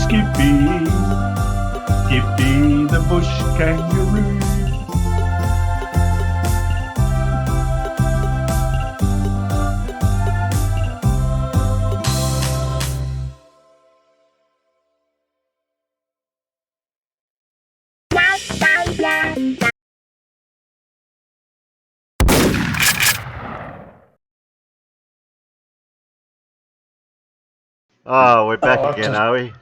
Skippy the bush kangaroo. Oh, we're back again, are we?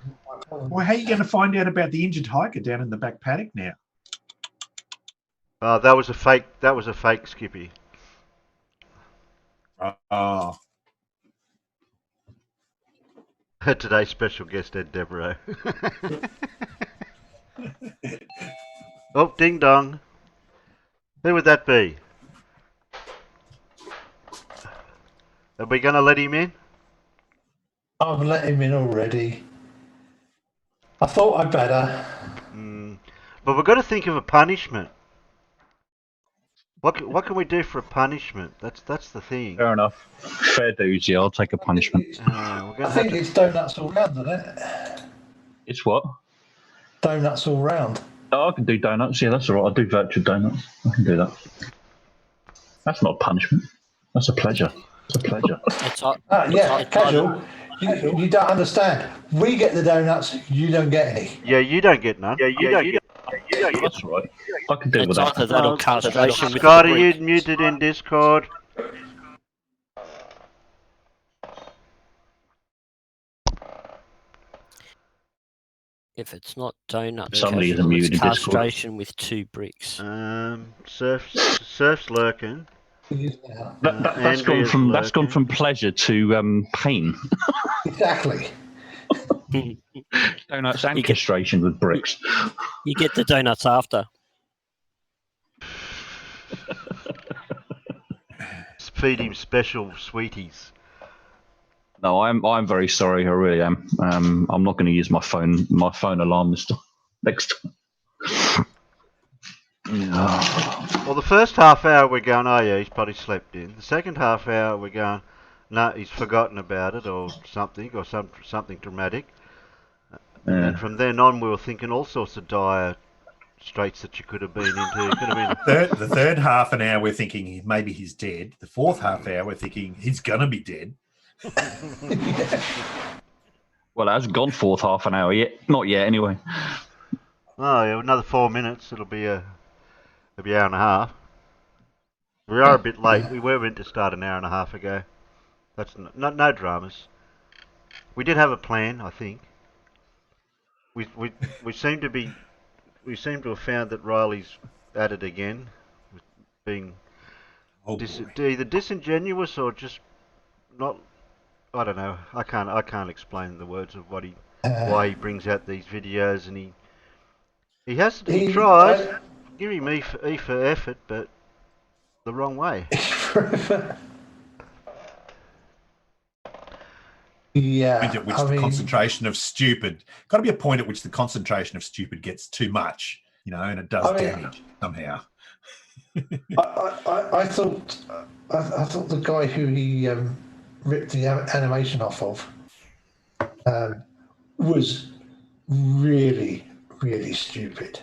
Well, how are you going to find out about the injured hiker down in the back paddock now? Oh, that was a fake. That was a fake, Skippy. Oh. Today's special guest, Ed Devereaux. Oh, ding dong. Who would that be? Are we going to let him in? I've let him in already. I thought I'd better. But we've got to think of a punishment. What can we do for a punishment? That's the thing. Fair enough. Fair dues, yeah, I'll take a punishment. I think it's donuts all round, isn't it? It's what? Donuts all round. Oh, I can do donuts, yeah, that's all right. I'll do virtual donuts. I can do that. That's not a punishment. That's a pleasure. It's a pleasure. Casual. You don't understand. We get the donuts, you don't get any. Yeah, you don't get none. Yeah, you don't get. That's right. I can deal with that. Either that or castration with Scott, the are you brick. muted in Discord? If it's not donuts, Somebody isn't casual, it's muted in Discord. castration with 2 bricks. Surf's lurking. That's gone from pleasure to pain. Exactly. Donuts and castration with bricks. You get the donuts after. Feed him special sweeties. No, I'm very sorry. I really am. I'm not going to use my phone alarm next time. Well, the first half hour we're going, oh yeah, he's probably slept in. The second half hour we're going, no, he's forgotten about it or something dramatic. And then from then on, we were thinking all sorts of dire straits that you could have been into. The third half an hour, we're thinking maybe he's dead. The fourth half hour, we're thinking he's going to be dead. Well, it hasn't gone fourth half an hour yet. Not yet, anyway. Oh yeah, another 4 minutes. It'll be hour and a half. We are a bit late. We were meant to start an hour and a half ago. That's no dramas. We did have a plan, I think. We seem to have found that Riley's at it again, with being either disingenuous or just not. I don't know. I can't explain the words of why he brings out these videos, and he tries. Give him E for effort, but the wrong way. The point at which the concentration of stupid got to be a point at which the concentration of stupid gets too much, and it does damage somehow. I thought the guy who he ripped the animation off of was really, really stupid.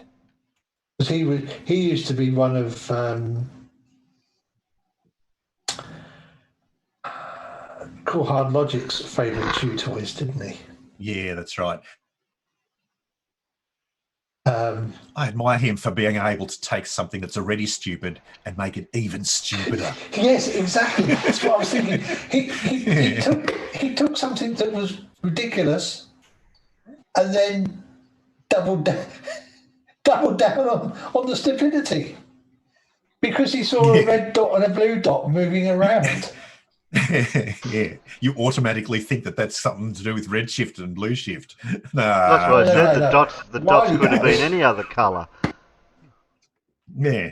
Because he used to be one of Cool Hard Logic's favourite chew toys, didn't he? Yeah, that's right. Um, I admire him for being able to take something that's already stupid and make it even stupider. Yes, exactly. That's what I was thinking. He took something that was ridiculous and then doubled down on the stupidity because he saw a red dot and a blue dot moving around. Yeah, you automatically think that that's something to do with red shift and blue shift. That's what I said. no. The dots could have been any other colour. Yeah.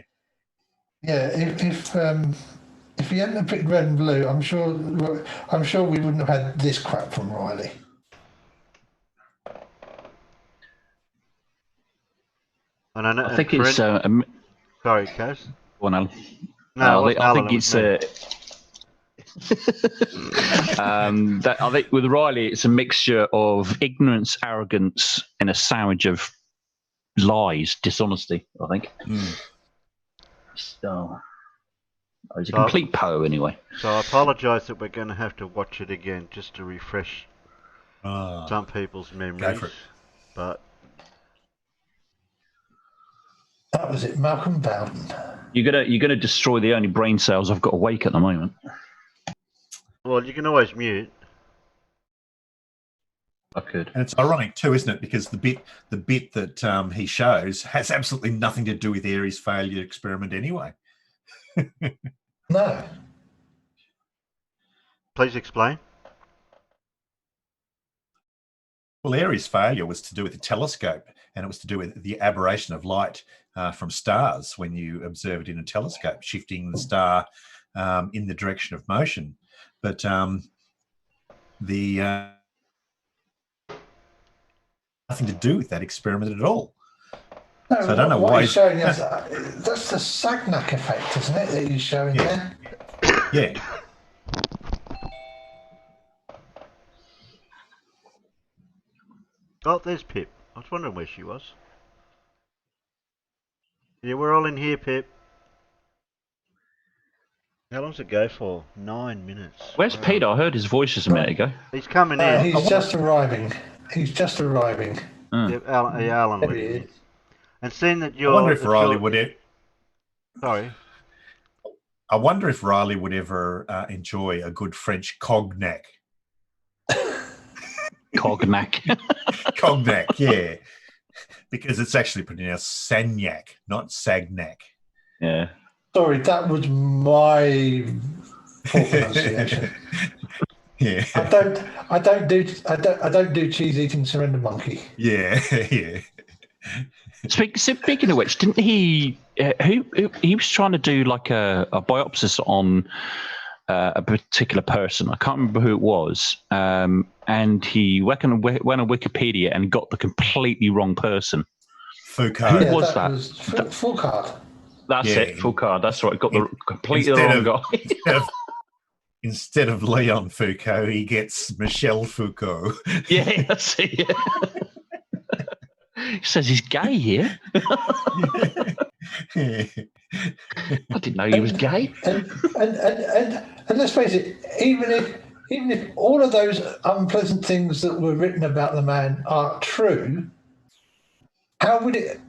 Yeah, if he hadn't picked red and blue, I'm sure we wouldn't have had this crap from Riley. And I think it's. sorry, Kaz. One, Alan. No, I think it's. I think with Riley, it's a mixture of ignorance, arrogance, and a sandwich of lies, dishonesty. I think. So, he's a complete Poe anyway. So I apologise that we're going to have to watch it again just to refresh some people's memories. But that was it, Malcolm Bowden. You're gonna destroy the only brain cells I've got awake at the moment. Well, you can always mute. I could. And it's ironic too, isn't it? Because the bit that he shows has absolutely nothing to do with Ares' failure experiment anyway. No. Please explain. Well, Ares' failure was to do with the telescope, and it was to do with the aberration of light from stars when you observe it in a telescope, shifting the star in the direction of motion. But nothing to do with that experiment at all. No, so I don't know what why he's showing us. That's the Sagnac effect, isn't it? That he's showing there. Yeah. Oh, there's Pip. I was wondering where she was. Yeah, we're all in here, Pip. How long's it go for? 9 minutes. Where's Peter? I heard his voice just a minute ago. He's coming in. He's just arriving. He's just arriving. Yeah, Alan went in. And seeing that you're... I wonder if Riley would... Sorry? I wonder if Riley would ever enjoy a good French cognac. Cognac. Cognac, yeah. Because it's actually pronounced Sagnac, not Sagnac. Yeah. Sorry, that was my poor pronunciation. Yeah. I don't do cheese eating surrender monkey. Yeah, yeah. Speaking of which, didn't he? He was trying to do like a biopsis on a particular person. I can't remember who it was. And he went on Wikipedia and got the completely wrong person. Foucault. Who was that? Foucault. That's it, Foucault. That's right. Got the completely wrong guy. Instead of Leon Foucault, he gets Michel Foucault. Yeah, that's it. Yeah. He says he's gay here. Yeah. I didn't know he was gay. And let's face it, even if all of those unpleasant things that were written about the man are true, how would it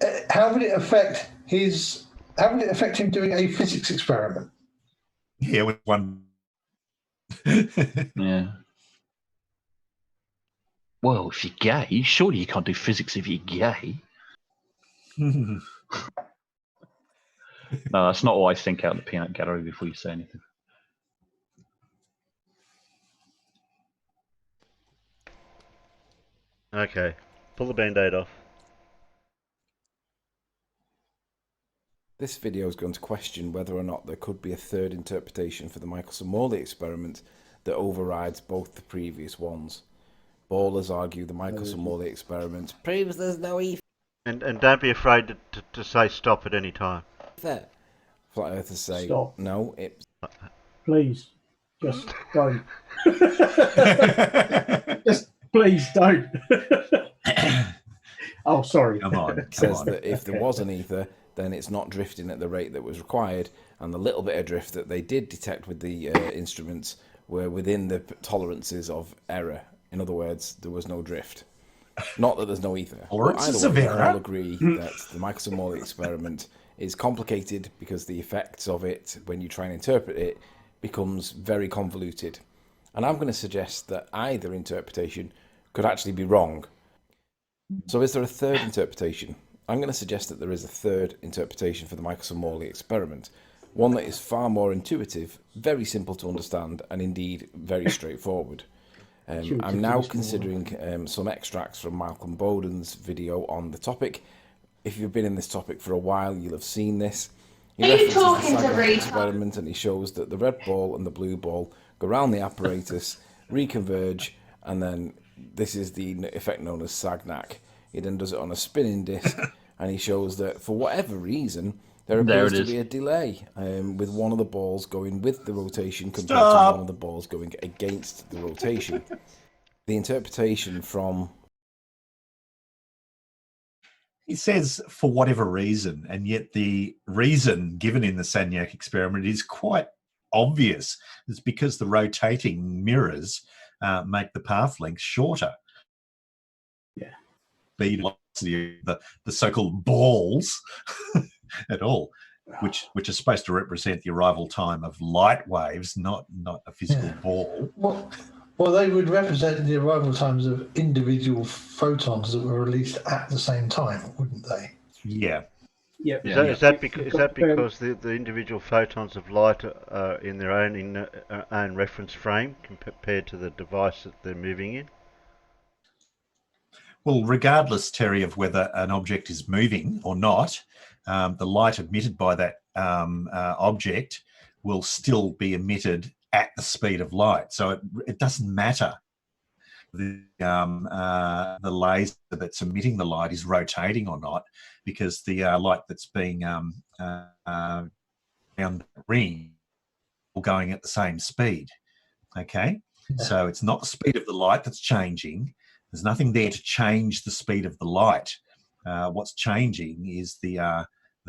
affect his? How would it affect him doing a physics experiment? Yeah, with one. Yeah. Well, if you're gay, surely you can't do physics if you're gay. No, that's not what I think out of the peanut gallery before you say anything. Okay, pull the band-aid off. This video is going to question whether or not there could be a third interpretation for the Michelson-Morley experiment that overrides both the previous ones. Ballers argue the Michelson-Morley experiment proves there's no ether. And don't be afraid to say stop at any time. Flat Earthers say Stop. no. Please, just don't. Just please don't. Oh, sorry. Come on. It says that if there was an ether, then it's not drifting at the rate that was required, and the little bit of drift that they did detect with the instruments were within the tolerances of error. In other words, there was no drift. Not that there's no ether. But either way, we can all agree that the Michelson-Morley experiment is complicated because the effects of it, when you try and interpret it, becomes very convoluted. And I'm going to suggest that either interpretation could actually be wrong. So is there a third interpretation? I'm going to suggest that there is a third interpretation for the Michelson-Morley experiment, one that is far more intuitive, very simple to understand, and indeed very straightforward. I'm now considering some extracts from Malcolm Bowden's video on the topic. If you've been in this topic for a while, you'll have seen this. He references the Sagnac experiment, and he shows that the red ball and the blue ball go around the apparatus, reconverge, and then this is the effect known as Sagnac. He then does it on a spinning disc, and he shows that for whatever reason, there appears to be a delay with one of the balls going with the rotation compared to one of the balls going against the rotation. The interpretation from... He says for whatever reason, and yet the reason given in the Sagnac experiment is quite obvious. It's because the rotating mirrors make the path length shorter. Yeah. Speed velocity of the so-called balls at all, which are supposed to represent the arrival time of light waves, not a physical ball. Well, they would represent the arrival times of individual photons that were released at the same time, wouldn't they? Yeah. Yeah. Is that because the individual photons of light are in their own reference frame compared to the device that they're moving in? Well, regardless, Terry, of whether an object is moving or not, the light emitted by that object will still be emitted at the speed of light. So it doesn't matter. The laser that's emitting the light is rotating or not, because the light that's being around the ring or going at the same speed. Okay, so it's not the speed of the light that's changing. There's nothing there to change the speed of the light. What's changing is the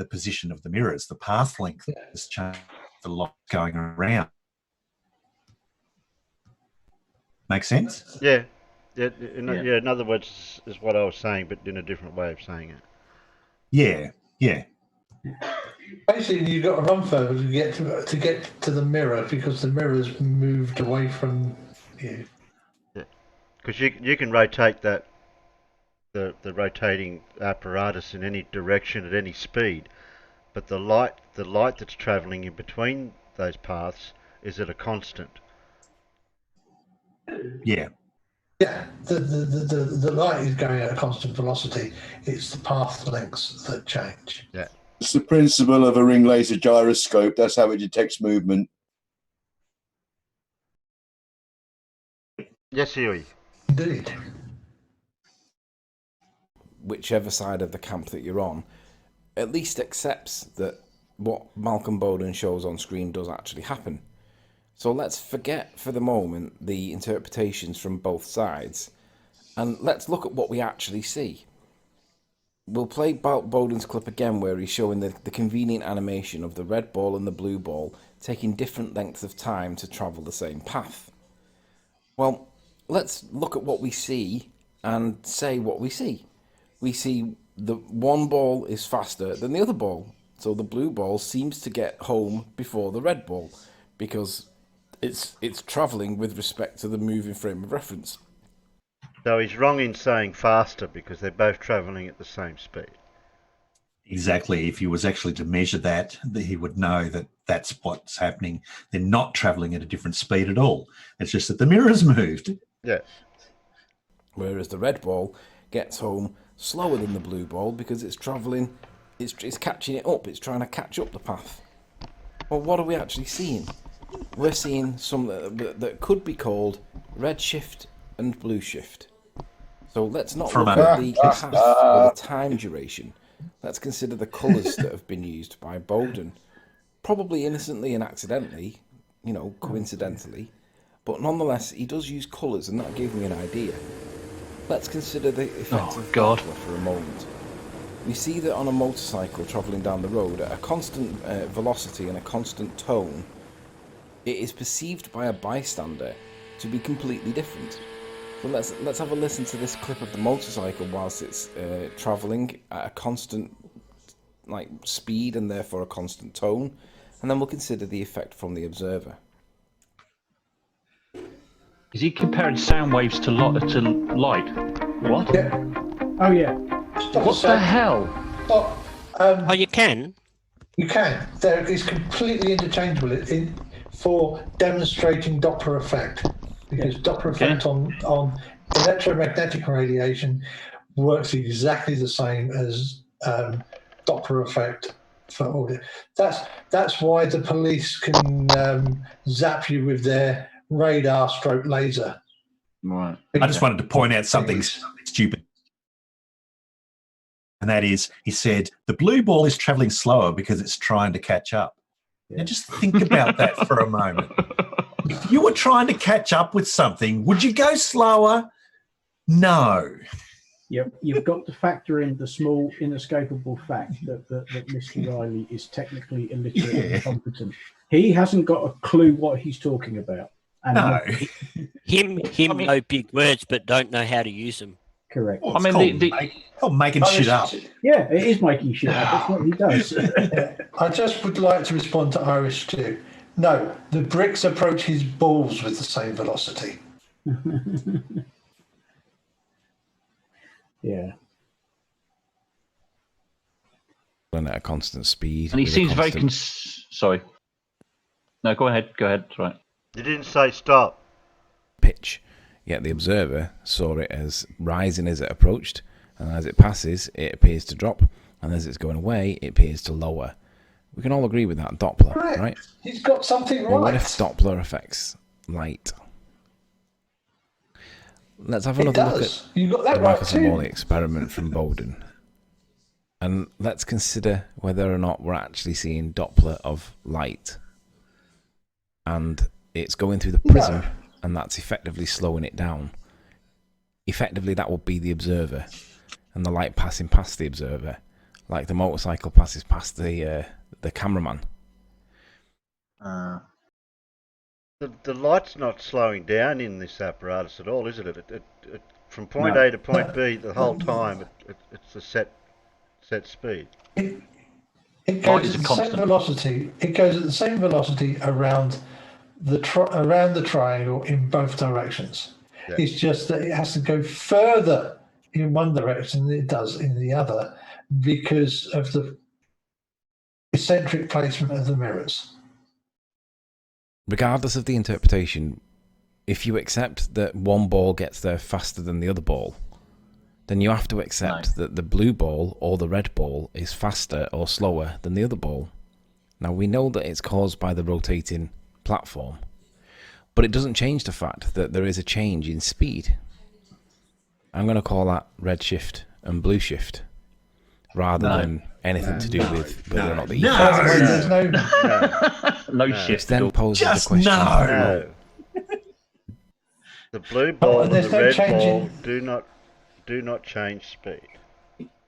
position of the mirrors. The path length has changed. The light going around. Make sense? Yeah. In other words, is what I was saying, but in a different way of saying it. Yeah. Basically, you've got to run further to get to the mirror because the mirror's moved away from you. Yeah, because you can rotate the rotating apparatus in any direction at any speed, but the light that's travelling in between those paths is at a constant. Yeah. Yeah, the light is going at a constant velocity. It's the path lengths that change. Yeah. It's the principle of a ring laser gyroscope. That's how it detects movement. Yes, Huey. Indeed. Whichever side of the camp that you're on, at least accepts that what Malcolm Bowden shows on screen does actually happen. So let's forget for the moment the interpretations from both sides, and let's look at what we actually see. We'll play Bowden's clip again where he's showing the convenient animation of the red ball and the blue ball taking different lengths of time to travel the same path. Well, let's look at what we see and say what we see. We see the one ball is faster than the other ball, so the blue ball seems to get home before the red ball because it's travelling with respect to the moving frame of reference. So he's wrong in saying faster because they're both travelling at the same speed. Exactly. If he was actually to measure that, he would know that that's what's happening. They're not travelling at a different speed at all. It's just that the mirror's moved. Yes. Whereas the red ball gets home slower than the blue ball because it's travelling, it's catching it up, it's trying to catch up the path. Well, what are we actually seeing? We're seeing some that could be called red shift and blue shift. So let's not look at the path or the time duration. Let's consider the colours that have been used by Bowden. Probably innocently and accidentally, coincidentally. But nonetheless, he does use colours, and that gave me an idea. Let's consider the effect of Doppler for a moment. We see that on a motorcycle travelling down the road at a constant velocity and a constant tone, it is perceived by a bystander to be completely different. So let's have a listen to this clip of the motorcycle whilst it's travelling at a constant speed and therefore a constant tone, and then we'll consider the effect from the observer. Is he comparing sound waves to light? What? Yeah. Oh yeah. What the hell? Stop. Oh, you can. You can. It's completely interchangeable for demonstrating Doppler effect, because Doppler effect on electromagnetic radiation works exactly the same as Doppler effect for audio. That's why the police can zap you with their radar stroke laser. Right. I just wanted to point out something stupid. And that is, he said, the blue ball is traveling slower because it's trying to catch up. Yeah. Now just think about that for a moment. If you were trying to catch up with something, would you go slower? No. You've got to factor in the small, inescapable fact that Mr. Riley is technically illiterate and incompetent. He hasn't got a clue what he's talking about. And No. Him know big words, but don't know how to use them. Correct. Well, it's called making shit up. Yeah, it is making shit up. That's what he does. I just would like to respond to Irish Stew. No, the bricks approach his balls with the same velocity. Yeah. And at a constant speed. And he with a seems very constant sorry. No, go ahead. It's right. You didn't say stop. pitch. Yet the observer saw it as rising as it approached, and as it passes, it appears to drop, and as it's going away, it appears to lower. We can all agree with that Doppler, right? He's got something Well, right. what if Doppler affects light? Let's have another look at You got that the right Michelson-Morley too. experiment from Bowden. And let's consider whether or not we're actually seeing Doppler of light. And it's going through the prism, and that's effectively slowing it down. Effectively, that would be the observer, and the light passing past the observer, like the motorcycle passes past the cameraman. The light's not slowing down in this apparatus at all, is it? It from point No. A to point B the whole time. It's a set speed. It Light goes is at a the same constant. velocity. It goes at the same velocity around the triangle in both directions. Yeah. It's just that it has to go further in one direction than it does in the other because of the eccentric placement of the mirrors. Regardless of the interpretation, if you accept that one ball gets there faster than the other ball, then you have to accept that the blue ball or the red ball is faster or slower than the other ball. Now, we know that it's caused by the rotating platform, but it doesn't change the fact that there is a change in speed. I'm going to call that red shift and blue shift, rather than anything to do with whether or not the There's no No Which shift. then poses Just the question. No. The blue ball and there's the no red change ball in- do not change speed.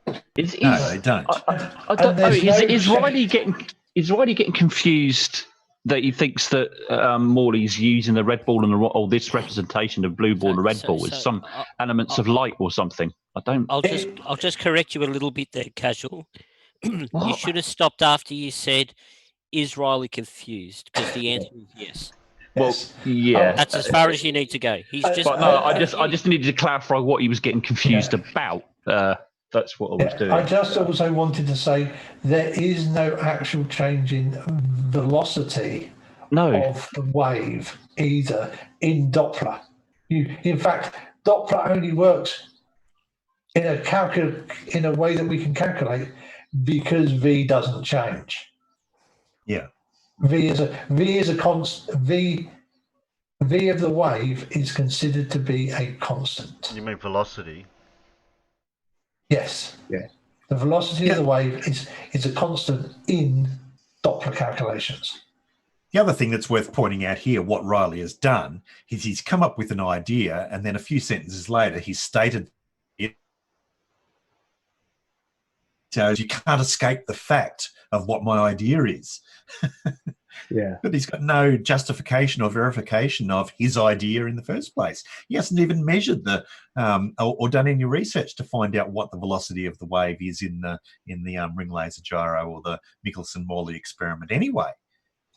No, they don't. I don't know. there's no Is Riley getting confused that he thinks that Morley's using the red ball and this representation of blue ball and the red ball as some elements of light or something? I don't. I'll just correct you a little bit there, Casual. You should have stopped after you said, "Is Riley confused?" Because the answer is yes. Well, yeah. That's as far as you need to go. He's just. But no, I just needed to clarify what he was getting confused about. That's what I was doing. I just also wanted to say there is no actual change in velocity of the wave either in Doppler. In fact, Doppler only works in a way that we can calculate because V doesn't change. Yeah. V is a constant. V of the wave is considered to be a constant. You mean velocity? Yes. Yeah. The velocity of the wave is a constant in Doppler calculations. The other thing that's worth pointing out here, what Riley has done, is he's come up with an idea, and then a few sentences later, he's stated it. So you can't escape the fact of what my idea is. Yeah. But he's got no justification or verification of his idea in the first place. He hasn't even measured the or done any research to find out what the velocity of the wave is in the ring laser gyro or the Michelson-Morley experiment. Anyway,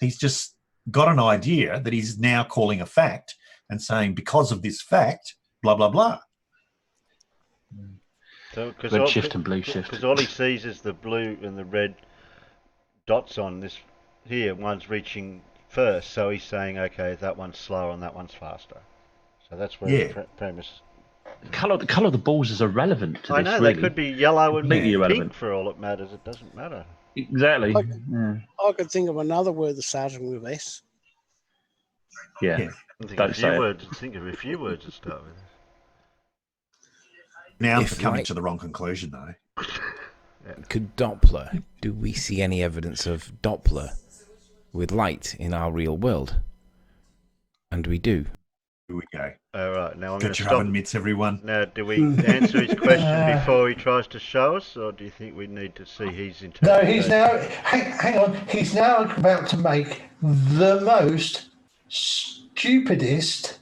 he's just got an idea that he's now calling a fact and saying because of this fact, blah blah blah. So, Red shift and blue shift. Because all he sees is the blue and the red dots on this here. One's reaching first, so he's saying, okay, that one's slower and that one's faster. So that's where his premise. The colour of the balls is irrelevant to I this. know really. they could be yellow and Completely pink irrelevant. for all it matters. It doesn't matter. Exactly. I could think of another word that's starting with S. Yeah. Think of a few words to start with. Now If for coming light- to the wrong conclusion, though. Could Doppler, do we see any evidence of Doppler with light in our real world? And we do. Here we go. All right, now I'm going Got to your stop. oven mitts, everyone. Now, do we answer his question before he tries to show us, or do you think we need to see his interpretation? No, he's now. Hang on. He's now about to make the most stupidest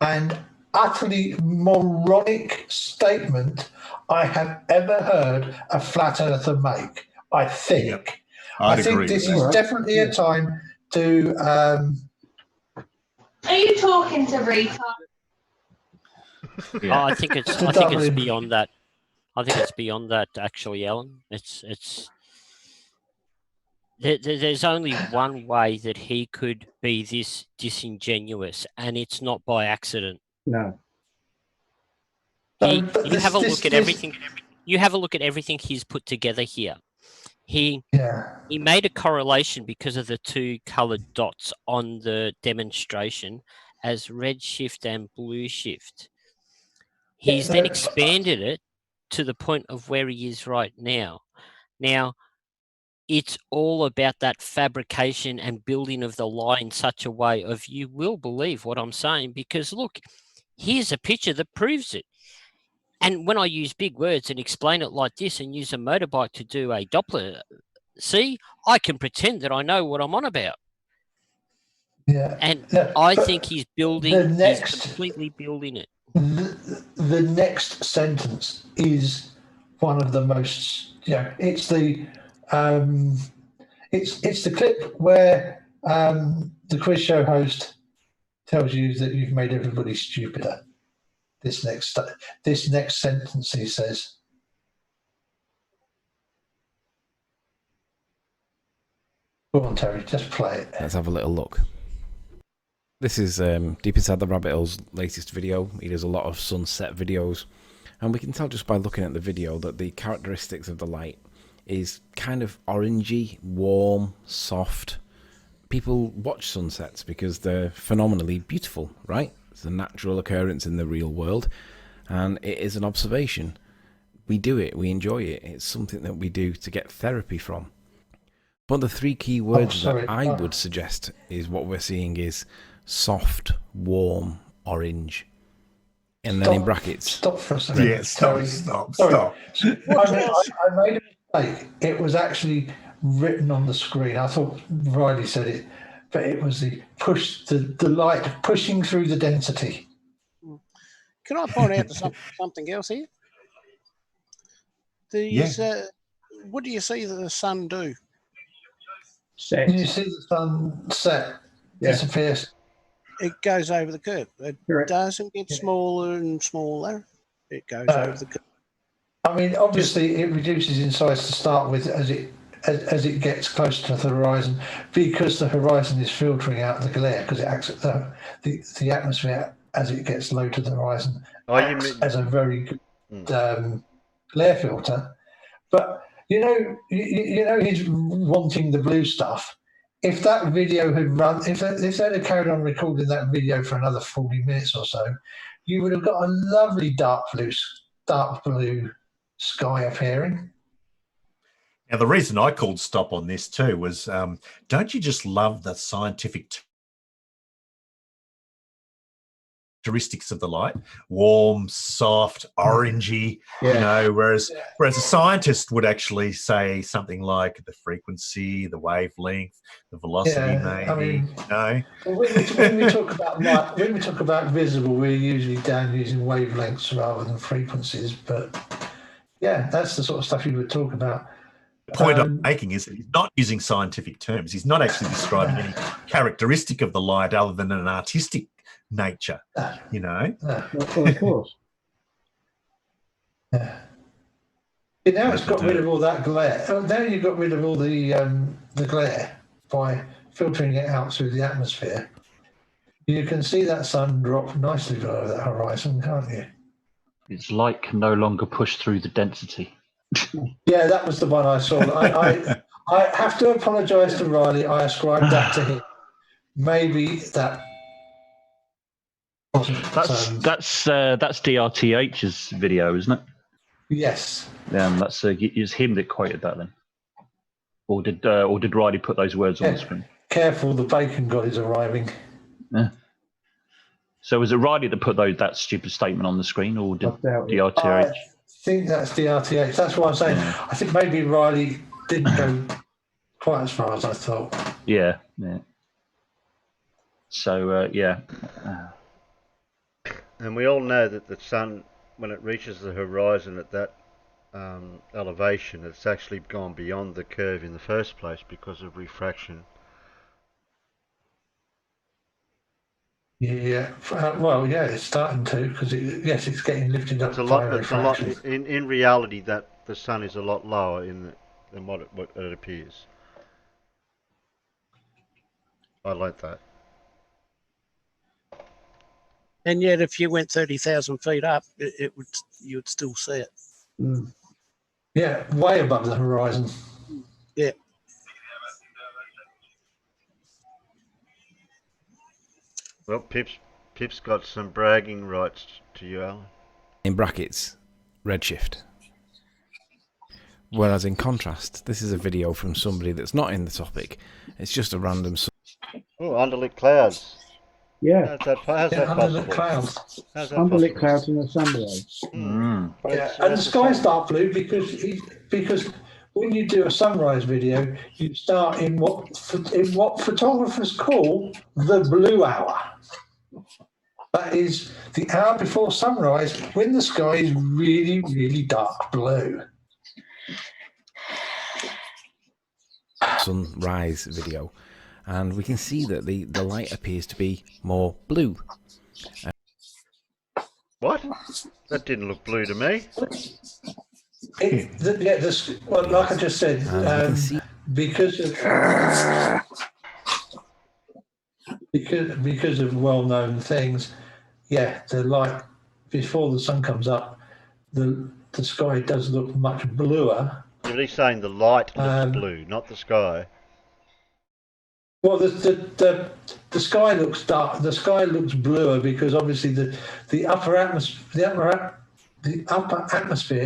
and utterly moronic statement I have ever heard a flat earther make. I think. Yep. I think this is definitely a time to. Are you talking to retard? Oh, I think it's beyond that. I think it's beyond that, actually, Alan. There's only one way that he could be this disingenuous, and it's not by accident. No. You have a look at everything. You have a look at everything he's put together here. He made a correlation because of the two coloured dots on the demonstration as red shift and blue shift. He's then expanded it to the point of where he is right now. Now, it's all about that fabrication and building of the lie in such a way of you will believe what I'm saying, because look, here's a picture that proves it. And when I use big words and explain it like this and use a motorbike to do a Doppler, see, I can pretend that I know what I'm on about. Yeah. And I think he's building, he's completely building it. The next sentence is one of the most, it's the clip where the quiz show host tells you that you've made everybody stupider. This next sentence, he says. Go on, Terry, just play it. Let's have a little look. This is Deep Inside the Rabbit Hole's latest video. He does a lot of sunset videos. And we can tell just by looking at the video that the characteristics of the light is kind of orangey, warm, soft. People watch sunsets because they're phenomenally beautiful, right? It's a natural occurrence in the real world. And it is an observation. We do it, we enjoy it. It's something that we do to get therapy from. But the three key words that I would suggest is what we're seeing is soft, warm, orange. And then in brackets. Stop for a second. Yeah, stop. I made a mistake. It was actually written on the screen. I thought Riley said it, but it was the light pushing through the density. Can I point out something else here? What do you see the sun do? Set. You see the sun set, disappears. It goes over the curve. It doesn't get smaller and smaller. It goes over the curve. I mean, obviously, it reduces in size to start with as it gets closer to the horizon, because the horizon is filtering out the glare, because it acts the atmosphere as it gets low to the horizon acts as a very good glare filter. But you know, he's wanting the blue stuff. If that video had run, if they'd have carried on recording that video for another 40 minutes or so, you would have got a lovely dark blue sky appearing. Now, the reason I called stop on this too was, don't you just love the scientific characteristics of the light: warm, soft, orangey. You know, whereas a scientist would actually say something like the frequency, the wavelength, the velocity, maybe. I mean, no. When we talk about light, when we talk about visible, we're usually down using wavelengths rather than frequencies. But yeah, that's the sort of stuff you would talk about. The point I'm making is that he's not using scientific terms. He's not actually describing any characteristic of the light other than an artistic nature, you know. Well, of course. Now it's got rid of all that glare. Now you've got rid of all the glare by filtering it out through the atmosphere. You can see that sun drop nicely below that horizon, can't you? Its light can no longer push through the density. Yeah, that was the one I saw. I have to apologise to Riley. I ascribed that to him. Maybe that. That's DRTH's video, isn't it? Yes. That's it's him that quoted that then, or did Riley put those words on the screen? Careful, the bacon god is arriving. Yeah. So was it Riley that put that stupid statement on the screen, or did DRTH? I think that's DRTH. That's what I'm saying. Yeah. I think maybe Riley didn't go quite as far as I thought. Yeah. So And we all know that the sun, when it reaches the horizon at that elevation, it's actually gone beyond the curve in the first place because of refraction. Yeah, it's starting to, because it's getting lifted up. It's a lot. In reality, that the sun is a lot lower than what it appears. I like that. And yet, if you went 30,000 feet up, you'd still see it. Mm. Yeah, way above the horizon. Yeah. Well, Pip's got some bragging rights to you, Alan. In brackets, redshift. Whereas in contrast, this is a video from somebody that's not in the topic. It's just a random... Oh, underlit clouds. Yeah. How's that underlit clouds. Underlit clouds in the sunrise. Yeah, and the sky's dark blue because when you do a sunrise video, you start in what photographers call the blue hour. That is the hour before sunrise when the sky is really, really dark blue. Sunrise video, and we can see that the light appears to be more blue. What? That didn't look blue to me. Like I just said, because of well-known things, the light before the sun comes up, the sky does look much bluer. But he's saying the light looks blue, not the sky. Well, the sky looks dark. The sky looks bluer because obviously the upper atmosphere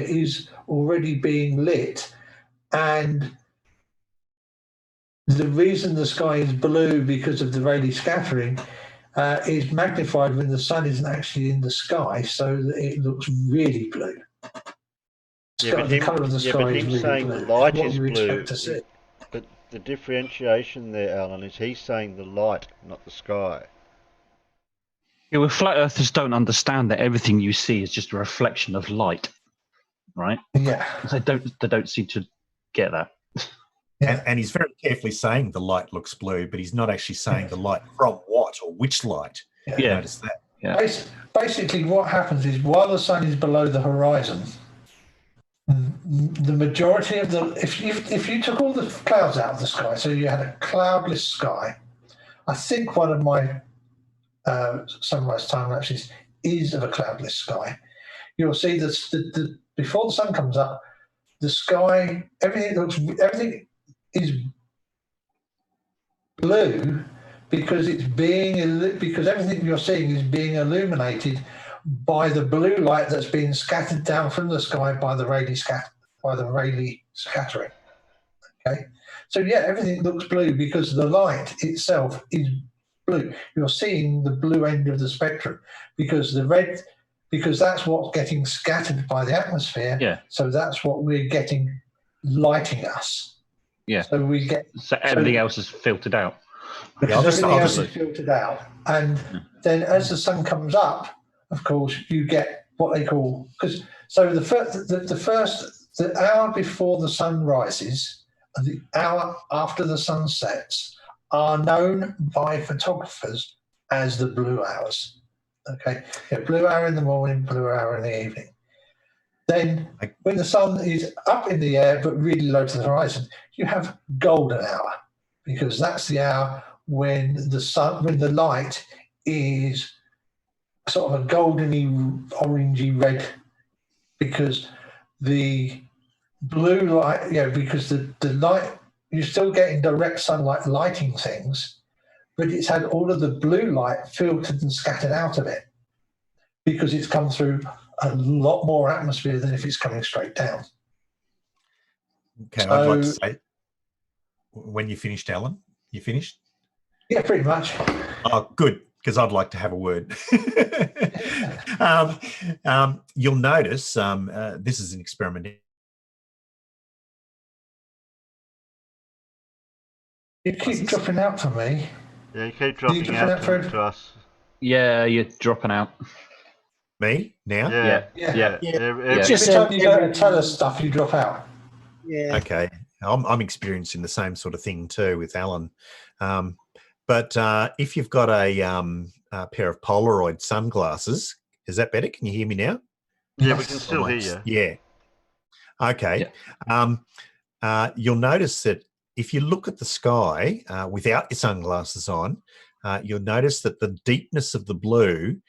is already being lit, and the reason the sky is blue because of the Rayleigh scattering is magnified when the sun isn't actually in the sky, so that it looks really blue. The colour of the sky is really saying blue. the light What is you blue. expect to see. But the differentiation there, Alan, is he's saying the light, not the sky. Yeah, well, flat earthers don't understand that everything you see is just a reflection of light, right? Yeah. They don't seem to get that. And he's very carefully saying the light looks blue, but he's not actually saying the light from what or which light. Yeah. Notice that. Yeah. Basically, what happens is while the sun is below the horizon, the majority of if you took all the clouds out of the sky, so you had a cloudless sky, I think one of my sunrise time lapses is of a cloudless sky. You'll see that before the sun comes up, the sky, everything is blue because because everything you're seeing is being illuminated by the blue light that's being scattered down from the sky by the Rayleigh scattering. Okay, so everything looks blue because the light itself is blue. You're seeing the blue end of the spectrum because that's what's getting scattered by the atmosphere. Yeah. So that's what we're getting lighting us. Yeah. So we get everything else is filtered out. Everything else is filtered out, and then as the sun comes up, of course, you get what they call the hour before the sun rises and the hour after the sun sets are known by photographers as the blue hours. Okay, blue hour in the morning, blue hour in the evening. Then, when the sun is up in the air but really low to the horizon, you have golden hour, because that's the hour when the light is sort of a goldeny, orangey red, because the blue light, because the light, you're still getting direct sunlight lighting things, but it's had all of the blue light filtered and scattered out of it, because it's come through a lot more atmosphere than if it's coming straight down. Okay, I'd like to say, when you finished, Alan, you finished? Yeah, pretty much. Oh, good, because I'd like to have a word. You'll notice this is an experiment. You keep dropping out for me. Yeah, you keep dropping out to us. Yeah, you're dropping out. Me now? Yeah. Every time you go to tell us stuff, you drop out. Yeah. Okay, I'm experiencing the same sort of thing too with Alan. But if you've got a pair of Polaroid sunglasses, is that better? Can you hear me now? Yeah, we can still hear you. Yeah. Okay. Yeah. You'll notice that if you look at the sky without your sunglasses on, you'll notice that the deepness of the blue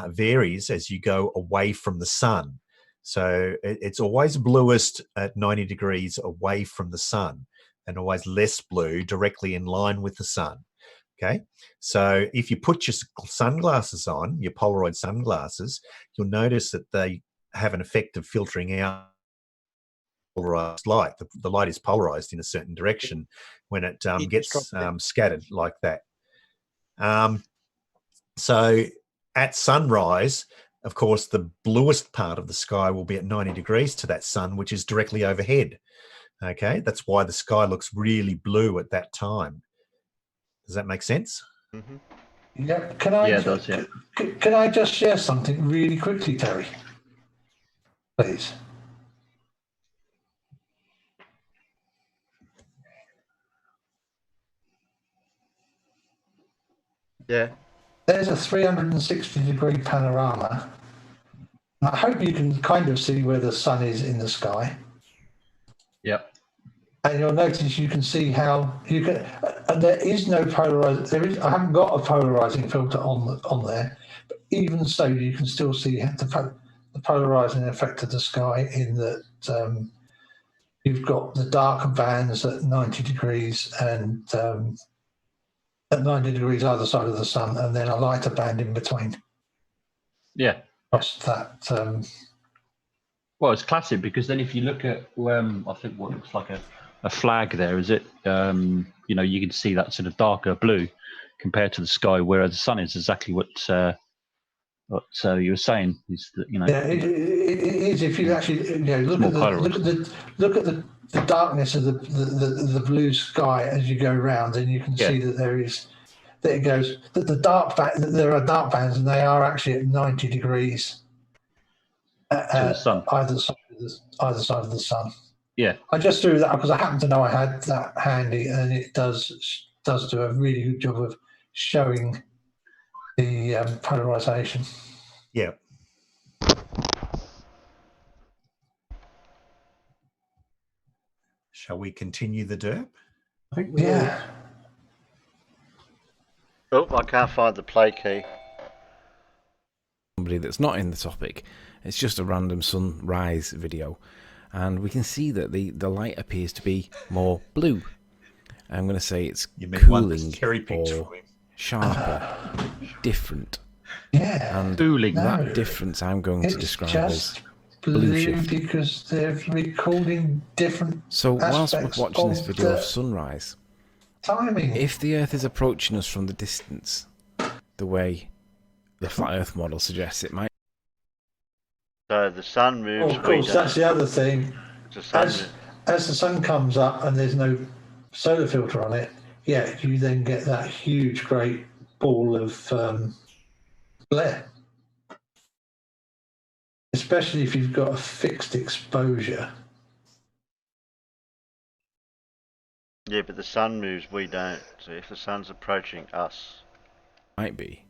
varies as you go away from the sun. So it's always bluest at 90 degrees away from the sun, and always less blue directly in line with the sun. Okay, so if you put your sunglasses on, your Polaroid sunglasses, you'll notice that they have an effect of filtering out polarized light. The light is polarized in a certain direction when it gets scattered like that. So at sunrise, of course, the bluest part of the sky will be at 90 degrees to that sun, which is directly overhead. Okay, that's why the sky looks really blue at that time. Does that make sense? Mm-hmm. Yeah. Can I just share something really quickly, Terry? Please. Yeah. There's a 360-degree panorama. I hope you can kind of see where the sun is in the sky. Yep. And you'll notice you can see how you can, and there is no polarizing. I haven't got a polarizing filter on there, but even so, you can still see the polarizing effect of the sky in that you've got the darker bands at 90 degrees and at 90 degrees either side of the sun, and then a lighter band in between. Yeah. Across that. Well, it's classic because then if you look at, I think what looks like a flag there, is it? You know, you can see that sort of darker blue compared to the sky, where the sun is exactly what you were saying. Is that, you know? Yeah, it is. If you actually, look at the darkness of the blue sky as you go around, and you can see that there are dark bands, and they are actually at 90 degrees. To the sun. Either side of the sun. Yeah. I just threw that because I happen to know I had that handy, and it does do a really good job of showing the polarization. Yeah. Shall we continue the derp? I think we Yeah. Oh, I can't find the play key. Somebody that's not in the topic. It's just a random sunrise video, and we can see that the light appears to be more blue. I'm going to say it's cooling or sharper, different. Yeah. And cooling. That difference I'm going to describe as blue shift. because they're recording different. So whilst we're aspects watching this of video the of sunrise, timing. If the Earth is approaching us from the distance, the way the flat Earth model suggests it might. So the sun moves. Of course, that's the other thing. As the sun comes up and there's no solar filter on it, yeah, you then get that huge, great ball of glare. Especially if you've got a fixed exposure. Yeah, but the sun moves, we don't. So if the sun's approaching us, might be,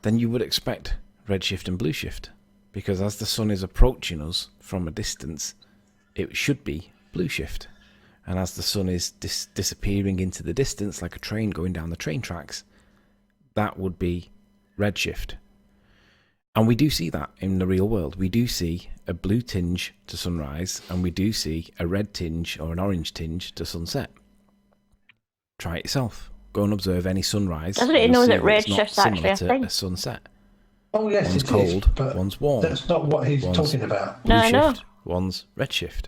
then you would expect redshift and blueshift, because as the sun is approaching us from a distance, it should be blueshift, and as the sun is disappearing into the distance like a train going down the train tracks, that would be redshift. And we do see that in the real world. We do see a blue tinge to sunrise, and we do see a red tinge or an orange tinge to sunset. Try it yourself. Go and observe any sunrise. Doesn't it know that redshift's actually a thing? A sunset. Oh yes, one's cold, but one's warm. That's not what he's talking about. Blue No, I know. shift, one's redshift.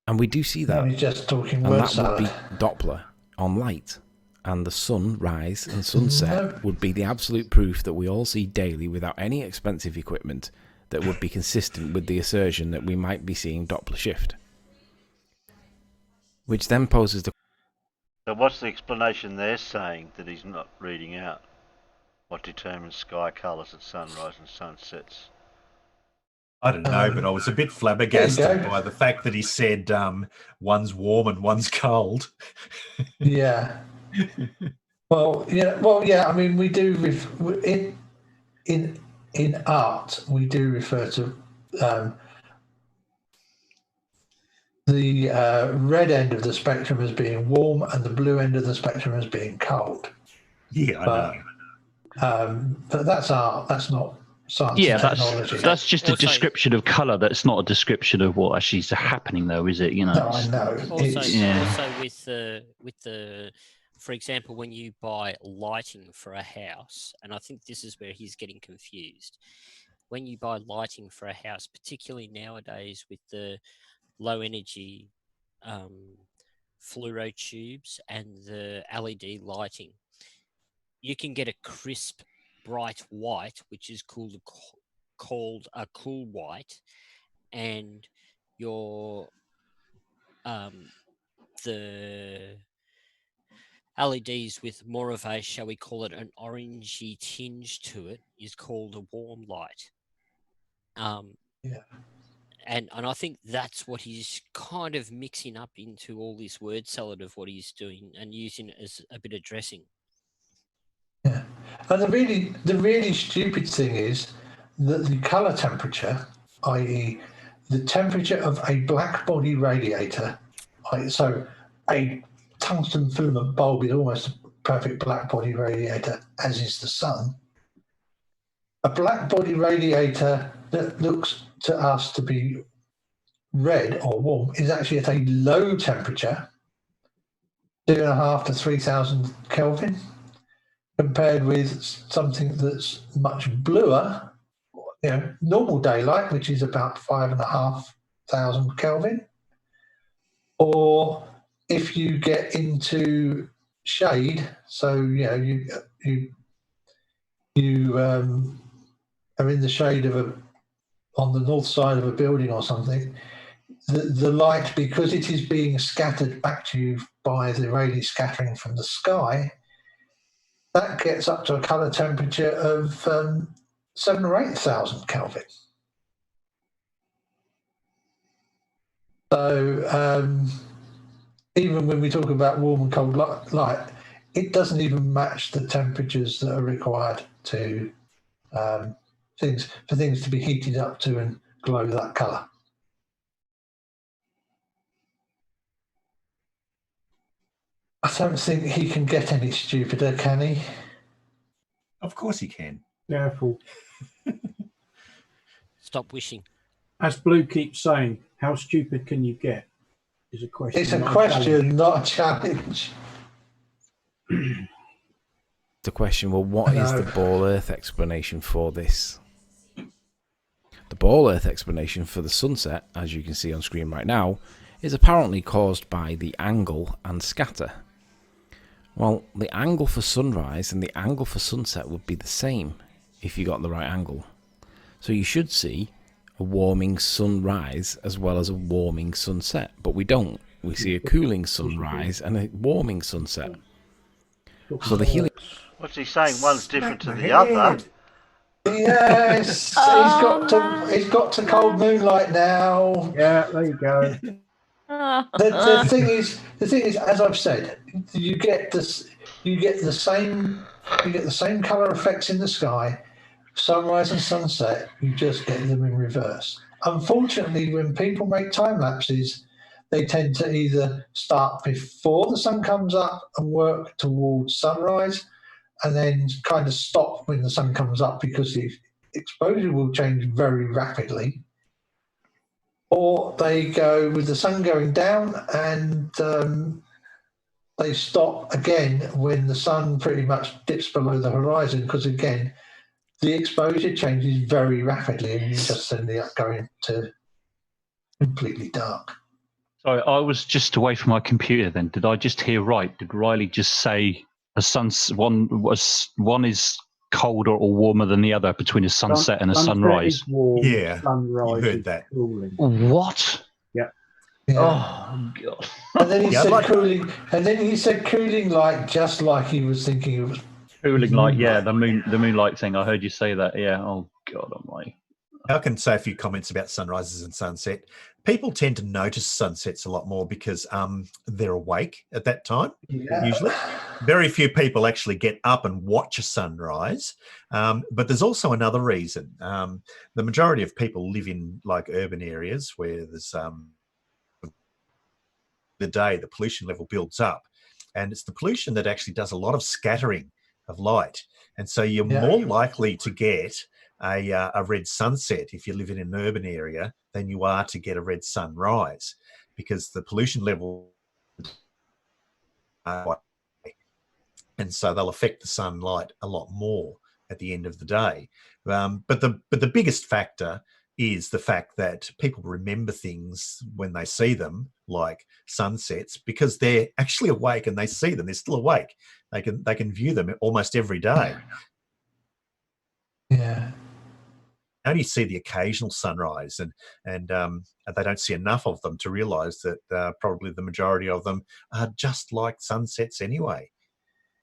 And we do see that. No, he's just talking and word that salad. would be Doppler on light. And the sunrise and sunset would be the absolute proof that we all see daily without any expensive equipment that would be consistent with the assertion that we might be seeing Doppler shift. Which then poses the... So what's the explanation they're saying that he's not reading out? What determines sky colours at sunrise and sunsets? I don't know, but I was a bit flabbergasted by the fact that he said one's warm and one's cold. Yeah. Well, yeah. I mean, we do in art we do refer to the red end of the spectrum as being warm and the blue end of the spectrum as being cold. Yeah, I know. But that's art. That's not science. Yeah, and technology. that's just a description of colour. That's not a description of what actually is happening, though, is it? You know. No, I know. Also with the for example, when you buy lighting for a house, and I think this is where he's getting confused. When you buy lighting for a house, particularly nowadays with the low energy fluoro tubes and the LED lighting, you can get a crisp, bright white, which is called a cool white, and your the LEDs with more of a, shall we call it, an orangey tinge to it, is called a warm light. Yeah. And I think that's what he's kind of mixing up into all this word salad of what he's doing and using it as a bit of dressing. Yeah. And the really stupid thing is that the colour temperature, i.e. the temperature of a black body radiator, so a tungsten filament bulb is almost a perfect black body radiator, as is the sun. A black body radiator that looks to us to be red or warm is actually at a low temperature, 2.5 to 3,000 Kelvin, compared with something that's much bluer, normal daylight, which is about 5,500 Kelvin. Or if you get into shade, so you are in the shade of on the north side of a building or something, the light, because it is being scattered back to you by the Rayleigh scattering from the sky, that gets up to a colour temperature of 7,000 or 8,000 Kelvin. So even when we talk about warm and cold light, it doesn't even match the temperatures that are required to things to be heated up to and glow that colour. I don't think he can get any stupider, can he? Of course he can. Careful. Stop wishing. As Blue keeps saying, how stupid can you get? Is a question. It's a question, not a challenge. The question, well, what is the ball Earth explanation for this? The ball Earth explanation for the sunset, as you can see on screen right now, is apparently caused by the angle and scatter. Well, the angle for sunrise and the angle for sunset would be the same if you got the right angle. So you should see a warming sunrise as well as a warming sunset, but we don't. We see a cooling sunrise and a warming sunset. So the helium... What's he saying? One's different to the other. Yes, he's got to cold moonlight now. Yeah, there you go. The thing is, as I've said, you get the same color effects in the sky, sunrise and sunset. You just get them in reverse. Unfortunately, when people make time lapses, they tend to either start before the sun comes up and work towards sunrise, and then kind of stop when the sun comes up because the exposure will change very rapidly. Or they go with the sun going down and they stop again when the sun pretty much dips below the horizon, because again, the exposure changes very rapidly and you just end up going to completely dark. Sorry, I was just away from my computer then. Did I just hear right? Did Riley just say one is colder or warmer than the other between a sunset and a sunrise? Warm, Yeah, sunrise you heard that. Cooling. What? Yeah. Oh god! And then he said cooling. And then he said cooling light, just like he was thinking it was cooling light. Yeah, the moonlight thing. I heard you say that. Yeah. Oh god, almighty. I can say a few comments about sunrises and sunset. People tend to notice sunsets a lot more because they're awake at that time, usually. Very few people actually get up and watch a sunrise. But there's also another reason. The majority of people live in like urban areas where there's the pollution level builds up. And it's the pollution that actually does a lot of scattering of light. And so you're more likely to get a red sunset if you live in an urban area than you are to get a red sunrise, because the pollution level and so they'll affect the sunlight a lot more at the end of the day. But the biggest factor is the fact that people remember things when they see them, like sunsets, because they're actually awake and they see them. They're still awake. They can view them almost every day. Yeah. Only see the occasional sunrise, and they don't see enough of them to realise that probably the majority of them are just like sunsets anyway.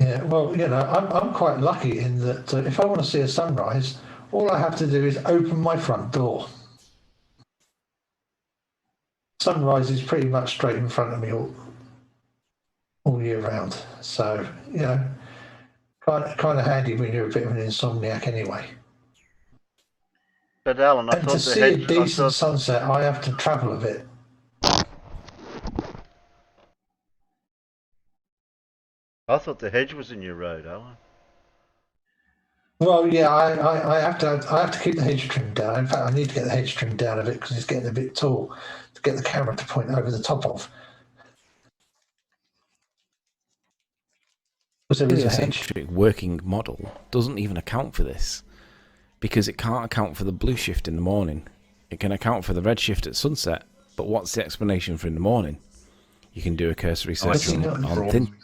Yeah, well, I'm quite lucky in that if I want to see a sunrise, all I have to do is open my front door. Sunrise is pretty much straight in front of me all year round. So, kind of handy when you're a bit of an insomniac anyway. But Alan, I And thought to see a decent sunset, I have to travel a bit. I thought the hedge was in your road, Alan. Well, yeah, I have to keep the hedge trimmed down. In fact, I need to get the hedge trimmed down a bit because it's getting a bit tall to get the camera to point over the top of. The heliocentric working model doesn't even account for this, because it can't account for the blue shift in the morning. It can account for the red shift at sunset, but what's the explanation for in the morning? You can do a cursory search on thin.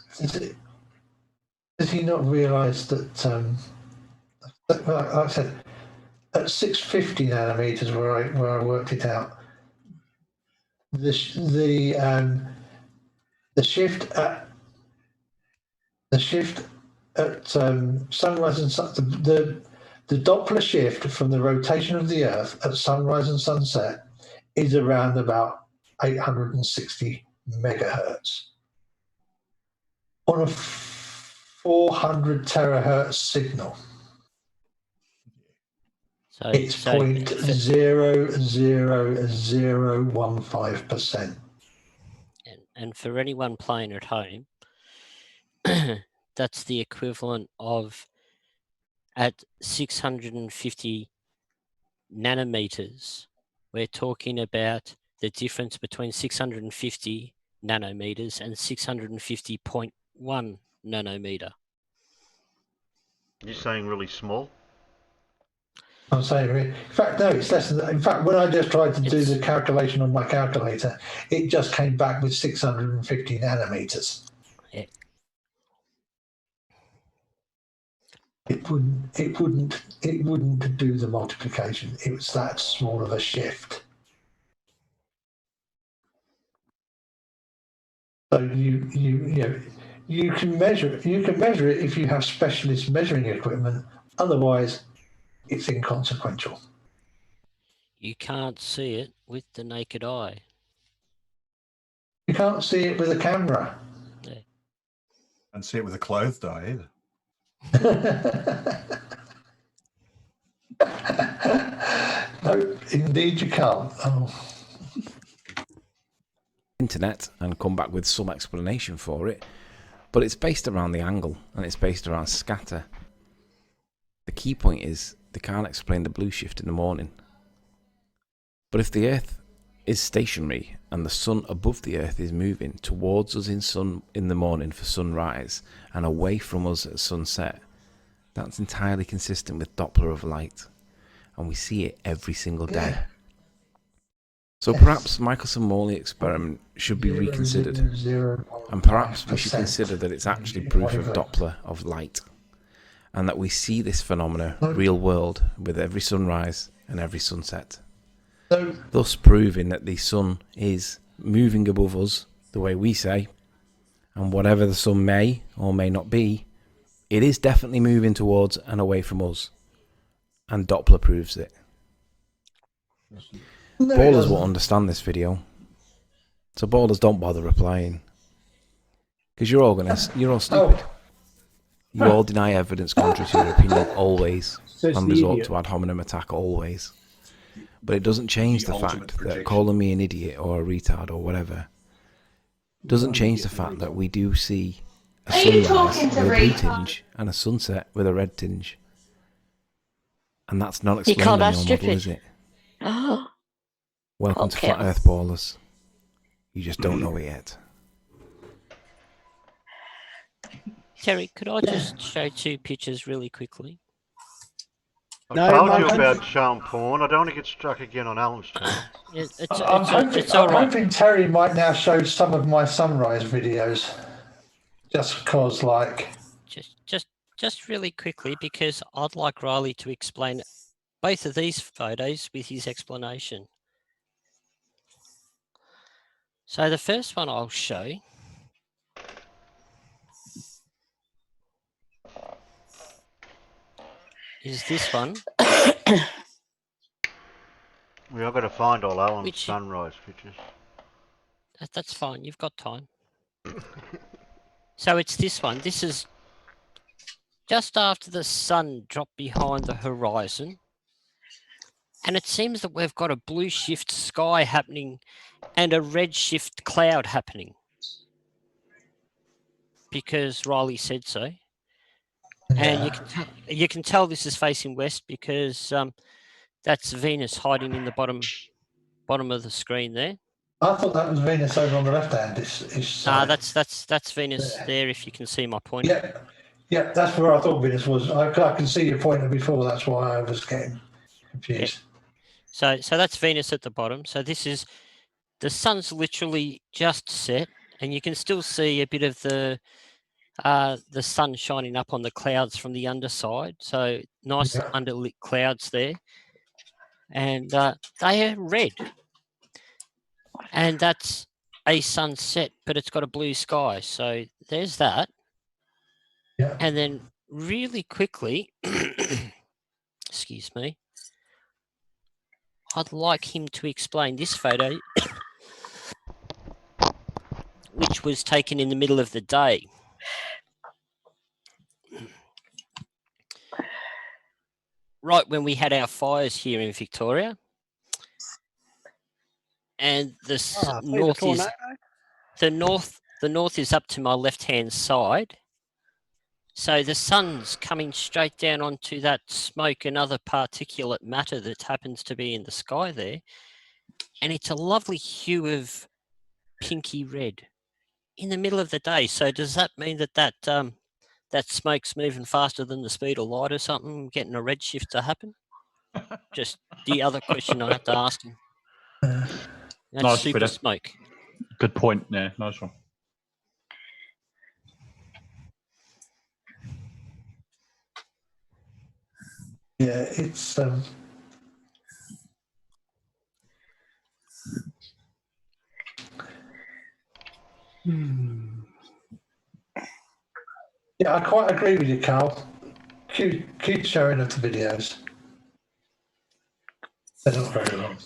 Does he not realise that, like I said, at 650 nanometers, where I worked it out, the shift at sunrise and the Doppler shift from the rotation of the Earth at sunrise and sunset is around about 860 megahertz. On a 400 terahertz signal, so it's 0.00015%. And for anyone playing at home, that's the equivalent of, at 650 nanometers, we're talking about the difference between 650 nanometers and 650.1 nanometer. You're saying really small? I'm saying, in fact, no, it's less than that. In fact, when I just tried to do the calculation on my calculator, it just came back with 650 nanometers. Yeah. It wouldn't do the multiplication. It was that small of a shift. So you can measure it. You can measure it if you have specialist measuring equipment. Otherwise, it's inconsequential. You can't see it with the naked eye. You can't see it with a camera. Yeah. And see it with a clothed eye either. No, indeed you can't. Oh. Internet and come back with some explanation for it, but it's based around the angle and it's based around scatter. The key point is they can't explain the blue shift in the morning. But if the Earth is stationary and the sun above the Earth is moving towards us in the morning for sunrise and away from us at sunset, that's entirely consistent with Doppler of light, and we see it every single day. So perhaps Michelson-Morley experiment should be reconsidered, and perhaps we should consider that it's actually proof of Doppler of light, and that we see this phenomena real world with every sunrise and every sunset, thus proving that the sun is moving above us the way we say, and whatever the sun may or may not be, it is definitely moving towards and away from us, and Doppler proves it. No, Ballers won't understand this video, so ballers don't bother replying, because you're all stupid. You all deny evidence contrary to your opinion always, and resort to ad hominem attack always. But it doesn't change the fact that calling me an idiot or a retard or whatever doesn't change the fact that we do see a sunrise with a blue tinge and a sunset with a red tinge, and that's not explained in your model, is it? Welcome to Flat Earth Ballers. You just don't know it yet. Terry, could I just show 2 pictures really quickly? I told you about child porn. I don't want to get struck again on Alan's channel. I'm hoping Terry might now show some of my sunrise videos, just because, like, just really quickly, because I'd like Riley to explain both of these photos with his explanation. So the first one I'll show is this one. We are going to find all Alan's sunrise pictures. That's fine. You've got time. So it's this one. This is just after the sun dropped behind the horizon. And it seems that we've got a blue shift sky happening and a red shift cloud happening, because Riley said so. And you can tell this is facing west because that's Venus hiding in the bottom of the screen there. I thought that was Venus over on the left hand. That's Venus there. If you can see my pointer. Yeah, that's where I thought Venus was. I can see your pointer before. That's why I was getting confused. Yeah. So that's Venus at the bottom. So this is the sun's literally just set, and you can still see a bit of the sun shining up on the clouds from the underside. So nice underlit clouds there, and they are red. And that's a sunset, but it's got a blue sky. So there's that. Yeah. And then really quickly, excuse me, I'd like him to explain this photo, which was taken in the middle of the day. Right when we had our fires here in Victoria. And the north is up to my left-hand side. So the sun's coming straight down onto that smoke and other particulate matter that happens to be in the sky there. And it's a lovely hue of pinky red in the middle of the day. So does that mean that smoke's moving faster than the speed of light or something, getting a red shift to happen? Just the other question I have to ask him. That's Nice, super Peter. smoke. Good point. Yeah, nice one. Yeah, it's yeah, I quite agree with you, Carl. Keep showing us the videos. They're not very long.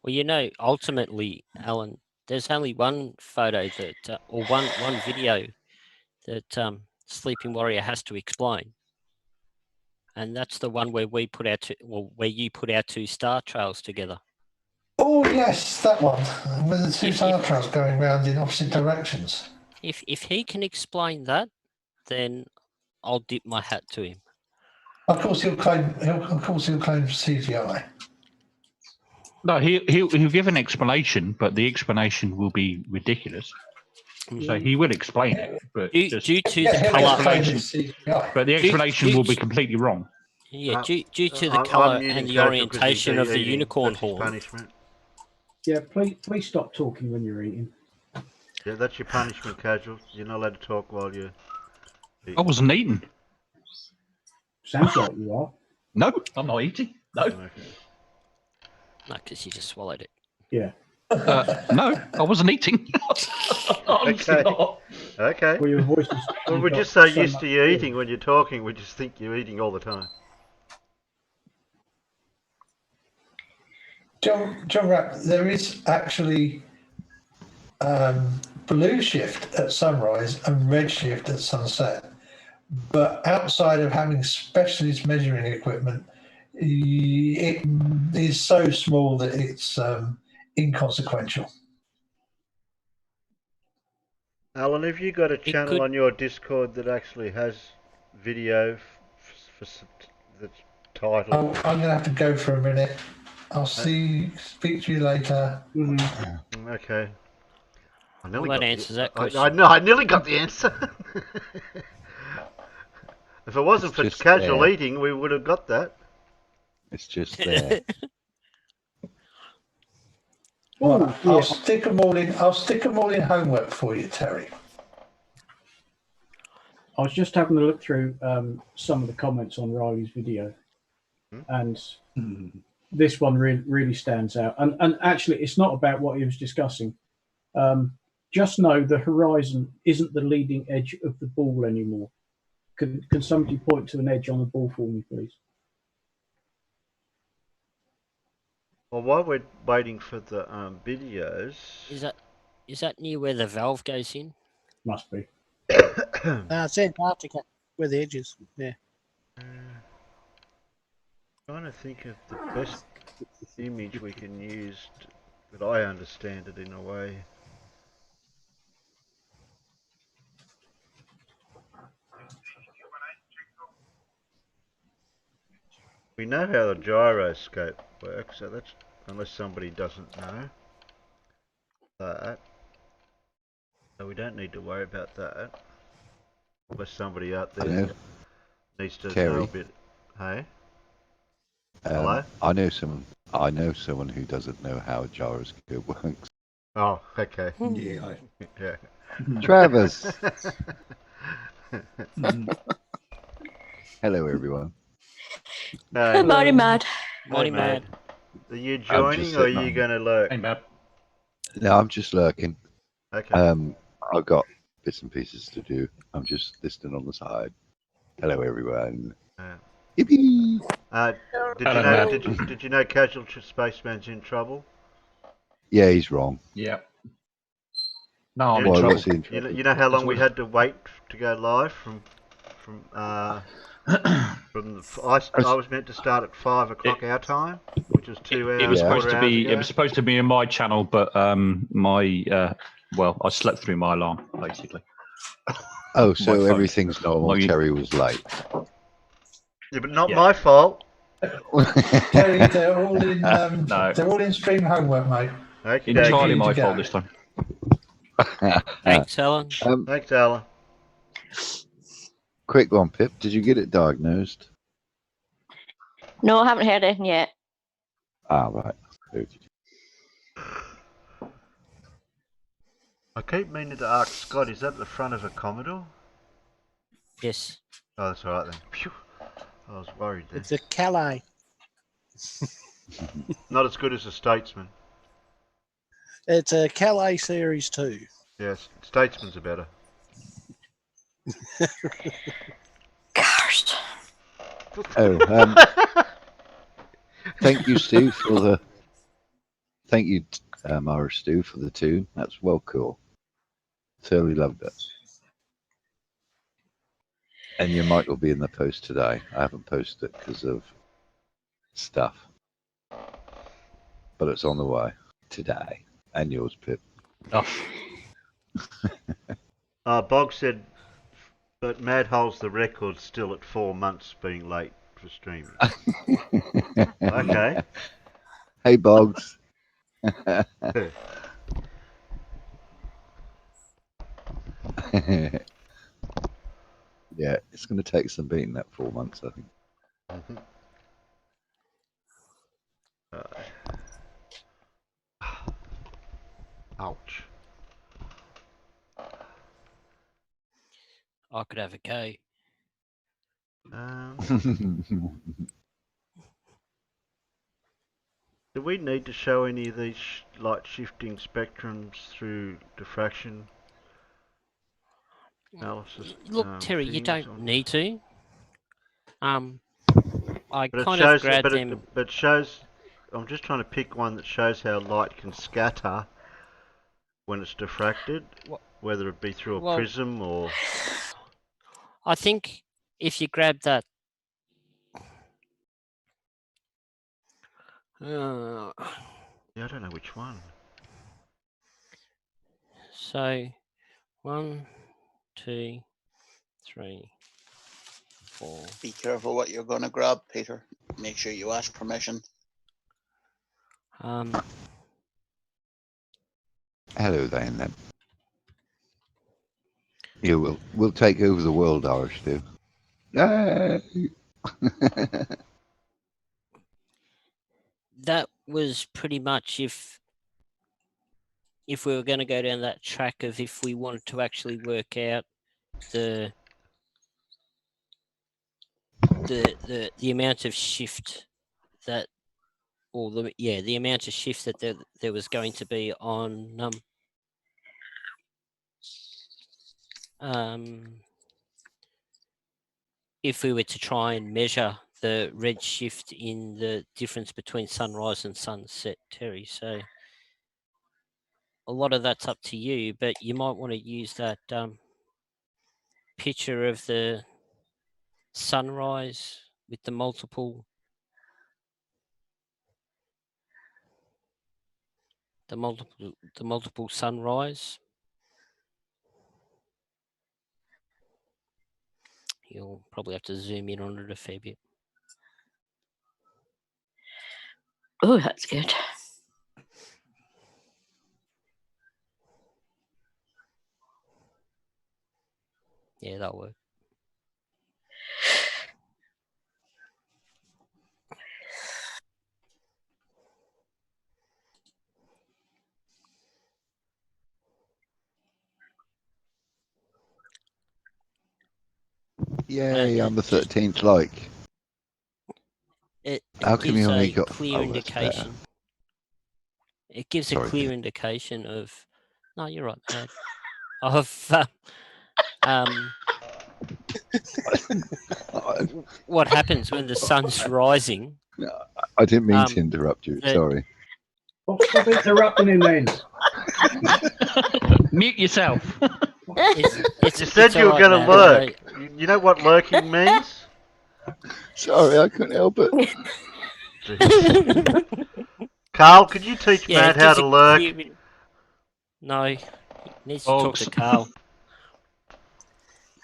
Well, ultimately, Alan, there's only one photo that, or one video that Sleeping Warrior has to explain, and that's the one where we put where you put our 2 star trails together. Oh yes, that one with the 2 star trails going round in opposite directions. If he can explain that, then I'll dip my hat to him. Of course, he'll claim CGI. No, he'll give an explanation, but the explanation will be ridiculous. So he will explain it, but due to the colour, but the explanation will be completely wrong. Yeah, due to the colour and the orientation of the unicorn horn. Punishment. Yeah, please stop talking when you're eating. Yeah, that's your punishment, Casual. You're not allowed to talk while you're eating. I wasn't eating. Sounds like you are. No, I'm not eating. No. Okay. No, because you just swallowed it. Yeah. No, I wasn't eating. Okay. Not. Okay. Well, your voice is. Well, we're just so used to you eating when you're talking, we just think you're eating all the time. John Rapp, there is actually blue shift at sunrise and red shift at sunset. But outside of having specialist measuring equipment, it is so small that it's inconsequential. Alan, have you got a channel on your Discord that actually has video that's titled? I'm going to have to go for a minute. I'll speak to you later. Okay. Well, that answers that question. I nearly got the answer. If it wasn't for casual eating, we would have got that. It's just there. Well, I'll stick them all in. I'll stick them all in homework for you, Terry. I was just having a look through some of the comments on Riley's video, and this one really stands out. And actually, it's not about what he was discussing. Just know the horizon isn't the leading edge of the ball anymore. Can somebody point to an edge on the ball for me, please? Well, while we're waiting for the videos, is that near where the valve goes in? Must be. It's Antarctica, where the edge is. Yeah. Trying to think of the best image we can use that I understand it in a way. We know how the gyroscope works, so that's, unless somebody doesn't know that. So we don't need to worry about that. Unless somebody out there needs to know a bit. Hey? Hello? I know someone who doesn't know how a gyroscope works. Oh, okay. Yeah. Yeah. Travis. Hello, everyone. Morning, Mad. Morning, Mad. Are you joining or are you going to lurk? Hey, Mad. No, I'm just lurking. Okay. I've got bits and pieces to do. I'm just listening on the side. Hello, everyone. Yippee! Did you know Casual Spaceman's in trouble? Yeah, he's wrong. Yeah. No, I'm Why, in what's trouble. he in trouble? You know how long we had to wait to go live I was meant to start at 5 o'clock our time, which was 2 hours. It was supposed to be. Ago. It was supposed to be in my channel, but I slept through my alarm basically. Oh, so everything's normal. Terry was late. Yeah, but not my fault. Terry, they're all in. They're all in stream homework, mate. Okay, entirely my fault this time. Thanks, Alan. Thanks, Alan. Quick one, Pip. Did you get it diagnosed? No, I haven't heard anything yet. Ah, right. I keep meaning to ask Scott, is that the front of a Commodore? Yes. Oh, that's all right then. Phew. I was worried then. It's a Calais. Not as good as a Statesman. It's a Calais Series 2. Yes, Statesman's are better. Cursed. Oh, thank you, Stu, for the. Thank you, Mara Stu, for the tune. That's well cool. Thoroughly loved it. And your mic will be in the post today. I haven't posted it because of stuff, but it's on the way today. And yours, Pip. Oh. Bog said, but Mad holds the record still at 4 months being late for streaming. Okay. Hey, Boggs. Yeah, it's going to take some beating that 4 months, I think. Mm-hmm. Ouch. I could have a go. Do we need to show any of these light shifting spectrums through diffraction analysis? Look, Terry, you don't need to. I but kind it shows, of grabbed them. But it shows. I'm just trying to pick one that shows how light can scatter when it's diffracted, whether it be through a prism or. I think if you grab that. Yeah, I don't know which one. So, 1, 2, 3, 4. Be careful what you're going to grab, Peter. Make sure you ask permission. Hello there, then. You will take over the world, Irish do. Yay! That was pretty much if we were going to go down that track of if we wanted to actually work out the amount of shift that, or the amount of shift that there was going to be on if we were to try and measure the red shift in the difference between sunrise and sunset, Terry. So a lot of that's up to you, but you might want to use that picture of the sunrise with the multiple sunrise. You'll probably have to zoom in on it a fair bit. Oh, that's good. Yeah, that'll work. Yay, on the 13th like. How come you only got clear indication? It gives a clear indication of. No, you're right, Dad. Of what happens when the sun's rising. No, I didn't mean to interrupt you. Sorry. Stop interrupting him then. Mute yourself. You said you were going to lurk. You know what lurking means? Sorry, I couldn't help it. Carl, could you teach Matt how to lurk? No, he needs to talk to Carl.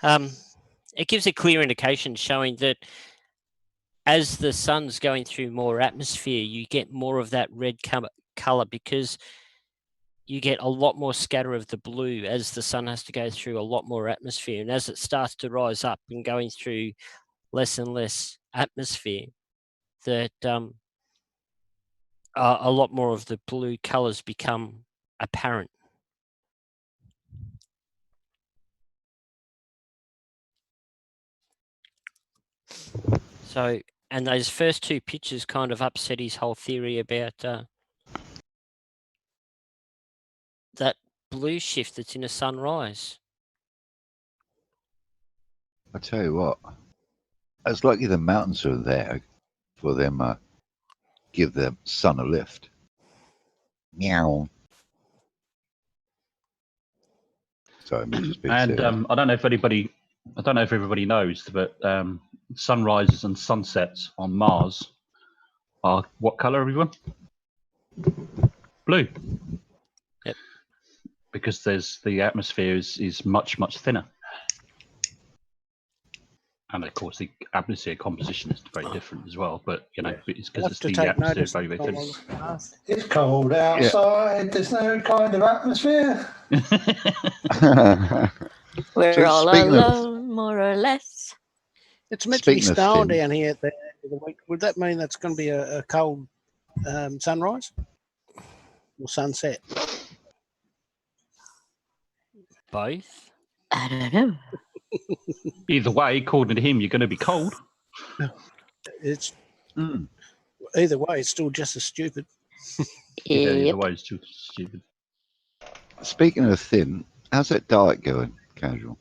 It gives a clear indication showing that as the sun's going through more atmosphere, you get more of that red color because you get a lot more scatter of the blue as the sun has to go through a lot more atmosphere. And as it starts to rise up and going through less and less atmosphere, that a lot more of the blue colors become apparent. So, and those first two pictures kind of upset his whole theory about that blue shift that's in a sunrise. I tell you what, it's lucky the mountains are there for them give the sun a lift. Meow. Sorry, I'm just being And serious. I don't know if everybody knows, but sunrises and sunsets on Mars are what color, everyone? Blue. Yep. Because the atmosphere is much thinner, and of course the atmosphere composition is very different as well. But you know, it's because it's the atmosphere is very thin. It's cold outside. There's no kind of atmosphere. We're So all speaking of- alone, more or less. It's meant to be Speaking of snowing thin- down here at the end of the week. Would that mean that's going to be a cold sunrise or sunset? Both. I don't know. Either way, according to him, you're going to be cold. It's Mm. either way. It's still just as stupid. Yeah, Yep. either way, it's too stupid. Speaking of thin, how's that diet going, Casual?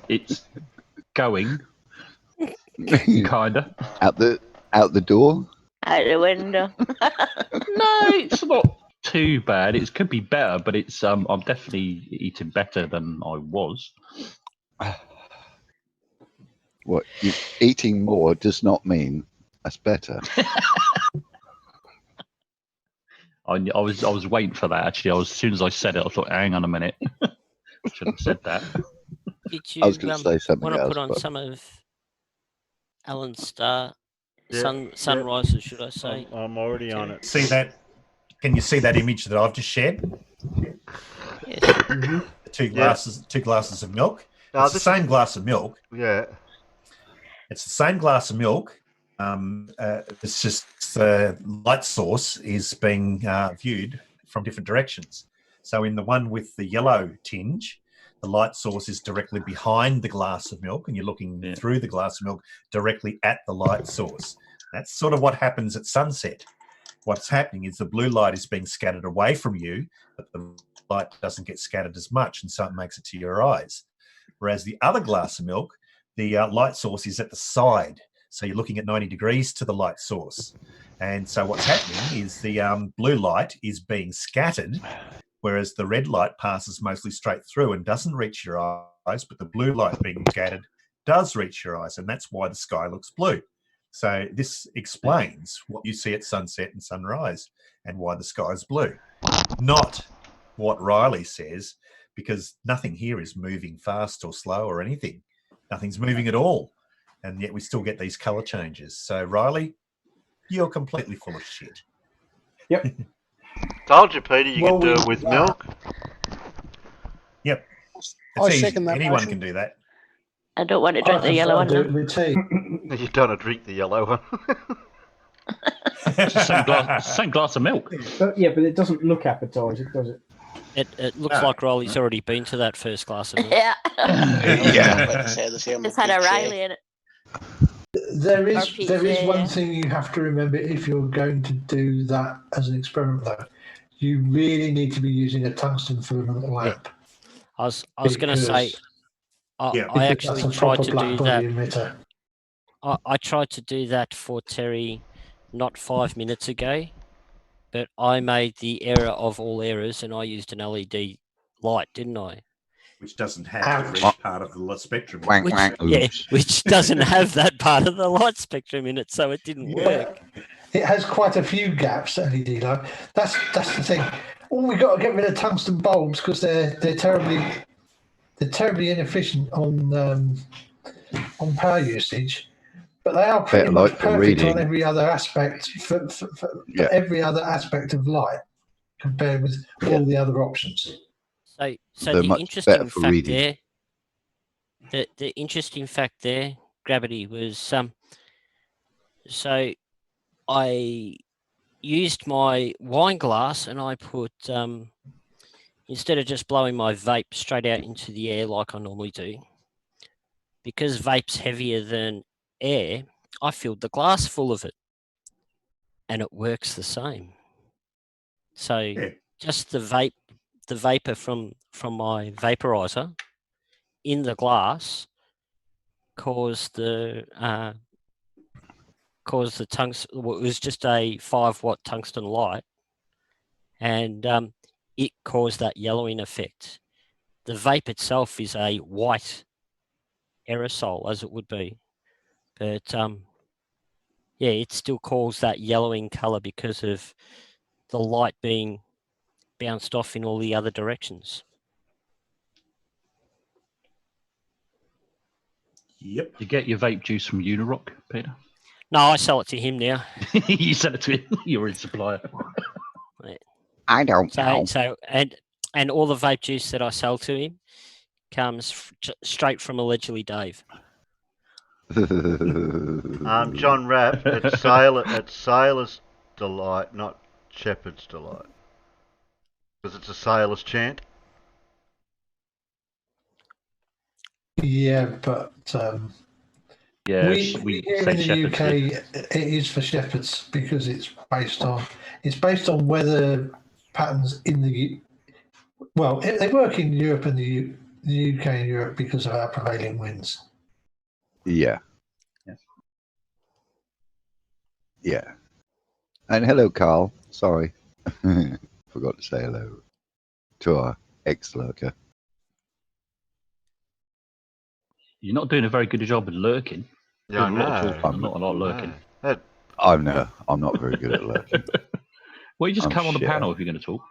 It's going kinda out the door. Out the window. No, it's not too bad. It could be better, but it's I'm definitely eating better than I was. What eating more does not mean that's better. I was waiting for that actually. As soon as I said it, I thought, hang on a minute, should have said that. Did you I was going to say something want to else. put on but- some of Alan's star Yeah, sunrises, should I say? I'm already on it. See that? Can you see that image that I've just shared? Yes. The two glasses of milk. Oh, It's the this same glass of milk. Yeah. It's the same glass of milk. It's just the light source is being viewed from different directions. So in the one with the yellow tinge, the light source is directly behind the glass of milk, and you're looking through the glass of milk directly at the light source. That's sort of what happens at sunset. What's happening is the blue light is being scattered away from you, but the light doesn't get scattered as much, and so it makes it to your eyes. Whereas the other glass of milk, the light source is at the side. So you're looking at 90 degrees to the light source. And so what's happening is the blue light is being scattered, whereas the red light passes mostly straight through and doesn't reach your eyes, but the blue light being scattered does reach your eyes, and that's why the sky looks blue. So this explains what you see at sunset and sunrise and why the sky is blue. Not what Riley says, because nothing here is moving fast or slow or anything. Nothing's moving at all. And yet we still get these color changes. So Riley, you're completely full of shit. Yep. Told you, Peter, you can do it with milk. Yep. I It's easy. second that Anyone motion. can do that. I don't want to drink the yellow one. Do now. it with tea. You don't want to drink the yellow one. It's the same glass of milk. But it doesn't look appetising, does it? It looks like Riley's already been to that first glass of milk. Yeah. It's It's had a Riley in it. There is RPJ, one yeah. thing you have to remember if you're going to do that as an experiment, though. You really need to be using a tungsten filament lamp. I was going to say, I Because actually that's a tried proper to black do body that. emitter. I tried to do that for Terry not 5 minutes ago, but I made the error of all errors and I used an LED light, didn't I? Which doesn't have the red part of the light spectrum. Which doesn't have that part of the light spectrum in it, so it didn't work. It has quite a few gaps, LED light. That's the thing. All we got to get rid of tungsten bulbs because they're terribly inefficient on power usage. but they are pretty Better much light for perfect on reading. every other aspect for Yeah. every other aspect of light compared with all the other options. So They're the much interesting better for fact reading. there, the interesting fact there, Gravity, was so I used my wine glass and I put instead of just blowing my vape straight out into the air like I normally do, because vape's heavier than air, I filled the glass full of it, and it works the same. So just the vapor from my vaporizer in the glass caused the tungsten. Well, it was just a 5-watt tungsten light, and it caused that yellowing effect. The vape itself is a white aerosol, as it would be, but yeah, it still caused that yellowing color because of the light being bounced off in all the other directions. Yep. You get your vape juice from Unirock, Peter? No, I sell it to him now. You sell it to him. You're his supplier. I don't know. So and all the vape juice that I sell to him comes straight from allegedly Dave. John Rapp, it's Sailor's Delight, not Shepherd's Delight. Because it's a sailor's chant. Yeah, but Yeah, we here in the UK, it is for shepherds because it's based on weather patterns in the they work in Europe and the UK and Europe because of our prevailing winds. Yeah. Yeah. And hello, Carl. Sorry. Forgot to say hello to our ex-lurker. You're not doing a very good job of lurking. Yeah, Doing a lot of talking, not a lot of lurking. I'm not very good at lurking. Well, you just I'm come on the shit panel at if you're going to talk.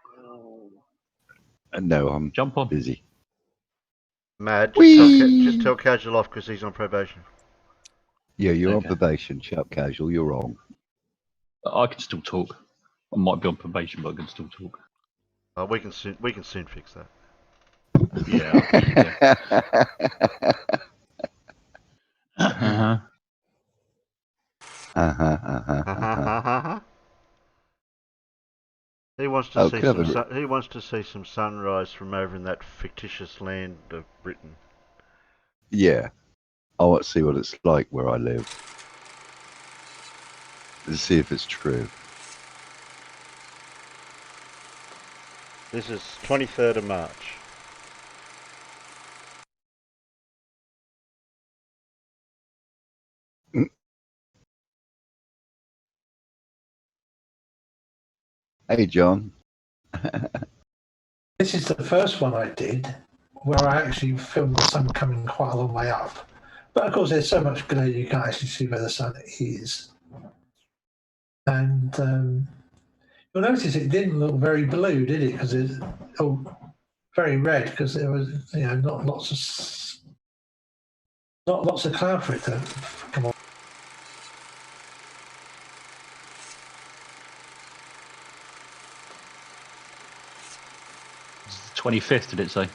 No, I'm Jump on. busy. Mad, just tell Casual off because he's on probation. Yeah, you're on probation. Shut up, Casual. You're wrong. I can still talk. I might be on probation, but I can still talk. We can soon fix that. Yeah. He wants to see some sunrise from over in that fictitious land of Britain. Yeah. I want to see what it's like where I live. To see if it's true. This is 23rd of March. Hey, John. This is the first one I did where I actually filmed the sun coming quite a long way up. But of course, there's so much glare you can't actually see where the sun is. And you'll notice it didn't look very blue, did it? Because it's very red because there was, not lots of cloud for it to come on. It's the 25th, did it say?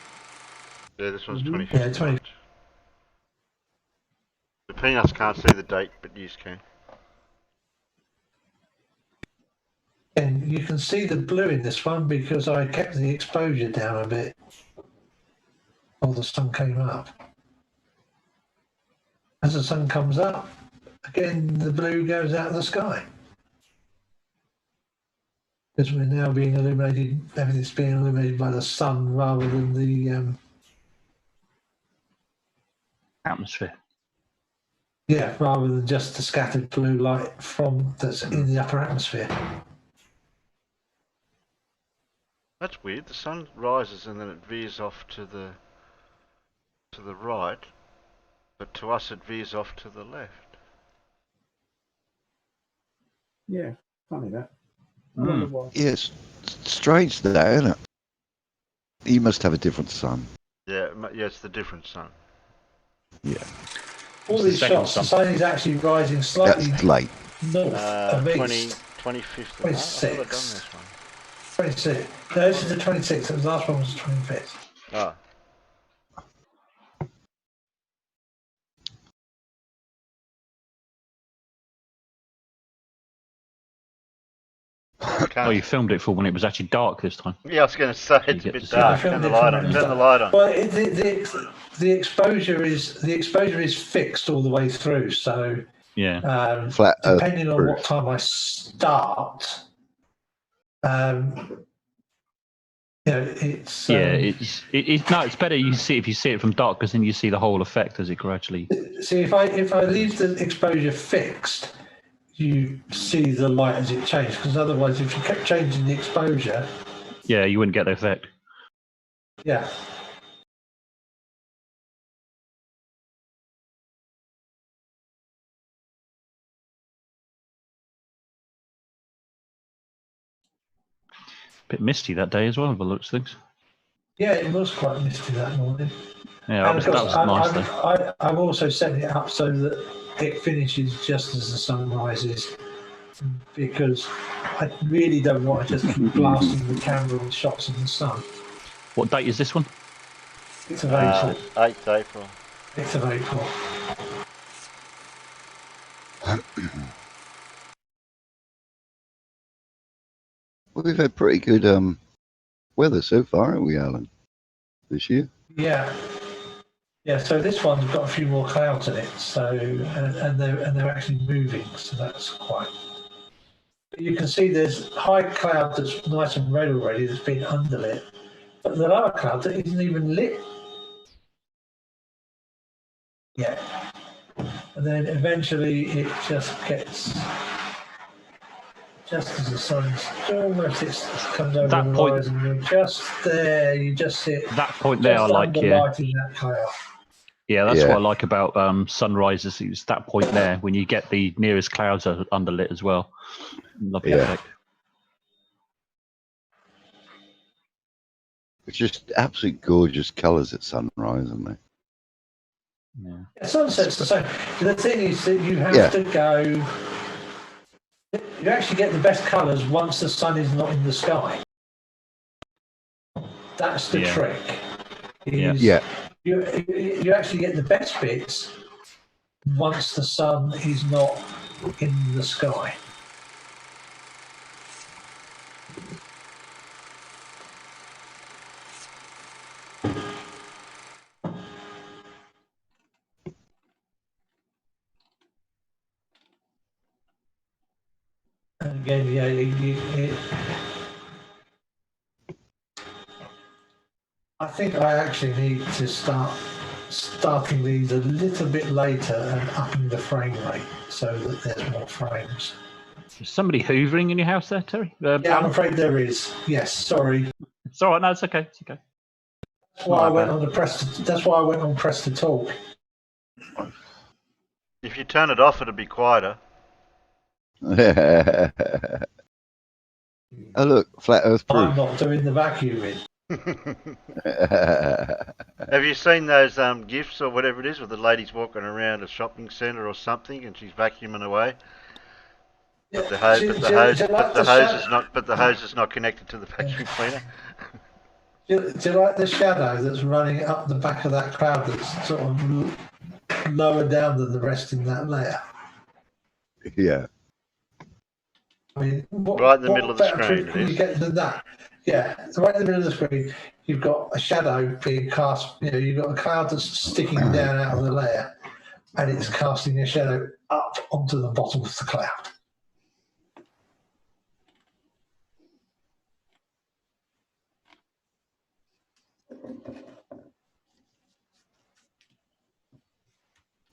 Yeah, this one's 25th. Yeah, 20. The peanuts can't see the date, but you can. And you can see the blue in this one because I kept the exposure down a bit while the sun came up. As the sun comes up, again, the blue goes out of the sky. Because we're now being illuminated, everything's being illuminated by the sun rather than the atmosphere. Yeah, rather than just the scattered blue light that's in the upper atmosphere. That's weird. The sun rises and then it veers off to the right, but to us it veers off to the left. Yeah, funny that. Yes, strange that, isn't it? You must have a different sun. Yeah, it's the different sun. Yeah. all It's the these second shots, the sun. sun is actually rising slightly That's late. north of 25th of March. I thought I'd done 26. this one. 26. No, this is the 26th. The last one was the 25th. Oh. Oh, you filmed it for when it was actually dark this time. Yeah, I was going to say it's a bit dark. Turn the light on. Turn the light on. Well, the exposure is fixed all the way through. So yeah, Flat depending on proof. what time I start, it's it's better you see if you see it from dark because then you see the whole effect as it gradually. See, if I leave the exposure fixed, you see the light as it changes. Because otherwise, if you kept changing the exposure, yeah, you wouldn't get the effect. Yeah. Bit misty that day as well, by the looks of things. Yeah, it was quite misty that morning. Yeah, that was nice though. I've also set it up so that it finishes just as the sun rises, because I really don't want to just keep blasting the camera with shots of the sun. What date is this one? 6th of April. 8th April. 6th of April. Well, we've had pretty good weather so far, haven't we, Alan? This year. Yeah. Yeah, so this one's got a few more clouds in it, so and they're actually moving, so that's quite. You can see there's high cloud that's nice and red already that's been underlit, but the lower cloud that isn't even lit yet. And then eventually it just gets, just as the sun's almost it comes over That the point- horizon, you're just there, you just see it. That point there, I just like. underlighting that cloud. Yeah, that's what I like about sunrises. It's that point there when you get the nearest clouds are underlit as well. Lovely effect. It's just absolute gorgeous colours at sunrise, aren't they? Yeah. Sunset's the same. The thing is that you have to go. You actually get the best colours once the sun is not in the sky. That's the trick. You actually get the best bits once the sun is not in the sky. And again, I think I actually need to starting these a little bit later and upping the frame rate so that there's more frames. Is somebody hoovering in your house there, Terry? Yeah, I'm afraid there is. Yes, sorry. It's all right. No, it's okay. It's okay. That's why I went on press to talk. If you turn it off, it'll be quieter. Oh look, flat Earth proof. I'm not doing the vacuuming. Have you seen those gifs or whatever it is with the ladies walking around a shopping centre or something and she's vacuuming away? But the hose is not connected to the vacuum cleaner. Do you like the shadow that's running up the back of that cloud that's sort of lower down than the rest in that layer? Yeah. I mean, right in the middle of the screen. Can you get than that? Yeah, so right in the middle of the screen, you've got a shadow being cast. You've got a cloud that's sticking down out of the layer, and it's casting a shadow up onto the bottom of the cloud.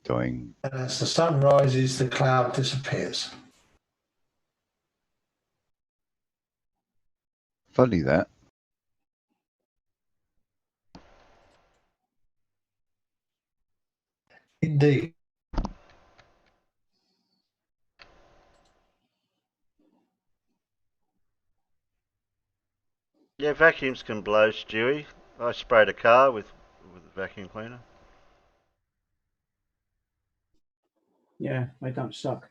Going. And as the sun rises, the cloud disappears. Funny that. Indeed. Yeah, vacuums can blow, Stewie. I sprayed a car with a vacuum cleaner. Yeah, they don't suck.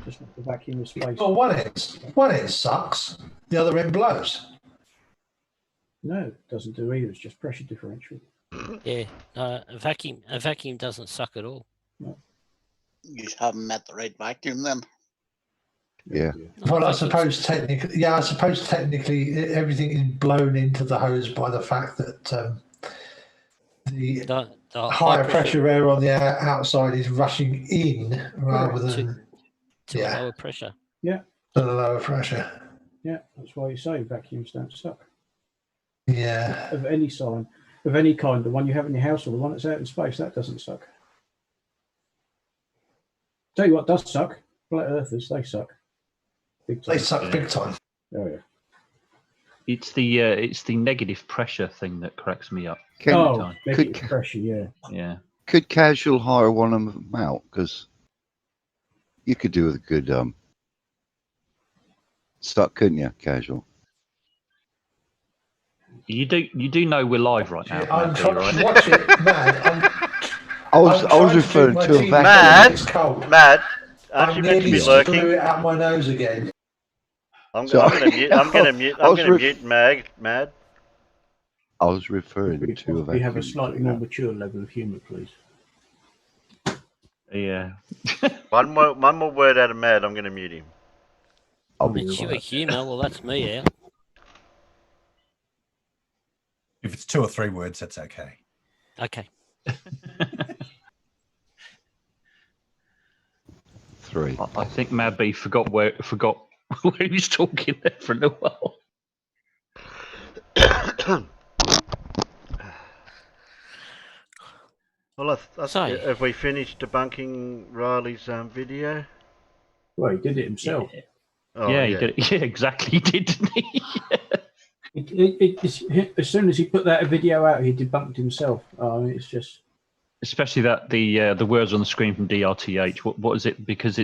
Just like the vacuum of space. Well, one end sucks, the other end blows. No, it doesn't do either. It's just pressure differential. Yeah, a vacuum doesn't suck at all. No. You just haven't met the right vacuum then. Yeah. Well, I suppose technically everything is blown into the hose by the fact that the higher pressure air on the outside is rushing in rather than to a lower pressure. Yeah. To the lower pressure. Yeah, that's why you say vacuums don't suck. Yeah. Of any sign, of any kind, the one you have in your house or the one that's out in space, that doesn't suck. Tell you what does suck, flat earthers, they suck. Big time. They suck big time. Oh yeah. It's the negative pressure thing that cracks me up. Negative pressure, yeah. Yeah. Could casual hire one of them out? Because you could do with a good suck, couldn't you, casual? You do know we're live right now. I'm Matt, trying right? to watch it, man. I was referring to a vacuum. Mad, aren't you meant to be lurking? Blew it out my nose again. I'm gonna mute Mad. I was referring to a vacuum. We have a slightly more mature level of humour, please. Yeah. one more word out of Mad, I'm gonna mute him. Mature humour, well that's me out. If it's 2 or 3 words, that's okay. Okay. 3. I think Mad B forgot where he was talking there for a little while. Well, have we finished debunking Riley's video? Well, he did it himself. Yeah, Oh, he did it. Yeah, exactly, he did, didn't he? As soon as he put that video out, he debunked himself. It's just... Especially that the words on the screen from DRTH. What is it? Because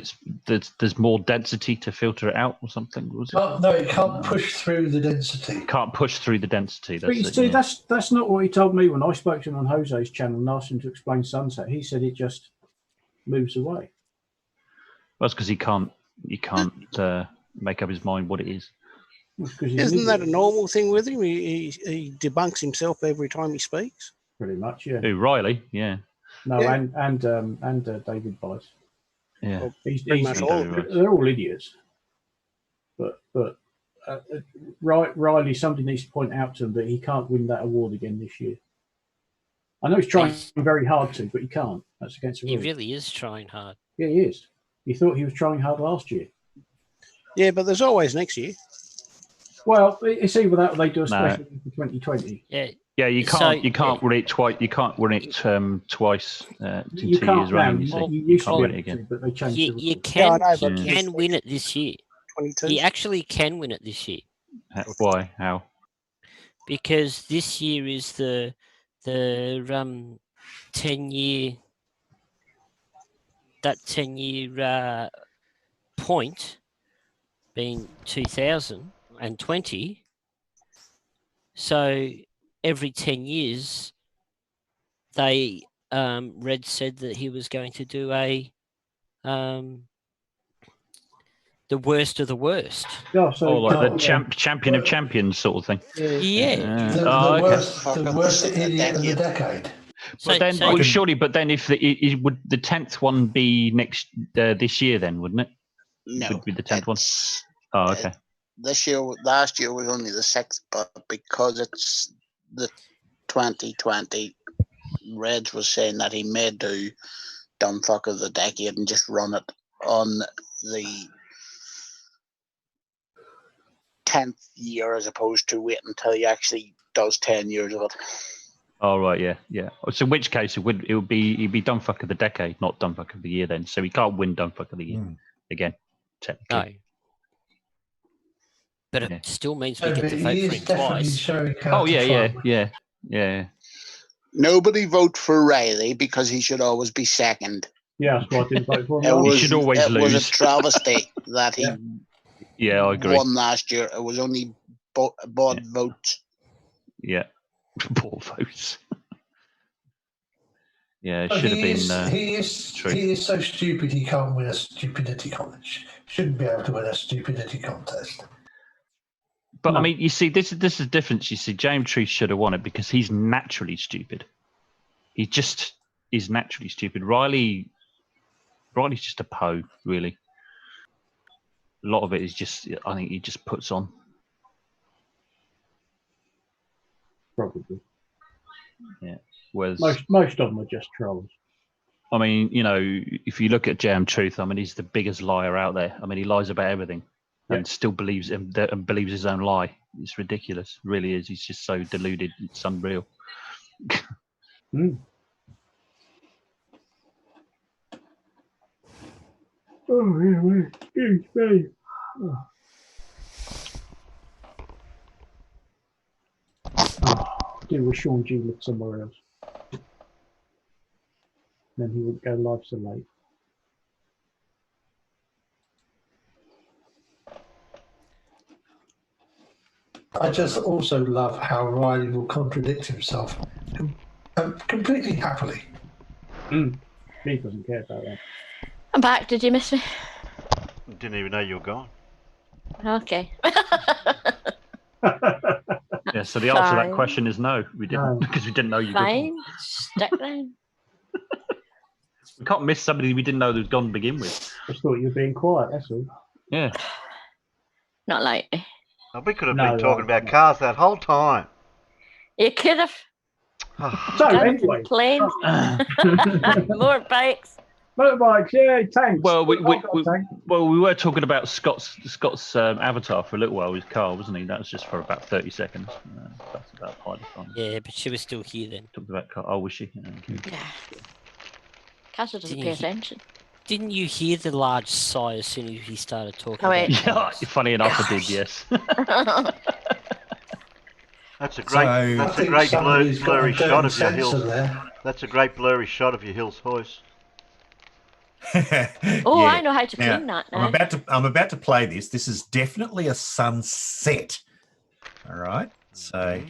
there's more density to filter it out or something. Was it? No, it can't push through the density. Can't push through the density. But you see, that's not what he told me when I spoke to him on Jose's channel and asked him to explain Sunset. He said it just moves away. Well, that's because he can't make up his mind what it is. Isn't that a normal thing with him? He debunks himself every time he speaks. Pretty much, yeah. Who, Riley? Yeah. No, Yeah. and David Bice. Yeah. They're all idiots. But Riley, somebody needs to point out to him that he can't win that award again this year. I know he's trying very hard to, but he can't. That's against the He rules. really is trying hard. Yeah, he is. He thought he was trying hard last year. Yeah, but there's always next year. Well, it's either that or they do a special for 2020. Yeah. Yeah, you can't win it twice. You can't win it twice in 2 years running. You can't win it again. But they changed You can win it this year. 22. You actually can win it this year. Why? How? Because this year is the 10-year point being 2020. So every 10 years, Red said that he was going to do the worst of the worst. Yeah, so like the champion of champions sort of thing. Yeah. The worst idiot of the decade. But then if would the 10th one be this year then, wouldn't it? No. Would be the 10th one. Oh, okay. Last year was only the 6th, but because it's the 2020, Reds was saying that he may do Dumbfuck of the Decade and just run it on the 10th year as opposed to wait until he actually does 10 years of it. Oh right, yeah. So in which case he'd be Dumbfuck of the Decade, not Dumbfuck of the Year then. So he can't win Dumbfuck of the Year again, technically. No. But it still means we get to vote for him twice. Oh yeah. Nobody vote for Riley because he should always be second. Yeah, that's why I didn't vote for him. He should always lose. It was a travesty that he I agree. won last year. It was only bought votes Yeah, poor votes. Yeah, it Oh, should have been. he is so stupid he can't win a stupidity contest. Shouldn't be able to win a stupidity contest. But I mean, you see, this is the difference. You see, James Truth should have won it because he's naturally stupid. He just is naturally stupid. Riley's just a po, really. A lot of it is just, I think he just puts on. Probably. Yeah. Whereas most of them are just trolls. I mean, you know, if you look at Jam Truth, I mean, he's the biggest liar out there. I mean, he lies about everything and still believes him and believes his own lie. It's ridiculous, it really is. He's just so deluded, it's unreal. Oh, excuse me. I wish Sean G lived somewhere else. Then he wouldn't go live so late. I just also love how Riley will contradict himself completely happily. He doesn't care about that. I'm back. Did you miss me? Didn't even know you were gone. Okay. Yeah, so the answer to that question is no, we didn't, because we didn't know you were Fine. gone. Stick down. We can't miss somebody we didn't know that was gone to begin with. I just thought you were being quiet, that's all. Yeah. Not likely. Oh, we could have been talking about cars that whole time. You could have. So, Guns anyway. and planes. More bikes. Motorbikes, yeah, tanks. Well, we were talking about Scott's avatar for a little while. His car, wasn't he? That was just for about 30 seconds. That's about part of the time. Yeah, but she was still here then. Talked about car. Oh, was she? Yeah. Casa doesn't pay attention. Didn't you hear the large sigh as soon as he started talking? Oh, wait. about Yeah, funny enough, I did. Yes. That's a great blurry shot of your hills. There. That's a great blurry shot of your hills hoist. Oh, I know how to clean that now. I'm about to play this. This is definitely a sunset. All right. So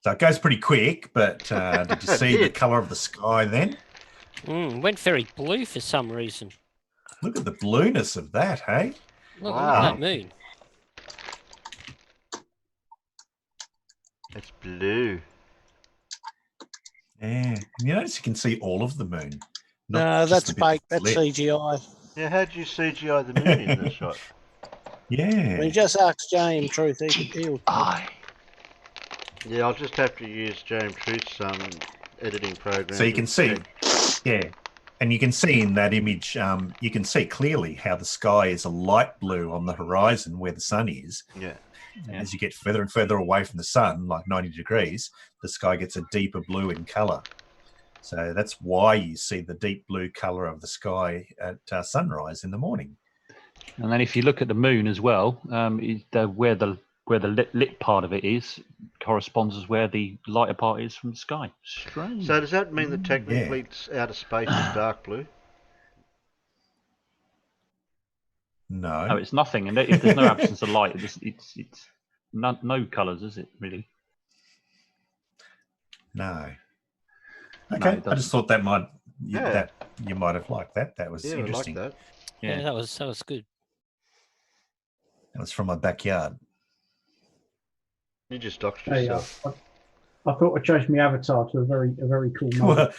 it goes pretty quick, but did you see the colour of the sky then? Went very blue for some reason. Look at the blueness of that, hey? Look at that moon. It's blue. Yeah. You notice you can see all of the moon. No, that's fake. That's CGI. Yeah, how'd you CGI the moon in the shot? Yeah. I mean, just ask James Truth. He'll Yeah, I'll just have to use James Truth's editing program. So you can see, and you can see in that image, you can see clearly how the sky is a light blue on the horizon where the sun is. Yeah. And as you get further and further away from the sun, like 90 degrees, the sky gets a deeper blue in colour. So that's why you see the deep blue colour of the sky at sunrise in the morning. And then if you look at the moon as well, where the lit part of it is corresponds as where the lighter part is from the sky. Strange. So does that mean that technically outer space is dark blue? No. No, it's nothing. And if there's no absence of light, it's no colours, is it, really? No. Okay, I just thought that you might have liked that. That was interesting. I like that. Yeah, that was good. That was from my backyard. You just doxed yourself. I thought I changed my avatar to a very cool moment.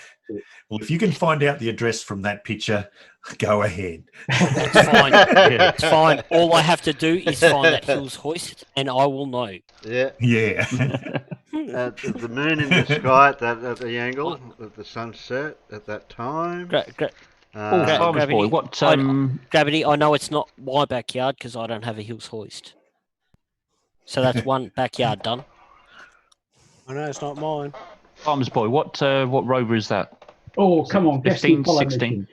Well, if you can find out the address from that picture, go ahead. It's fine. It's fine. All I have to do is find that Hills Hoist, and I will know. Yeah. Yeah. The moon in the sky at the angle of the sunset at that time. Gravity. Gravity, I know it's not my backyard because I don't have a Hills Hoist. So that's one backyard done. I know it's not mine. Farmer's Boy, what rover is that? Oh, come on, 15, 16.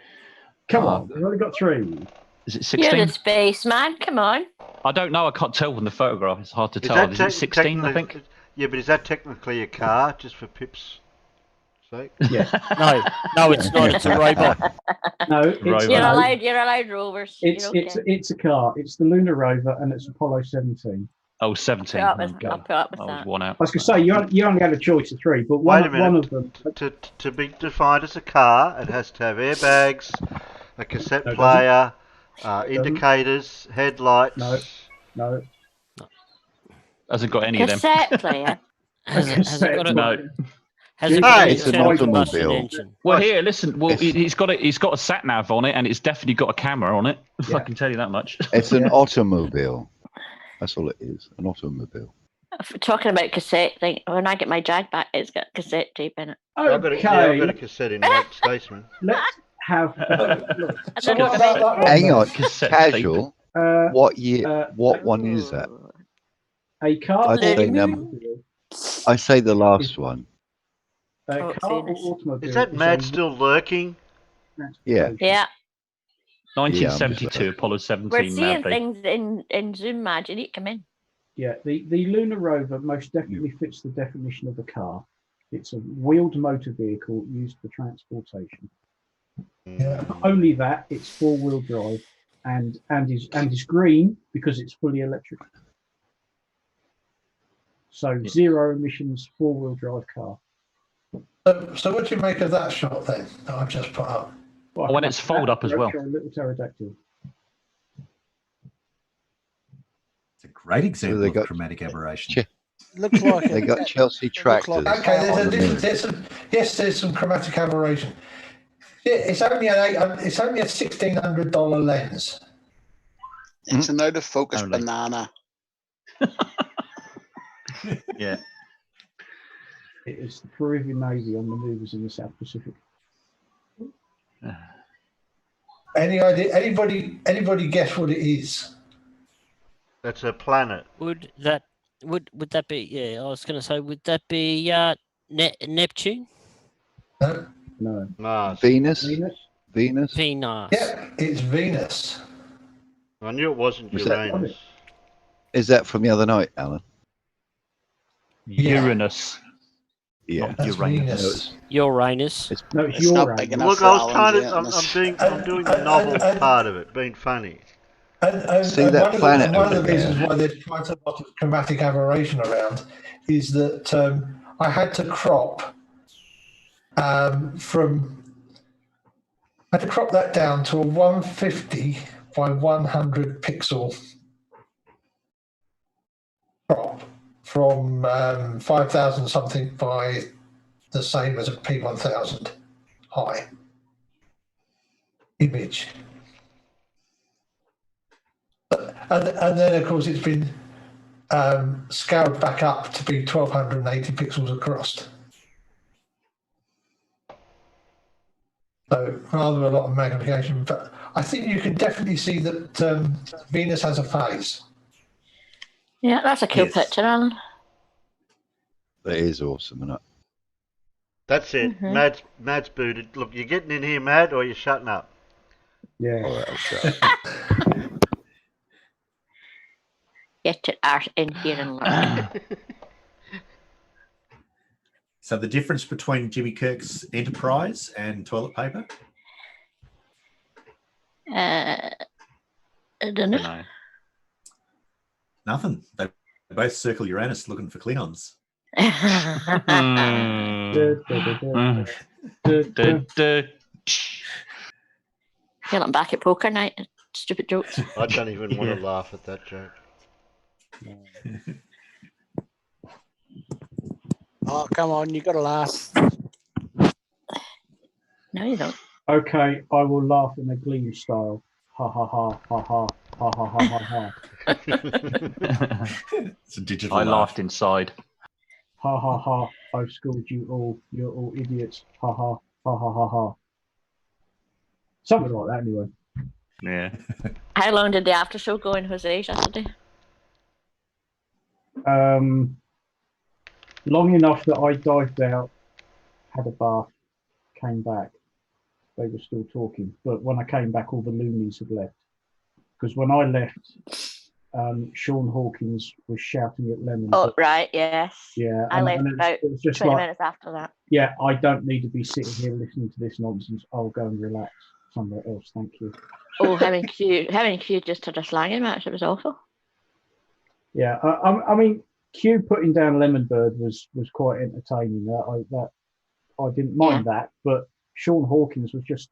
Come on, we've only got 3. Is it 16? You're the spaceman, come on. I don't know, I can't tell from the photograph. It's hard to tell. Is it 16, I think? Yeah, but is that technically a car, just for Pip's sake? Yeah. No, it's not. It's a robot. No, you're allowed rovers. It's a car. It's the Lunar Rover, and it's Apollo 17. Oh, 17. I'll put up with I was that. one out. I was going to say you only had a choice of three, but one of them. To be defined as a car, it has to have airbags, a cassette No, it player, doesn't. indicators, headlights. No. Hasn't got any of them. Cassette player. Has it got a No. Has it got an It's an internal combustion automobile. engine? Well, here, listen. Well, It's- he's got a sat nav on it, and it's definitely got a camera on it. If I can tell you that much. It's an automobile. That's all it is. An automobile. If we're talking about cassette thing, when I get my Jag back, it's got cassette tape in it. I've got a cassette in my station. Let's have. Look. So what about that one? Hang on, Cassette casual. What year? What one is that? A car. I'd say I say the last one. A car or automobile? Is that Mad still lurking? Yeah. Yeah. 1972, Apollo 17. We're seeing Maverick. things in Zoom, Mad. You need to come in. Yeah, the Lunar rover most definitely fits the definition of a car. It's a wheeled motor vehicle used for transportation. Yeah. Not only that, it's four-wheel drive and is green because it's fully electric. So zero emissions, four-wheel drive car. So what do you make of that shot then that I've just put up? Oh, when it's fold up as well. Little pterodactyl. It's a great example they of got- chromatic aberration. Looks like They got Chelsea tractors. Okay, there's some chromatic aberration. Yeah, it's only a $1,600 lens. It's an out of focus Only. banana. Yeah. It is the Peruvian Navy on maneuvers in the South Pacific. Any idea? Anybody guess what it is? That's a planet. Would that be? Yeah, I was going to say, would that be Neptune? No. No. Mars. Venus. Venus. Yeah, it's Venus. I knew it wasn't Was that- Uranus. Is that from the other night, Alan? Yeah. Uranus. Yeah. Not That's Uranus. Venus. Uranus. No, it's It's not Uranus. big enough Look, for I was Alan's trying to. yet. I'm doing the novel part of it, being funny. See And that planet one of over the reasons there? why there's quite a lot of chromatic aberration around is that I had to crop that down to a 150 by 100 pixel crop from 5,000 something by the same as a P1000 high image. And then, of course, it's been scaled back up to be 1,280 pixels across. So rather a lot of magnification, but I think you can definitely see that Venus has a phase. Yeah, that's a cool Yes. picture, Alan. That is awesome, isn't it? That's it. Mhm. Mad's booted. Look, you're getting in here, Mad, or you're shutting up. Yeah. All right, I'll shut up. Get your art in here and learn. So the difference between Jimmy Kirk's Enterprise and toilet paper? I don't know. No. Nothing. They both circle Uranus looking for Klingons. Feeling back at poker night. Stupid jokes. I don't even want to laugh at that joke. Oh, come on, you got to laugh. No, you don't. Okay, I will laugh in a Glee style. Ha ha ha ha ha ha ha ha ha ha. It's a digital I laugh. laughed inside. Ha ha ha. I've schooled you all. You're all idiots. Ha ha ha ha ha ha. Something like that, anyway. Yeah. How long did the after show go in Jose yesterday? Long enough that I dived out, had a bath, came back. They were still talking, but when I came back, all the loonies had left. Because when I left, Sean Hawkins was shouting at Lemon. Oh, right, yes. Yeah, I left and about it was just 20 like, minutes after that. yeah, I don't need to be sitting here listening to this nonsense. I'll go and relax somewhere else. Thank you. Oh, having Q just had a slanging match. It was awful. Yeah, I mean, Q putting down Lemon Bird was quite entertaining. I didn't mind that, but Sean Hawkins was just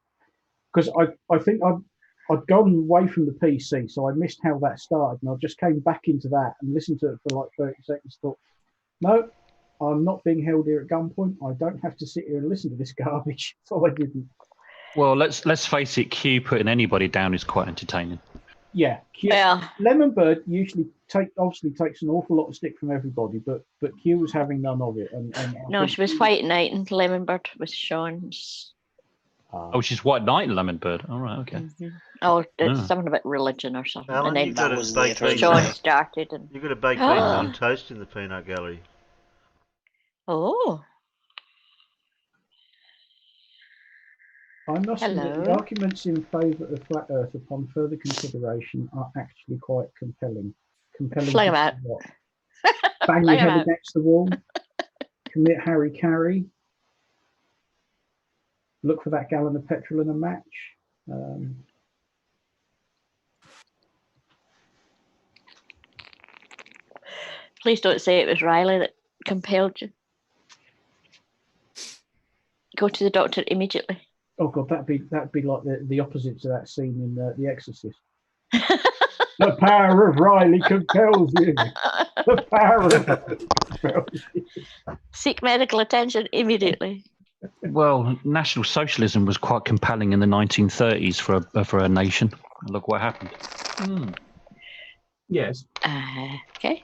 because I think I'd gone away from the PC, so I missed how that started, and I just came back into that and listened to it for like 30 seconds. Thought, no, I'm not being held here at gunpoint. I don't have to sit here and listen to this garbage. So I didn't. Well, let's face it. Q putting anybody down is quite entertaining. Yeah, Lemon Bird usually obviously takes an awful lot of stick from everybody, but Q was having none of it. And no, she was White Knight and Lemon Bird was Sean's. Oh, she's White Knight and Lemon Bird. All right, okay. Oh, it's something about religion or something. Alan, and you then got a baked beans. Sean started. And... You got a baked beans on toast in the peanut gallery. Oh. I must admit, the arguments in favour of flat Earth upon further consideration are actually quite compelling. Fling 'em out. What? Bang your head against the wall. Commit Harry Carey. Look for that gallon of petrol in a match. Please don't say it was Riley that compelled you. Go to the doctor immediately. Oh God, that'd be like the opposite to that scene in The Exorcist. The power of Riley compels you. The power of Riley compels you. Seek medical attention immediately. Well, National Socialism was quite compelling in the 1930s for a nation. Look what happened. Yes. Okay.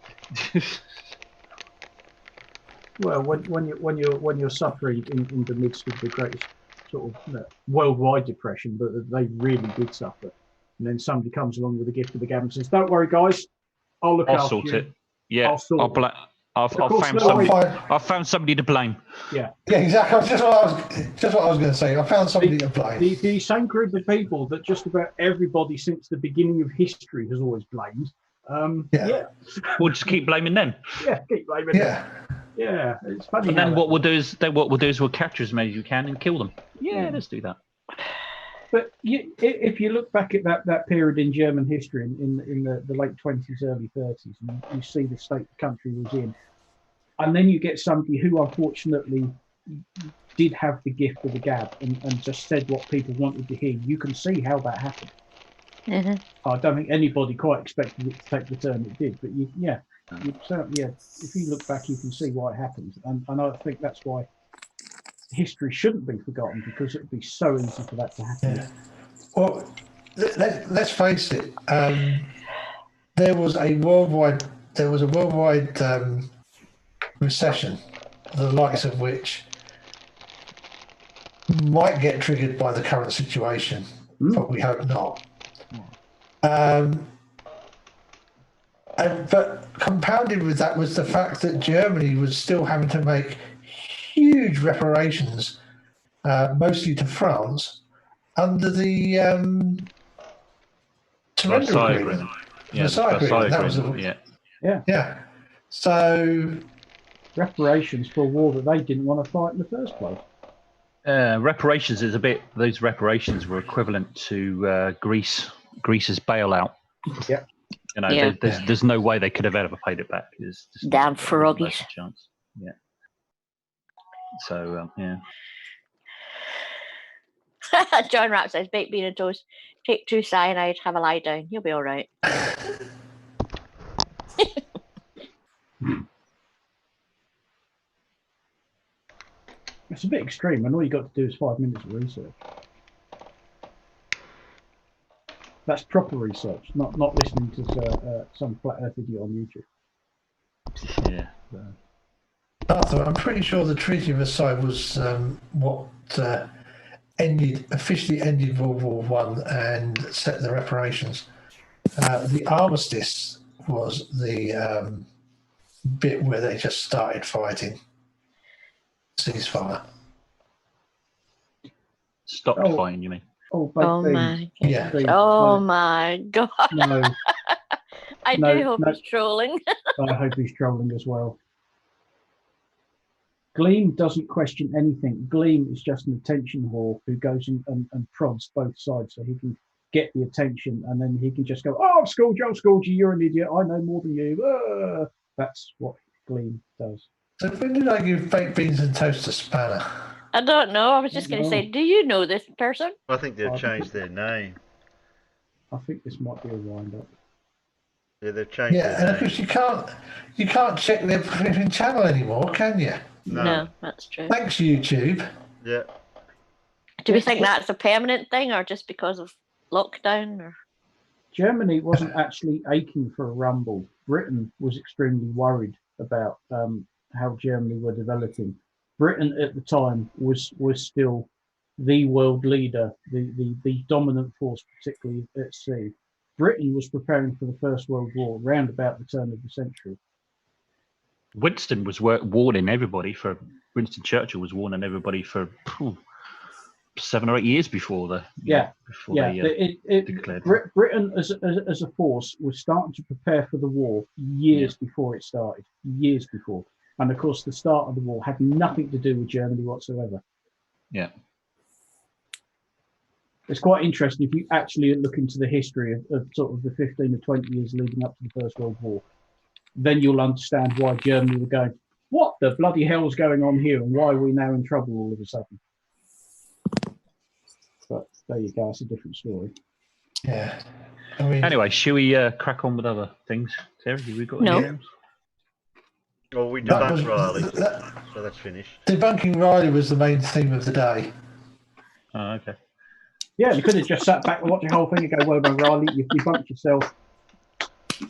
Well, when you're suffering in the midst of the greatest sort of worldwide depression, but they really did suffer, and then somebody comes along with a gift of the gab and says, "Don't worry, guys, I'll look after sort you. it. Yeah, I found somebody to blame. Yeah, exactly. Just what I was going to say. I found somebody to blame. The same group of people that just about everybody since the beginning of history has always blamed. We'll just keep blaming them. Yeah, keep blaming them. Yeah, it's funny. And then what we'll do is we'll capture as many as we can and kill them. Yeah, let's do that. But if you look back at that period in German history in the late 20s, early 30s, and you see the state the country was in, and then you get somebody who unfortunately did have the gift of the gab and just said what people wanted to hear, you can see how that happened. I don't think anybody quite expected it to take the turn it did, but if you look back, you can see why it happened, and I think that's why history shouldn't be forgotten, because it would be so easy for that to happen. Yeah. Well, let's face it. There was a worldwide recession, the likes of which might get triggered by the current situation, but we hope not. But compounded with that was the fact that Germany was still having to make huge reparations, mostly to France, under the surrender agreement. Yeah. So reparations for a war that they didn't want to fight in the first place. Reparations is those reparations were equivalent to Greece's bailout. Yeah. There's no way they could have ever paid it back. Damn froggies. Chance. Yeah. So John Rapp says, baked bean and toast, take 2 cyanide, have a lie down. You'll be all right. It's a bit extreme, and all you got to do is 5 minutes of research. That's proper research, not listening to some flat earth idiot on YouTube. Yeah. Arthur, I'm pretty sure the Treaty of Versailles was what officially ended World War I and set the reparations. The armistice was the bit where they just started fighting. Ceasefire. Stopped fighting, you mean? Oh my God. Yeah. Oh my God. No. I do hope he's trolling. I hope he's trolling as well. Gleam doesn't question anything. Gleam is just an attention whore who goes in and prods both sides so he can get the attention, and then he can just go, "Oh, I've schooled you, you're an idiot, I know more than you." That's what Glee does. So when did I give baked beans and toast a spanner? I don't know. I was just going to say, do you know this person? I think they've changed their name. I think this might be a wind-up. Yeah, they've changed their and name. of course you can't check their flipping channel anymore, can you? No, that's true. Thanks, YouTube. Yeah. Do we think that's a permanent thing, or just because of lockdown? Or Germany wasn't actually aching for a rumble. Britain was extremely worried about how Germany were developing. Britain at the time was still the world leader, the dominant force, particularly at sea. Britain was preparing for the First World War round about the turn of the century. Winston was warning everybody for. Winston Churchill was warning everybody for 7 or 8 years before the. They declared. Britain as a force was starting to prepare for the war years before it started. Years before, and of course, the start of the war had nothing to do with Germany whatsoever. Yeah. It's quite interesting if you actually look into the history of sort of the 15 or 20 years leading up to the First World War. Then you'll understand why Germany were going, what the bloody hell's going on here, and why are we now in trouble all of a sudden? But there you go, it's a different story. Yeah. I mean, anyway, should we crack on with other things? Terry, have we got any else? Well, we debunked Riley, so that's finished. Debunking Riley was the main theme of the day. Oh, okay. Yeah, you could have just sat back and watched the whole thing and go, well done, Riley, you've debunked yourself.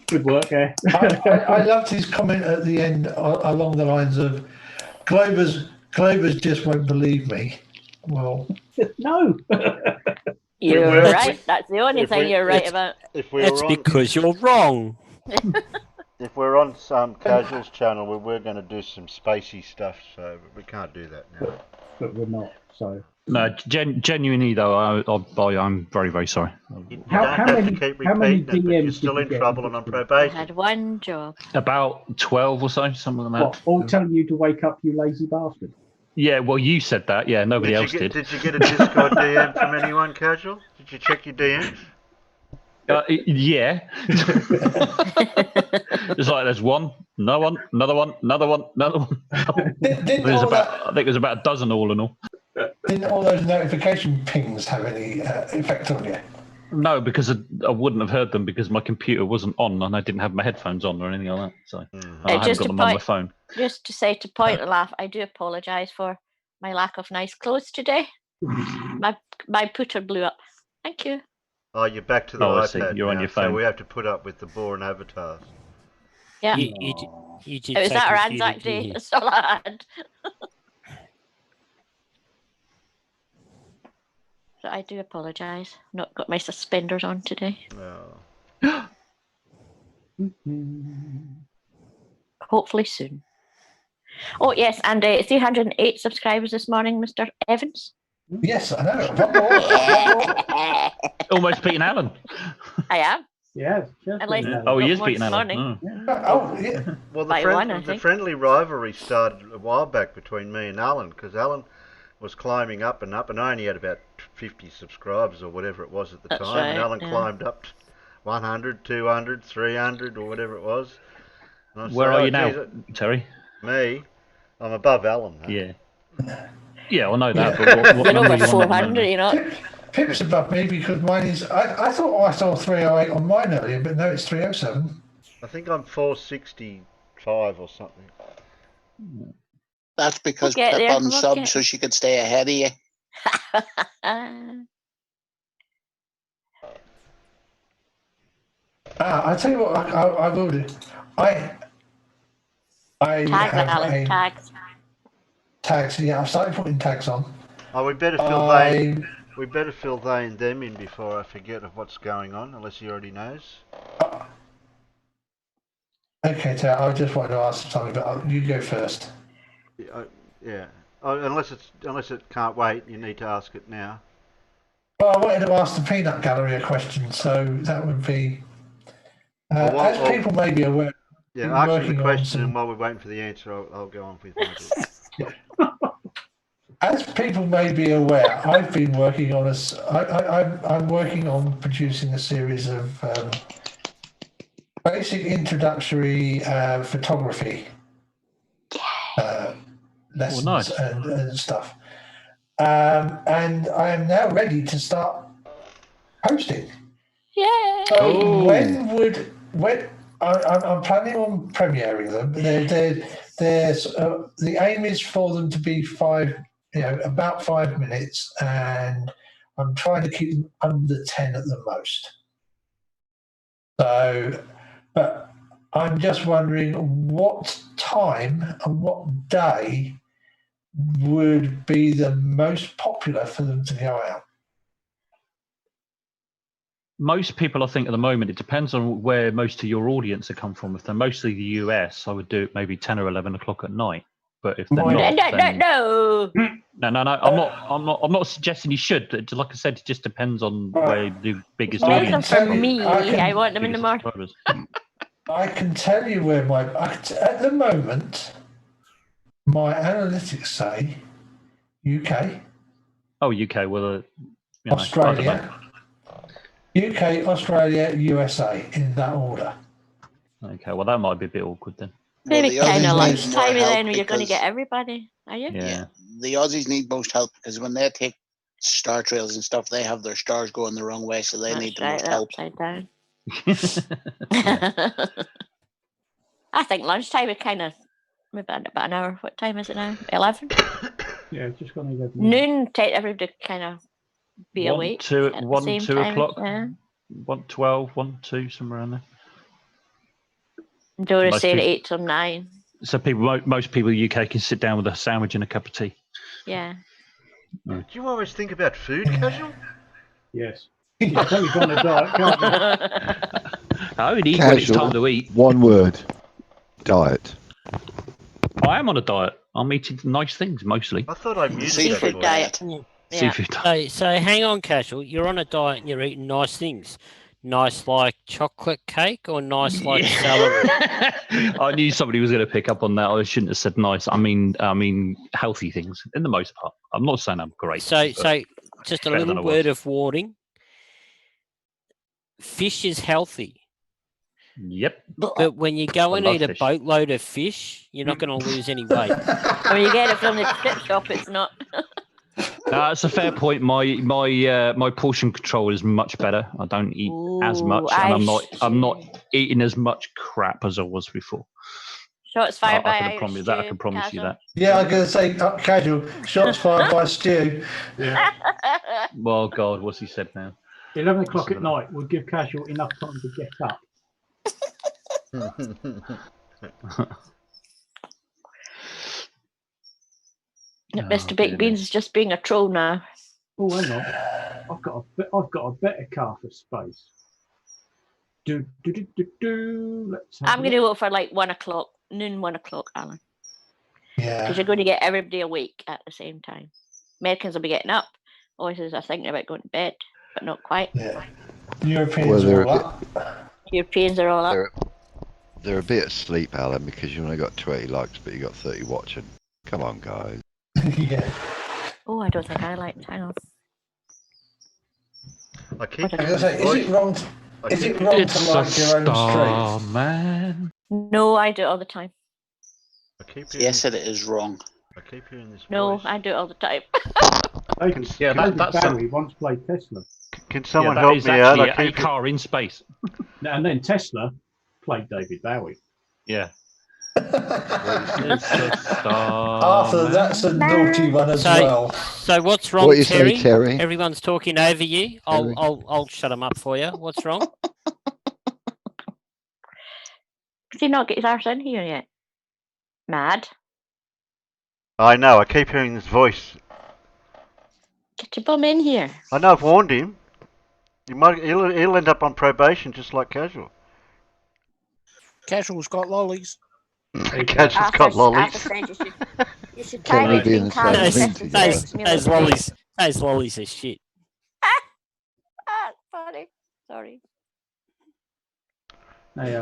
Good work, eh? I loved his comment at the end along the lines of, Glovers just won't believe me. Well, no. You're right. That's the only thing you're right about. That's because you're wrong. If we're on some Casuals channel, we're going to do some spacey stuff, so we can't do that now. But we're not, so. No, genuinely though, I'm very, very sorry. You don't have to keep repeating it, but you're still in trouble and on probation. I had one job. About 12 or so, something like that. What, all telling you to wake up, you lazy bastard? Yeah, well, you said that. Yeah, nobody else did. Did you get a Discord DM from anyone, Casual? Did you check your DMs? Yeah. It's like there's one, another one, another one, another one, another one. I think there's about a dozen all in all. Didn't all those notification pings have any effect on you? No, because I wouldn't have heard them because my computer wasn't on and I didn't have my headphones on or anything like that. So I haven't got them on my phone. Just to say, to point and laugh, I do apologise for my lack of nice clothes today. My putter blew up. Thank you. Oh, you're back to the iPad. You're now, on your phone. So we have to put up with the boring avatars. Yeah. You did it was at our Anzac Day. That's all I had. So I do apologise. Not got my suspenders on today. No. Hopefully soon. Oh yes, and 308 subscribers this morning, Mr. Evans. Yes, I know. Almost beating Alan. I am. Yeah. At least he is beating Alan. Yeah. Well, the friendly rivalry started a while back between me and Alan, because Alan was climbing up and up, and I only had about 50 subscribers or whatever it was at the time. Right, and Alan climbed up to 100, 200, 300 or whatever it was. Where are you now, Terry? Me? I'm above Alan. Huh? Yeah. Yeah, I know that. But what Been number over 400, you know. Pip's above me because mine is. I thought I saw 308 on mine earlier, but no, it's 307. I think I'm 465 or something. That's because Pip unsubbed so she could stay ahead of you. I'll tell you what I will do. I tags, Alan, tags. Tags, yeah, I've started putting tags on. Oh, we better fill they and them in before I forget of what's going on, unless he already knows. Okay, Terry, I just wanted to ask something, but you go first. Yeah. Unless it can't wait, you need to ask it now. Well, I wanted to ask the Peanut Gallery a question, so that would be, as people may be aware. Yeah, ask me the question, and while we're waiting for the answer, I'll go on with it. as people may be aware, I've been working on I'm working on producing a series of basic introductory photography lessons nice. and stuff. And I am now ready to start posting. Yeah. So I'm planning on premiering them. The aim is for them to be about 5 minutes, and I'm trying to keep them under 10 at the most. So, but I'm just wondering what time and what day would be the most popular for them to go out. Most people, I think, at the moment, it depends on where most of your audience have come from. If they're mostly the US, I would do it maybe 10 or 11 o'clock at night. But if they're not, then... No. I'm not suggesting you should. Like I said, it just depends on where the biggest Make audience them is for from. me. I want them in the morning. I can tell you where at the moment, my analytics say UK. Oh, UK. Well, Australia. UK, Australia, USA, in that order. Okay, well, that might be a bit awkward then. Maybe kind of Aussies need lunchtime more then help you're going to because- get everybody, are you? Yeah. The Aussies need most help because when they take star trails and stuff, they have their stars going the wrong way, so they need the most help. Upside down. I think lunchtime is kind of maybe about an hour. What time is it now? 11? Yeah, just gone 11. Noon, take everybody to kind of be awake. 2 at the same time, o'clock. Yeah. 1:12, 2, somewhere around there. Dora Most said people- 8 till 9. So most people in the UK can sit down with a sandwich and a cup of tea. Yeah. Do you always think about food, Casual? Yes. You can tell you've gone on a diet, can't you? I only eat when it's time to eat. One word. Diet. I am on a diet. I'm eating nice things mostly. I thought I muted Seafood that. diet. Yeah. Seafood diet. So hang on, Casual. You're on a diet and you're eating nice things. Nice like chocolate cake or nice like celery? I knew somebody was going to pick up on that. I shouldn't have said nice. I mean healthy things in the most part. I'm not saying I'm great. So but just a better than little I word was. of warning. Fish is healthy. Yep. But when you go I and love eat a fish. boatload of fish, you're not going to lose any weight. When you get it from the strip shop, it's not. That's a fair point. My portion control is much better. I don't eat as much, and I'm not eating as much crap as I was before. Shots fired by I can Irish promise that. I stew, can promise you Casual. that. Yeah, I'm going to say Casual. Shots fired by Stu. Yeah. Well, God, what's he said now? 11 o'clock at night would give Casual enough time to get up. Mr. Baked Beans is just being a troll now. Oh, hang on. I've got a better car for space. Let's have I'm a going to look. go for like 1 o'clock, noon, 1 o'clock, Alan. Yeah. Because you're going to get everybody awake at the same time. Americans will be getting up. Aussies are thinking about going to bed, but not quite. Yeah. Europeans are all up. Europeans are all up. They're a bit asleep, Alan, because you only got 20 likes, but you got 30 watching. Come on, guys. Yeah. Oh, I don't think I liked. Hang on. I keep I was going to say, is it wrong to like your own stream? Man. No, I do it all the time. Yes, it is wrong. I keep hearing this No, voice. I do it all the time. Yeah, that's Barry once played Tesla. Can someone that help is me out? actually I a keep car in space. And then Tesla played David Bowie. Yeah. Arthur, that's a naughty one as well. So what's wrong, What you Terry? say, Terry? Everyone's talking over you. Terry? I'll shut them up for you. What's wrong? Did he not get his arse in here yet? Mad. I know. I keep hearing this voice. Get your bum in here. I know. I've warned him. He'll end up on probation, just like Casual. Casual's got lollies. Casual's got lollies. Arthur said you should Can time we it be in between the Carl same and thing Christmas together? Christmas meal. Those lollies are shit. Sorry. Sorry.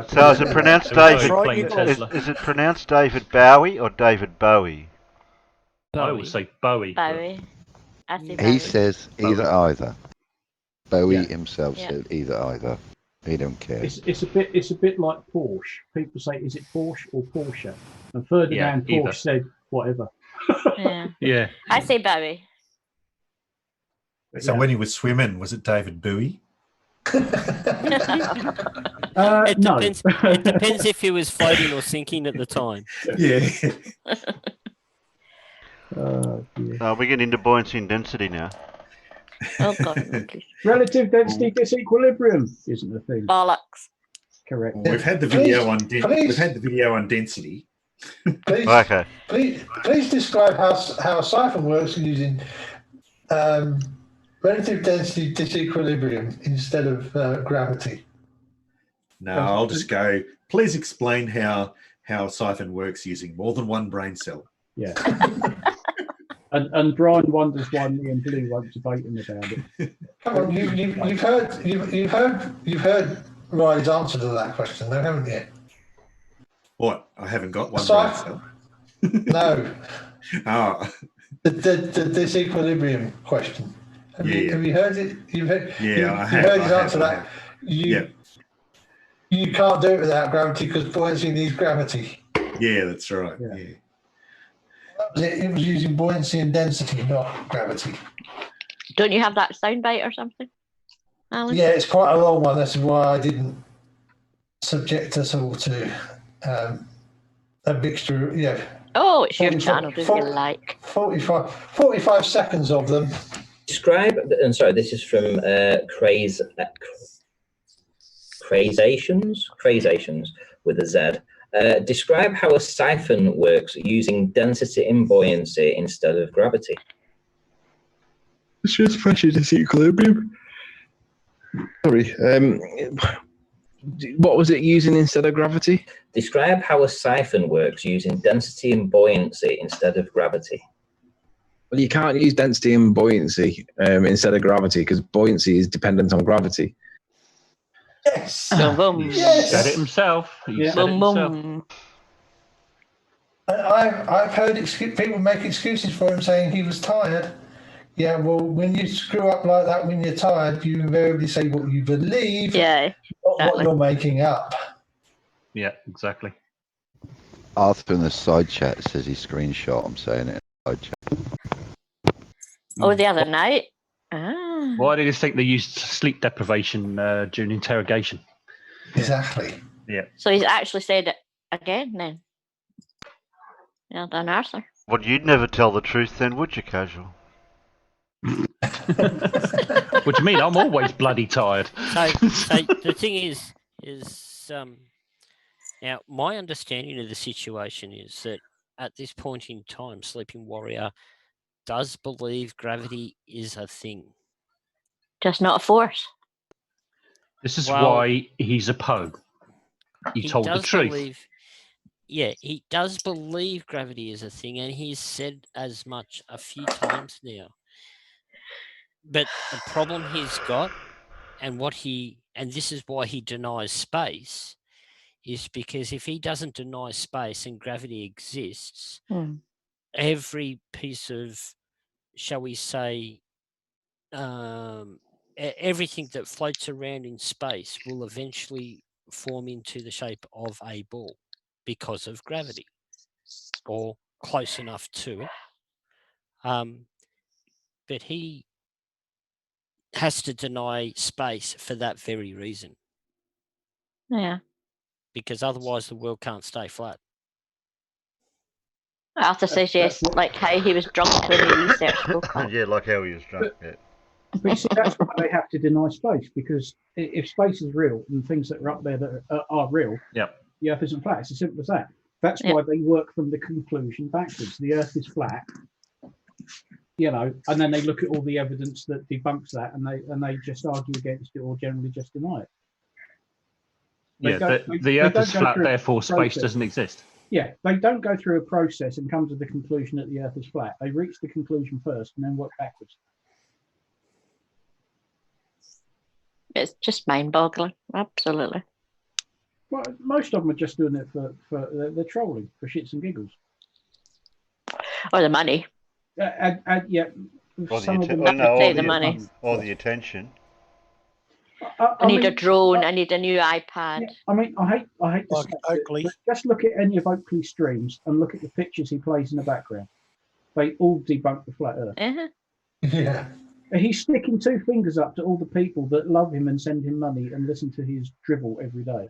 So is it pronounced That's David? right, you got it. Is it pronounced David Bowie or David Bowie? I would say Bowie. Bowie. I say He Bowie. says Bowie. either either. Bowie Yeah. himself Yeah. said either either. He don't care. It's a bit like Porsche. People say, "Is it Porsche or Porsche?" And Ferdinand Yeah, Porsche either. said, "Whatever." Yeah. Yeah. I say Bowie. But So yeah. when he was swimming, was it David Bowie? It No. depends. It depends if he was floating or sinking at the time. Yeah. We're getting into buoyancy and density now. Oh God, no, please. Relative density disequilibrium isn't the thing. Bollocks. Correct. We've had the video on we've had the video on density. Please, Okay. please describe how a siphon works using relative density disequilibrium instead of gravity. No, I'll just go. Please explain how a siphon works using more than one brain cell. Yeah. and Brian wonders why me and Blue won't debate him about it. Come on, you've heard Riley's answer to that question, though, haven't you? What? I haven't got one brain cell. No. Oh. The disequilibrium question. Have you heard it? I have. Heard his answer to that. Yeah. You can't do it without gravity because buoyancy needs gravity. Yeah, that's right. Yeah. That was it. It was using buoyancy and density, not gravity. Don't you have that soundbite or something, Alan? Yeah, it's quite a long one. That's why I didn't subject us all to a mixture. Yeah. Oh, it's your channel. Do you like 45 seconds of them. Describe. I'm sorry. This is from Crazations with a Z. Describe how a siphon works using density and buoyancy instead of gravity. It's just pressure disequilibrium. Sorry. What was it using instead of gravity? Describe how a siphon works using density and buoyancy instead of gravity. Well, you can't use density and buoyancy instead of gravity because buoyancy is dependent on gravity. Yes. Yes. Said it himself. He said it himself. I've heard people make excuses for him saying he was tired. Yeah, well, when you screw up like that when you're tired, you invariably say what you believe, not what you're making up. Yeah, exactly. Arthur in the side chat says he screenshot. I'm saying it in the side chat. Oh, the other night. Ah. Why do you think they used sleep deprivation during interrogation? Exactly. Yeah. So he's actually said it again then. Well done, Arthur. Well, you'd never tell the truth then, would you, Casual? What do you mean? I'm always bloody tired. So the thing is now my understanding of the situation is that at this point in time, Sleeping Warrior does believe gravity is a thing. Just not a force. This is why he's a Poe. He told the does truth. He does believe gravity is a thing, and he's said as much a few times now. But the problem he's got, and this is why he denies space, is because if he doesn't deny space and gravity exists, every piece of, shall we say, everything that floats around in space will eventually form into the shape of a ball because of gravity, or close enough to it. But he has to deny space for that very reason. Yeah. Because otherwise the world can't stay flat. Arthur says yes, like how he was drunk when he researched book. Yeah, like how he was drunk. Yeah. But you see, that's why they have to deny space, because if space is real and things that are up there that are real, the Earth isn't flat. It's as simple as that. That's why they work from the conclusion backwards. The Earth is flat, and then they look at all the evidence that debunks that, and they just argue against it or generally just deny it. The Earth is flat, therefore space doesn't exist. Yeah, they don't go through a process and come to the conclusion that the Earth is flat. They reach the conclusion first and then work backwards. It's just mind-boggling, absolutely. Well, most of them are just doing it for they're trolling for shits and giggles. Or the money. Yeah. Or Some of them the money. Or the attention. I need a drone. I need a new iPad. Yeah, I mean, I hate to say it, but just look at any of Oakley's streams and look at the pictures he plays in the background. They all debunk the flat Earth. Uh-huh. Yeah. He's sticking 2 fingers up to all the people that love him and send him money and listen to his drivel every day.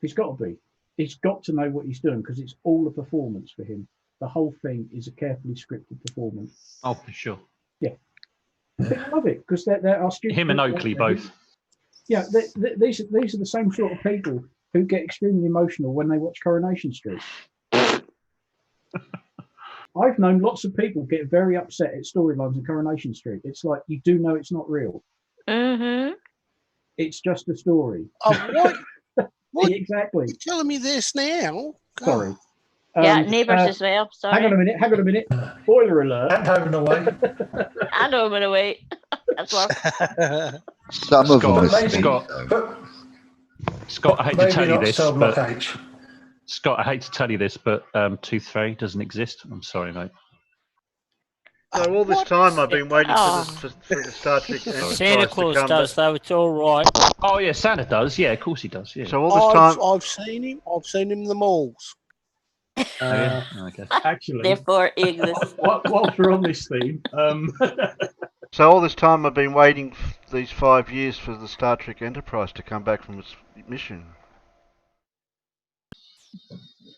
He's got to be. He's got to know what he's doing because it's all a performance for him. The whole thing is a carefully scripted performance. Oh, for sure. Yeah. I love it because there are stupid. Him and Oakley both. Yeah, these are the same sort of people who get extremely emotional when they watch Coronation Street. I've known lots of people get very upset at storylines in Coronation Street. It's like you do know it's not real. Mm-hmm. It's just a story. Oh, what? Exactly. You're telling me this now? Sorry. Yeah, Neighbours as well. Sorry. Hang on a minute. Spoiler alert. And home and away. And home and away as well. Some of them are Scott, I hate to tell you this, but H. Scott, I hate to tell you this, but Tooth Fairy doesn't exist. I'm sorry, mate. So all this time I've been waiting for the Star Trek Santa Claus does, though. It's all right. Oh yeah, Santa does. Yeah, of course he does. Yeah. So all this time I've seen him. I've seen him in the malls. Okay. Actually, therefore he exists. Whilst we're on this theme, so all this time I've been waiting these 5 years for the Star Trek Enterprise to come back from its mission.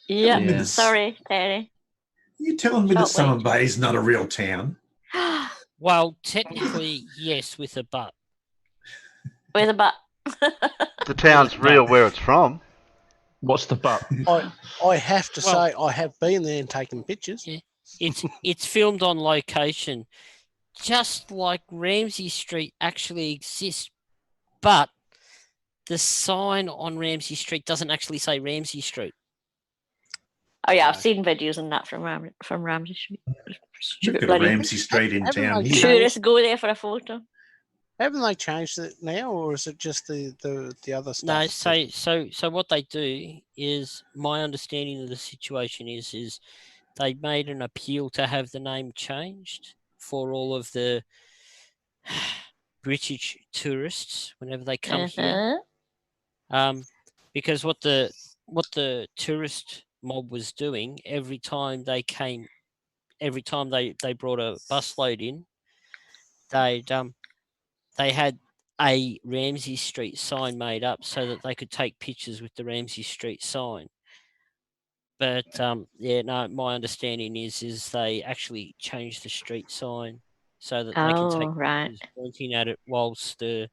Yeah. Yes. Sorry, Terry. You telling me that Summer Bay is not a real town? Well, technically, yes, with a but. With a but. The town's real where it's from. What's the but? I have to say I have been there and taken pictures. Yeah. It's filmed on location, just like Ramsay Street actually exists, but the sign on Ramsay Street doesn't actually say Ramsay Street. Oh yeah, I've seen videos and that from Ramsay Street. Look at Ramsay Street in town here. Tourists go there for a photo. Haven't they changed it now, or is it just the other stuff? No, so what they do is, my understanding of the situation is they made an appeal to have the name changed for all of the British tourists whenever they come here. Because what the tourist mob was doing every time they brought a busload in, they had a Ramsay Street sign made up so that they could take pictures with the Ramsay Street sign. But my understanding is they actually changed the street sign so that they can take pictures pointing at it while the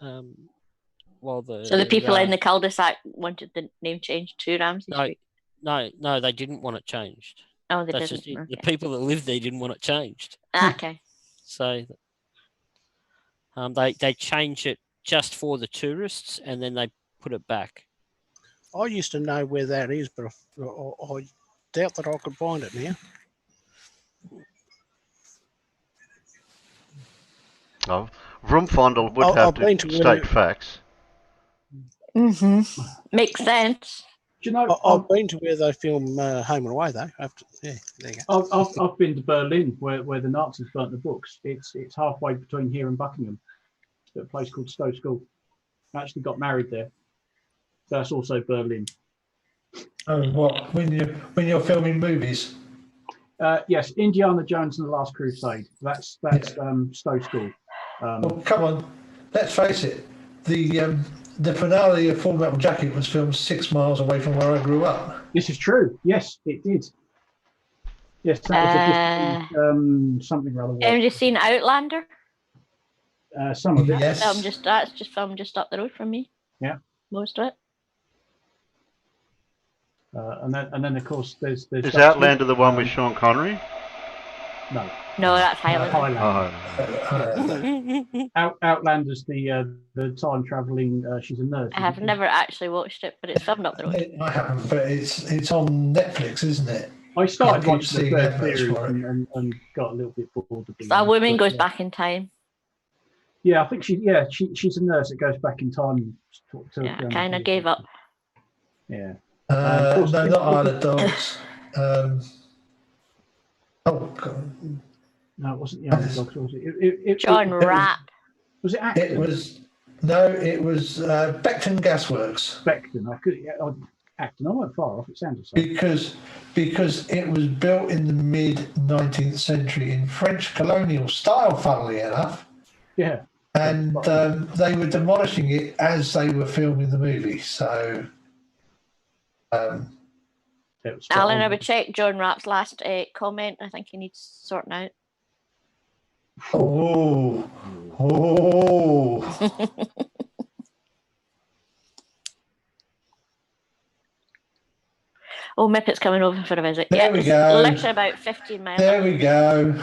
So the people in the cul-de-sac wanted the name changed to Ramsay Street? No, they didn't want it changed. Oh, they That's didn't. just the people that lived there didn't want it changed. Okay. So they changed it just for the tourists, and then they put it back. I used to know where that is, but I doubt that I could find it now. Oh, Rumfondle would have to state facts. Mm-hmm. Makes sense. Do you know? I've been to where they film Home and Away, though. There you go. I've been to Berlin, where the Nazis burnt the books. It's halfway between here and Buckingham. It's at a place called Stowe School. I actually got married there. So that's also Berlin. Oh, what? When you're filming movies? Yes, Indiana Jones and the Last Crusade. That's Stowe School. Well, come on, let's face it. The finale of Full Metal Jacket was filmed 6 miles away from where I grew up. This is true. Yes, it did. Yes, that was something rather. Have you seen Outlander? Some of it. Yes. That's just filmed just up the road from me. Yeah. Most of it. And then of course there's Is Outlander the one with Sean Connery? No. No, that's Highlander. Outlander's the time traveling. She's a nurse. I have never actually watched it, but it's filmed up the road. I haven't, but it's on Netflix, isn't it? I started watching the third series and got a little bit bored of it. That woman goes back in time. Yeah, I think she's a nurse that goes back in time. I kind of gave up. Yeah. No, not Isle of Dogs. Oh, God. No, it wasn't the underdogs, was it? John Rapp. Was it Acton? It was Beckton Gasworks. Beckton. Acton. I went far off. It sounded so. Because it was built in the mid 19th century in French colonial style, funnily enough. Yeah. And they were demolishing it as they were filming the movie. So, Alan, I would check John Rapp's last comment. I think he needs sorting out. Oh. Oh, Mippet's coming over for a visit. There we go. Literally about 15 miles. There we go.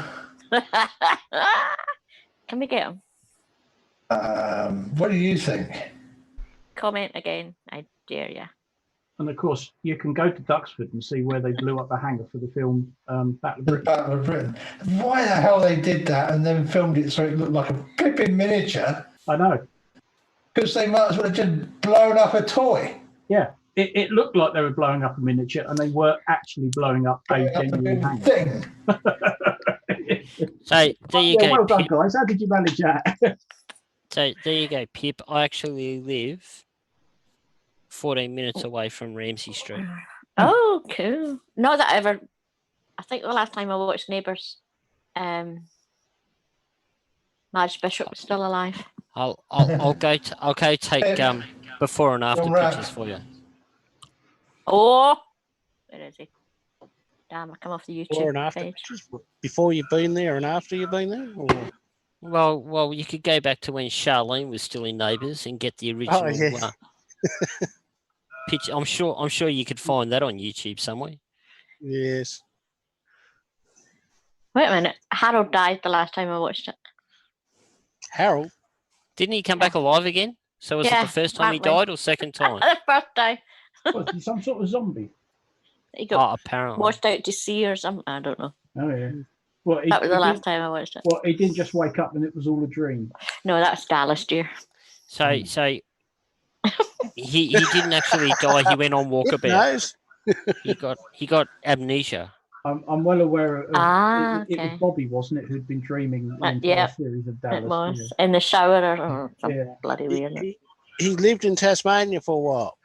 Can we get him? What do you think? Comment again. I dare you. And of course, you can go to Duxford and see where they blew up the hangar for the film Battle of The Britain. Battle of Britain. Why the hell they did that and then filmed it so it looked like a flipping miniature? I know. Because they might as well have just blown up a toy. Yeah, it looked like they were blowing up a miniature, and they were actually blowing up a genuine hangar. Thing. So there you go, Well done, Pip. guys. How did you manage that? So there you go, Pip. I actually live 14 minutes away from Ramsey Street. Oh, cool. Not that I ever. I think the last time I watched Neighbours, Madge Bishop was still alive. I'll go take before and after pictures for you. Oh, where is he? Damn, I come off the YouTube Before and after page. pictures? Before you've been there and after you've been there? Or... Well, you could go back to when Charlene was still in Neighbours and get the original picture. I'm sure you could find that on YouTube somewhere. Yes. Wait a minute. Harold died the last time I watched it. Harold? Didn't he come back alive again? So was it the first time he apparently. died or second time? The first time. Was he some sort of zombie? He got apparently washed out to sea or something. I don't know. Oh, yeah. Well, That was the last time I watched it. Well, he didn't just wake up and it was all a dream. No, that's Dallas, dear. So he didn't actually die. He went on walkabout. he got amnesia. I'm well aware of it okay. was Bobby, wasn't it, who'd been dreaming the entire Yeah, series of Dallas. it was in the shower or something Yeah. bloody weird. He lived in Tasmania for a while.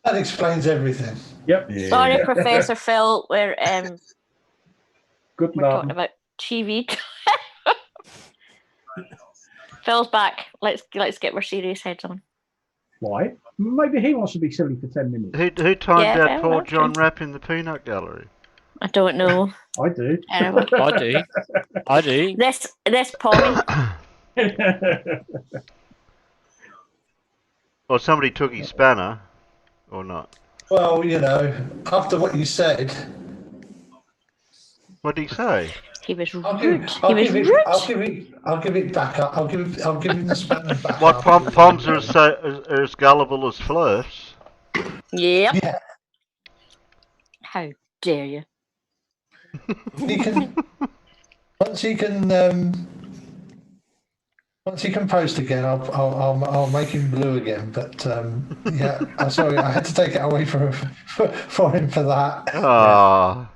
That explains everything. Yep. Yeah. Sorry, Professor Phil. We're Good we're luck. talking about TV. Phil's back. Let's get our serious heads on. Why? Maybe he wants to be silly for 10 minutes. Who timed Yeah, out fair poor enough, John true. Rapp in the peanut gallery? I don't know. I do. Anyway. I do. This Polly. Or somebody took his spanner, or not? Well, after what you said, What did he say? He was rude. I'll give it back up. I'll give him the spanner back What up. Poms are as gullible as Flurfs? Yep. Yeah. How dare you? Once he can post again, I'll make him blue again. But yeah, I'm sorry, I had to take it away for him for that. Ah.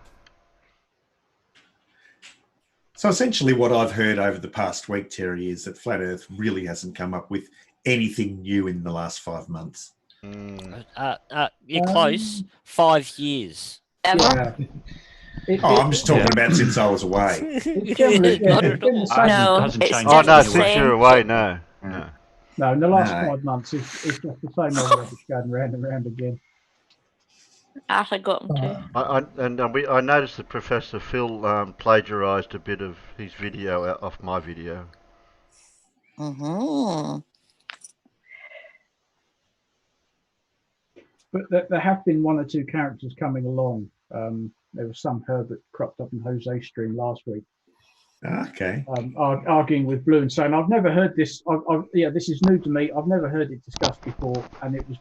So essentially what I've heard over the past week, Terry, is that Flat Earth really hasn't come up with anything new in the last 5 months. You're close. 5 years. Ever? I'm just talking about since I was away. It's generally, Not at all. No, hasn't it's changed. Oh, just no, the since same. you're away, no. No, in the last No. 5 months, it's just the same old rubbish going round and round again. I got him too. I noticed that Professor Phil plagiarised a bit of his video off my video. Mm-hmm. But there have been 1 or 2 characters coming along. There was some Herbert cropped up in Jose's stream last week. Okay. Arguing with Blue and saying, "I've never heard this. This is new to me. I've never heard it discussed before." And it was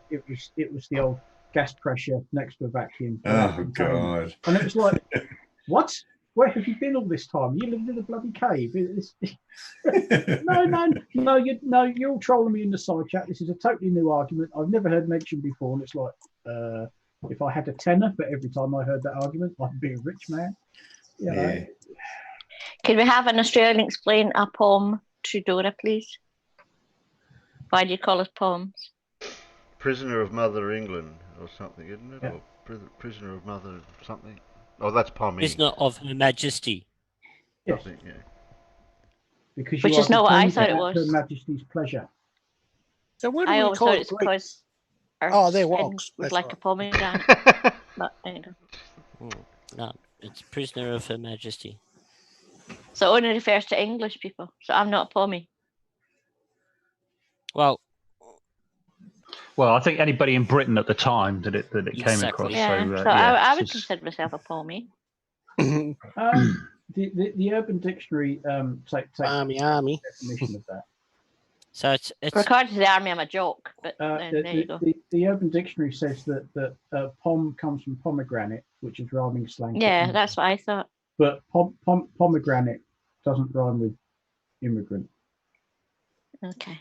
the old gas pressure next to a vacuum. Oh God! And it was like, what? Where have you been all this time? You lived in a bloody cave. No, you're all trolling me in the side chat. This is a totally new argument. I've never heard mentioned before. And it's like, If I had a tenner for every time I heard that argument, I'd be a rich man. You know. Yeah. Can we have an Australian explain a poem to Dora, please? Why do you call us poems? Prisoner of Mother England or something, isn't it? Yeah. Or prisoner of Mother something. Oh, that's Pommy. Prisoner of Her Majesty. Yes. Something, yeah. Because Which you is are not what I dependent thought it at Her was. Majesty's pleasure. So what do I we always call thought the it's Greek? because our Oh, they're skin wogs. was That's like right. a pomegranate. But anyway. No, it's Prisoner of Her Majesty. So it only refers to English people. So I'm not a pommy. Well, Well, I think anybody in Britain at the time that it came across. Yeah. So, So yeah, I it's would just- consider myself a pommy. The Urban Dictionary takes Army. definition of that. So it's According to the army, I'm a joke. But then, there you go. The Urban Dictionary says that pom comes from pomegranate, which is rhyming slang. for Yeah, immigrant. that's what I thought. But pomegranate doesn't rhyme with immigrant. Okay.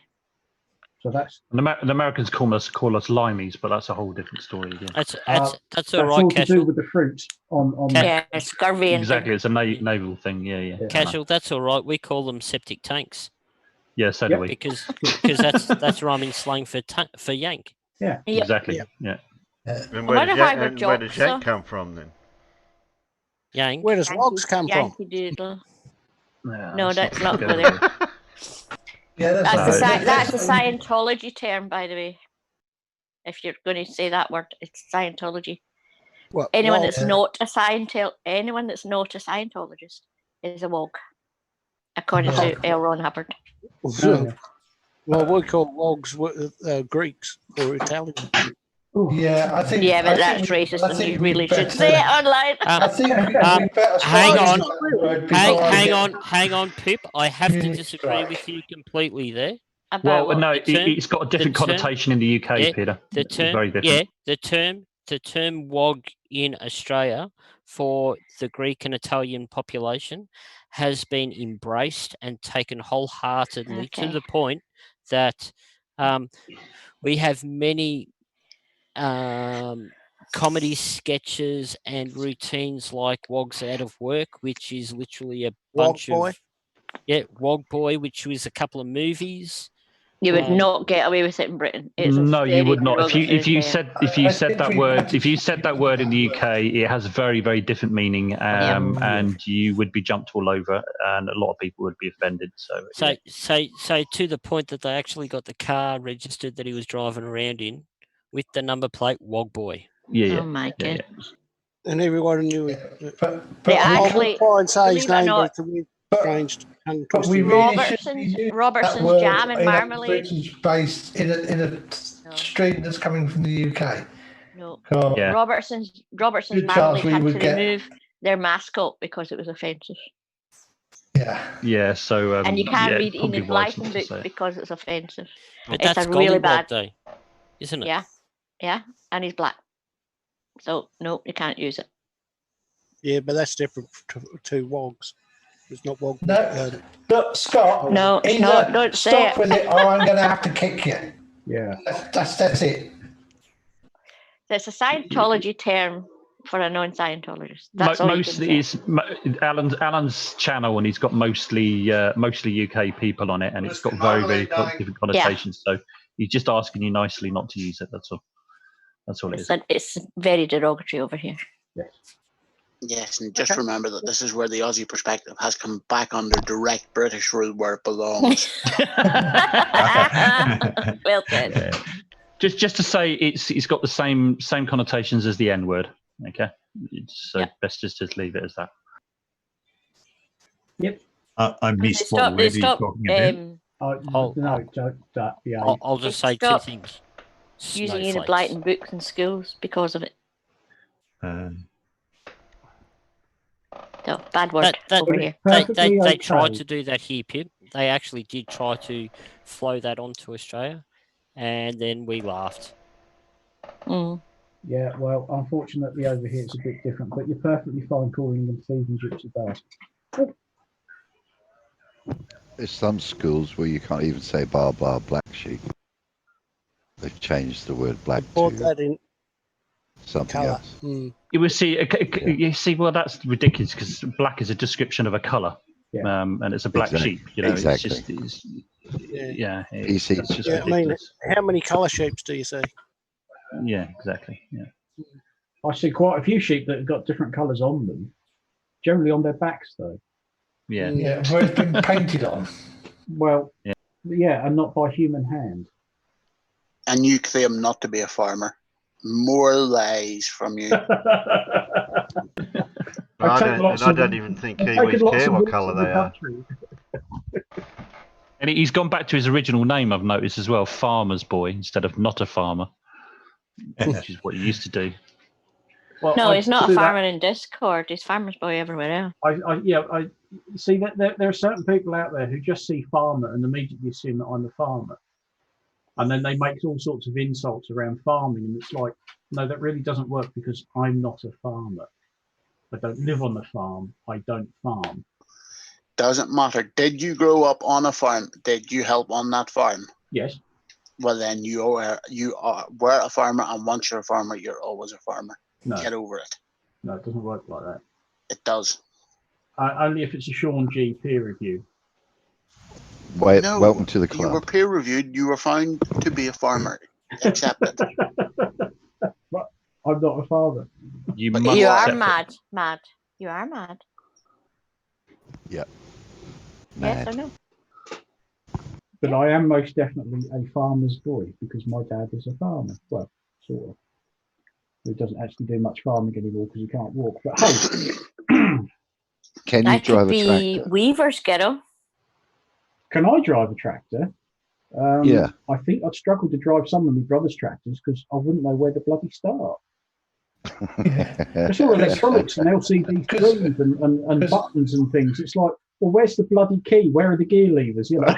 So that's And the Americans call us limeys, but that's a whole different story again. that's that's all right, all to do Casual. with the fruit on Yeah, it's scurvy and Exactly, it's a naval thing. Yeah. Casual, that's all right. We call them septic tanks. Yeah, so do we. Because that's rhyming slang for yank. Yeah. Exactly. Yeah. And I wonder why we're where does jocks, Yank so- come from then? Yank. Where does wogs come from? Yankee Doodle. Yeah, No, that's that's not not good. good. Yeah, That's a Scientology term, by the way. If you're going to say that word, it's Scientology. What, Anyone wogs? that's not a Scientologist is a wog, according to L. Ron Hubbard. Well, we call wogs Greeks or Italian. Yeah, I think. Yeah, but I that's think racist, I and think you we really better- should say it online. I think we better Hang start on, using that word before I get- hang on, Pip. I have to Community disagree strike. with you completely there. About Well, no, The term- it's got a different the term- connotation in the UK, yeah, Peter. The It's term, very different. the term wog in Australia for the Greek and Italian population has been embraced and taken wholeheartedly to Okay. the point that we have many comedy sketches and routines like Wogs Out of Work, which is literally a bunch Boy? of Wog Boy, which was a couple of movies. You would not get away with it in Britain. It's a No, you very would not. If you derogatory said term. that word in the UK, it has a very, very different meaning, and you would be jumped all over, and a lot of people would be offended. So to the point that they actually got the car registered that he was driving around in with the number plate Wog Boy. Oh my god. And everyone knew it. They I actually, won't try and say his believe it or name, not, but it's changed. But we really should be using Robertson's that word jam and in a marmalade. British based in a stream that's coming from the UK. No. Oh. Yeah. Robertson's Good chance marmalade we had would to get- remove their mascot because it was offensive. yeah, so And you can't yeah, read probably Enid wise Blyton not to books say. because it's offensive. But It's that's a really Gollywog bad Day, isn't it? Yeah, and he's black. So no, you can't use it. Yeah, but that's different to wogs. It's not wog. No, look, Scott. No, it's either not. Don't say stop it. with it, or I'm going to have to kick you. Yeah. That's it. It's a Scientology term for a non-Scientologist. That's all you can Mostly say. is Alan's channel, and he's got mostly UK people on it, and it's got very, very different connotations. So he's just asking you nicely not to use it. That's all. That's all it is. It's very derogatory over here. Yes, and just remember that this is where the Aussie perspective has come back under direct British rule where it belongs. Well said. Yeah. Just to say, it's got the same connotations as the N word. Okay, so best just leave it as that. Yep. I missed They what Reddy's stop, talking about. I'll just say two Stop things. using Enid Snowflakes. Blyton books in schools because of it. So bad word over here. They tried to do that here, Pip. They actually did try to flow that onto Australia, and then we laughed. Mm. Yeah, well, unfortunately over here it's a bit different, but you're perfectly fine calling them thieving gypsy bastards. There's some schools where you can't even say bar black sheep. They've changed the word black Brought to that in. something Colour. else. Mm. You will see. You see. Well, that's ridiculous because black is a description of a color, and it's a black sheep. You know, Exactly. it's just. Yeah. It's just Yeah, I mean, ridiculous. how many colour shapes do you see? Yeah, exactly. Yeah. I see quite a few sheep that have got different colours on them, generally on their backs, though. Yeah. Yeah, where it's been painted on. Well, yeah, and not by human hand. And you claim not to be a farmer. More lies from you. I don't even think Kiwis care what colour they are. And he's gone back to his original name, I've noticed as well, Farmer's Boy, instead of Not a Farmer, which is what he used to do. Well, No, I he's not a see that- farmer in Discord. He's Farmer's Boy everywhere else. I see that there are certain people out there who just see farmer and immediately assume that I'm a farmer. And then they make all sorts of insults around farming. And it's like, no, that really doesn't work because I'm not a farmer. I don't live on the farm. I don't farm. Doesn't matter. Did you grow up on a farm? Did you help on that farm? Yes. Well, then you were a farmer, and once you're a farmer, you're always a farmer. No. Get over it. No, it doesn't work like that. It does. Only if it's a Sean G peer review. No, welcome to the You were club. peer reviewed. You were found to be a farmer. Accept it. But I'm not a farmer. You are mad. Mad. You are mad. Yep. Yes or no? But I am most definitely a farmer's boy because my dad is a farmer. Well, sort of. He doesn't actually do much farming anymore because he can't walk. But hey, Can you That drive could a be tractor? Weaver's ghetto. can I drive a tractor? Yeah. I think I'd struggle to drive some of my brother's tractors because I wouldn't know where to bloody start. It's all electronics and LCD screens and buttons and things. It's like, well, where's the bloody key? Where are the gear levers? You know.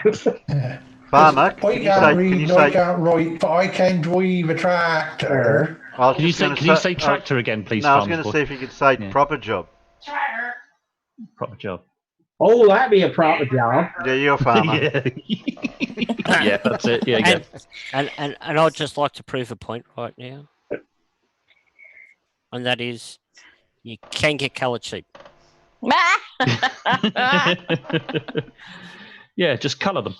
Farmer, I can't read, I can't write, but I can drive a tractor. Can you say tractor again, please? No, I was going Farmer's to Boy? see if you could say proper job. Proper job. Oh, that'd be a proper job. Yeah, you're a farmer. Yeah, that's it. Yeah, yeah. And I'd just like to prove a point right now. And that is, you can get coloured sheep. Yeah, just colour them.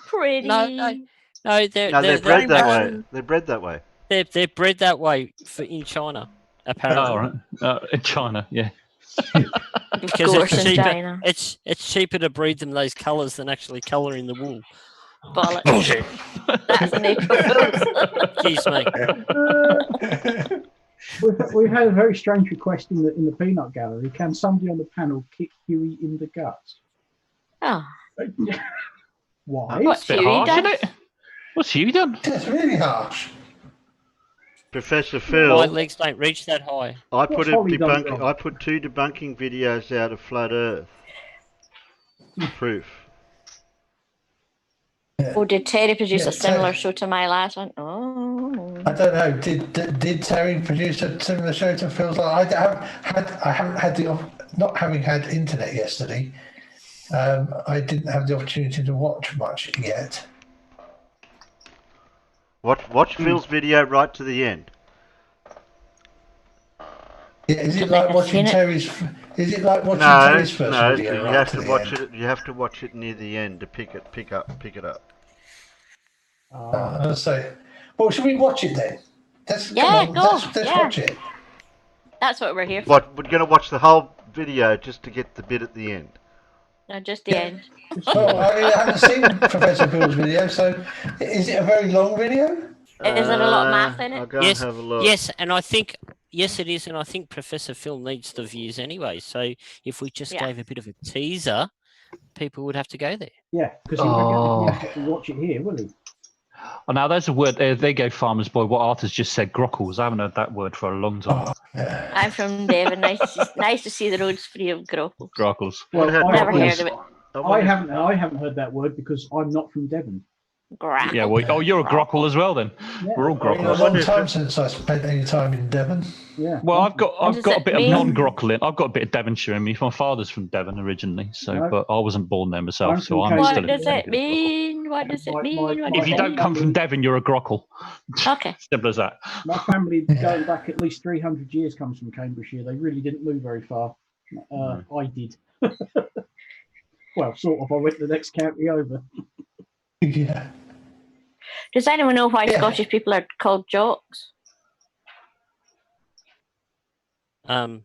Pretty. No, they're bred that way. They're bred that way. They're bred that way in China, apparently. Oh, right. In China, yeah. Because course it's in cheaper. China. It's cheaper to breed them those colours than actually colouring the wool. Bollocks. Bullshit. That's an April Fool's. Excuse me. We've had a very strange request in the peanut gallery. Can somebody on the panel kick Huey in the guts? Oh. Why? What's Huey done? What's Huey done? It's really harsh. Professor Phil. My legs don't reach that high. I put What's Holly done wrong? I put 2 debunking videos out of Flat Earth. Proof. Oh, did Terry produce Yeah, a similar show to my last one? Oh. I don't know. Did Terry produce a similar show to Phil's? I haven't had the not having had internet yesterday. I didn't have the opportunity to watch much yet. Watch Phil's video right to the end. Yeah, is it like watching Terry's? Is it like watching No, Terry's first no. video? You right have to to the watch end? it. You have to watch it near the end to pick it up. I'll say. Well, should we watch it then? Yeah, come on, go. Let's Yeah. watch it. That's what we're here for. What? We're going to watch the whole video just to get the bit at the end. No, just the end. Well, I mean, I haven't seen Professor Phil's video, so is it a very long video? Is there a lot of math in it? I'll go Yes, and have a look. yes, and I think yes, it is, and I think Professor Phil needs the views anyway. So if we just gave a bit of a teaser, people would have to go there. Yeah, because he Oh. won't have to watch it here, will he? Oh, now there's a word. There they go, Farmer's Boy. What Arthur's just said, grockles. I haven't heard that word for a long time. I'm from Devon. Nice to see the roads free of grockles. Grockles. Well, Never heard of it. I haven't heard that word because I'm not from Devon. Grackle. Yeah, well, you're a grockle as well then. Yeah. We're all It's been a grockles. long time since I spent any time in Devon. Yeah. Well, I've got does a it bit of mean? non-grockle in. I've got a bit of Devonshire in me. My father's from Devon originally, so No. but I wasn't born there myself, I'm so from I'm Cambridge. still What does a it mean? What does it mean? What If does you it don't mean? come from Devon, you're a grockle. Okay. Simple as that. My family, going back at least 300 years, comes from Cambridgeshire. They really didn't move very far. I did. Well, sort of. I went to the next county over. Yeah. Does anyone know why Scottish people are called jocks? Not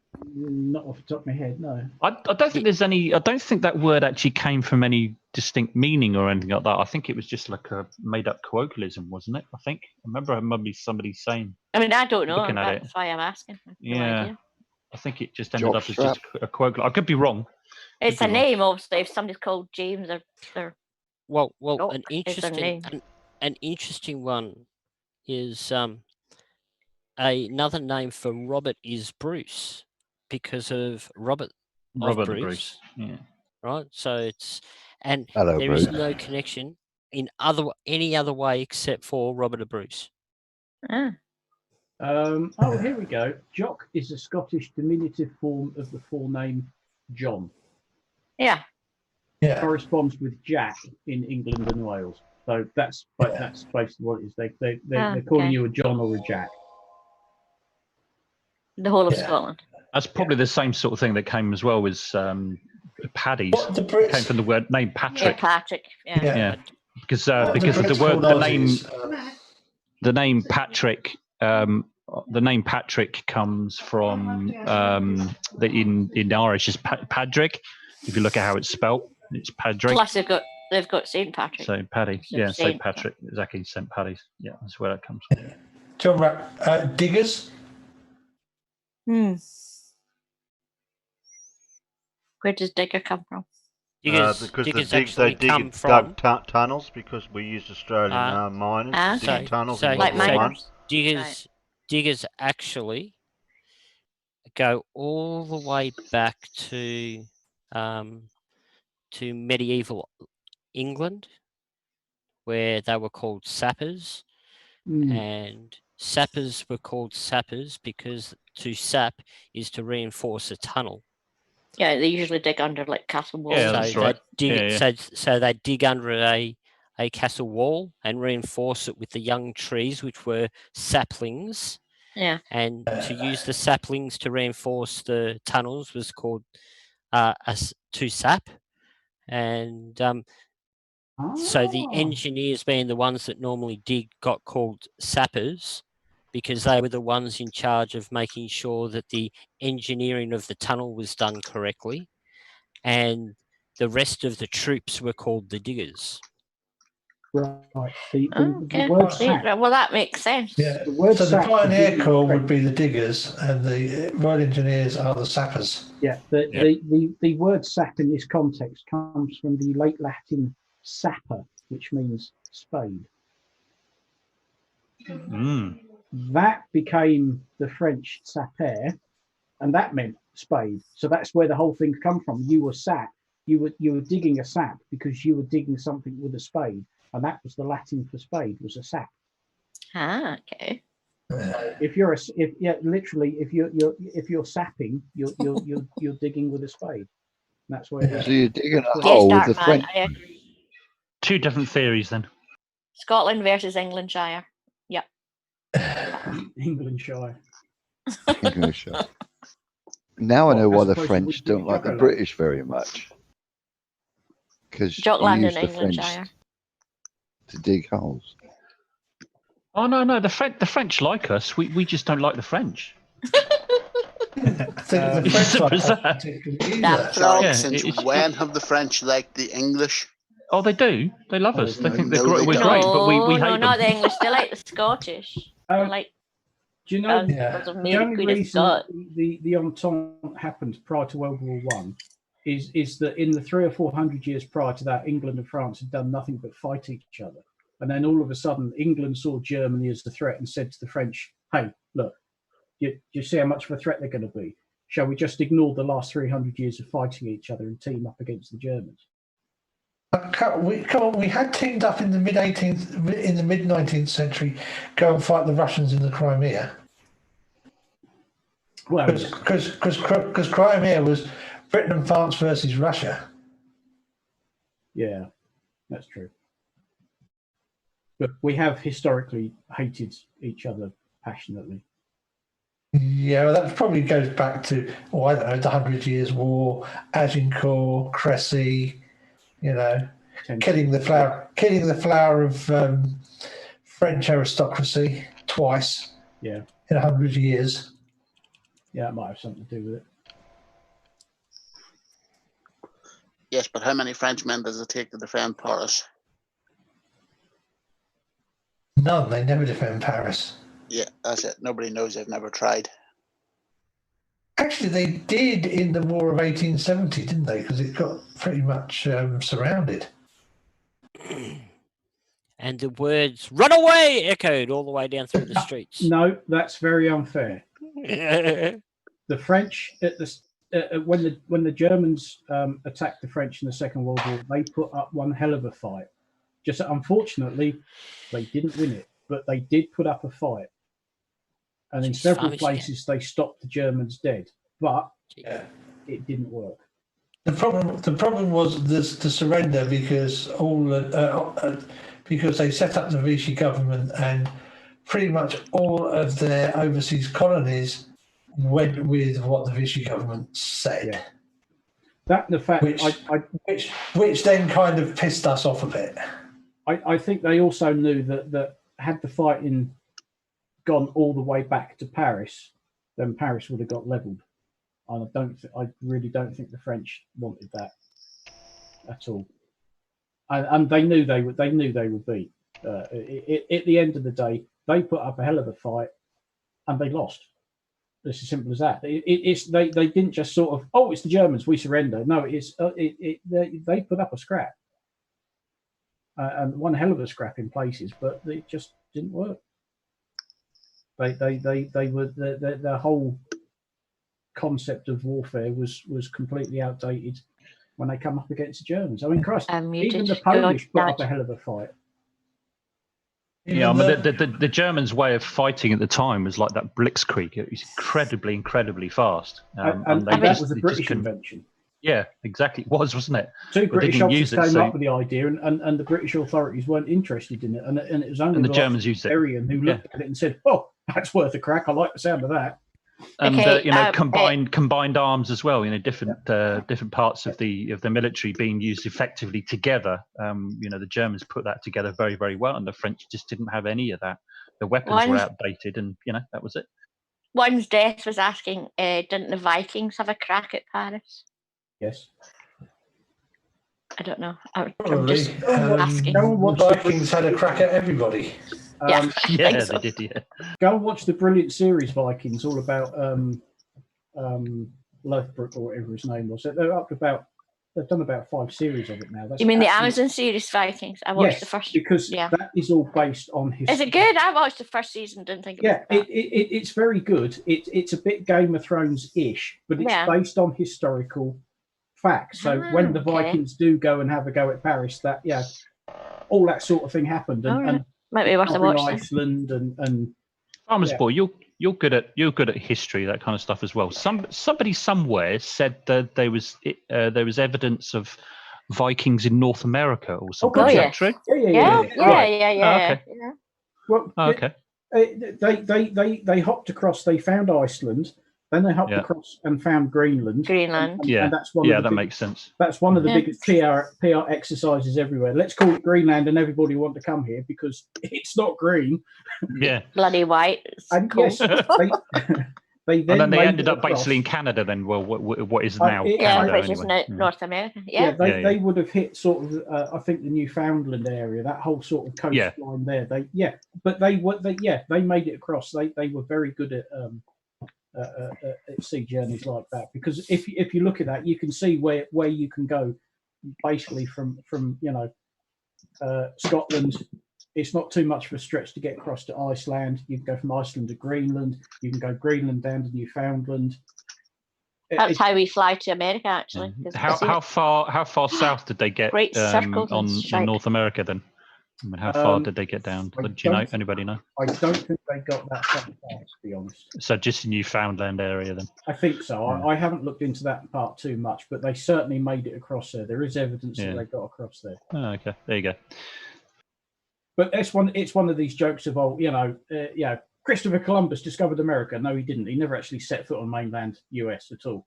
off the top of my head, no. I don't think there's any. I don't think that word actually came from any distinct meaning or anything like that. I think it was just like a made-up colloquialism, wasn't it? I think. I remember somebody saying. I mean, I don't know. Looking at it. That's why I'm asking. I have no Yeah, idea. I think it just ended up as just a colloquial. I could be wrong. It's a name, obviously. If somebody's called James, they're Well, jock an is their name. interesting one is another name for Robert is Bruce because of Robert Robert of the Bruce. Yeah. Right. So it's Hello, there is Bruce. no connection in any other way except for Robert of Bruce. Oh, here we go. Jock is a Scottish diminutive form of the forename John. Yeah. Yeah. Corresponds with Jack in England and Wales. So that's basically what it is. They're calling you a John or a Jack. The whole of Scotland. That's probably the same sort of thing that came as well as Paddy's. Came from the word name Patrick. Yeah, Patrick. Yeah. Yeah. Because of the word, the name Patrick. The name Patrick comes from in Irish is Padraig. If you look at how it's spelt, it's Padraig. Plus they've got Saint Patrick. So Paddy, So yeah, Saint Saint. Patrick, exactly, Saint Paddy's. Yeah, that's where that comes from. Talking about diggers. Where does digger come from? Because they dig dug tunnels because we used Australian miners to dig tunnels in World War One. Diggers actually go all the way back to medieval England, where they were called sappers, and sappers were called sappers because to sap is to reinforce a tunnel. Yeah, they usually dig under like castle walls. Yeah, that's right. So they dig under a castle wall and reinforce it with the young trees, which were saplings. Yeah. And to use the saplings to reinforce the tunnels was called to sap. And so the engineers, being the ones that normally dig, got called sappers because they were the ones in charge of making sure that the engineering of the tunnel was done correctly. And the rest of the troops were called the diggers. Right. The word sack. Well, that makes sense. Yeah. The word So the sack pioneer is corps would be the diggers, and the royal engineers are the sappers. Yeah. The word sap in this context comes from the late Latin sapper, which means spade. That became the French sapper, and that meant spade. So that's where the whole thing come from. You were sap. You were digging a sap because you were digging something with a spade, and that was the Latin for spade, was a sap. Ah, okay. If you're sapping, you're digging with a spade. That's where. So you're digging a hole with the French. I agree. Two different theories then. Scotland versus Englandshire. Yep. Englandshire. Englandshire. Now I know why the French don't like the British very much. Because you use the French to dig holes. Oh no, the French like us. We just don't like the French. Since when have the French liked the English? Oh, they do. They love us. They think we're great, but we hate them. No, not the English. They like the Scottish. They like. Do you know the only reason the Entente happened prior to World War One is that in the 300 or 400 years prior to that, England and France had done nothing but fight each other, and then all of a sudden, England saw Germany as the threat and said to the French, "Hey, look, you see how much of a threat they're going to be. Shall we just ignore the last 300 years of fighting each other and team up against the Germans?" We had teamed up in the mid 19th century, go and fight the Russians in the Crimea. Well, because Crimea was Britain and France versus Russia. Yeah, that's true. But we have historically hated each other passionately. Yeah, well, that probably goes back to, I don't know, the 100 Years' War, Agincourt, Cressy, killing the flower of French aristocracy twice. Yeah. In 100 years. Yeah, it might have something to do with it. Yes, but how many Frenchmen does it take to defend Paris? None. They never defend Paris. Yeah, that's it. Nobody knows. They've never tried. Actually, they did in the War of 1870, didn't they? Because it got pretty much surrounded. And the words "run away" echoed all the way down through the streets. No, that's very unfair. The French at the when the Germans attacked the French in the Second World War, they put up one hell of a fight. Just unfortunately, they didn't win it, but they did put up a fight. And in several places, they stopped the Germans dead, but it didn't work. The problem was the surrender because because they set up the Vichy government and pretty much all of their overseas colonies went with what the Vichy government said. Yeah. That and the fact which then kind of pissed us off a bit. I think they also knew that had the fighting gone all the way back to Paris, then Paris would have got levelled. And I really don't think the French wanted that at all. And they knew they would beat. At the end of the day, they put up a hell of a fight, and they lost. It's as simple as that. They didn't just sort of, it's the Germans, we surrender. No, they put up a scrap, and one hell of a scrap in places, but it just didn't work. They were the whole concept of warfare was completely outdated when they come up against the Germans. I mean, Christ, even the Polish put up a hell of a fight. Yeah, I mean, the Germans' way of fighting at the time was like that blitzkrieg. It was incredibly fast. And that was a British invention. Yeah, exactly. It was, wasn't it? Two British officers came up with the idea, and the British authorities weren't interested in it. And it was only the Germans used it. Arian who looked at it and said, "Oh, that's worth a crack. I like the sound of that." And combined arms as well. Different parts of the military being used effectively together. The Germans put that together very, very well, and the French just didn't have any of that. The weapons were outdated, and that was it. One's death was asking, didn't the Vikings have a crack at Paris? Yes. I don't know. I'm just asking. The Vikings had a crack at everybody. Yeah, they did. Yeah. Go and watch the brilliant series Vikings, all about Lothbrok or whatever his name was. They've done about 5 series of it now. You mean the Amazon series Vikings? I watched the first. Because that is all based on history. Is it good? I watched the first season. Didn't think. It's very good. It's a bit Game of Thrones-ish, but it's based on historical facts. So when the Vikings do go and have a go at Paris, all that sort of thing happened, and might be worth a watch. Iceland and Farmer's Boy, you're good at history, that kind of stuff as well. Somebody somewhere said that there was evidence of Vikings in North America or something. Oh, is yeah. that true? Yeah. Okay. Well, okay. They hopped across. They found Iceland. Then they hopped across and found Greenland. And that's one. Of the makes sense. That's one of the biggest PR exercises everywhere. Let's call it Greenland, and everybody want to come here because it's not green. Yeah, bloody white. And cool. yes, they then ended up basically in Canada. Then, well, what is now Canada? Which is North America. Yeah. They would have hit sort of, I think, the Newfoundland area, that whole sort of coastline there. But they made it across. They were very good at sea journeys like that, because if you look at that, you can see where you can go basically from Scotland. It's not too much of a stretch to get across to Iceland. You can go from Iceland to Greenland. You can go Greenland down to Newfoundland. That's how we fly to America, actually. How far south did they get Great circles and in stripes. North America then? I mean, how far did they get down? Do you know? Anybody know? I don't think they got that far south, to be honest. So just Newfoundland area then? I think so. I haven't looked into that part too much, but they certainly made it across there. There is evidence that they got across there. Oh, okay, there you go. But it's one of these jokes of Christopher Columbus discovered America. No, he didn't. He never actually set foot on mainland US at all.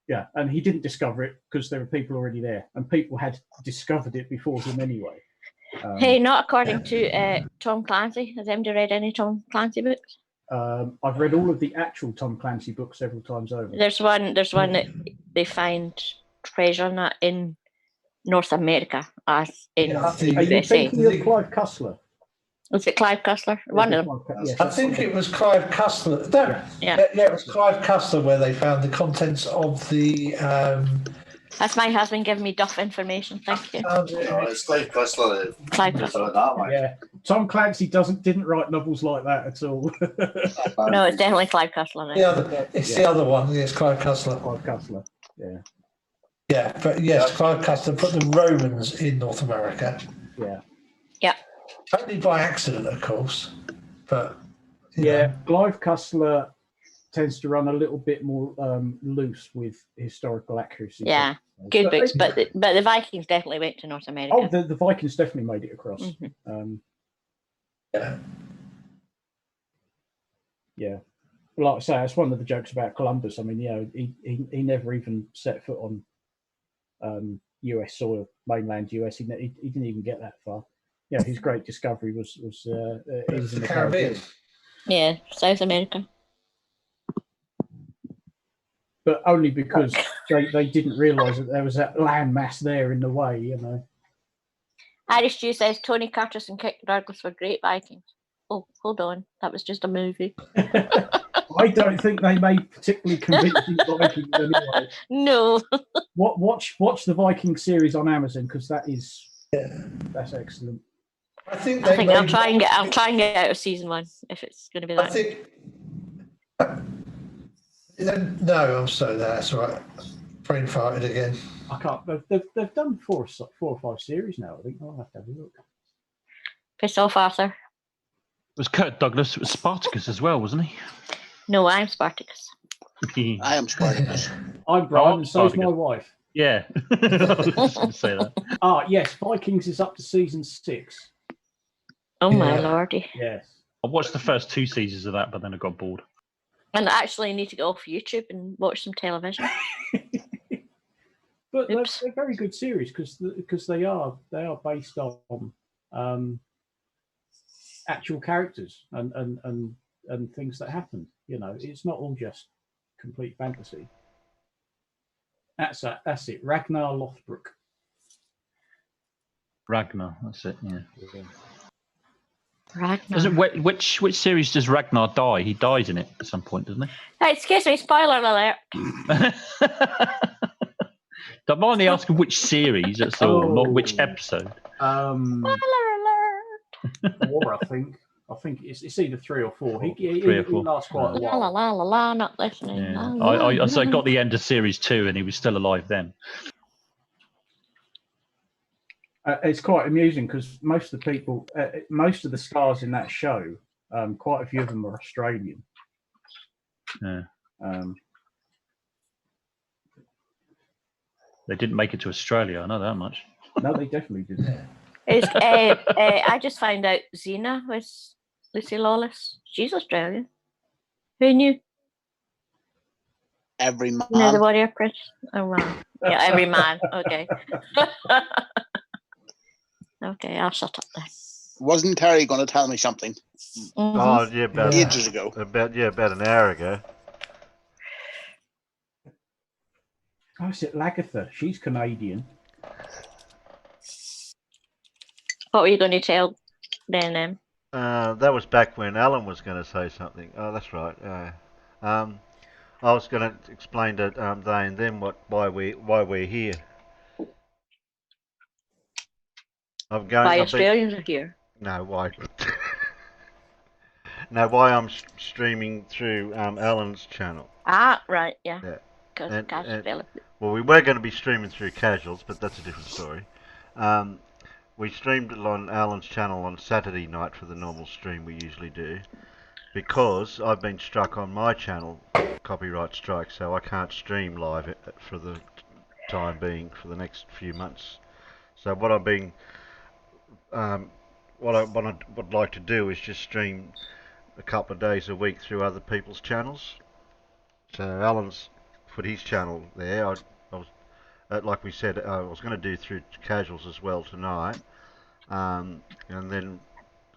Yeah, and he didn't discover it because there were people already there, and people had discovered it before him anyway. Hey, not according to Tom Clancy. Has anybody read any Tom Clancy books? I've read all of the actual Tom Clancy books several times over. There's one that they find treasure in North America, as in Are you USA. thinking of Clive Cussler? Was it Clive Cussler? One of them. Yes, I think it was Clive Cussler. No, yeah, it was Clive Cussler where they found the contents of the. That's my husband giving me duff information. Thank you. It's Clive Cussler. Clive Cussler. Yeah, Tom Clancy didn't write novels like that at all. No, it's definitely Clive Cussler. The other one. Yes, Clive Cussler. Clive Cussler. Yeah. Yeah, but yes, Clive Cussler put the Romans in North America. Yeah. Yeah. Only by accident, of course. But Clive Cussler tends to run a little bit more loose with historical accuracy. Yeah, good books, but the Vikings definitely went to North America. Oh, the Vikings definitely made it across. Yeah. Like I say, that's one of the jokes about Columbus. I mean, he never even set foot on US soil, mainland US. He didn't even get that far. Yeah, his great discovery was in the Caribbean. Yeah, South America. But only because they didn't realise that there was that land mass there in the way, Irish Jew says Tony Curtis and Kirk Douglas were great Vikings. Oh, hold on, that was just a movie. I don't think they made particularly convincing Vikings anyway. No. Watch the Viking series on Amazon because that's excellent. I think I'll try and get out of season 1 if it's going to be that. I think. No, I'm sorry. That's right. Brain farted again. I can't. They've done 4 or 5 series now. I think I'll have to have a look. Piss off, Arthur. It was Kirk Douglas. It was Spartacus as well, wasn't he? No, I'm Spartacus. I am Spartacus. I'm Brian, and so's my wife. Yeah. I was just going to say that. Yes, Vikings is up to season 6. Oh my lordy. Yes. I watched the first 2 seasons of that, but then I got bored. And I actually need to go off YouTube and watch some television. But they're very good series because they are based on actual characters and things that happened. It's not all just complete fantasy. That's it. Ragnar Lothbrok. Ragnar, that's it. Yeah. Ragnar. Which series does Ragnar die? He dies in it at some point, doesn't he? Hey, excuse me, spoiler alert. I'm only asking which series, that's all, not which episode. Spoiler alert. 4, I think. I think it's either 3 or 4. He 3 or 4. lasts quite a while. La la la la, not listening. Yeah. La, la, I got the end of series 2 and he was still alive then. It's quite amusing because most of the stars in that show, quite a few of them are Australian. Yeah. They didn't make it to Australia, I know that much. No, they definitely didn't. I just found out Xena was Lucy Lawless. She's Australian. Who knew? Every man. No, the Warrior Prince. Oh, wow. Yeah, every man. Okay. Okay, I'll shut up then. Wasn't Terry going to tell me something? Mm-hmm. Oh, yeah, ages ago. About an hour ago. Oh, is it Lagatha? She's Canadian. What were you going to tell then? That was back when Alan was going to say something. Oh, that's right. I was going to explain to they and them why we're here. Why Australians are here? No, why? No, why I'm streaming through Alan's channel. Ah, right, yeah. Yeah. Because well, we were going to be streaming through Casuals, but that's a different story. We streamed it on Alan's channel on Saturday night for the normal stream we usually do, because I've been struck on my channel, copyright strike, so I can't stream live for the time being for the next few months. So what I've been, what I would like to do is just stream a couple of days a week through other people's channels. So Alan's put his channel there. I was, like we said, I was going to do through Casuals as well tonight, and then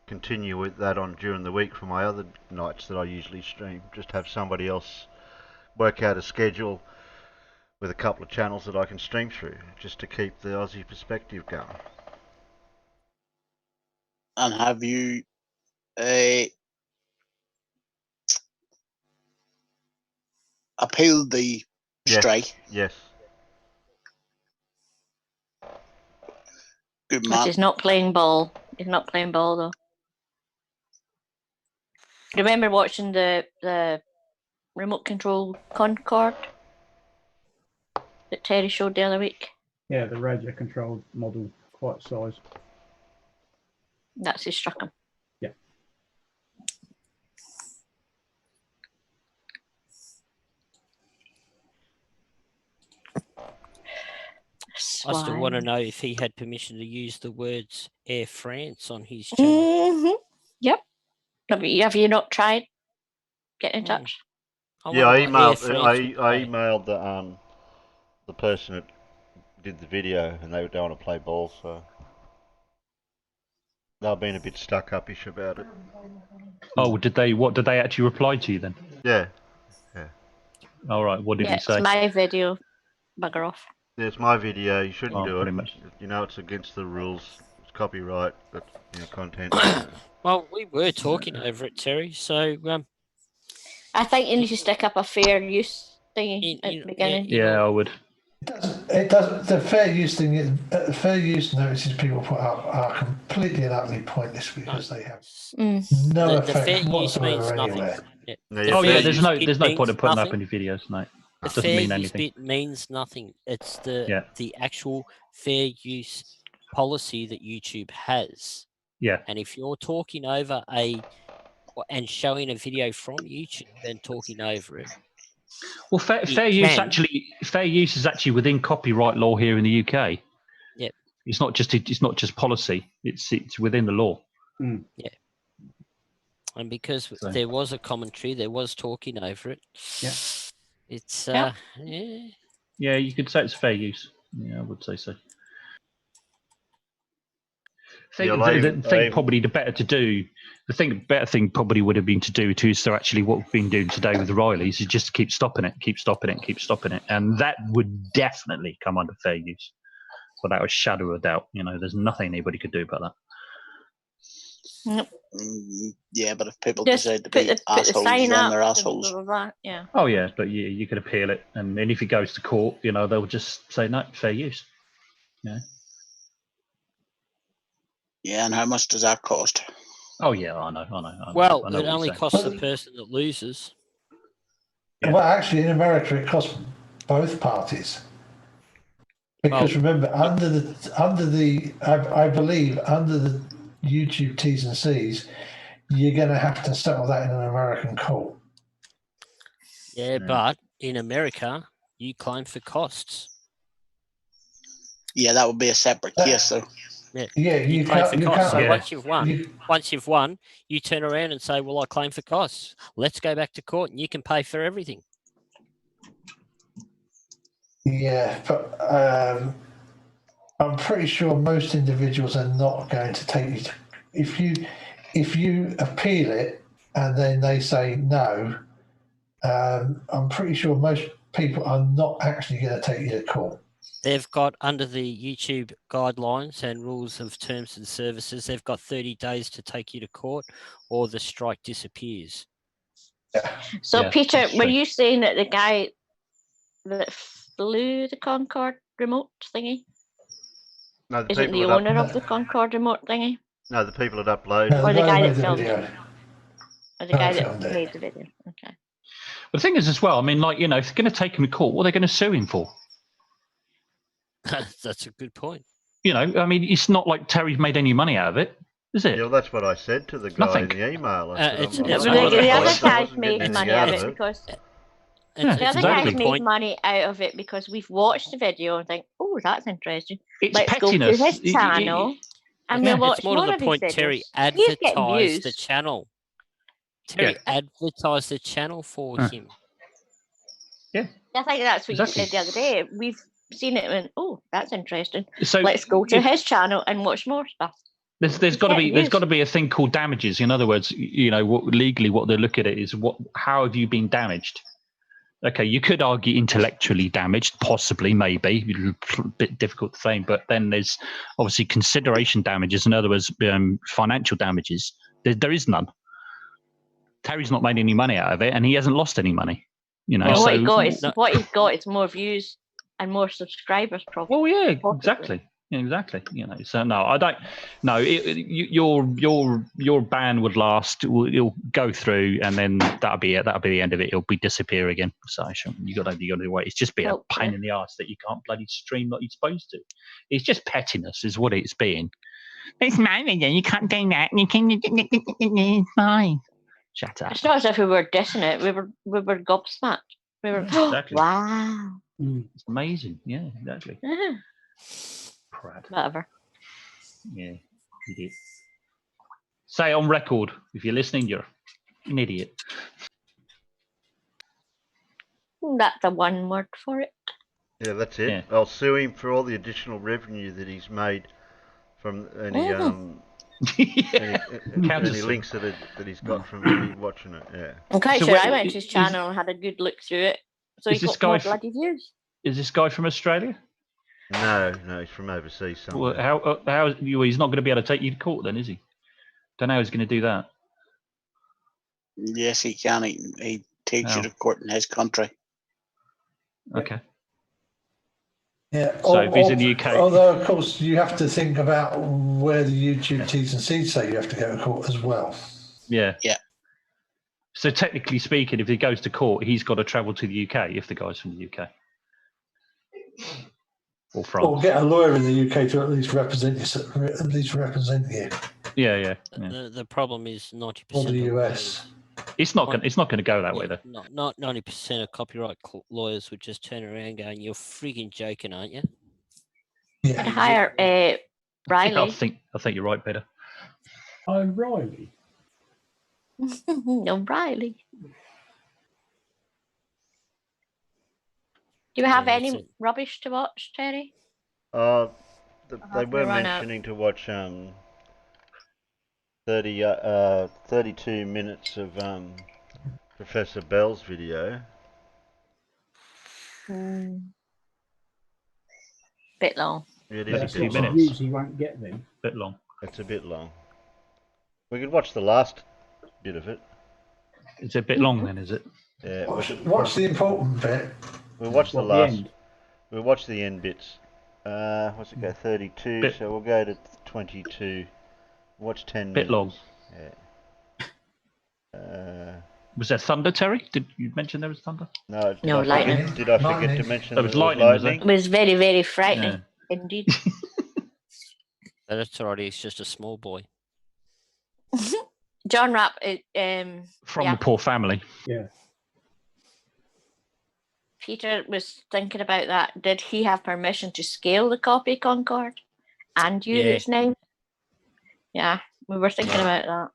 continue with that on during the week for my other nights that I usually stream. Just have somebody else work out a schedule with a couple of channels that I can stream through, just to keep the Ozzie Perspective going. And have you appealed the strike? Yes. Good Which man. is not playing ball. He's not playing ball though. Remember watching the remote control Concorde that Terry showed the other week? Yeah, the radio controlled model, quite size. That's who struck him. Yeah. I still want to know if he had permission to use the words Air France on his channel. Yep. Have you not tried getting in touch? Yeah, I emailed the person that did the video, and they don't want to play ball, so they've been a bit stuck-up-ish about it. Oh, did they? What did they actually reply to you then? Yeah. All right. What did he say? It's my video. Bugger off. Yeah, it's my video. You shouldn't do it. Much. You know, it's against the rules. It's copyright, but content. Well, we were talking over it, Terry. So I think you need to stick up a fair use thingy at the beginning. Yeah, I would. It doesn't. The fair use thing is fair use notices people put up are completely and utterly pointless because they have no effect whatsoever anywhere. There's no point in putting up any videos, mate. It doesn't mean anything. Bit means nothing. It's the actual fair use policy that YouTube has. Yeah. And if you're talking over and showing a video from YouTube and talking over it. Well, fair use is actually within copyright law here in the UK. Yeah. It's not just policy. It's within the law. Yeah. And because there was a commentary, there was talking over it. Yeah. It's Yeah, you could say it's fair use. Yeah, I would say so. Probably the better thing probably would have been to do too. So actually, what we've been doing today with the Rileys is just to keep stopping it, and that would definitely come under fair use, without a shadow of a doubt. There's nothing anybody could do about that. Nope. Yeah, but if people Just decide to be assholes, then they're assholes. Yeah. Oh yeah, but you could appeal it, and if it goes to court, they'll just say no, fair use. Yeah. Yeah, and how much does that cost? Oh yeah, I know. Well, I know it only costs the person that loses. Yeah. Well, actually, in America, it costs both parties. Because remember, under the I believe under the YouTube T's and C's, you're going to have to settle that in an American court. Yeah, but in America, you claim for costs. Yeah, that would be a separate case, though. Yeah, you claim can't. for costs. So Yeah. once you've won, you turn around and say, "Well, I claim for costs. Let's go back to court, and you can pay for everything." Yeah, but I'm pretty sure most individuals are not going to take you. If you appeal it and then they say no, I'm pretty sure most people are not actually going to take you to court. They've got, under the YouTube guidelines and rules of terms and services, they've got 30 days to take you to court, or the strike disappears. So, Peter, were you saying that the guy that flew the Concorde remote thingy isn't the owner of the Concorde remote thingy? No, the people that upload. No, or the guy that made filmed it? Or the guy I that found it. made the video. Okay. The thing is, as well, I mean, like, if they're going to take him to court, what are they going to sue him for? That's a good point. I mean, it's not like Terry's made any money out of it, is it? Yeah, well, that's what I said to the guy in the email. I said, The other guy's made money out of it because Yeah, the other exactly. guy's made money out of it because we've watched the video and think, oh, that's interesting. It's Let's pettiness. go to his channel and we'll watch It's more to the point. Terry advertised the channel. Terry advertised the channel for him. Yeah. I think that's what Exactly. you said the other day. We've seen it and oh, that's interesting. So let's go to his channel and watch more stuff. There's got to be a thing called damages. In other words, legally what they look at it is how have you been damaged? Okay, you could argue intellectually damaged, possibly, maybe, a bit difficult to say, but then there's obviously consideration damages. In other words, financial damages. There is none. Terry's not made any money out of it, and he hasn't lost any money. What he's got is more views and more subscribers, probably. Well, yeah, exactly. Yeah, exactly. So no, I don't. No, your ban would last. It'll go through, and then that'll be it. That'll be the end of it. It'll be disappear again. So you got to wait. It's just be a pain in the ass that you can't bloody stream like you're supposed to. It's just pettiness, is what it's being. It's my video. You can't do that. You can. It's mine. Shut up. It's not as if we were dissing it. We were gobsmacked. We were exactly. Wow. It's amazing. Yeah, exactly. Crap. Whatever. Yeah, idiot. Say on record, if you're listening, you're an idiot. That's the one word for it. Yeah, that's it. Yeah. I'll sue him for all the additional revenue that he's made from any any links that he's got from me watching it. Yeah. Okay, so I went to his channel and had a good look through it. So he got more bloody views. Is this guy from Australia? No, he's from overseas somewhere. Well, how he's not going to be able to take you to court then, is he? Don't know how he's going to do that. Yes, he can. He takes you to court in his country. Okay. Yeah. So if he's in the UK, although of course you have to think about where the YouTube T's and C's say you have to go to court as well. Yeah. Yeah. So technically speaking, if he goes to court, he's got to travel to the UK if the guy's from the UK. Or France. Or get a lawyer in the UK to at least represent you. Yeah. The problem is 90%. Or the US. It's not going to go that way though. Not 90% of copyright lawyers would just turn around going, "You're freaking joking, aren't you?" Yeah. I'd hire Riley. I think you're right, Peter. I'm Riley. No, Riley. Do you have any rubbish to watch, Terry? They were mentioning to watch 32 minutes of Professor Bell's video. Bit long. It is That's a bit lots of long. views you won't get then. Bit long. It's a bit long. We could watch the last bit of it. It's a bit long then, is it? Yeah. Watch the important bit. We'll watch the The last. end. We'll watch the end bits. What's it go? 32. So we'll go to 22. Watch 10 minutes. Bit long. Yeah. Was there thunder, Terry? Did you mention there was thunder? No. No, lightning. Did I forget to mention there was there lightning? Was there? It was very, very frightening indeed. That's alright. He's just a small boy. John Rapp. From the poor family. Yeah. Peter was thinking about that. Did he have permission to scale the copy Concord and use its name? Yeah, we were thinking about that.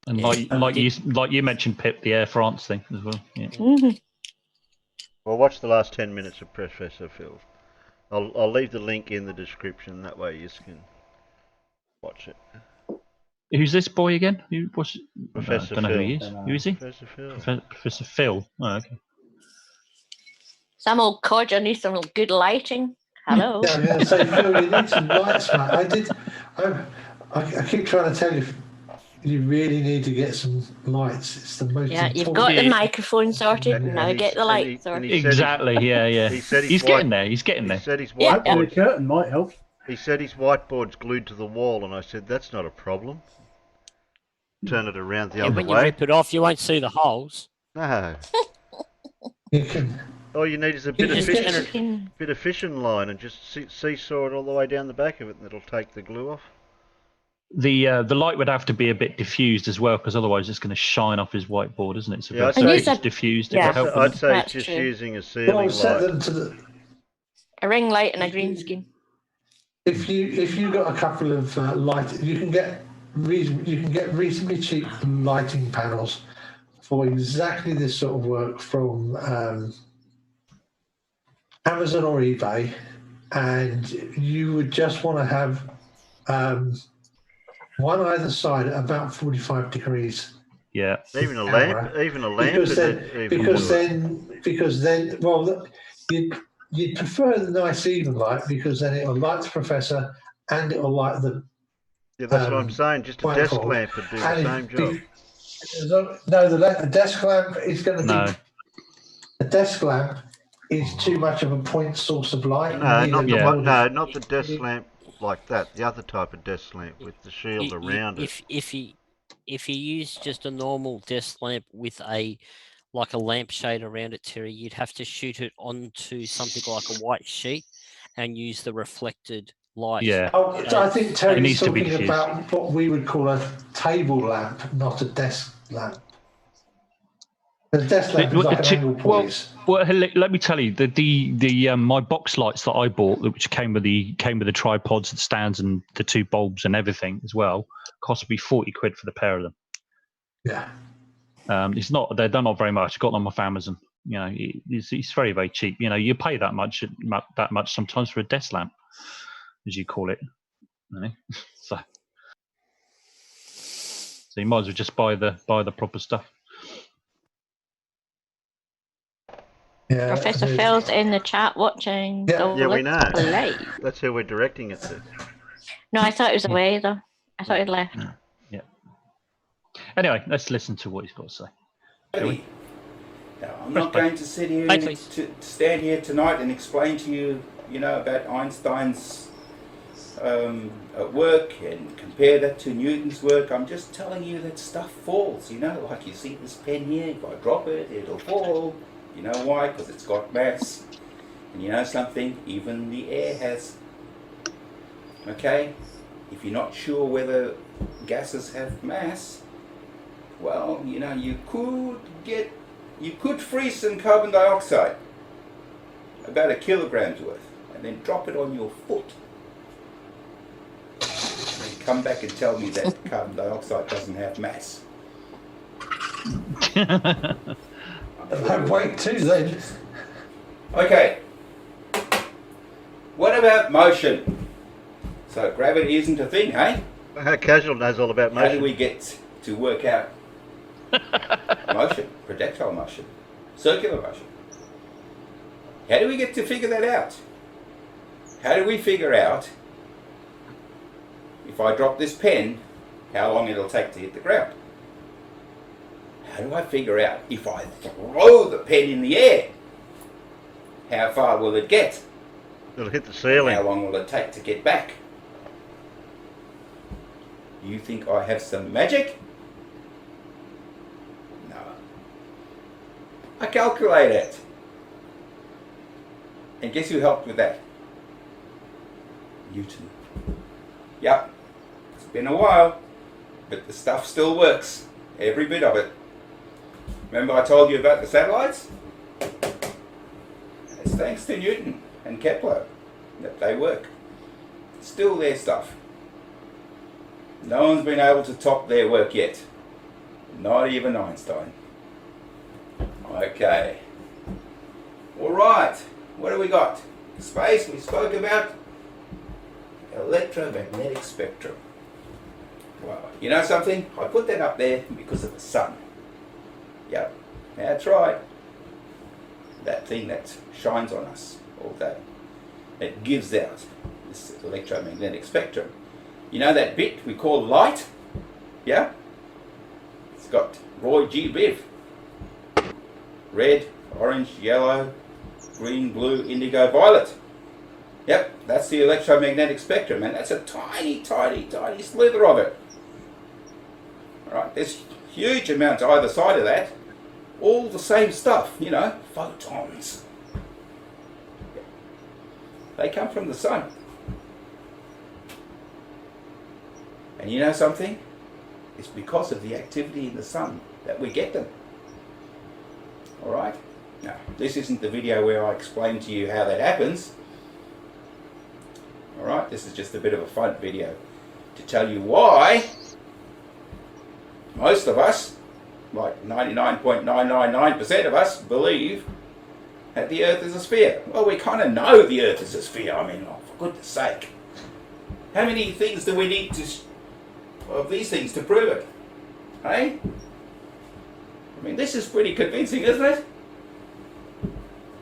And like you mentioned, Pip, the Air France thing as well. Yeah. We'll watch the last 10 minutes of Professor Phil. I'll leave the link in the description. That way you can watch it. Who's this boy again? Who was Professor I don't know Phil. who he is. Who is he? Professor Phil. Professor Phil. Oh, okay. Some old codger needs some good lighting. Hello. Yeah, I'm going to say, Phil, you need some lights, man. I keep trying to tell you, you really need to get some lights. It's the most important. You've got the microphone sorted, now get the lights sorted. Exactly, yeah. He said he's getting there, he's getting there. He said his And whiteboard. the curtain might help. He said his whiteboard's glued to the wall, and I said that's not a problem. turn it around the Yeah, other when way. you rip it off, you won't see the holes. No. You can. All you need is a You bit of just fishing line, and just seesaw it all the way down the back of it, and it'll take the glue off. The light would have to be a bit diffused as well, because otherwise it's going to shine off his whiteboard, isn't it? So Yeah, if it's diffused, it would help. I'd say That's he's just true. using a ceiling light. A ring light and a green screen. If you got a couple of light, you can get reasonably cheap lighting panels for exactly this sort of work from Amazon or eBay, and you would just want to have one either side at about 45 degrees. Yeah. Even a lamp. Because then, well, you'd prefer the nice even light, because then it'll light the professor and it'll light the. Yeah, that's what I'm saying. Just a desk lamp would do the same job. No, the desk lamp is going to No. be. A desk lamp is too much of a point source of light. No, not the desk lamp like that. The other type of desk lamp with the shield around it. If you use just a normal desk lamp with a lampshade around it, Terry, you'd have to shoot it onto something like a white sheet and use the reflected light. Yeah. I think Terry's talking about what we would call a table lamp, not a desk lamp. The desk lamp is like an angle point. Well, let me tell you, the my box lights that I bought, which came with the tripods, the stands, and the two bulbs and everything as well, cost me 40 quid for the pair of them. Yeah. They're not very much. I got them off Amazon. You know, it's very, very cheap. You know, you pay that much sometimes for a desk lamp, as you call it. You know? So you might as well just buy the proper stuff. Yeah, Professor Phil's in the chat watching. Yeah, we know. That's who we're directing it to. No, I thought it was away though. I thought he'd left. Yeah. Anyway, let's listen to what he's got to say. Now, I'm not going to sit here to stand here tonight and explain to you, about Einstein's work and compare that to Newton's work. I'm just telling you that stuff falls. Like you see this pen here. If I drop it, it'll fall. You know why? Because it's got mass. And you know something? Even the air has. Okay? If you're not sure whether gases have mass, well, you could freeze some carbon dioxide, about 1 kilogram's worth, and then drop it on your foot. And come back and tell me that carbon dioxide doesn't have mass. Have weight too, then. Okay. What about motion? So gravity isn't a thing, hey? Casual knows all about motion. How do we get to work out motion, projectile motion, circular motion? How do we get to figure that out? How do we figure out if I drop this pen, how long it'll take to hit the ground? How do I figure out if I throw the pen in the air, how far will it get? It'll hit the ceiling. How long will it take to get back? You think I have some magic? No. I calculate it. And guess who helped with that? Newton. Yep. It's been a while, but the stuff still works. Every bit of it. Remember I told you about the satellites? It's thanks to Newton and Kepler that they work. Still their stuff. No one's been able to top their work yet. Not even Einstein. Okay. Alright. What do we got? Space, we spoke about. Electromagnetic spectrum. Well, you know something? I put that up there because of the sun. Yep, that's right. That thing that shines on us all day. It gives out this electromagnetic spectrum. You know that bit we call light? Yeah? It's got Roy G. Biv. Red, orange, yellow, green, blue, indigo, violet. Yep, that's the electromagnetic spectrum, and that's a tiny, tiny, tiny slither of it. All right, there's huge amounts either side of that, all the same stuff, you know, photons. They come from the sun. And you know something? It's because of the activity in the sun that we get them. All right? Now, this isn't the video where I explain to you how that happens. All right? This is just a bit of a fun video to tell you why most of us, like 99.999% of us, believe that the Earth is a sphere. Well, we kind of know the Earth is a sphere. I mean, oh, for goodness sake. How many things do we need of these things to prove it? Hey? I mean, this is pretty convincing, isn't it?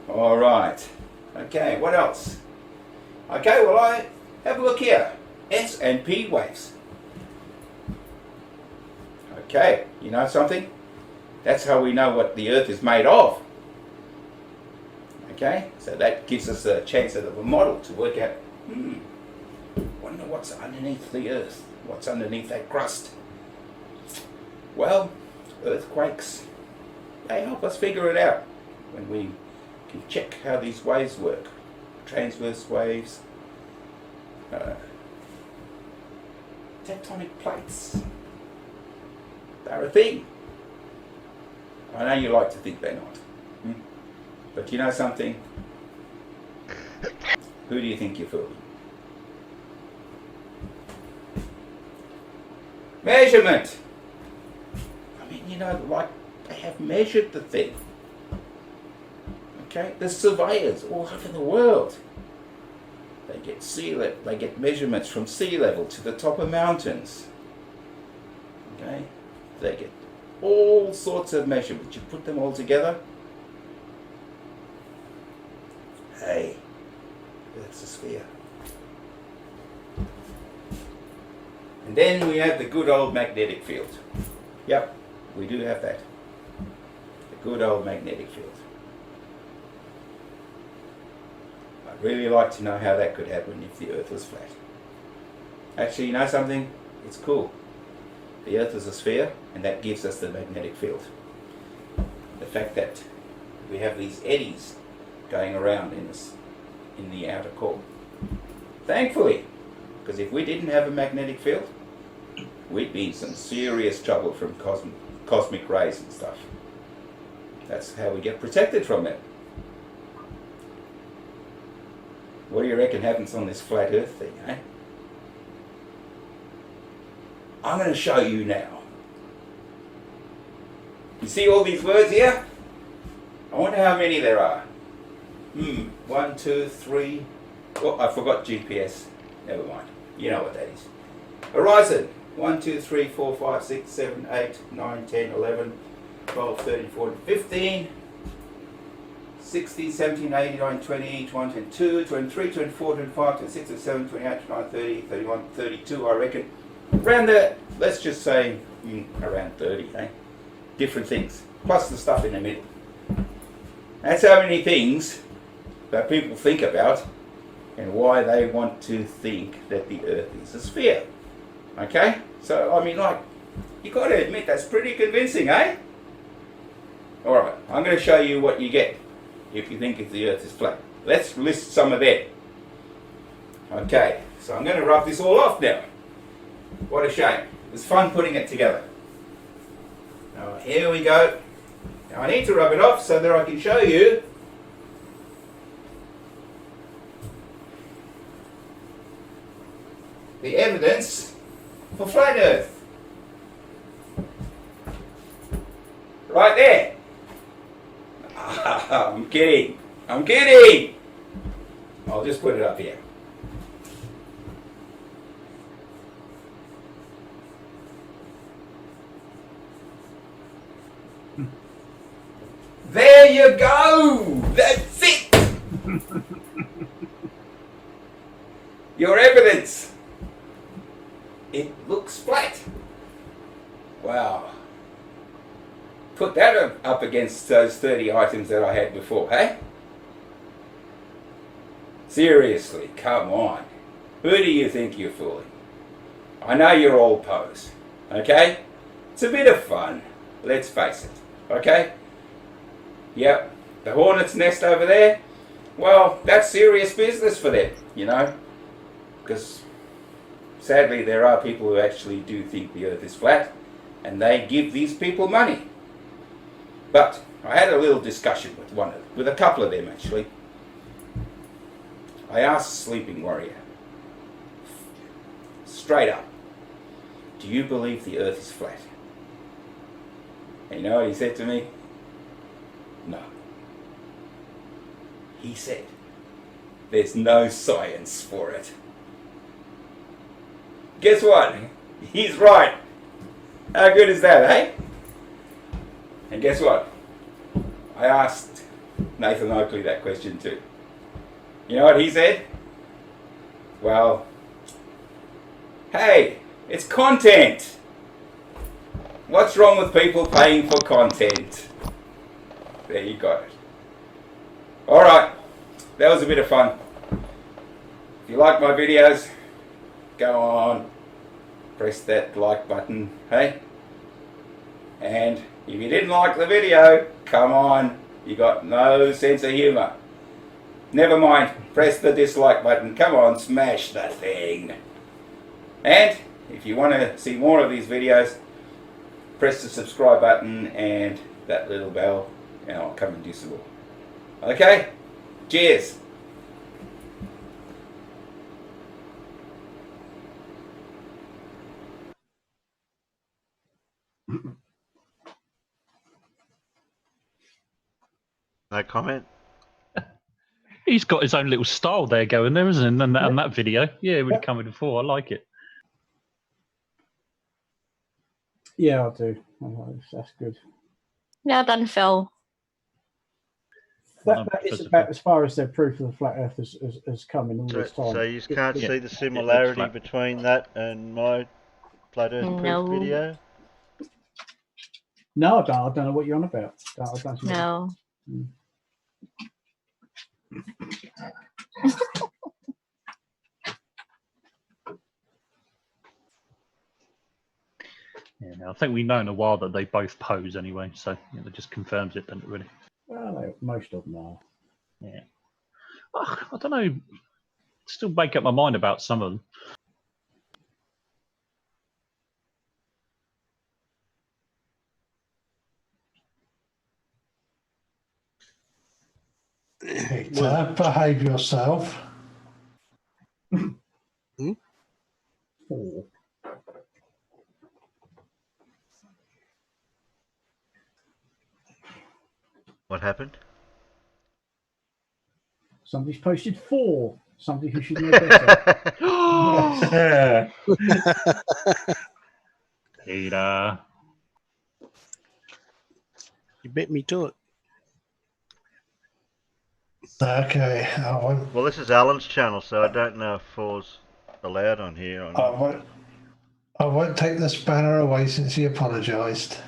All right. Okay, what else? Okay, well, I have a look here. S and P waves. Okay, you know something? That's how we know what the Earth is made of. Okay, so that gives us a chance of a model to work out, wonder what's underneath the Earth, what's underneath that crust. Well, earthquakes, they help us figure it out when we can check how these waves work. Transverse waves, tectonic plates, they're a thing. I know you like to think they're not. But you know something? Who do you think you're fooling? Measurement! I mean, you know, like, they have measured the thing. Okay? There's surveyors all over the world. They get measurements from sea level to the top of mountains. Okay? They get all sorts of measurements. You put them all together. Hey, Earth's a sphere. And then we have the good old magnetic field. Yep, we do have that. The good old magnetic field. I'd really like to know how that could happen if the Earth was flat. Actually, you know something? It's cool. The Earth is a sphere, and that gives us the magnetic field. The fact that we have these eddies going around in the outer core. Thankfully, because if we didn't have a magnetic field, we'd be in some serious trouble from cosmic rays and stuff. That's how we get protected from it. What do you reckon happens on this flat Earth thing, eh? I'm going to show you now. You see all these words here? I wonder how many there are. 1, 2, 3. Oh, I forgot GPS. Never mind. You know what that is. Horizon. 1, 2, 3, 4, 5, 6, 7, 8, 9, 10, 11, 12, 13, 14, 15, 16, 17, 18, 19, 20, 21, 22, 23, 24, 25, 26, 27, 28, 29, 30, 31, 32, I reckon. Around there, let's just say around 30, eh? Different things. Plus the stuff in the middle. That's how many things that people think about and why they want to think that the Earth is a sphere. Okay? So, I mean, like, you got to admit that's pretty convincing, eh? Alright, I'm going to show you what you get if you think if the Earth is flat. Let's list some of them. Okay, so I'm going to rub this all off now. What a shame. It was fun putting it together. Now, here we go. Now, I need to rub it off so that I can show you the evidence for flat Earth. Right there. I'm kidding. I'm kidding. I'll just put it up here. There you go. That's it. Your evidence. It looks flat. Wow. Put that up against those 30 items that I had before, hey? Seriously, come on. Who do you think you're fooling? I know you're all pose, okay? It's a bit of fun, let's face it, okay? Yep, the hornet's nest over there, well, that's serious business for them, you know? Because sadly there are people who actually do think the earth is flat, and they give these people money. But I had a little discussion with a couple of them actually. I asked Sleeping Warrior, straight up, do you believe the earth is flat? And you know what he said to me? No. He said, there's no science for it. Guess what? He's right. How good is that, eh? And guess what? I asked Nathan Oakley that question too. You know what he said? Well, hey, it's content. What's wrong with people paying for content? There you got it. Alright, that was a bit of fun. If you like my videos, go on, press that like button, hey? And if you didn't like the video, come on, you got no sense of humour. Never mind, press the dislike button, come on, smash the thing. And if you want to see more of these videos, press the subscribe button and that little bell, and I'll come and do some more. Okay? Cheers! No comment? He's got his own little style there going there, isn't he? And that video. Yeah, it would have come in before. I like it. Yeah, I do. I like this. That's good. Well done, Phil. That is about as far as their proof of the flat Earth has come in all this time. So you can't see the similarity between that and my flat Earth proof video? No, I don't know what you're on about. No. Yeah, I think we know in a while that they both pose anyway, so that just confirms it, doesn't it, really? Well, most of them are. Yeah. I don't know. Still make up my mind about some of them. Peter, behave yourself. What happened? Somebody's posted 4. Somebody who should know better. Peter. You beat me to it. Okay. Well, this is Alan's channel, so I don't know if 4's allowed on here or not. I won't take this banner away since he apologised.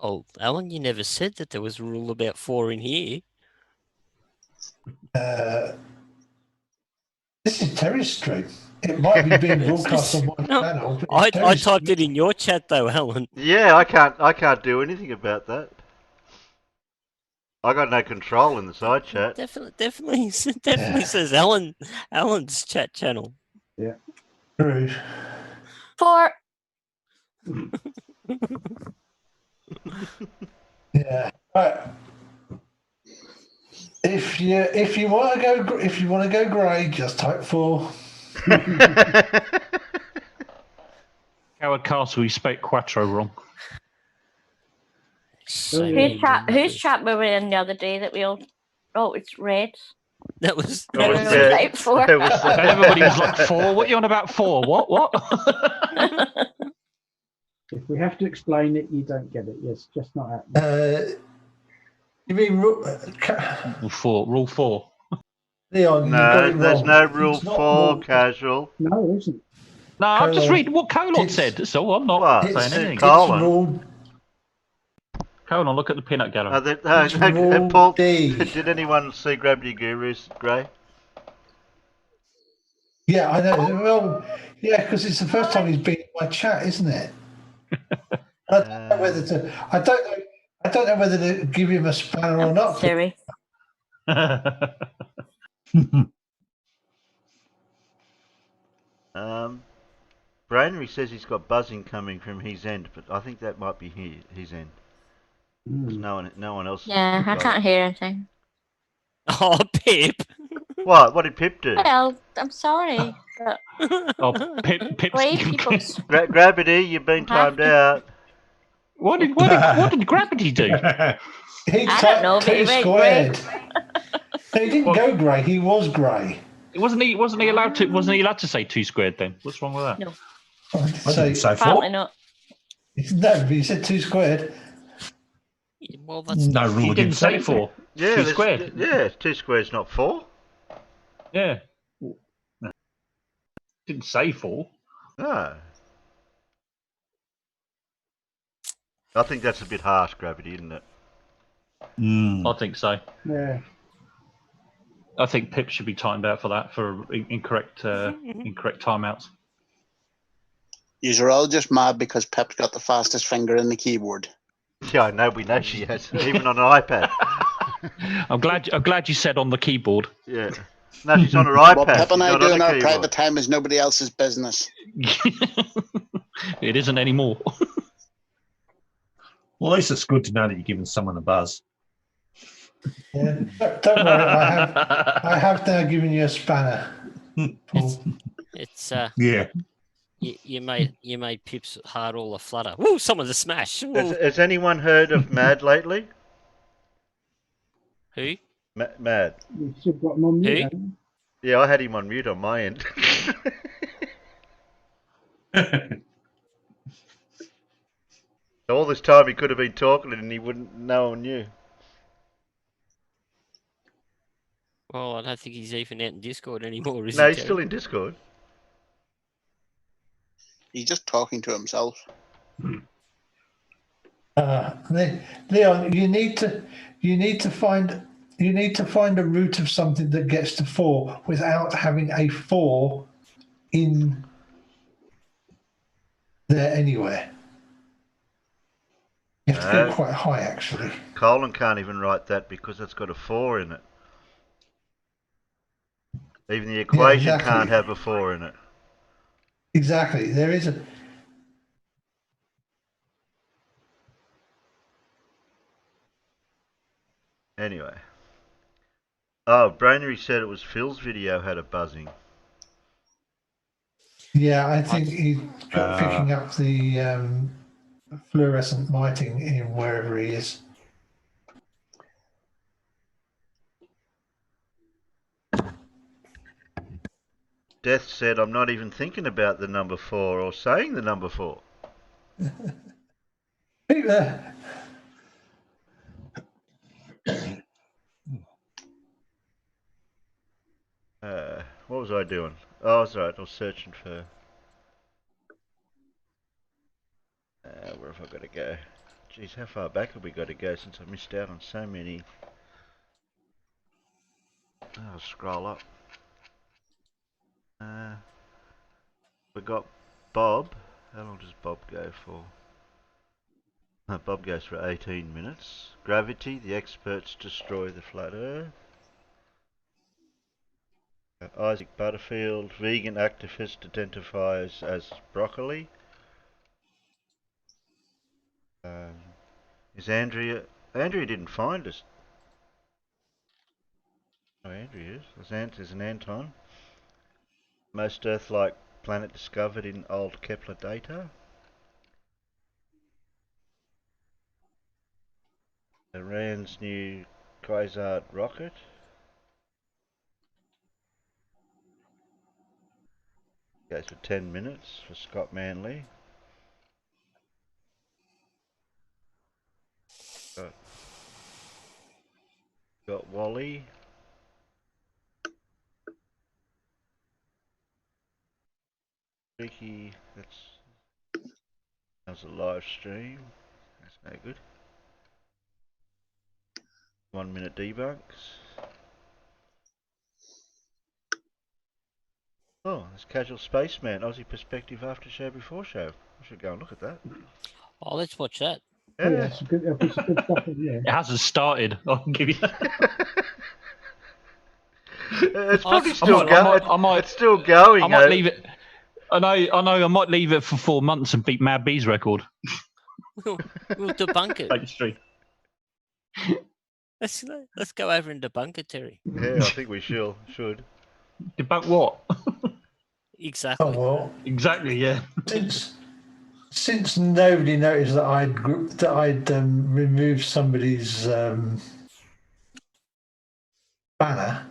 Oh, Alan, you never said that there was a rule about 4 in here. This is Terry's stream. It might be being broadcast on one channel. I typed it in your chat though, Alan. Yeah, I can't do anything about that. I got no control in the side chat. Definitely says Alan's chat channel. Yeah. True. 4. Yeah. Right. If you want to go grey, just type 4. Coward Castle, you spoke Quattro wrong. Whose chat were we in the other day that we all? Oh, it's red. That was type 4. Everybody was like 4. What are you on about 4? What? If we have to explain it, you don't get it. Yes, just not happening. You mean rule 4? Rule 4. Leon, no, there's no rule 4, casual. No, there isn't. No, I'm just reading what Colon said, so I'm not saying anything. Colon. Colon, look at the peanut gallery. Paul, did anyone see Gravity Gurus, Gray? Yeah, I know. Well, yeah, because it's the first time he's been in my chat, isn't it? I don't know whether to. I don't know whether to give him a spanner or not. Sorry. Branery says he's got buzzing coming from his end, but I think that might be his end. There's no one else. Yeah, I can't hear anything. Oh, Pip. What? What did Pip do? Well, I'm sorry, but Pip's brave people's Gravity, you've been timed out. What did Gravity do? He I don't know, but he T went squared. No, he didn't go grey. He was grey. Wasn't he allowed to say 2 squared then? What's wrong with that? No. So Apparently not. No, but he said 2 squared. Well, that's No rule He didn't against say that. 4. Yeah, 2 squared. Yeah, 2 squared's not 4. Yeah. Didn't say 4. No. I think that's a bit harsh, Gravity, isn't it? I think so. Yeah. I think Pip should be timed out for that, for incorrect timeouts. You're all just mad because Pep's got the fastest finger in the keyboard. Yeah, I know. We know she has, even on an iPad. I'm glad you said on the keyboard. Yeah. No, she's on her iPad. What Pep and I not do on in a our keyboard. private time is nobody else's business. It isn't anymore. Well, at least it's good to know that you're giving someone a buzz. Yeah. Don't worry, I have now given you a spanner. It's Yeah. You made Pip's heart all aflutter. Woo! Some of the smash. Has anyone heard of Mad lately? Who? Mad. You've still got him on mute, Who? haven't you? Yeah, I had him on mute on my end. All this time he could have been talking and he wouldn't. No one knew. Well, I don't think he's even out in Discord anymore, is No, he? he's still in Discord. He's just talking to himself. Leon, you need to find a root of something that gets to 4 without having a 4 in there anywhere. You have to go quite high, actually. Colin can't even write that because it's got a 4 in it. Even the equation exactly. can't have a 4 in it. Exactly. There is a. Anyway. Oh, Brainery said it was Phil's video had a buzzing. Yeah, I think he's picking up the fluorescent lighting in wherever he is. Death said, I'm not even thinking about the number 4 or saying the number 4. What was I doing? Oh, I was right. I was searching for... where have I got to go? Geez, how far back have we got to go since I missed out on so many... I'll scroll up. We got Bob. How long does Bob go for? Bob goes for 18 minutes. Gravity, the experts destroy the flat earth. Isaac Butterfield, vegan activist identifies as broccoli. Is Andrea... Andrea didn't find us. Oh, Andrea is. There's an Anton. Most Earth-like planet discovered in old Kepler data. Iran's new quasar rocket. Goes for 10 minutes for Scott Manley. Got Wally. Ricky, that's a live stream. That's no good. 1 minute debunks. Oh, there's Casual Spaceman, Ozzie Perspective after show, before show. I should go and look at that. Oh, let's watch that. Yeah. Oh, yeah, it's good stuff. Yeah. It hasn't started. I can give you that. It's probably still going. It's still going. I might leave it. I know. I might leave it for 4 months and beat Mad B's record. We'll debunk it. Thanks, Tree. Let's go over and debunk it, Terry. Yeah, I think we should. Debunk what? Exactly. Oh well. Exactly. Yeah. Since nobody noticed that I'd removed somebody's banner,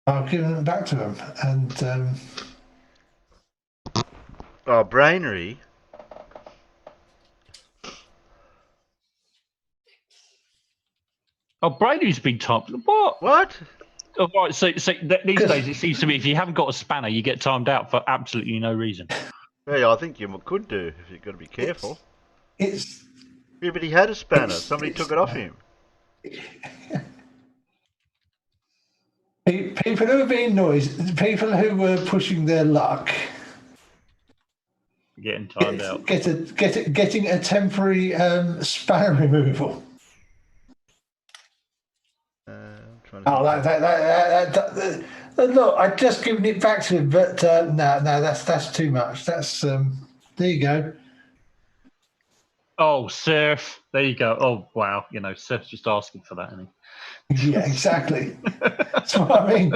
I've given it back to them, and oh, Brainery. Oh, Brainery's been topped. What? What? Oh, right. So these days it seems to me if you haven't got a spanner, you get timed out for absolutely no reason. Yeah, I think you could do if you've got to be careful. Yeah, but he had a spanner. Somebody took it off him. People who were being noisy, people who were pushing their luck, getting timed out, getting a temporary spanner removal. Look, I'd just given it back to him, but no, that's too much. That's there you go. Oh, Surf. There you go. Oh, wow. You know, Surf's just asking for that, isn't he? Yeah, exactly. That's what I mean.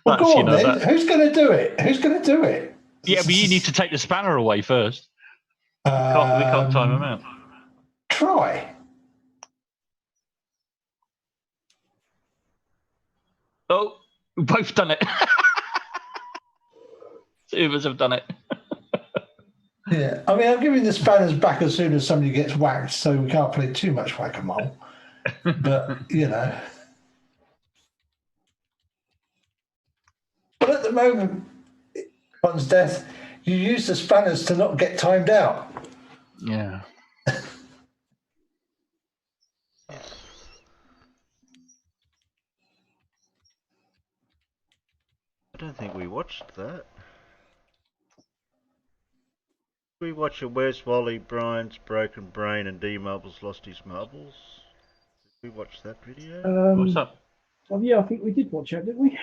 Well, go on then. Who's going to do it? Who's going to do it? Yeah, but you need to take the spanner away first. We can't time him out. Try. Oh, we've both done it. Two of us have done it. Yeah, I mean, I'm giving the spanners back as soon as somebody gets whacked, so we can't play too much whack-a-mole. But, you know. But at the moment, one's death, you use the spanners to not get timed out. Yeah. I don't think we watched that. We watched a Where's Wally, Brian's Broken Brain, and D Marbles Lost His Marbles. Did we watch that video? What's up? Oh, yeah, I think we did watch it, didn't we?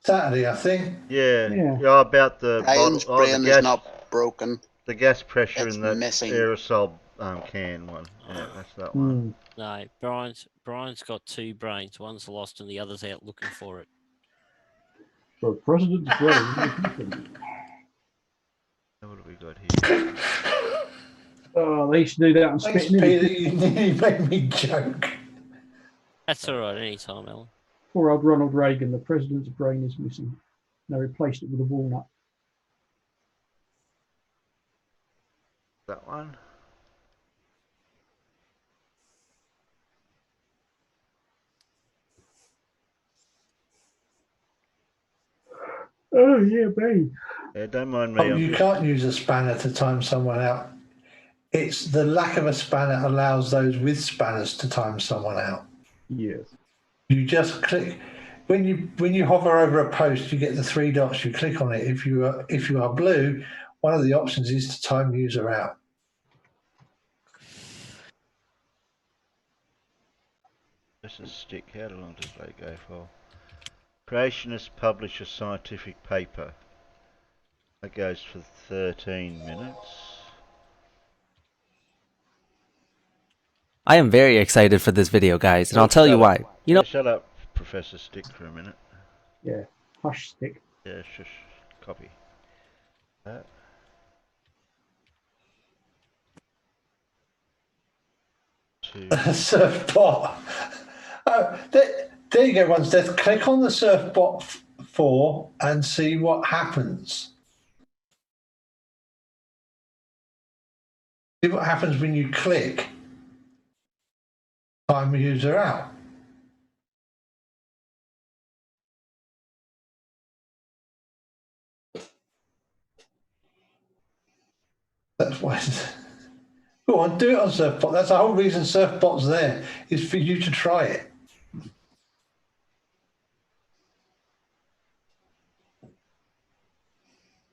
Saturday, I think. Yeah. About the Brian's brain the gas, is not broken. The gas pressure It's in that missing. aerosol can one. Yeah, that's that one. No, Brian's got two brains. One's lost and the other's out looking for it. So President's brain. What have we got here? Oh, they used to do that on Thanks, Spitting. Peter. You made me joke. That's all right. Anytime, Alan. Poor old Ronald Reagan. The president's brain is missing. They replaced it with a walnut. That one. Oh yeah, babe. Yeah, don't mind me. You can't use a spanner to time someone out. It's the lack of a spanner allows those with spanners to time someone out. Yes. You just click when you hover over a post, you get the three dots. You click on it. If you are blue, one of the options is to time user out. This is stick. How long does they go for? Creationists publish a scientific paper. That goes for 13 minutes. I am very excited for this video, guys, and I'll tell you why. You know, shut up, Professor Stick, for a minute. Yeah, hush, Stick. Yeah, shush. Copy. That. Surfbot. There you go, one's death. Click on the Surfbot 4 and see what happens. See what happens when you click time user out. That's why. Go on, do it on Surfbot. That's the whole reason Surfbot's there, is for you to try it.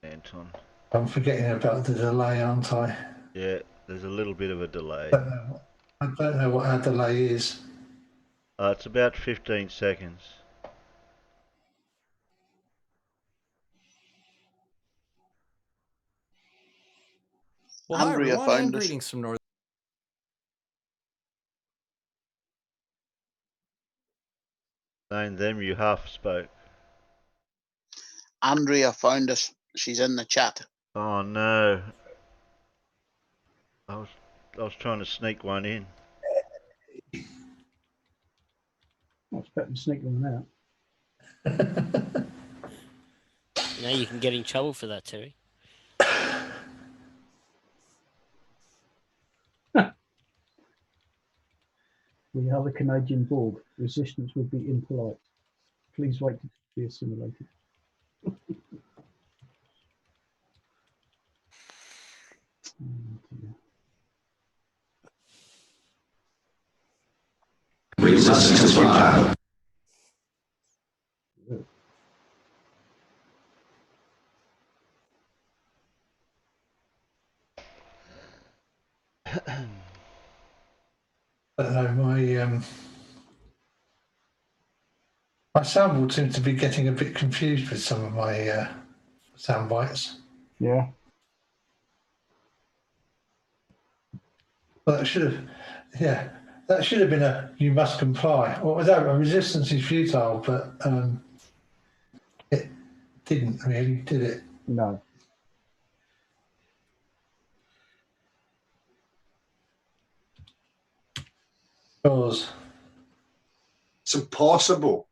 Anton. I'm forgetting about the delay, aren't I? Yeah, there's a little bit of a delay. I don't know what our delay is. It's about 15 seconds. Well, hi Andrea everyone, and found us. greetings from North. Saying them, you half spoke. Andrea found us. She's in the chat. Oh no. I was trying to sneak one in. I expect to sneak them out. You know, you can get in trouble for that, Terry. We are the Canadian Borg. Resistance would be impolite. Please wait to be assimilated. Resistance power. I don't know, my sound board seems to be getting a bit confused with some of my sound bites. Yeah. Well, that should have been a "you must comply." Or was that a "resistance is futile"? But it didn't really, did it? No. Because it's impossible.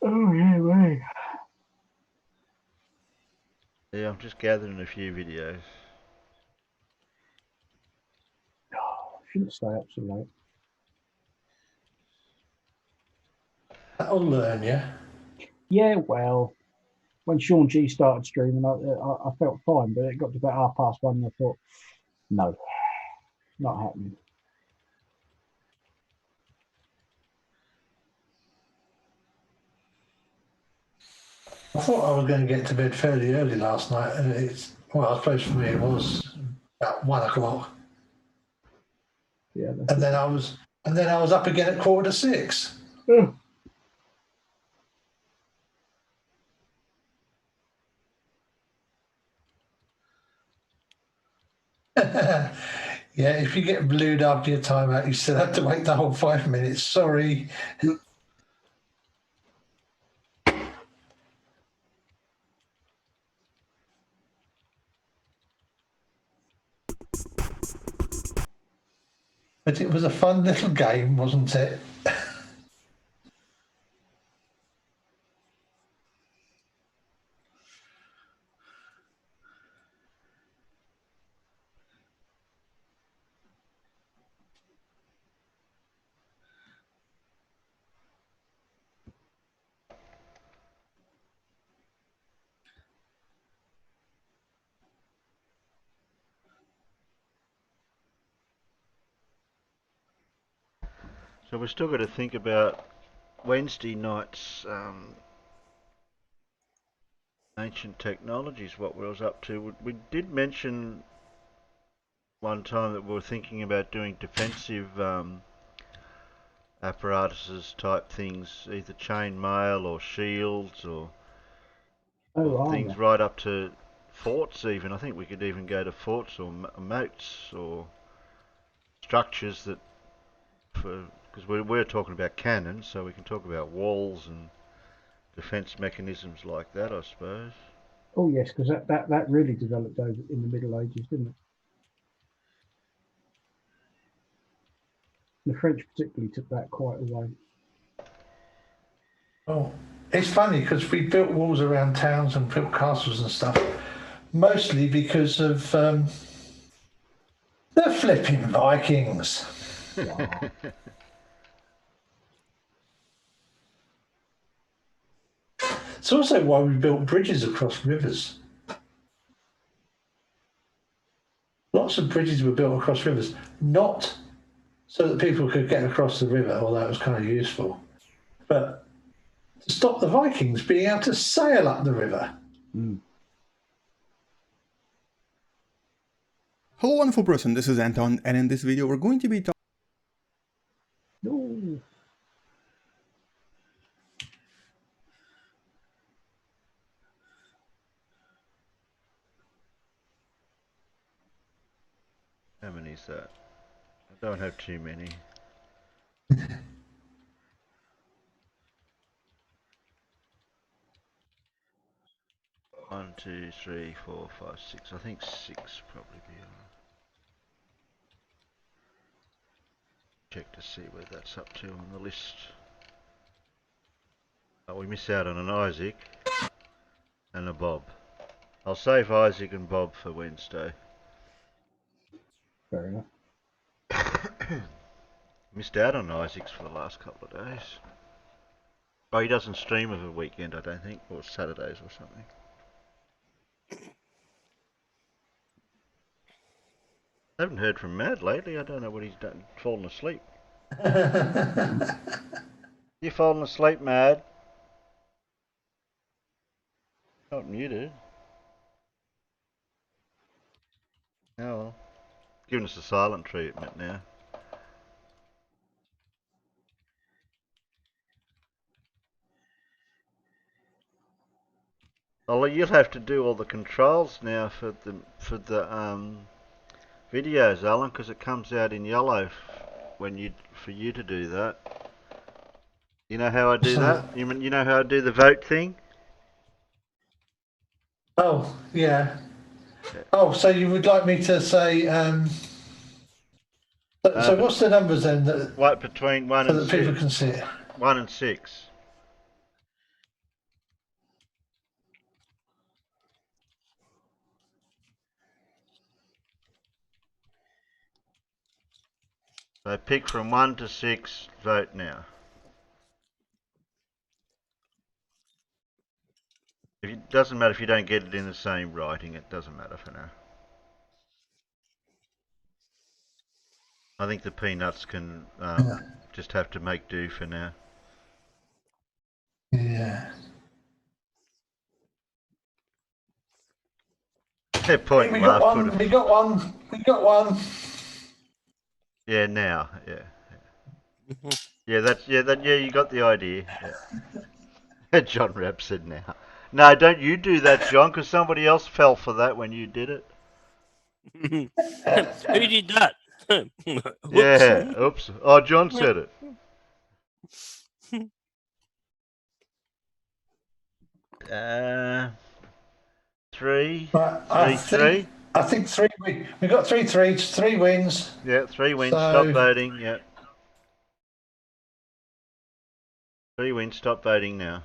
Oh yeah, right. Yeah, I'm just gathering a few videos. Shouldn't stay up so late. that'll learn you. Yeah, well, when Sean G started streaming, I felt fine, but it got to about 1:30 and I thought, no, not happening. I thought I was going to get to bed fairly early last night, and I suppose for me it was about 1 o'clock. Yeah. And then I was up again at 5:45. Yeah, if you get blued after your timeout, you still have to wait the whole 5 minutes. Sorry. But it was a fun little game, wasn't it? So we're still got to think about Wednesday night's ancient technologies, what we was up to. We did mention one time that we were thinking about doing defensive apparatuses type things, either chain mail or shields or things right up to forts even. I think we could even go to forts or moats or structures that, because we're talking about cannons, so we can talk about walls and defence mechanisms like that, I suppose. Oh yes, because that really developed over in the Middle Ages, didn't it? The French particularly took that quite away. Oh, it's funny because we built walls around towns and built castles and stuff, mostly because of the flipping Vikings. It's also why we built bridges across rivers. lots of bridges were built across rivers, not so that people could get across the river, although it was kind of useful, but to stop the Vikings being able to sail up the river. Hello, wonderful person. This is Anton, and in this video, we're going to be talking. No. How many is that? I don't have too many. 1, 2, 3, 4, 5, 6. I think 6 probably be alright. Check to see where that's up to on the list. Oh, we miss out on an Isaac and a Bob. I'll save Isaac and Bob for Wednesday. Fair enough. Missed out on Isaac's for the last couple of days. Oh, he doesn't stream of a weekend, I don't think, or Saturdays or something. I haven't heard from Mad lately. I don't know what he's done. Fallen asleep. You fallen asleep, Mad? Not muted. Oh well. Giving us a silent treatment now. Oh, you'll have to do all the controls now for the videos, Alan, because it comes out in yellow when for you to do that. You know how I do that? You know how I do the vote thing? Oh, yeah. Oh, so you would like me to say, so what's the numbers then? What, between 1 and 6? So that people can see it. 1 and 6. So pick from 1 to 6, vote now. It doesn't matter if you don't get it in the same writing, it doesn't matter for now. I think the peanuts can just have to make do for now. Yeah. Fair point. We got one. We got one. We got one. Yeah, now. Yeah. Yeah, you got the idea. Yeah. John Rapp said now. No, don't you do that, John, because somebody else fell for that when you did it. Who did that? Yeah, oops. Oh, John said it. Three. Right, I think 3. We got 3 threes, 3 wins. Yeah, 3 wins. So... Stop voting. Yeah. 3 wins. Stop voting now.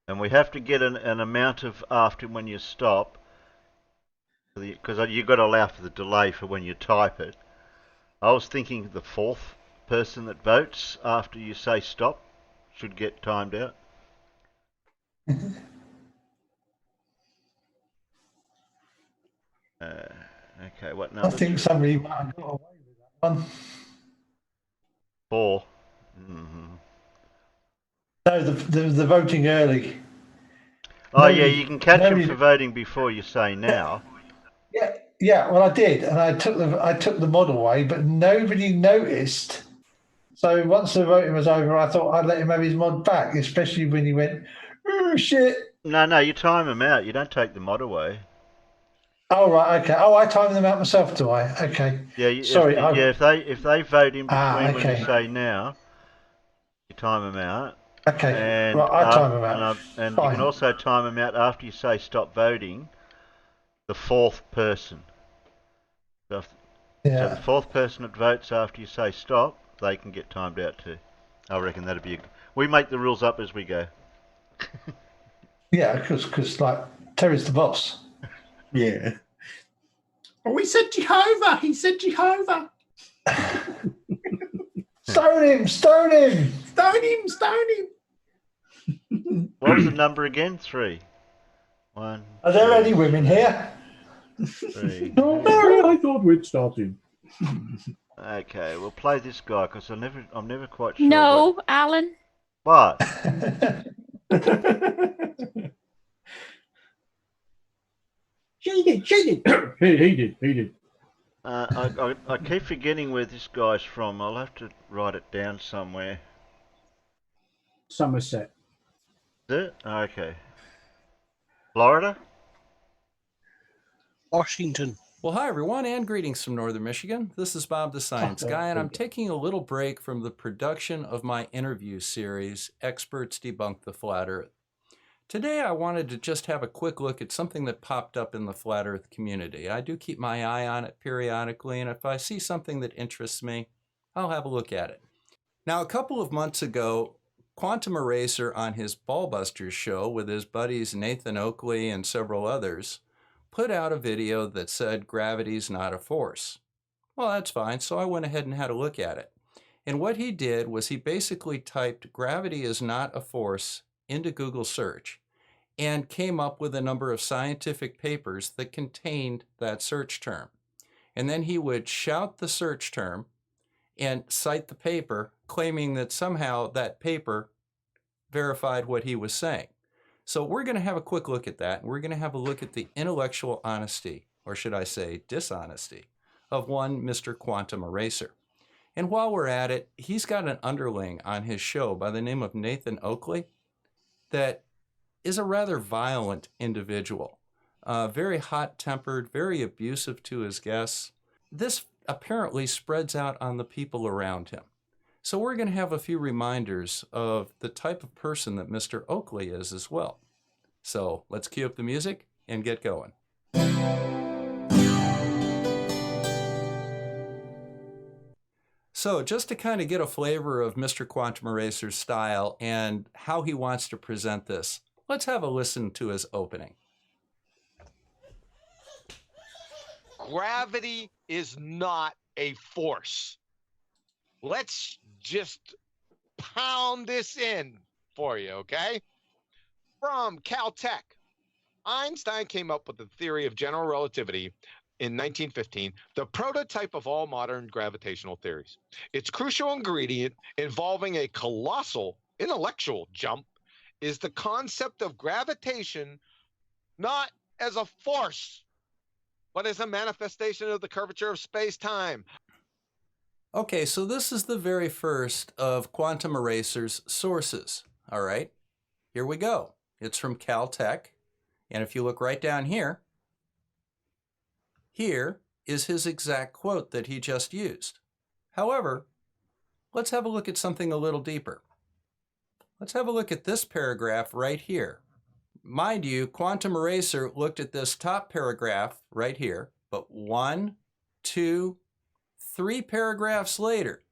And we have to get an amount of after when you stop, because you've got to allow for the delay for when you type it. I was thinking the 4th person that votes after you say stop should get timed out. Okay, what number? I think somebody might have got away with that one. 4. Mm-hmm. No, the voting early. Oh yeah, you can catch them for voting before you say now. Yeah. Well, I did, and I took the mod away, but nobody noticed. So once the voting was over, I thought I'd let him have his mod back, especially when he went, "Oh shit!" No, you time them out. You don't take the mod away. Oh right, okay. Oh, I time them out myself, do I? Okay. Yeah. Sorry. If they vote in between when you say now, you time them out. Okay. And right, I time them out. And you can also time them out after you say stop voting. The 4th person. So the 4th person that votes after you say stop, they can get timed out too. I reckon that'd be. We make the rules up as we go. Yeah, because like Terry's the boss. Yeah. Oh, he said Jehovah. He said Jehovah. Stone him! Stone him! Stone him! Stone him! What was the number again? 3. 1. Are there any women here? 3. No, Mary, I thought we'd started. Okay, we'll play this guy because I'm never quite sure. No, Alan. What? She did. He did. I keep forgetting where this guy's from. I'll have to write it down somewhere. Somerset. Is it? Okay. Florida? Washington. Well, hi, everyone, and greetings from Northern Michigan. This is Bob the Science Guy, and I'm taking a little break from the production of my interview series, Experts Debunk the Flat Earth. Today, I wanted to just have a quick look at something that popped up in the Flat Earth community. I do keep my eye on it periodically, and if I see something that interests me, I'll have a look at it. Now, a couple of months ago, Quantum Eraser on his Ballbusters show with his buddies Nathan Oakley and several others put out a video that said gravity's not a force. Well, that's fine, so I went ahead and had a look at it. And what he did was he basically typed gravity is not a force into Google search and came up with a number of scientific papers that contained that search term. And then he would shout the search term and cite the paper, claiming that somehow that paper verified what he was saying. So we're going to have a quick look at that. We're going to have a look at the intellectual honesty, or should I say dishonesty, of one Mr. Quantum Eraser. And while we're at it, he's got an underling on his show by the name of Nathan Oakley that is a rather violent individual, very hot-tempered, very abusive to his guests. This apparently spreads out on the people around him. So we're going to have a few reminders of the type of person that Mr. Oakley is as well. So let's cue up the music and get going. So just to kind of get a flavor of Mr. Quantum Eraser's style and how he wants to present this, let's have a listen to his opening. Gravity is not a force. Let's just pound this in for you, okay? From Caltech, Einstein came up with the theory of general relativity in 1915, the prototype of all modern gravitational theories. Its crucial ingredient involving a colossal intellectual jump is the concept of gravitation not as a force, but as a manifestation of the curvature of space-time. Okay, so this is the very first of Quantum Eraser's sources. All right, here we go. It's from Caltech. And if you look right down here, here is his exact quote that he just used. However, let's have a look at something a little deeper. Let's have a look at this paragraph right here. Mind you, Quantum Eraser looked at this top paragraph right here, but 1, 2, 3 paragraphs later,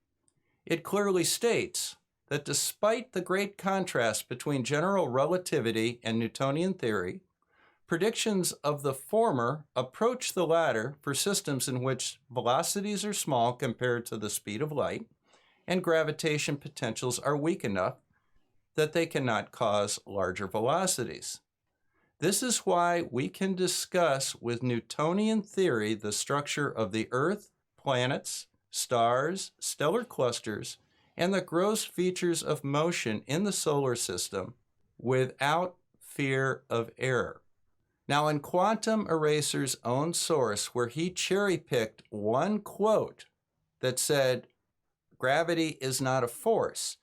it clearly states that despite the great contrast between general relativity and Newtonian theory, predictions of the former approach the latter for systems in which velocities are small compared to the speed of light, and gravitation potentials are weak enough that they cannot cause larger velocities. This is why we can discuss with Newtonian theory the structure of the Earth, planets, stars, stellar clusters, and the gross features of motion in the solar system without fear of error. Now, in Quantum Eraser's own source, where he cherry-picked one quote that said, gravity is not a force,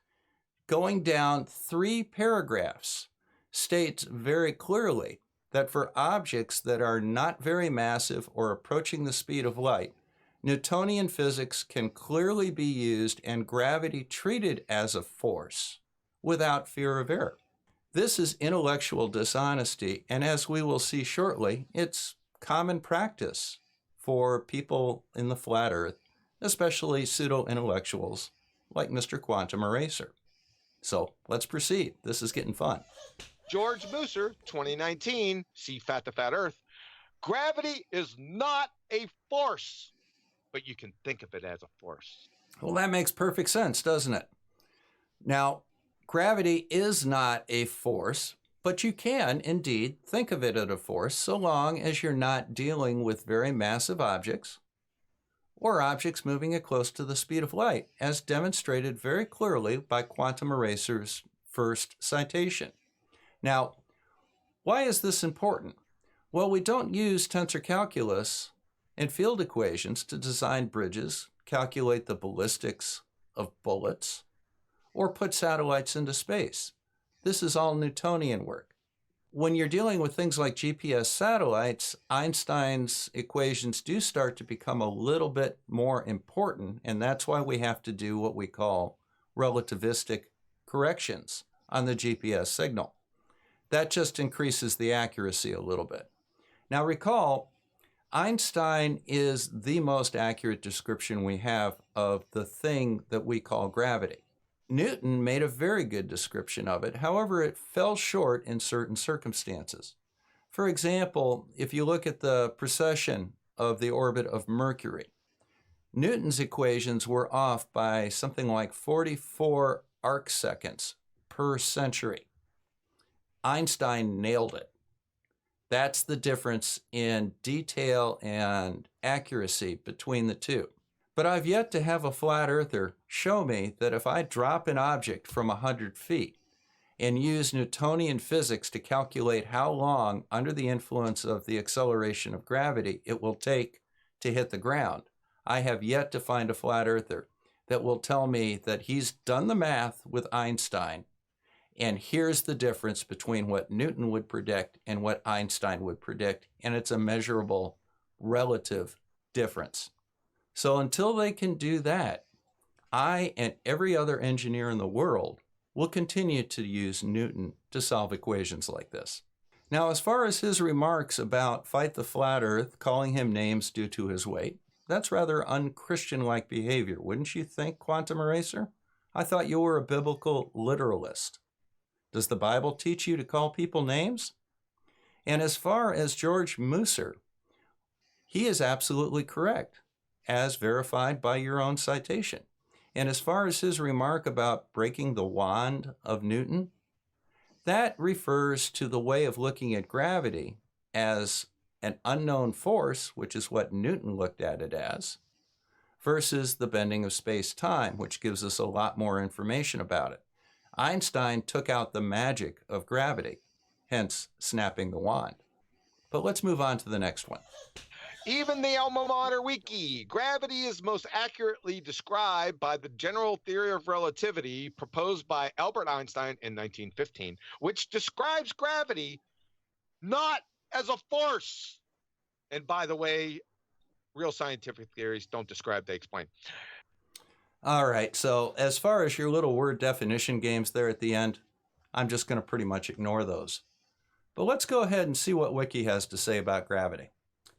going down 3 paragraphs, states very clearly that for objects that are not very massive or approaching the speed of light, Newtonian physics can clearly be used and gravity treated as a force without fear of error. This is intellectual dishonesty, and as we will see shortly, it's common practice for people in the flat earth, especially pseudo-intellectuals like Mr. Quantum Eraser. So let's proceed. This is getting fun. George Mooser, 2019, See Fat to Fat Earth. Gravity is not a force, but you can think of it as a force. Well, that makes perfect sense, doesn't it? Now, gravity is not a force, but you can indeed think of it as a force so long as you're not dealing with very massive objects or objects moving at close to the speed of light, as demonstrated very clearly by Quantum Eraser's first citation. Now, why is this important? Well, we don't use tensor calculus and field equations to design bridges, calculate the ballistics of bullets, or put satellites into space. This is all Newtonian work. When you're dealing with things like GPS satellites, Einstein's equations do start to become a little bit more important, and that's why we have to do what we call relativistic corrections on the GPS signal. That just increases the accuracy a little bit. Now recall, Einstein is the most accurate description we have of the thing that we call gravity. Newton made a very good description of it. However, it fell short in certain circumstances. For example, if you look at the precession of the orbit of Mercury, Newton's equations were off by something like 44 arc seconds per century. Einstein nailed it. That's the difference in detail and accuracy between the two. But I've yet to have a flat earther show me that if I drop an object from 100 feet and use Newtonian physics to calculate how long, under the influence of the acceleration of gravity, it will take to hit the ground, I have yet to find a flat earther that will tell me that he's done the math with Einstein, and here's the difference between what Newton would predict and what Einstein would predict, and it's a measurable relative difference. So until they can do that, I and every other engineer in the world will continue to use Newton to solve equations like this. Now, as far as his remarks about fight the flat earth, calling him names due to his weight, that's rather un-Christian-like behavior, wouldn't you think, Quantum Eraser? I thought you were a biblical literalist. Does the Bible teach you to call people names? And as far as George Musser, he is absolutely correct, as verified by your own citation. And as far as his remark about breaking the wand of Newton, that refers to the way of looking at gravity as an unknown force, which is what Newton looked at it as, versus the bending of space-time, which gives us a lot more information about it. Einstein took out the magic of gravity, hence snapping the wand. But let's move on to the next one. Even the Alma Mater Wiki. Gravity is most accurately described by the general theory of relativity proposed by Albert Einstein in 1915, which describes gravity not as a force. And by the way, real scientific theories don't describe, they explain. All right, so as far as your little word definition games there at the end, I'm just going to pretty much ignore those. But let's go ahead and see what Wiki has to say about gravity.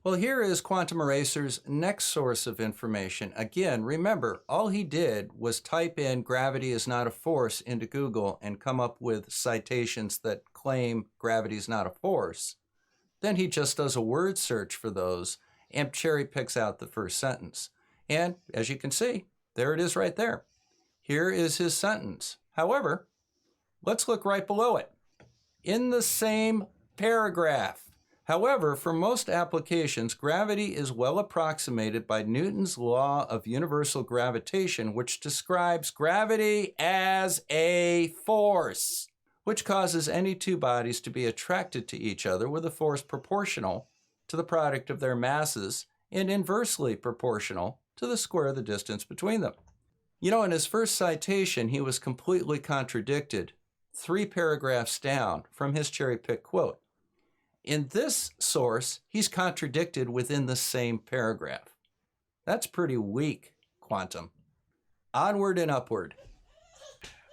Well, here is Quantum Eraser's next source of information. Again, remember, all he did was type in gravity is not a force into Google and come up with citations that claim gravity is not a force. Then he just does a word search for those and cherry picks out the first sentence. And as you can see, there it is right there. Here is his sentence. However, let's look right below it. In the same paragraph. However, for most applications, gravity is well approximated by Newton's law of universal gravitation, which describes gravity as a force, which causes any two bodies to be attracted to each other with a force proportional to the product of their masses and inversely proportional to the square of the distance between them. You know, in his first citation, he was completely contradicted 3 paragraphs down from his cherry-picked quote. In this source, he's contradicted within the same paragraph. That's pretty weak, Quantum. Onward and upward.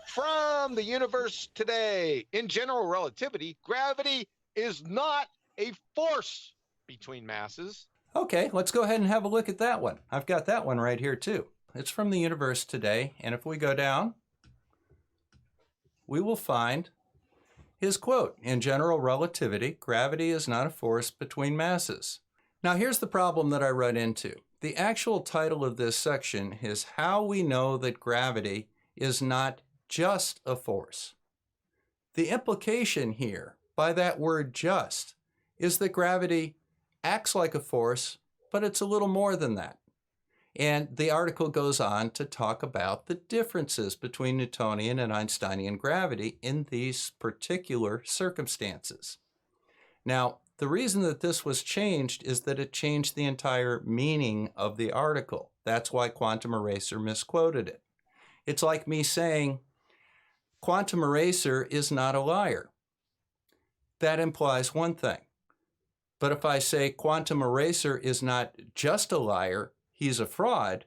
From the universe today, in general relativity, gravity is not a force between masses. Okay, let's go ahead and have a look at that one. I've got that one right here too. It's from the universe today, and if we go down, we will find his quote, in general relativity, gravity is not a force between masses. Now here's the problem that I run into. The actual title of this section is How We Know That Gravity is Not Just a Force. The implication here, by that word just, is that gravity acts like a force, but it's a little more than that. And the article goes on to talk about the differences between Newtonian and Einsteinian gravity in these particular circumstances. Now, the reason that this was changed is that it changed the entire meaning of the article. That's why Quantum Eraser misquoted it. It's like me saying, Quantum Eraser is not a liar. That implies one thing. But if I say Quantum Eraser is not just a liar, he's a fraud,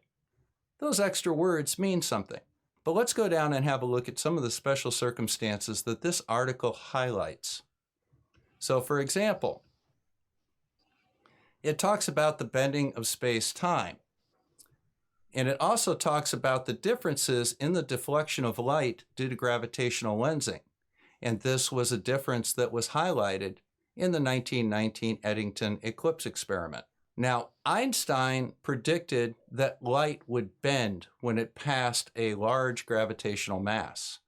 those extra words mean something. But let's go down and have a look at some of the special circumstances that this article highlights. So for example, it talks about the bending of space-time. And it also talks about the differences in the deflection of light due to gravitational lensing. And this was a difference that was highlighted in the 1919 Eddington eclipse experiment. Now, Einstein predicted that light would bend when it passed a large gravitational mass.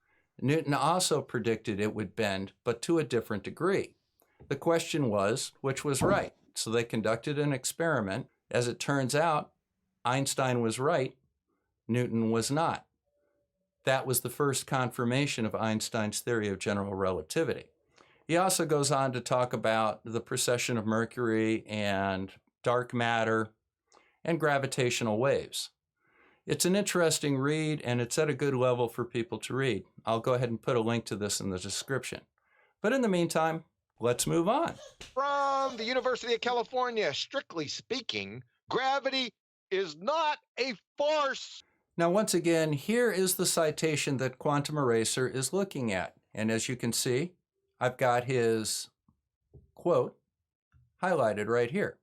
Newton also predicted it would bend, but to a different degree. The question was, which was right? So they conducted an experiment. As it turns out, Einstein was right, Newton was not. That was the first confirmation of Einstein's theory of general relativity. He also goes on to talk about the precession of Mercury and dark matter and gravitational waves. It's an interesting read, and it's at a good level for people to read. I'll go ahead and put a link to this in the description. But in the meantime, let's move on. From the University of California, strictly speaking, gravity is not a force. Now, once again, here is the citation that Quantum Eraser is looking at. And as you can see, I've got his quote highlighted right here.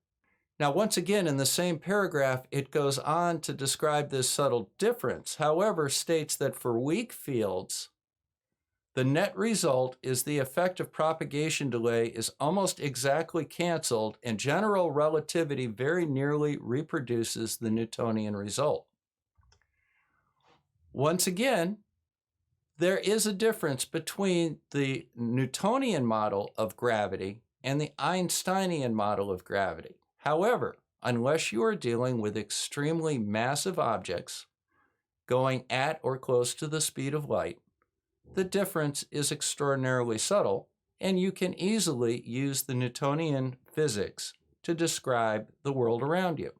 Now, once again, in the same paragraph, it goes on to describe this subtle difference. However, states that for weak fields, the net result is the effect of propagation delay is almost exactly canceled, and general relativity very nearly reproduces the Newtonian result. Once again, there is a difference between the Newtonian model of gravity and the Einsteinian model of gravity. However, unless you are dealing with extremely massive objects going at or close to the speed of light, the difference is extraordinarily subtle, and you can easily use the Newtonian physics to describe the world around you.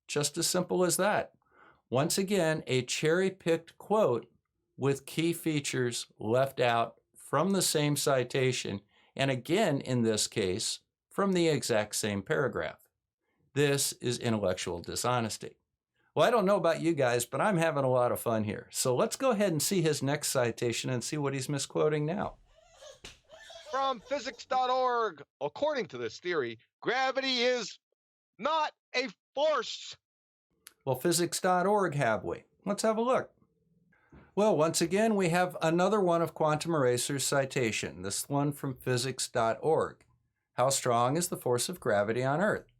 Just as simple as that. Once again, a cherry-picked quote with key features left out from the same citation, and again, in this case, from the exact same paragraph. This is intellectual dishonesty. Well, I don't know about you guys, but I'm having a lot of fun here. So let's go ahead and see his next citation and see what he's misquoting now. From physics.org, according to this theory, gravity is not a force. Well, physics.org have we? Let's have a look. Well, once again, we have another one of Quantum Eraser's citation, this one from physics.org. How strong is the force of gravity on Earth?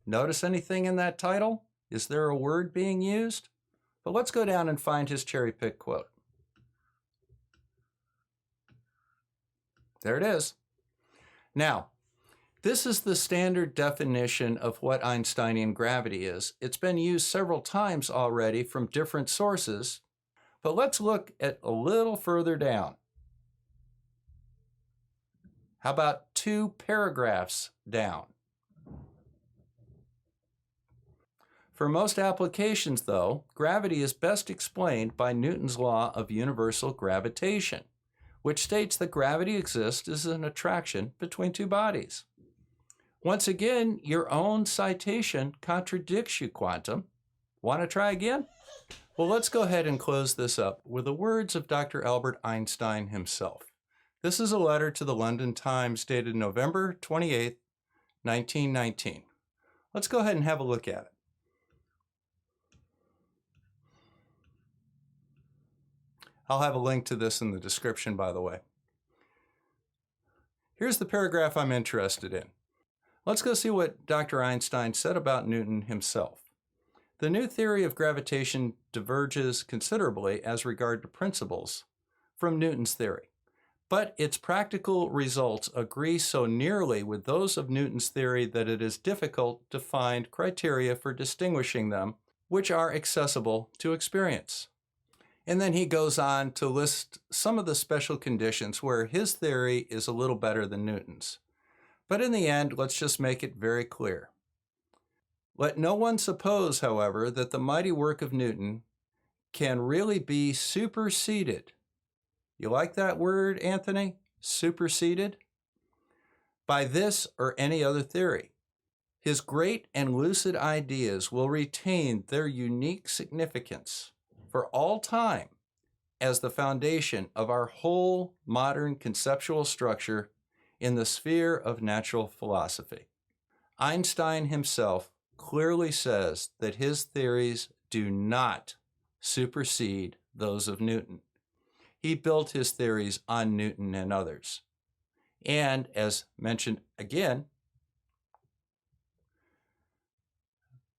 Notice anything in that title? Is there a word being used? But let's go down and find his cherry-picked quote. There it is. Now, this is the standard definition of what Einsteinian gravity is. It's been used several times already from different sources, but let's look at a little further down. How about 2 paragraphs down? For most applications, though, gravity is best explained by Newton's law of universal gravitation, which states that gravity exists as an attraction between 2 bodies. Once again, your own citation contradicts you, Quantum. Want to try again? Well, let's go ahead and close this up with the words of Dr. Albert Einstein himself. This is a letter to the London Times dated November 28, 1919. Let's go ahead and have a look at it. I'll have a link to this in the description, by the way. Here's the paragraph I'm interested in. Let's go see what Dr. Einstein said about Newton himself. The new theory of gravitation diverges considerably as regard to principles from Newton's theory, but its practical results agree so nearly with those of Newton's theory that it is difficult to find criteria for distinguishing them which are accessible to experience. And then he goes on to list some of the special conditions where his theory is a little better than Newton's. But in the end, let's just make it very clear. Let no one suppose, however, that the mighty work of Newton can really be superseded. You like that word, Anthony? Superseded? By this or any other theory. His great and lucid ideas will retain their unique significance for all time as the foundation of our whole modern conceptual structure in the sphere of natural philosophy. Einstein himself clearly says that his theories do not supersede those of Newton. He built his theories on Newton and others. And as mentioned again,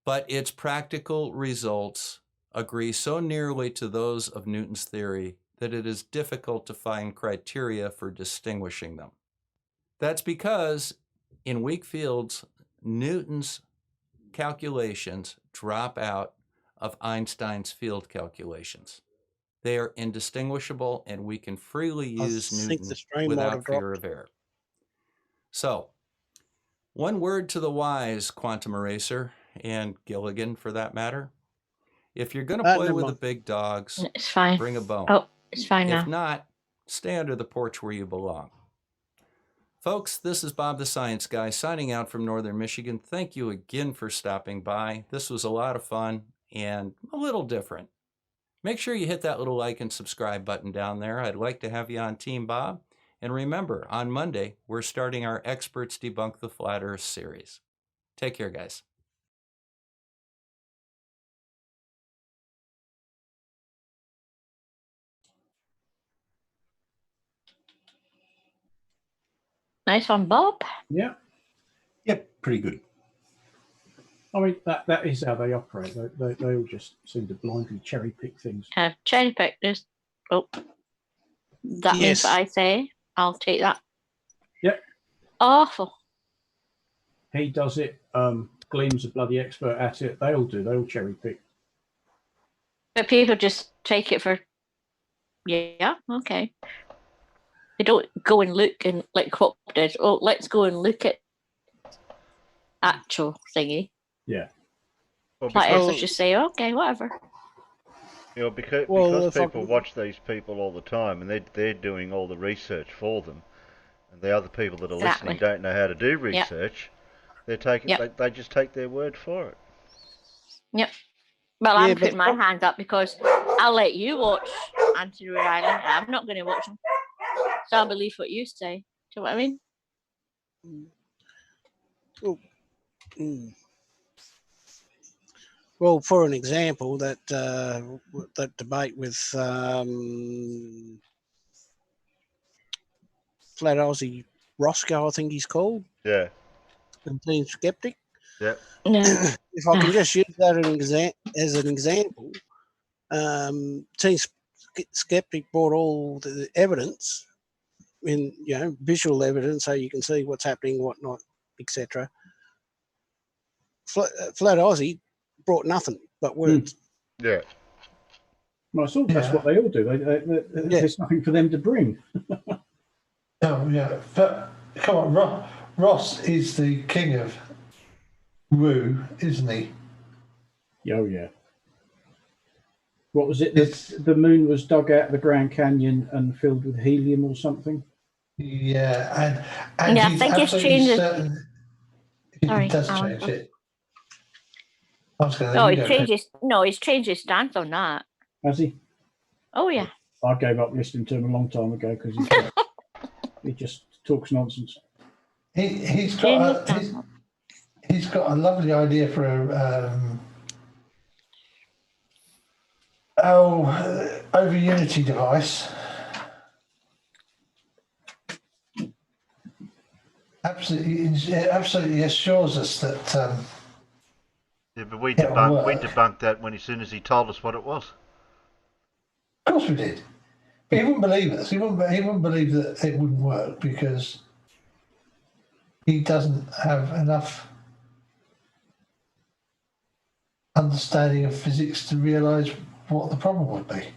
but its practical results agree so nearly to those of Newton's theory that it is difficult to find criteria for distinguishing them. That's because in weak fields, Newton's calculations drop out of Einstein's field calculations. They are indistinguishable, and we can freely use Newton without fear of error. So, one word to the wise, Quantum Eraser, and Gilligan for that matter. If you're going to play with the big dogs, it's fine. Bring a bone. Oh, it's fine now. If not, stay under the porch where you belong. Folks, this is Bob the Science Guy signing out from Northern Michigan. Thank you again for stopping by. This was a lot of fun and a little different. Make sure you hit that little like and subscribe button down there. I'd like to have you on Team Bob. And remember, on Monday, we're starting our Experts Debunk the Flat Earth series. Take care, guys. Nice one, Bob. Yeah. Yep, pretty good. I mean, that is how they operate. They all just seem to blindly cherry pick things. Cherry pick this. Oh, that means what I say. I'll take that. Yep. Awful. He does it. Gleam's a bloody expert at it. They all do. They all cherry pick. But people just take it for, yeah, okay. They don't go and look and like what did. Oh, let's go and look at actual thingy. Yeah. Well, Flat earthers just say, okay, whatever. Yeah, because people watch these people all the time, and they're doing all the research for them, and the other people that are listening don't know how to do research. They're taking they just take their word for it. Yep. Well, I'm putting my hand up because I'll let you watch Anthony Riley, and I'm not going to watch him. So I'll believe what you say. Do you know what I mean? Well, for an example, that debate with Flat Aussie Roscoe, I think he's called. Yeah. And Team Skeptic. Yep. If I can just use that as an example, Team Skeptic brought all the evidence, visual evidence, so you can see what's happening, whatnot, etc. Flat Aussie brought nothing but words. Yeah. Well, I thought that's what they all do. There's nothing for them to bring. Oh, yeah. But come on, Ross is the king of woo, isn't he? Oh, yeah. What was it? The moon was dug out of the Grand Canyon and filled with helium or something? Yeah. And I think it's changed. He does change it. He's changed his stance on that. Has he? Oh, yeah. I gave up listening to him a long time ago because he just talks nonsense. He's got a lovely idea for a over Unity device. absolutely assures us that. Yeah, but we debunked that as soon as he told us what it was. Of course we did. But he wouldn't believe us. He wouldn't believe that it wouldn't work because he doesn't have enough understanding of physics to realise what the problem would be.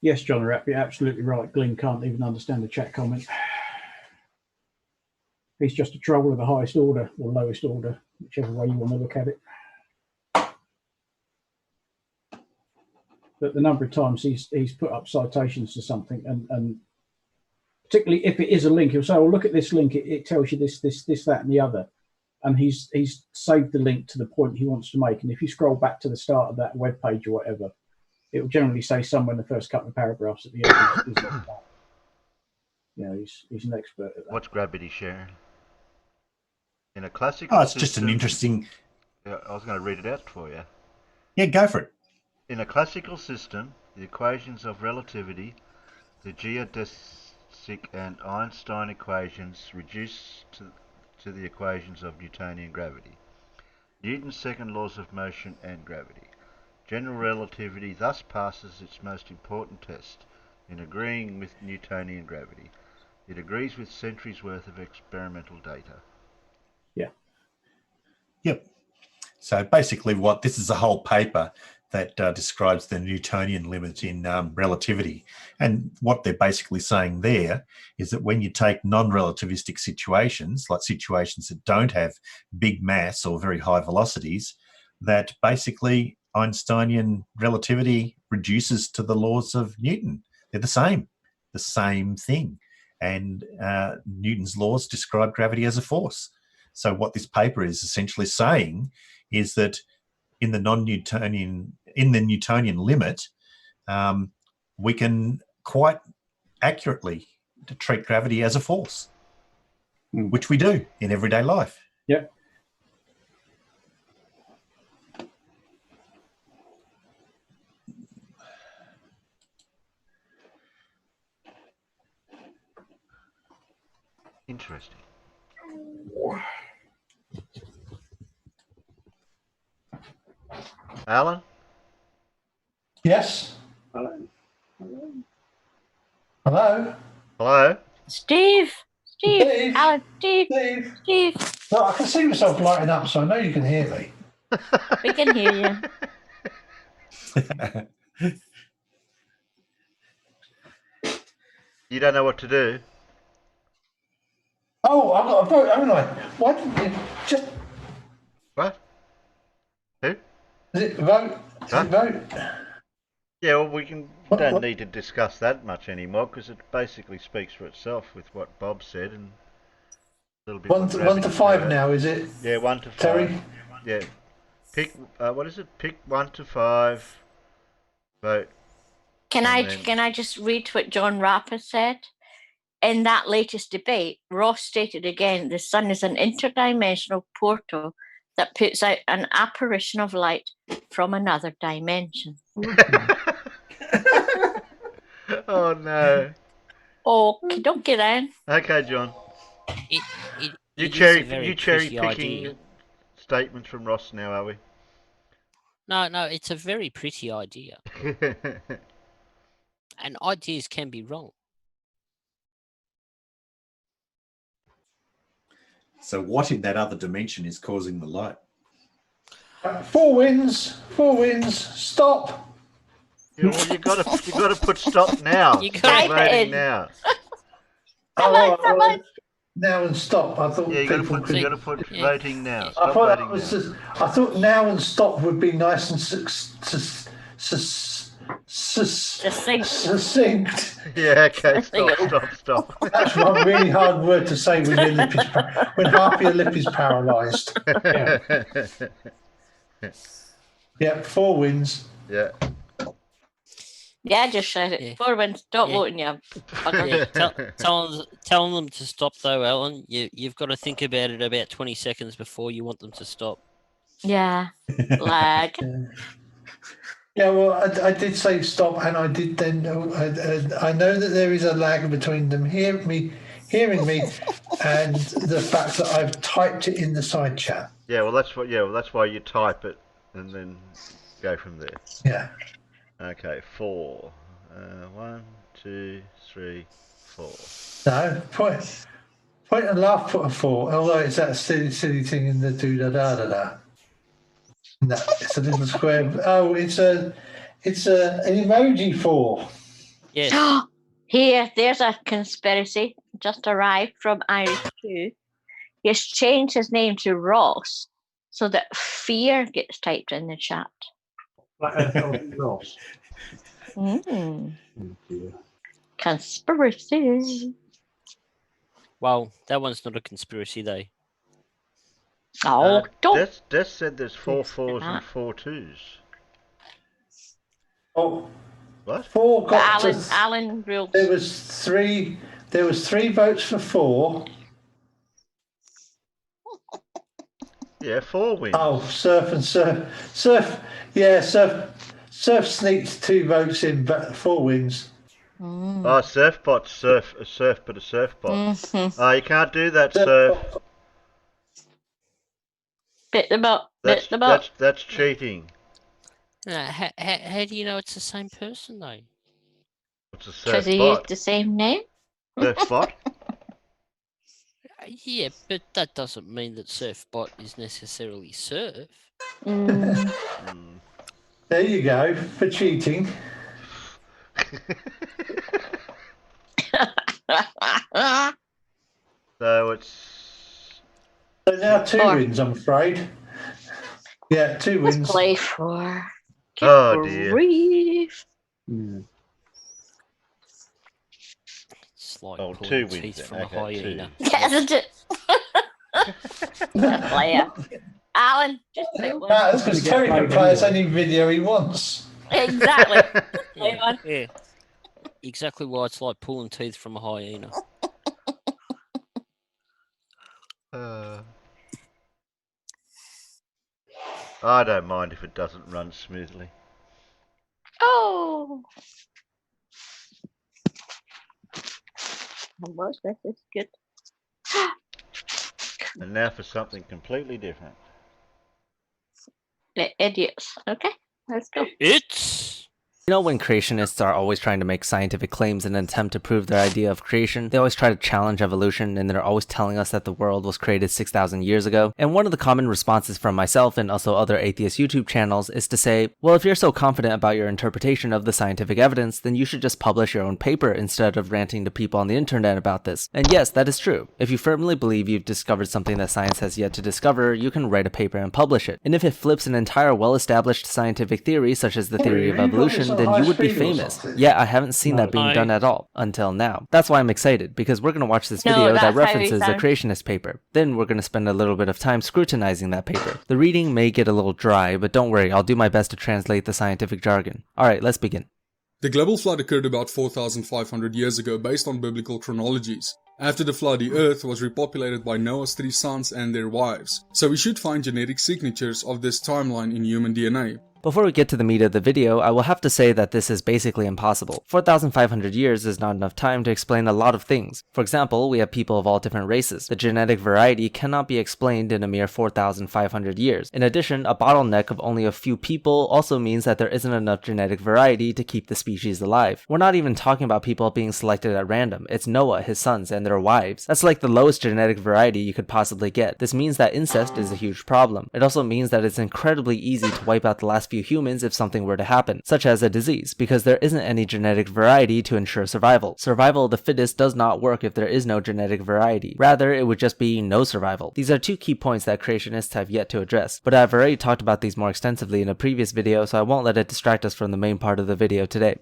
Yes, John Rapp, you're absolutely right. Glyn can't even understand the chat comment. He's just a troll of the highest order or lowest order, whichever way you want to look at it. But the number of times he's put up citations to something, and particularly if it is a link, he'll say, "Oh, look at this link. It tells you this, that, and the other." And he's saved the link to the point he wants to make. And if you scroll back to the start of that web page or whatever, it will generally say somewhere in the first couple of paragraphs at the end. He's an expert at that. What's gravity, Sharon? In a classical it's system, just an interesting... Yeah, I was going to read it out for you. Yeah, go for it. In a classical system, the equations of relativity, the geodesic and Einstein equations reduce to the equations of Newtonian gravity, Newton's second laws of motion and gravity. General relativity thus passes its most important test in agreeing with Newtonian gravity. It agrees with centuries worth of experimental data. Yeah. Yep. So basically this is a whole paper that describes the Newtonian limit in relativity. And what they're basically saying there is that when you take non-relativistic situations, like situations that don't have big mass or very high velocities, that basically Einsteinian relativity reduces to the laws of Newton. They're the same thing. And Newton's laws describe gravity as a force. So what this paper is essentially saying is that in the Newtonian limit, we can quite accurately treat gravity as a force, which we do in everyday life. Yeah. Interesting. Alan? Yes? Hello? Hello? Hello? Steve! Alan, Steve! No, I can see myself lighting up, so I know you can hear me. We can hear you. You don't know what to do? Oh, I've got a vote, haven't I? Why didn't you just... What? Who? Is it vote? Is it vote? Yeah, well, we don't need to discuss that much anymore because it basically speaks for itself with what Bob said and a little bit. 1 to 5 now, is it? Yeah, 1 to 5. Terry? Yeah. Pick. What is it? Pick 1 to 5. Vote. Can I just read what John Rapp has said? In that latest debate, Ross stated again, the sun is an interdimensional portal that puts out an apparition of light from another dimension. Oh no. Okie dokie then. Okay, John. You cherry picking statements from Ross now, are we? No, it's a very pretty idea. And ideas can be wrong. So what in that other dimension is causing the light? 4 wins, stop. Yeah, well, you got to put stop now. You got voting now. Come on. Now and stop. I thought you got to put voting now. I thought now and stop would be nice and succinct. Yeah, okay, stop. That's a really hard word to say when your lip is when half your lip is paralysed. Yeah, 4 wins. Yeah. Yeah, just said it. 4 wins. Stop voting, you. Yeah, tell them to stop though, Alan. You've got to think about it about 20 seconds before you want them to stop. Yeah, lag. Yeah, well, I did say stop, and I did then. I know that there is a lag between them hearing me and the fact that I've typed it in the side chat. Yeah, well, that's what. Yeah, well, that's why you type it and then go from there. Yeah. Okay, 4. 1, 2, 3, 4. No, point and laugh put a 4. Although it's that silly thing in the do da da da da. No, it's a little square. Oh, it's an emoji 4. Yes. Here, there's a conspiracy just arrived from Irish Q. He has changed his name to Ross so that fear gets typed in the chat. Ross. Conspiracy. Well, that one's not a conspiracy, though. Oh, don't. Des said there's 4 4s and 4 2s. Oh, what? 4 got Alan ruled. There was 3 votes for 4. Yeah, 4 wins. Oh, Surf. Yeah, Surf sneaked 2 votes in, but 4 wins. Oh, Surfbot, a Surfbot. You can't do that, Surf. Bit them up. Bit them up. That's cheating. How do you know it's the same person, though? What's a Surfbot? Because he used the same name. Surfbot? Yeah, but that doesn't mean that Surfbot is necessarily Surf. There you go, for cheating. So it's... So now 2 wins, I'm afraid. Yeah, 2 wins. Let's play for... Oh, dear. It's like pulling 2 wins teeth then. from a hyena. Isn't it? Player. Alan, just play one. That's because Terry can play us any video he wants. Exactly. Play one. Yeah. Exactly why it's like pulling teeth from a hyena. I don't mind if it doesn't run smoothly. Oh. Almost, this is good. And now for something completely different. The idiots. Okay, let's go. You know, when creationists are always trying to make scientific claims in an attempt to prove their idea of creation, they always try to challenge evolution, and they're always telling us that the world was created 6,000 years ago. And one of the common responses from myself and also other atheist YouTube channels is to say, well, if you're so confident about your interpretation of the scientific evidence, then you should just publish your own paper instead of ranting to people on the internet about this. And yes, that is true. If you firmly believe you've discovered something that science has yet to discover, you can write a paper and publish it. And if it flips an entire well-established scientific theory, such as the theory of evolution, then you would be famous. Yeah, I haven't seen that being done at all, until now. That's why I'm excited, because we're going to watch this video that references a creationist paper. Then we're going to spend a little bit of time scrutinizing that paper. The reading may get a little dry, but don't worry, I'll do my best to translate the scientific jargon. Alright, let's begin. The global flood occurred about 4,500 years ago based on biblical chronologies. After the flood, the earth was repopulated by Noah's 3 sons and their wives. So we should find genetic signatures of this timeline in human DNA. Before we get to the meat of the video, I will have to say that this is basically impossible. 4,500 years is not enough time to explain a lot of things. For example, we have people of all different races. The genetic variety cannot be explained in a mere 4,500 years. In addition, a bottleneck of only a few people also means that there isn't enough genetic variety to keep the species alive. We're not even talking about people being selected at random. It's Noah, his sons, and their wives. That's like the lowest genetic variety you could possibly get. This means that incest is a huge problem. It also means that it's incredibly easy to wipe out the last few humans if something were to happen, such as a disease, because there isn't any genetic variety to ensure survival. Survival of the fittest does not work if there is no genetic variety. Rather, it would just be no survival. These are 2 key points that creationists have yet to address, but I've already talked about these more extensively in a previous video, so I won't let it distract us from the main part of the video today.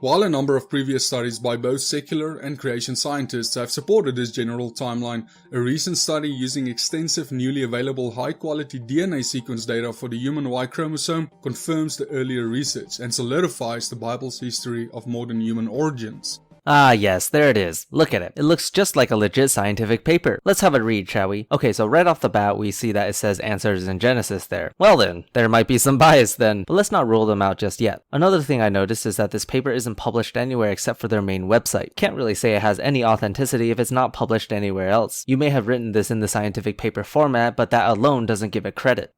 While a number of previous studies by both secular and creation scientists have supported this general timeline, a recent study using extensive newly available high-quality DNA sequence data for the human Y chromosome confirms the earlier research and solidifies the Bible's history of modern human origins. Ah yes, there it is. Look at it. It looks just like a legit scientific paper. Let's have a read, shall we? Okay, so right off the bat we see that it says answers in Genesis there. Well then, there might be some bias then, but let's not rule them out just yet. Another thing I noticed is that this paper isn't published anywhere except for their main website. Can't really say it has any authenticity if it's not published anywhere else. You may have written this in the scientific paper format, but that alone doesn't give it credit.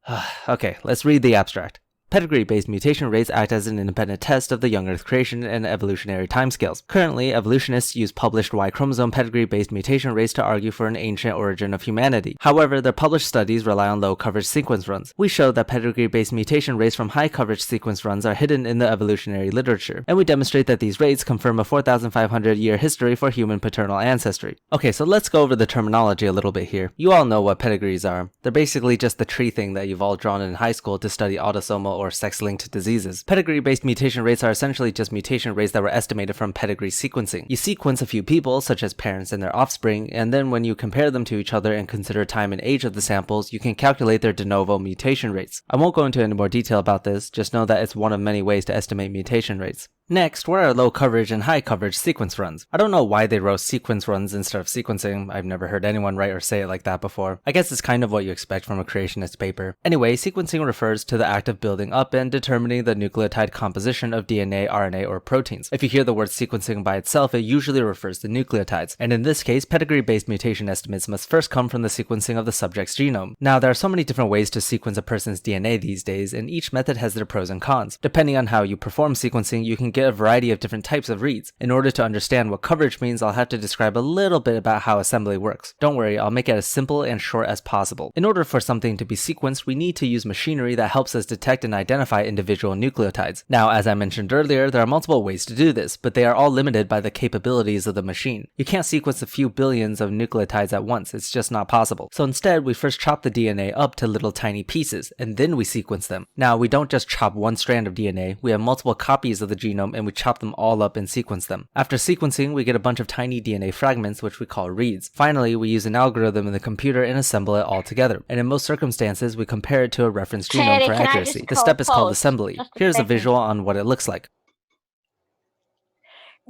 Okay, let's read the abstract. Pedigree-based mutation rates act as an independent test of the young Earth creation and evolutionary timescales. Currently, evolutionists use published Y chromosome pedigree-based mutation rates to argue for an ancient origin of humanity. However, their published studies rely on low-coverage sequence runs. We show that pedigree-based mutation rates from high-coverage sequence runs are hidden in the evolutionary literature, and we demonstrate that these rates confirm a 4,500-year history for human paternal ancestry. Okay, so let's go over the terminology a little bit here. You all know what pedigrees are. They're basically just the tree thing that you've all drawn in high school to study autosomal or sex-linked diseases. Pedigree-based mutation rates are essentially just mutation rates that were estimated from pedigree sequencing. You sequence a few people, such as parents and their offspring, and then when you compare them to each other and consider time and age of the samples, you can calculate their de novo mutation rates. I won't go into any more detail about this, just know that it's one of many ways to estimate mutation rates. Next, what are low coverage and high coverage sequence runs? I don't know why they wrote sequence runs instead of sequencing. I've never heard anyone write or say it like that before. I guess it's kind of what you expect from a creationist paper. Anyway, sequencing refers to the act of building up and determining the nucleotide composition of DNA, RNA, or proteins. If you hear the word sequencing by itself, it usually refers to nucleotides. And in this case, pedigree-based mutation estimates must first come from the sequencing of the subject's genome. Now, there are so many different ways to sequence a person's DNA these days, and each method has their pros and cons. Depending on how you perform sequencing, you can get a variety of different types of reads. In order to understand what coverage means, I'll have to describe a little bit about how assembly works. Don't worry, I'll make it as simple and short as possible. In order for something to be sequenced, we need to use machinery that helps us detect and identify individual nucleotides. Now, as I mentioned earlier, there are multiple ways to do this, but they are all limited by the capabilities of the machine. You can't sequence a few billions of nucleotides at once, it's just not possible. So instead, we first chop the DNA up to little tiny pieces, and then we sequence them. Now, we don't just chop one strand of DNA, we have multiple copies of the genome and we chop them all up and sequence them. After sequencing, we get a bunch of tiny DNA fragments, which we call reads. Finally, we use an algorithm in the computer and assemble it all together. And in most circumstances, we compare it to a reference genome for accuracy. This step is called assembly. Here's a visual on what it looks like.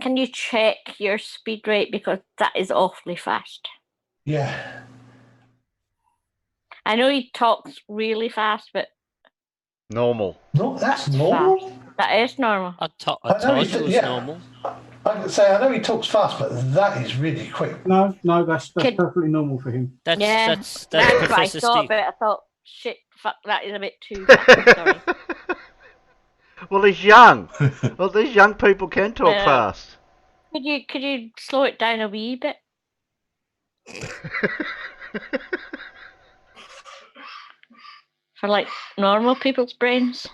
Can you check your speed rate, because that is awfully fast? Yeah. I know he talks really fast, but normal. No, that's normal. That is normal. I told you it was normal. I can say I know he talks fast, but that is really quick. No, that's perfectly normal for him. That's what I Professor thought, Steve. but I thought, shit, fuck, that is a bit too fast. Sorry. Well, he's young. Well, these young people can talk fast. Could you slow it down a wee bit? For like normal people's brains.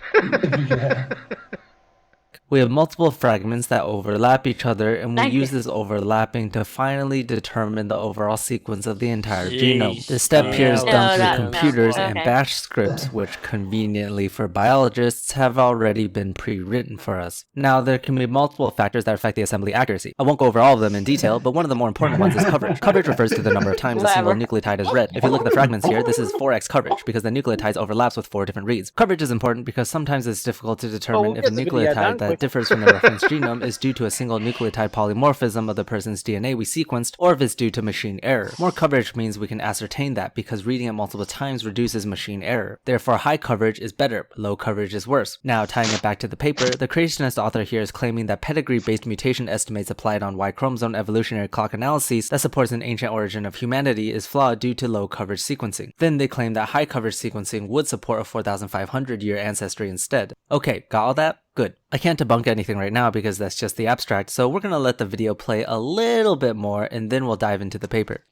We have multiple fragments that overlap each other, and we Thank use you. this overlapping to finally determine the overall sequence of the entire Jeez. genome. This step here is No, done that- through no, computers and okay. bash scripts, which conveniently for biologists have already been pre-written for us. Now, there can be multiple factors that affect the assembly accuracy. I won't go over all of them in detail, but one of the more important ones is coverage. Coverage refers to the number of times a single nucleotide is read. If you look at the fragments here, this is 4x coverage, because the nucleotides overlaps with 4 different reads. Coverage is important because sometimes it's difficult to determine we'll if a get the video done nucleotide that quick. differs from the reference genome is due to a single nucleotide polymorphism of the person's DNA we sequenced, or if it's due to machine error. More coverage means we can ascertain that, because reading it multiple times reduces machine error. Therefore, high coverage is better, but low coverage is worse. Now, tying it back to the paper, the creationist author here is claiming that pedigree-based mutation estimates applied on Y chromosome evolutionary clock analyses that supports an ancient origin of humanity is flawed due to low coverage sequencing. Then they claim that high coverage sequencing would support a 4,500-year ancestry instead. Okay, got all that? Good. I can't debunk anything right now because that's just the abstract, so we're gonna let the video play a little bit more and then we'll dive into the paper.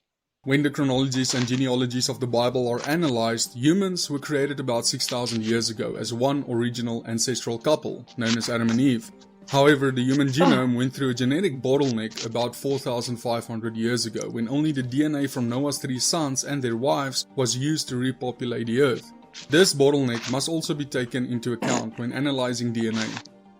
When the chronologies and genealogies of the Bible are analyzed, humans were created about 6,000 years ago as one original ancestral couple, known as Adam and Eve. However, the human genome went through a genetic bottleneck about 4,500 years ago, when only the DNA from Noah's 3 sons and their wives was used to repopulate the earth. This bottleneck must also be taken into account when analyzing DNA.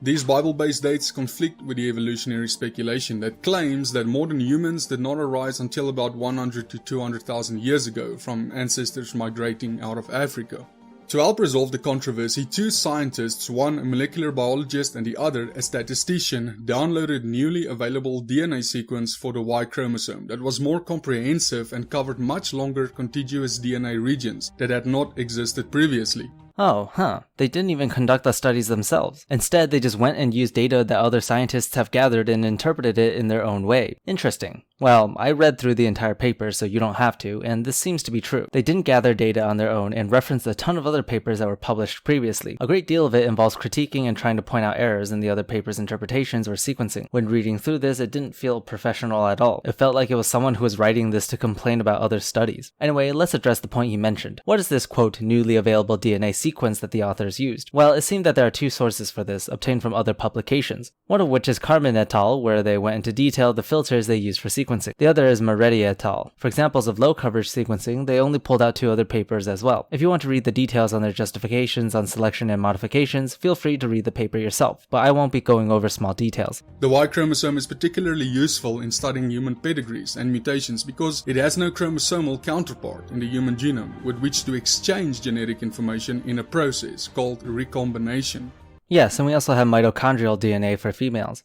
These Bible-based dates conflict with the evolutionary speculation that claims that modern humans did not arise until about 100 to 200,000 years ago from ancestors migrating out of Africa. To help resolve the controversy, two scientists, one a molecular biologist and the other a statistician, downloaded newly available DNA sequence for the Y chromosome that was more comprehensive and covered much longer contiguous DNA regions that had not existed previously. Oh, huh. They didn't even conduct the studies themselves. Instead, they just went and used data that other scientists have gathered and interpreted it in their own way. Interesting. Well, I read through the entire paper, so you don't have to, and this seems to be true. They didn't gather data on their own and referenced a ton of other papers that were published previously. A great deal of it involves critiquing and trying to point out errors in the other papers' interpretations or sequencing. When reading through this, it didn't feel professional at all. It felt like it was someone who was writing this to complain about other studies. Anyway, let's address the point he mentioned. What is this, quote, newly available DNA sequence that the authors used? Well, it seemed that there are two sources for this, obtained from other publications. One of which is Carmen et al., where they went into detail the filters they used for sequencing. The other is Moretti et al. For examples of low coverage sequencing, they only pulled out two other papers as well. If you want to read the details on their justifications on selection and modifications, feel free to read the paper yourself, but I won't be going over small details. The Y chromosome is particularly useful in studying human pedigrees and mutations because it has no chromosomal counterpart in the human genome with which to exchange genetic information in a process called recombination. Yes, and we also have mitochondrial DNA for females.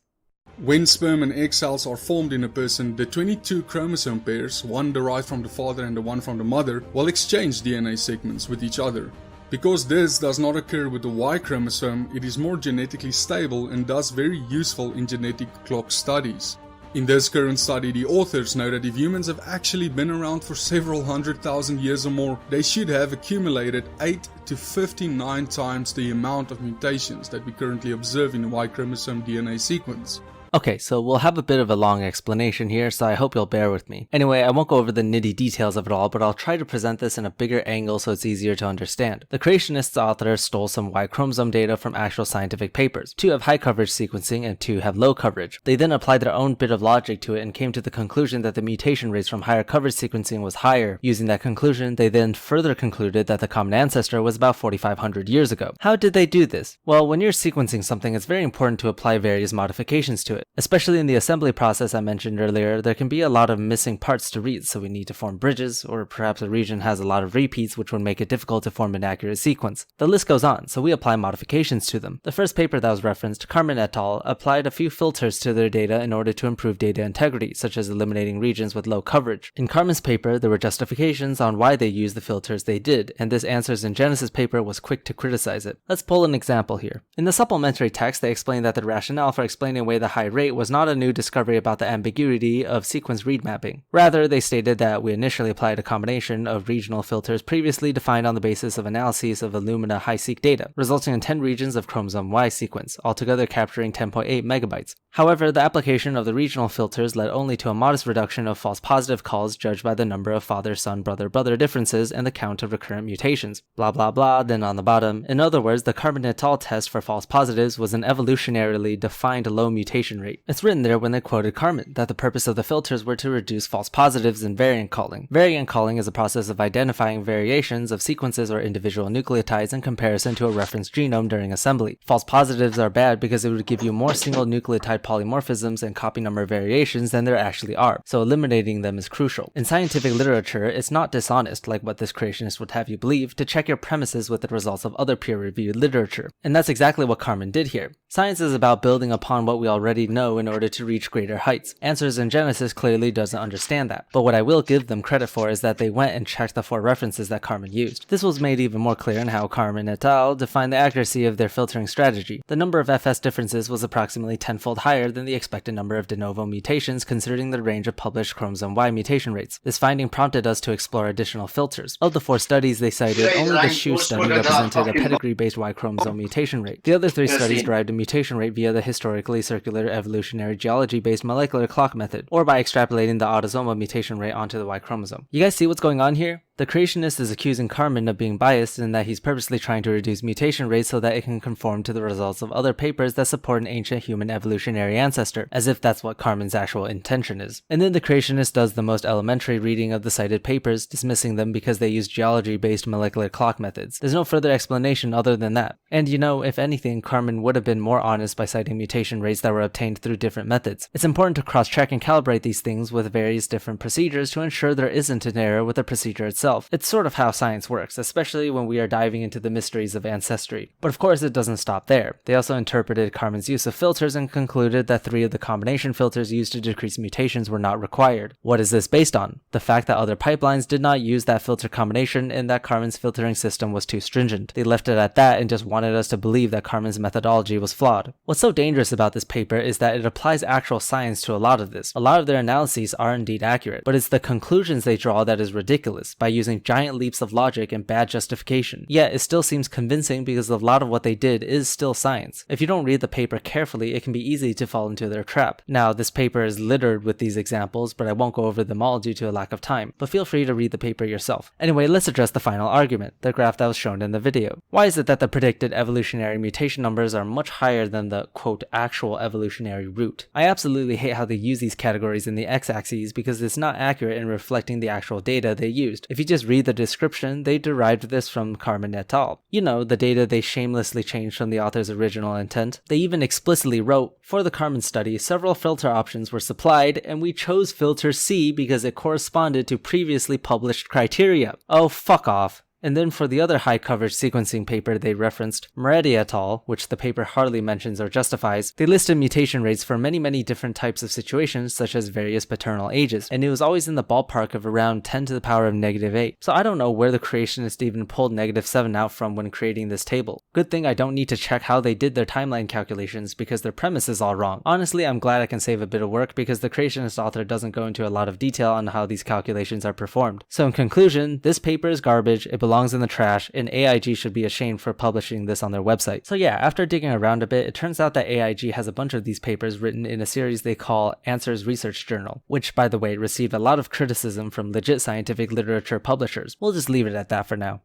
When sperm and egg cells are formed in a person, the 22 chromosome pairs, one derived from the father and the one from the mother, will exchange DNA segments with each other. Because this does not occur with the Y chromosome, it is more genetically stable and thus very useful in genetic clock studies. In this current study, the authors know that if humans have actually been around for several 100,000 years or more, they should have accumulated 8 to 59 times the amount of mutations that we currently observe in the Y chromosome DNA sequence. Okay, so we'll have a bit of a long explanation here, so I hope you'll bear with me. Anyway, I won't go over the nitty details of it all, but I'll try to present this in a bigger angle so it's easier to understand. The creationists' authors stole some Y chromosome data from actual scientific papers. 2 have high coverage sequencing and 2 have low coverage. They then applied their own bit of logic to it and came to the conclusion that the mutation rates from higher coverage sequencing was higher. Using that conclusion, they then further concluded that the common ancestor was about 4,500 years ago. How did they do this? Well, when you're sequencing something, it's very important to apply various modifications to it. Especially in the assembly process I mentioned earlier, there can be a lot of missing parts to read, so we need to form bridges, or perhaps a region has a lot of repeats which would make it difficult to form an accurate sequence. The list goes on, so we apply modifications to them. The first paper that was referenced, Carmen et al., applied a few filters to their data in order to improve data integrity, such as eliminating regions with low coverage. In Carmen's paper, there were justifications on why they used the filters they did, and this Answers in Genesis paper was quick to criticize it. Let's pull an example here. In the supplementary text, they explained that the rationale for explaining away the high rate was not a new discovery about the ambiguity of sequence read mapping. Rather, they stated that we initially applied a combination of regional filters previously defined on the basis of analyses of Illumina high-seq data, resulting in 10 regions of chromosome Y sequence, altogether capturing 10.8 megabytes. However, the application of the regional filters led only to a modest reduction of false positive calls judged by the number of father, son, brother, brother differences and the count of recurrent mutations. Blah blah blah, then on the bottom. In other words, the Carmen et al. Test for false positives was an evolutionarily defined low mutation rate. It's written there when they quoted Carmen, that the purpose of the filters were to reduce false positives and variant calling. Variant calling is a process of identifying variations of sequences or individual nucleotides in comparison to a reference genome during assembly. False positives are bad because it would give you more single nucleotide polymorphisms and copy number variations than there actually are, so eliminating them is crucial. In scientific literature, it's not dishonest, like what this creationist would have you believe, to check your premises with the results of other peer-reviewed literature. And that's exactly what Carmen did here. Science is about building upon what we already know in order to reach greater heights. Answers in Genesis clearly doesn't understand that, but what I will give them credit for is that they went and checked the 4 references that Carmen used. This was made even more clear in how Carmen et al. Defined the accuracy of their filtering strategy. The number of FS differences was approximately 10-fold higher than the expected number of de novo mutations considering the range of published chromosome Y mutation rates. This finding prompted us to explore additional filters. Of the 4 studies they cited, only the Shu study represented a pedigree-based Y chromosome mutation rate. The other 3 studies derived a mutation rate via the historically circular evolutionary geology-based molecular clock method, or by extrapolating the autosomal mutation rate onto the Y chromosome. You guys see what's going on here? The creationist is accusing Carmen of being biased in that he's purposely trying to reduce mutation rates so that it can conform to the results of other papers that support an ancient human evolutionary ancestor, as if that's what Carmen's actual intention is. And then the creationist does the most elementary reading of the cited papers, dismissing them because they use geology-based molecular clock methods. There's no further explanation other than that. And you know, if anything, Carmen would have been more honest by citing mutation rates that were obtained through different methods. It's important to cross-check and calibrate these things with various different procedures to ensure there isn't an error with the procedure itself. itself. It's sort of how science works, especially when we are diving into the mysteries of ancestry. But of course it doesn't stop there. They also interpreted Carmen's use of filters and concluded that 3 of the combination filters used to decrease mutations were not required. What is this based on? The fact that other pipelines did not use that filter combination and that Carmen's filtering system was too stringent. They left it at that and just wanted us to believe that Carmen's methodology was flawed. What's so dangerous about this paper is that it applies actual science to a lot of this. A lot of their analyses are indeed accurate, but it's the conclusions they draw that is ridiculous, by using giant leaps of logic and bad justification. Yet it still seems convincing because a lot of what they did is still science. If you don't read the paper carefully, it can be easy to fall into their trap. Now, this paper is littered with these examples, but I won't go over them all due to a lack of time, but feel free to read the paper yourself. Anyway, let's address the final argument, the graph that was shown in the video. Why is it that the predicted evolutionary mutation numbers are much higher than the, quote, actual evolutionary root? I absolutely hate how they use these categories in the x-axis because it's not accurate in reflecting the actual data they used. If you just read the description, they derived this from Carmen et al. You know, the data they shamelessly changed from the author's original intent. They even explicitly wrote, for the Carmen study, several filter options were supplied, and we chose filter C because it corresponded to previously published criteria. Oh, fuck off. And then for the other high coverage sequencing paper they referenced, Moretti et al., which the paper hardly mentions or justifies, they listed mutation rates for many different types of situations such as various paternal ages, and it was always in the ballpark of around 10 to the power of -8. So I don't know where the creationists even pulled -7 out from when creating this table. Good thing I don't need to check how they did their timeline calculations because their premise is all wrong. Honestly, I'm glad I can save a bit of work because the creationist author doesn't go into a lot of detail on how these calculations are performed. So in conclusion, this paper is garbage, it belongs in the trash, and AIG should be ashamed for publishing this on their website. So yeah, after digging around a bit, it turns out that AIG has a bunch of these papers written in a series they call Answers Research Journal, which, by the way, received a lot of criticism from legit scientific literature publishers. We'll just leave it at that for now.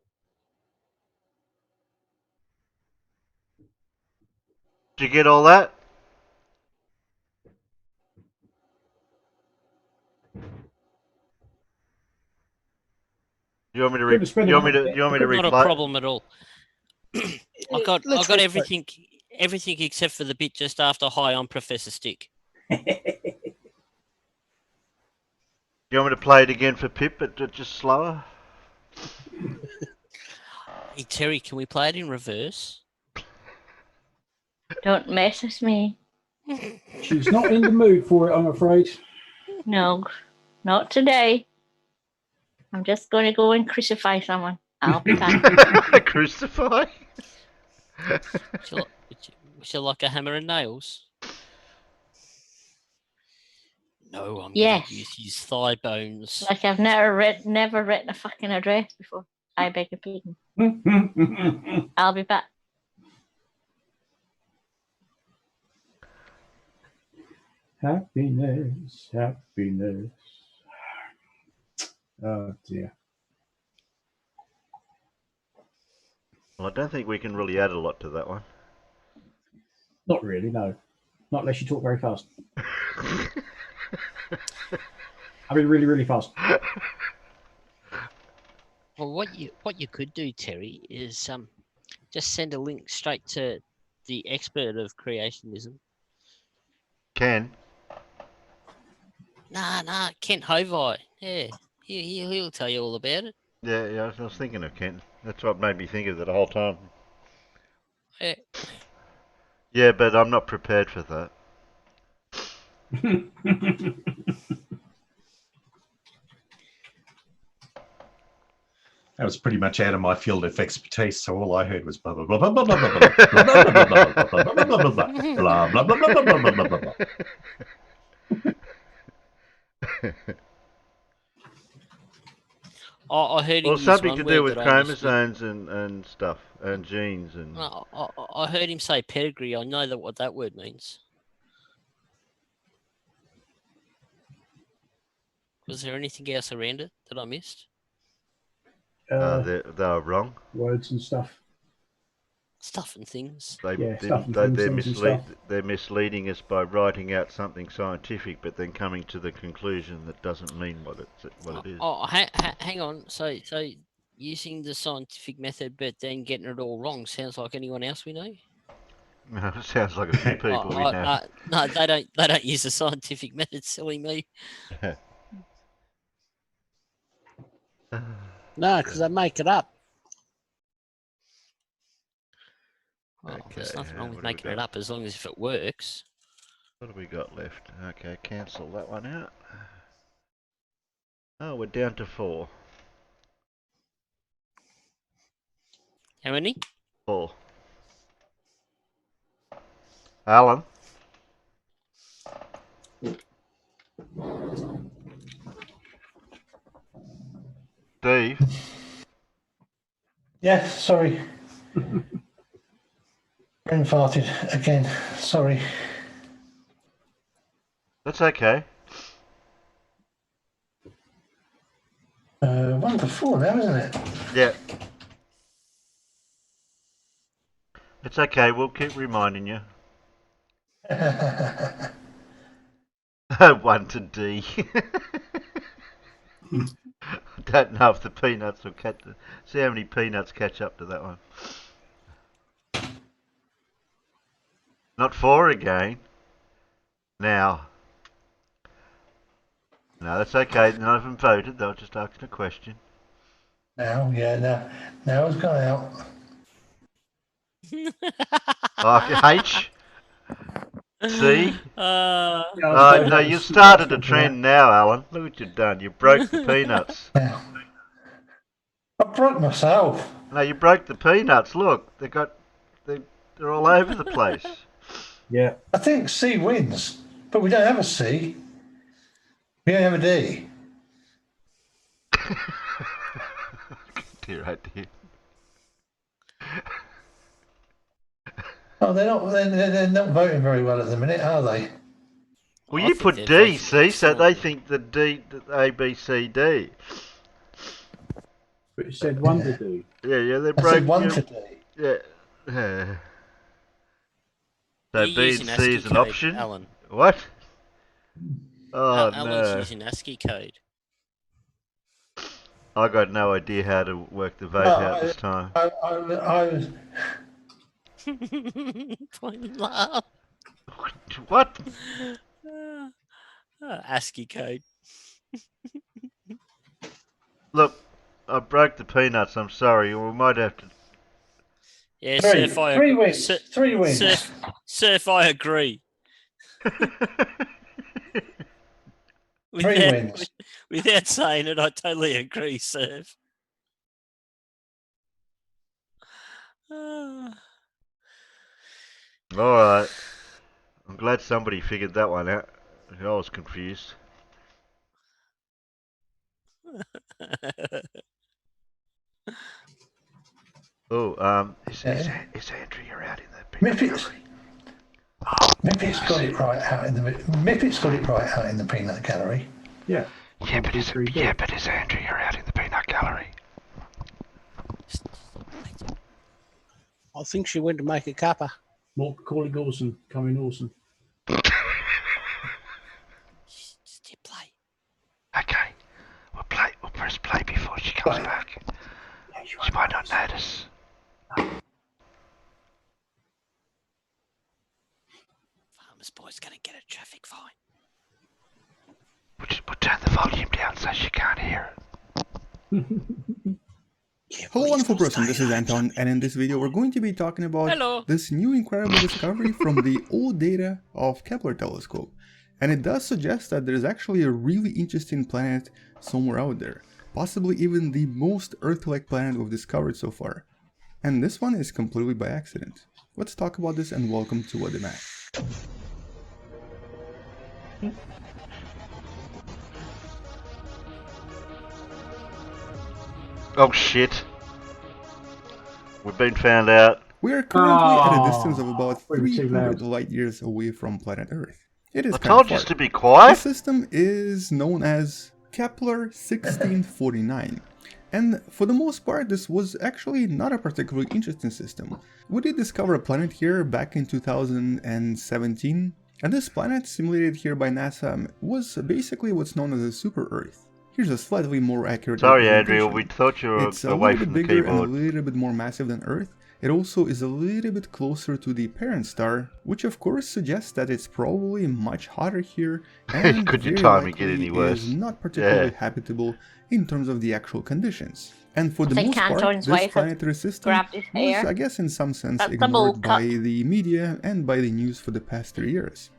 Did you get all that? You want me to read? You want me to read? Not a problem at all. I got everything except for the bit just after "Hi, I'm Professor Stick." You want me to play it again for Pip, but just slower? Hey Terry, can we play it in reverse? Don't mess with me. She's not in the mood for it, I'm afraid. No, not today. I'm just going to go and crucify someone. I'll be back. Crucify? Would you like a hammer and nails? No, I'm going to use his thigh bones. Like I've never written a fucking address before. I beg your pardon. I'll be back. Happiness, happiness. Oh dear. Well, I don't think we can really add a lot to that one. Not really, no. Not unless you talk very fast. I mean, really fast. Well, what you could do, Terry, is just send a link straight to the expert of creationism. Ken? Nah, Kent Hovey. Yeah, he'll tell you all about it. Yeah, I was thinking of Kent. That's what made me think of it the whole time. Yeah. Yeah, but I'm not prepared for that. That was pretty much out of my field of expertise, so all I heard was blah blah blah blah blah blah blah blah blah blah blah blah blah blah. I heard him well, use something one to word do with that I chromosomes and stuff, and genes and. I heard him say pedigree. I know what that word means. Was there anything else around it that I missed? They were wrong. Words and stuff. Stuff and things. They're misleading us by writing out something scientific, but then coming to the conclusion that doesn't mean what it is. Oh, hang on. So using the scientific method, but then getting it all wrong sounds like anyone else we know. No, it sounds like a few people we know. No, they don't use the scientific method. Silly me. No, because they make it up. Well, Okay, there's nothing wrong with what have we making it got? up as long as if it works. What have we got left? Okay, cancel that one out. Oh, we're down to 4. How many? 4. Alan? Dave? Yeah, sorry. Brain farted again. Sorry. That's okay. 1 to 4 now, isn't it? Yeah. It's okay, we'll keep reminding you. 1 to D. Don't know if the peanuts will catch. See how many peanuts catch up to that one. Not 4 again. Now. No, that's okay. None of them voted. They were just asking a question. Now it's gone out. H? C? No, you've started a trend now, Alan. Look what you've done. You broke the peanuts. I broke myself. No, you broke the peanuts. Look, they're all over the place. Yeah. I think C wins, but we don't have a C. We don't have a D. Dear, oh dear. Oh, they're not voting very well at the minute, are they? Well, you put D, see, so they think the D, A, B, C, D. But you said 1 to D. Yeah, they I broke. said 1 to D. Yeah. So You're B using and C is ASCII an code, option. Alan. What? Oh Alan's no! using ASCII code. I got no idea how to work the vote out this time. I was. Point laugh. What? ASCII code. Look, I broke the peanuts. I'm sorry. We might have to. Yeah, Three wins. Three wins. Surf, I agree. Three wins. Without saying it, I totally agree, Surf. All right. I'm glad somebody figured that one out. I was confused. Oh, is Andrea out in the peanut gallery? Mippet's got it right out in the peanut gallery. Yeah. Yeah, but is Andrea out in the peanut gallery? I think she went to make a cuppa. More calling Olsen, coming Olsen. Okay, we'll press play before she comes back. She might not notice. Farmer's boy's gonna get a traffic fine. We'll turn the volume down so she can't hear it. Hello wonderful person, this is Anton, and in this video we're going to be talking about this new incredible discovery from the old data of Kepler telescope. And it does suggest that there is actually a really interesting planet somewhere out there, possibly even the most Earth-like planet we've discovered so far. And this one is completely by accident. Let's talk about this and welcome to What the Mac. Oh shit. We've been found out. We are currently at a distance of about 300 light years away from planet Earth. It is I told you to be quiet. The system is known as Kepler 1649. And for the most part, this was actually not a particularly interesting system. We did discover a planet here back in 2017. And this planet, simulated here by NASA, was basically what's known as a super Earth. Here's a slightly more accurate Sorry, representation. Andrea, we thought you were It's a away little from bit the bigger and a keyboard. little bit more massive than Earth. it also is a little bit closer to the parent star, which of course suggests that it's probably much hotter here and Could your very timing get likely any worse? is not particularly Yeah. habitable in terms of the actual conditions. And for I the think most part, Anton's this wife has planetary system grabbed his was, hair. I guess in some sense, That's the ignored bowl by cut. the media and by the news for the past 3 years.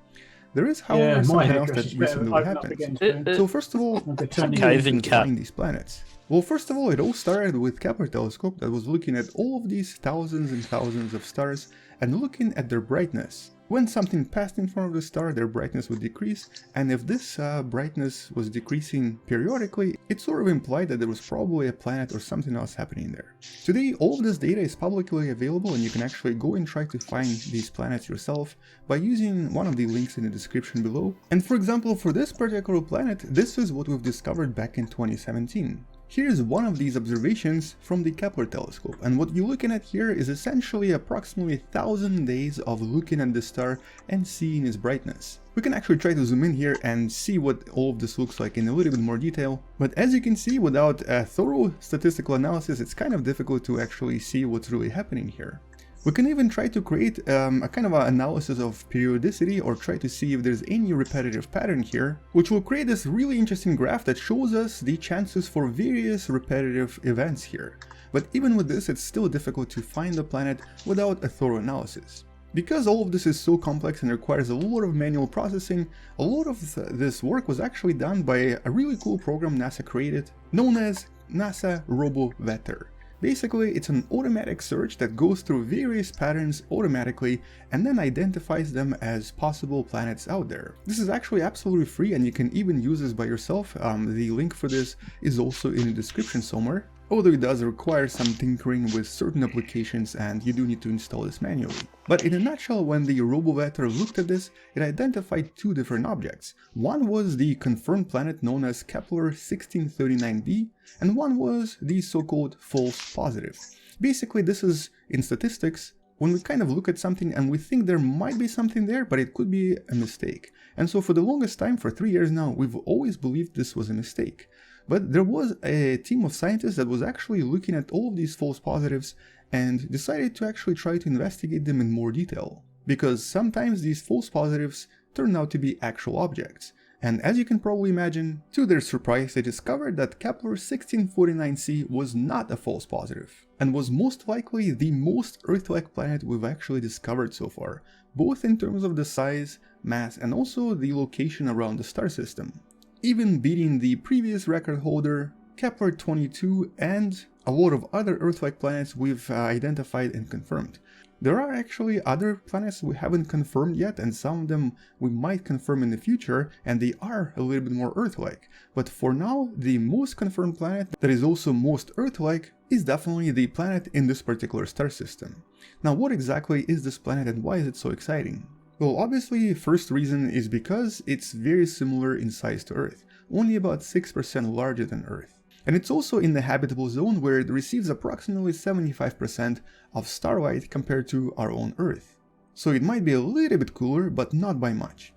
There is, Yeah, however, my something else hairdresser's that better recently open up happened. again soon. So first of all, I'll go how turn did it we in. even COVID cut. find these planets? Well, first of all, it all started with Kepler telescope that was looking at all of these thousands and thousands of stars and looking at their brightness. When something passed in front of the star, their brightness would decrease, and if this brightness was decreasing periodically, it sort of implied that there was probably a planet or something else happening there. Today, all of this data is publicly available and you can actually go and try to find these planets yourself by using one of the links in the description below. And for example, for this particular planet, this is what we've discovered back in 2017. Here's one of these observations from the Kepler telescope, and what you're looking at here is essentially approximately 1,000 days of looking at the star and seeing its brightness. We can actually try to zoom in here and see what all of this looks like in a little bit more detail, but as you can see, without a thorough statistical analysis, it's kind of difficult to actually see what's really happening here. We can even try to create a kind of an analysis of periodicity or try to see if there's any repetitive pattern here, which will create this really interesting graph that shows us the chances for various repetitive events here. But even with this, it's still difficult to find the planet without a thorough analysis. Because all of this is so complex and requires a lot of manual processing, a lot of this work was actually done by a really cool program NASA created known as NASA RoboVector. Basically, it's an automatic search that goes through various patterns automatically and then identifies them as possible planets out there. This is actually absolutely free and you can even use this by yourself. The link for this is also in the description somewhere, although it does require some tinkering with certain applications and you do need to install this manually. But in a nutshell, when the RoboVector looked at this, it identified two different objects. One was the confirmed planet known as Kepler 1639b, and one was the so-called false positive. Basically, this is, in statistics, when we kind of look at something and we think there might be something there, but it could be a mistake. And so for the longest time, for 3 years now, we've always believed this was a mistake. But there was a team of scientists that was actually looking at all of these false positives and decided to actually try to investigate them in more detail. Because sometimes these false positives turn out to be actual objects. And as you can probably imagine, to their surprise, they discovered that Kepler 1649c was not a false positive, and was most likely the most Earth-like planet we've actually discovered so far, both in terms of the size, mass, and also the location around the star system, even beating the previous record holder, Kepler 22, and a lot of other Earth-like planets we've identified and confirmed. There are actually other planets we haven't confirmed yet, and some of them we might confirm in the future, and they are a little bit more Earth-like. But for now, the most confirmed planet that is also most Earth-like is definitely the planet in this particular star system. Now, what exactly is this planet and why is it so exciting? Well, obviously, first reason is because it's very similar in size to Earth, only about 6% larger than Earth. And it's also in the habitable zone where it receives approximately 75% of starlight compared to our own Earth. So it might be a little bit cooler, but not by much.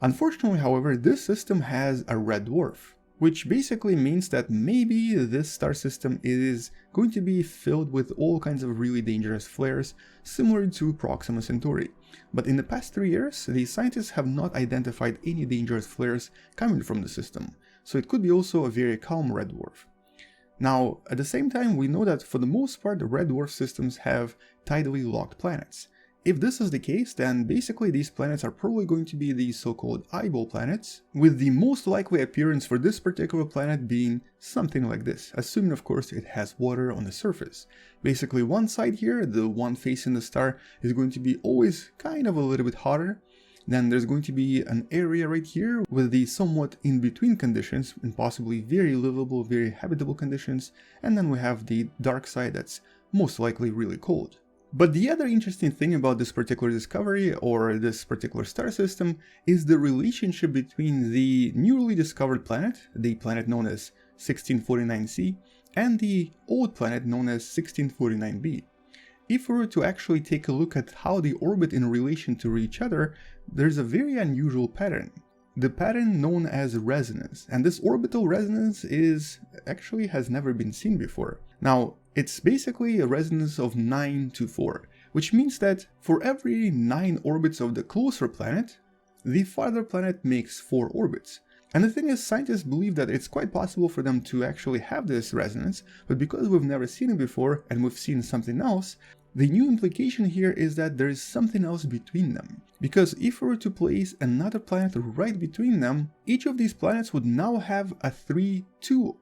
Unfortunately, however, this system has a red dwarf, which basically means that maybe this star system is going to be filled with all kinds of really dangerous flares, similar to Proxima Centauri. But in the past 3 years, the scientists have not identified any dangerous flares coming from the system, so it could be also a very calm red dwarf. Now, at the same time, we know that for the most part, the red dwarf systems have tidally locked planets. If this is the case, then basically these planets are probably going to be the so-called eyeball planets, with the most likely appearance for this particular planet being something like this, assuming of course it has water on the surface. Basically one side here, the one facing the star, is going to be always kind of a little bit hotter. Then there's going to be an area right here with the somewhat in-between conditions and possibly very livable, very habitable conditions, and then we have the dark side that's most likely really cold. But the other interesting thing about this particular discovery, or this particular star system, is the relationship between the newly discovered planet, the planet known as 1649c, and the old planet known as 1649b. If we were to actually take a look at how they orbit in relation to each other, there's a very unusual pattern. the pattern known as resonance, and this orbital resonance has never been seen before. Now, it's basically a resonance of 9 to 4, which means that for every 9 orbits of the closer planet, the farther planet makes 4 orbits. And the thing is, scientists believe that it's quite possible for them to actually have this resonance, but because we've never seen it before and we've seen something else, the new implication here is that there is something else between them. Because if we were to place another planet right between them, each of these planets would now have a 3-2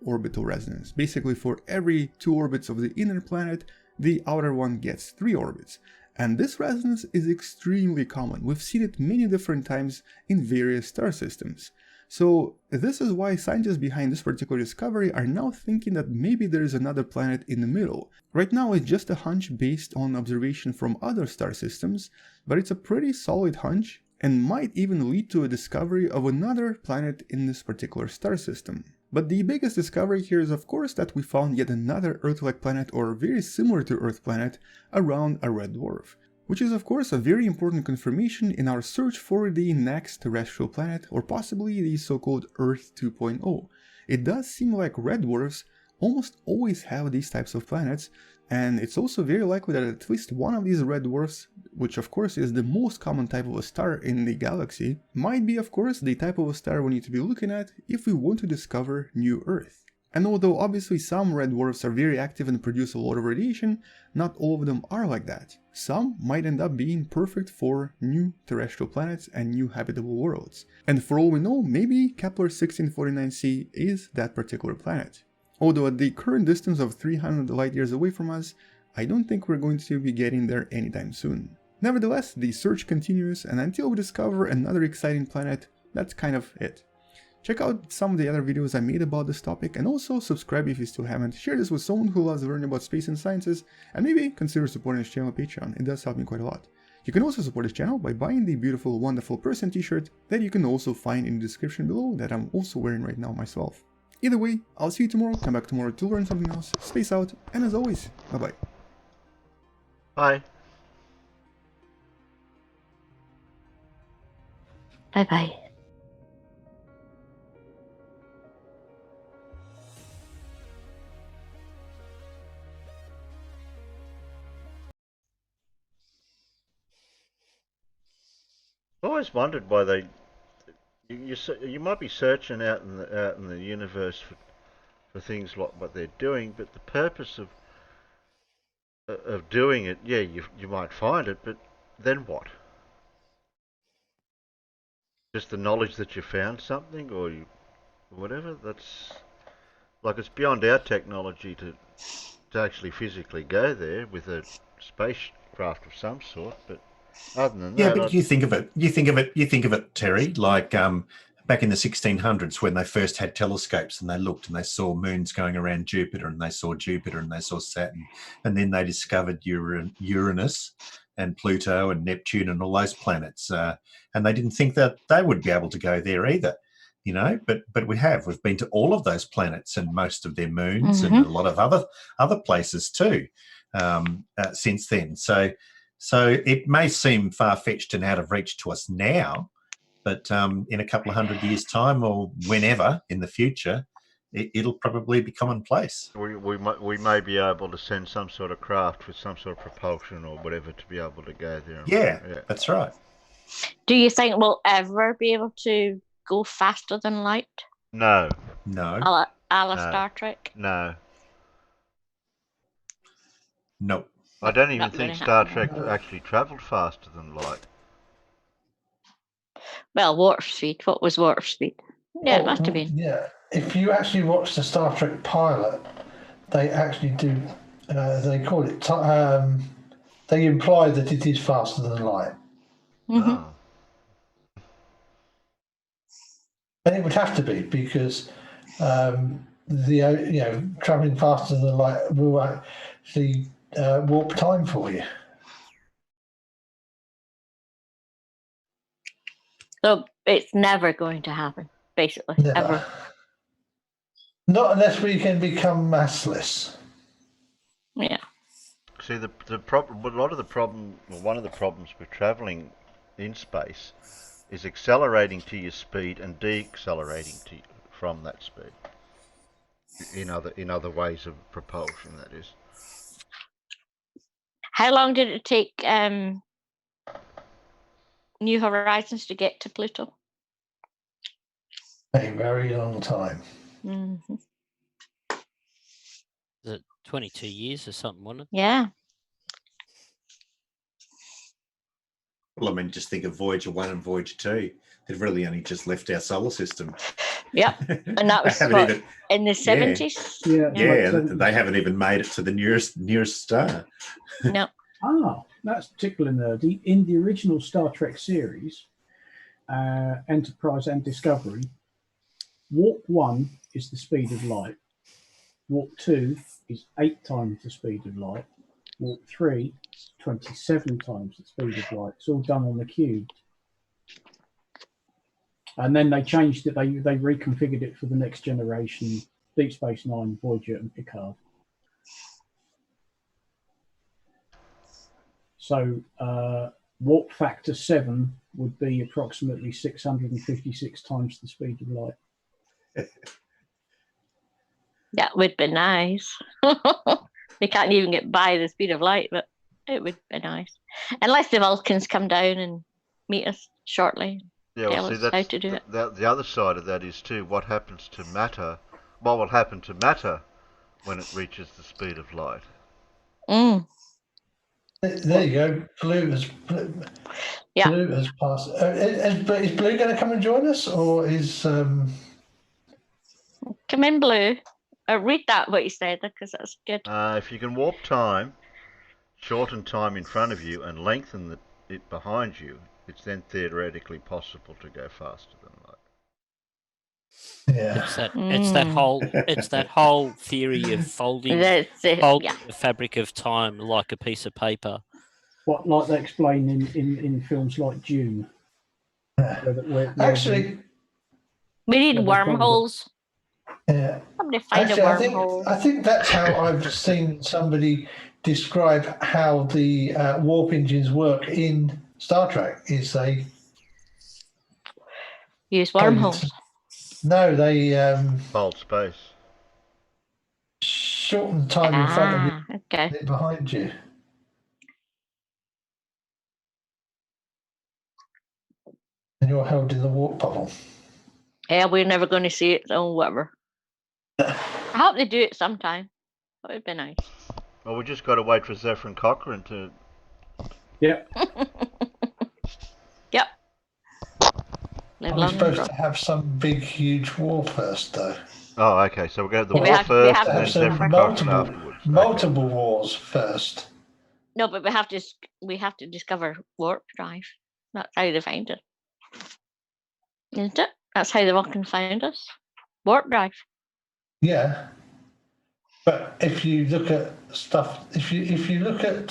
orbital resonance. Basically, for every 2 orbits of the inner planet, the outer one gets 3 orbits. And this resonance is extremely common. We've seen it many different times in various star systems. So this is why scientists behind this particular discovery are now thinking that maybe there is another planet in the middle. Right now it's just a hunch based on observation from other star systems, but it's a pretty solid hunch and might even lead to a discovery of another planet in this particular star system. But the biggest discovery here is of course that we found yet another Earth-like planet or very similar to Earth planet around a red dwarf, which is of course a very important confirmation in our search for the next terrestrial planet, or possibly the so-called Earth 2.0. It does seem like red dwarfs almost always have these types of planets, and it's also very likely that at least one of these red dwarfs, which of course is the most common type of a star in the galaxy, might be of course the type of a star we need to be looking at if we want to discover new Earth. And although obviously some red dwarfs are very active and produce a lot of radiation, not all of them are like that. Some might end up being perfect for new terrestrial planets and new habitable worlds. And for all we know, maybe Kepler 1649c is that particular planet. Although at the current distance of 300 light years away from us, I don't think we're going to be getting there anytime soon. Nevertheless, the search continues, and until we discover another exciting planet, that's kind of it. Check out some of the other videos I made about this topic, and also subscribe if you still haven't. Share this with someone who loves learning about space and sciences, and maybe consider supporting this channel on Patreon. It does help me quite a lot. You can also support this channel by buying the beautiful Wonderful Person t-shirt that you can also find in the description below, that I'm also wearing right now myself. Either way, I'll see you tomorrow, come back tomorrow to learn something else, space out, and as always, bye-bye. Bye. Bye-bye. I always wondered why they. You might be searching out in the universe for things like what they're doing, but the purpose of doing it, yeah, you might find it, but then what? Just the knowledge that you found something, or whatever. That's like, it's beyond our technology to actually physically go there with a spacecraft of some sort, but. Other than yeah, that, but you think of it, Terry, like back in the 1600s when they first had telescopes and they looked and they saw moons going around Jupiter and they saw Jupiter and they saw Saturn, and then they discovered Uranus and Pluto and Neptune and all those planets, and they didn't think that they would be able to go there either, you know. But we've been to all of those planets and most of their moons and a lot of other places too since then. So it may seem far-fetched and out of reach to us now, but in a couple of 100 years' time or whenever in the future, it'll probably be commonplace. We may be able to send some sort of craft with some sort of propulsion or whatever to be able to go there. Yeah, that's right. Do you think we'll ever be able to go faster than light? No. No. A la Star Trek? No. Nope. I don't even think Star Trek actually travelled faster than light. Well, warp speed. What was warp speed? Yeah, it must have been. Yeah, if you actually watch the Star Trek pilot, they actually do. They call it. They imply that it is faster than light. Mm-hmm. And it would have to be, because traveling faster than light will actually warp time for you. So it's never going to happen, basically, ever. Not unless we can become massless. Yeah. See, the problem, one of the problems with travelling in space is accelerating to your speed and deaccelerating from that speed. In other ways of propulsion, that is. How long did it take New Horizons to get to Pluto? A very long time. Mm-hmm. Is it 22 years or something, wasn't it? Yeah. Well, I mean, just think of Voyager 1 and Voyager 2. They've really only just left our solar system. Yep. And that was what, in the 70s? Yeah, they haven't even made it to the nearest star. No. That's particularly nerdy. In the original Star Trek series, Enterprise and Discovery, warp 1 is the speed of light. Warp 2 is 8 times the speed of light. Warp 3 is 27 times the speed of light. It's all done on the cube. And then they changed it. They reconfigured it for the next generation, Deep Space Nine, Voyager, and Picard. So warp factor 7 would be approximately 656 times the speed of light. That would be nice. They can't even get by the speed of light, but it would be nice. Unless the Vulcans come down and meet us shortly. Yeah, well, see, how to do it. The other side of that is too, what happens to matter? What will happen to matter when it reaches the speed of light? Mm. There you go. Blue has passed. Is Blue going to come and join us, or is? Come in, Blue. Read that what you said, because that's good. If you can warp time, shorten time in front of you, and lengthen it behind you, it's then theoretically possible to go faster than light. Yeah. It's that whole theory of folding the fabric of time like a piece of paper. What, like they explain in films like Dune? Actually, we need wormholes. Yeah. Somebody find a wormhole. I think that's how I've seen somebody describe how the warp engines work in Star Trek. Is they use wormholes? No, they fold space. Shorten time in front of you, okay. Behind you. And you're held in the warp bubble. Yeah, we're never going to see it, so whatever. I hope they do it sometime. That would be nice. Well, we just got to wait for Zephyr Cochrane to... Yep. Yep. We're supposed to have some big, huge war first, though. Oh, okay. So we're going to have the war first and then Zephyr Cochrane afterwards. Multiple wars first. No, but we have to discover warp drive. That's how they find it. Isn't it? That's how the Vulcans found us. Warp drive. Yeah. But if you look at stuff, if you look at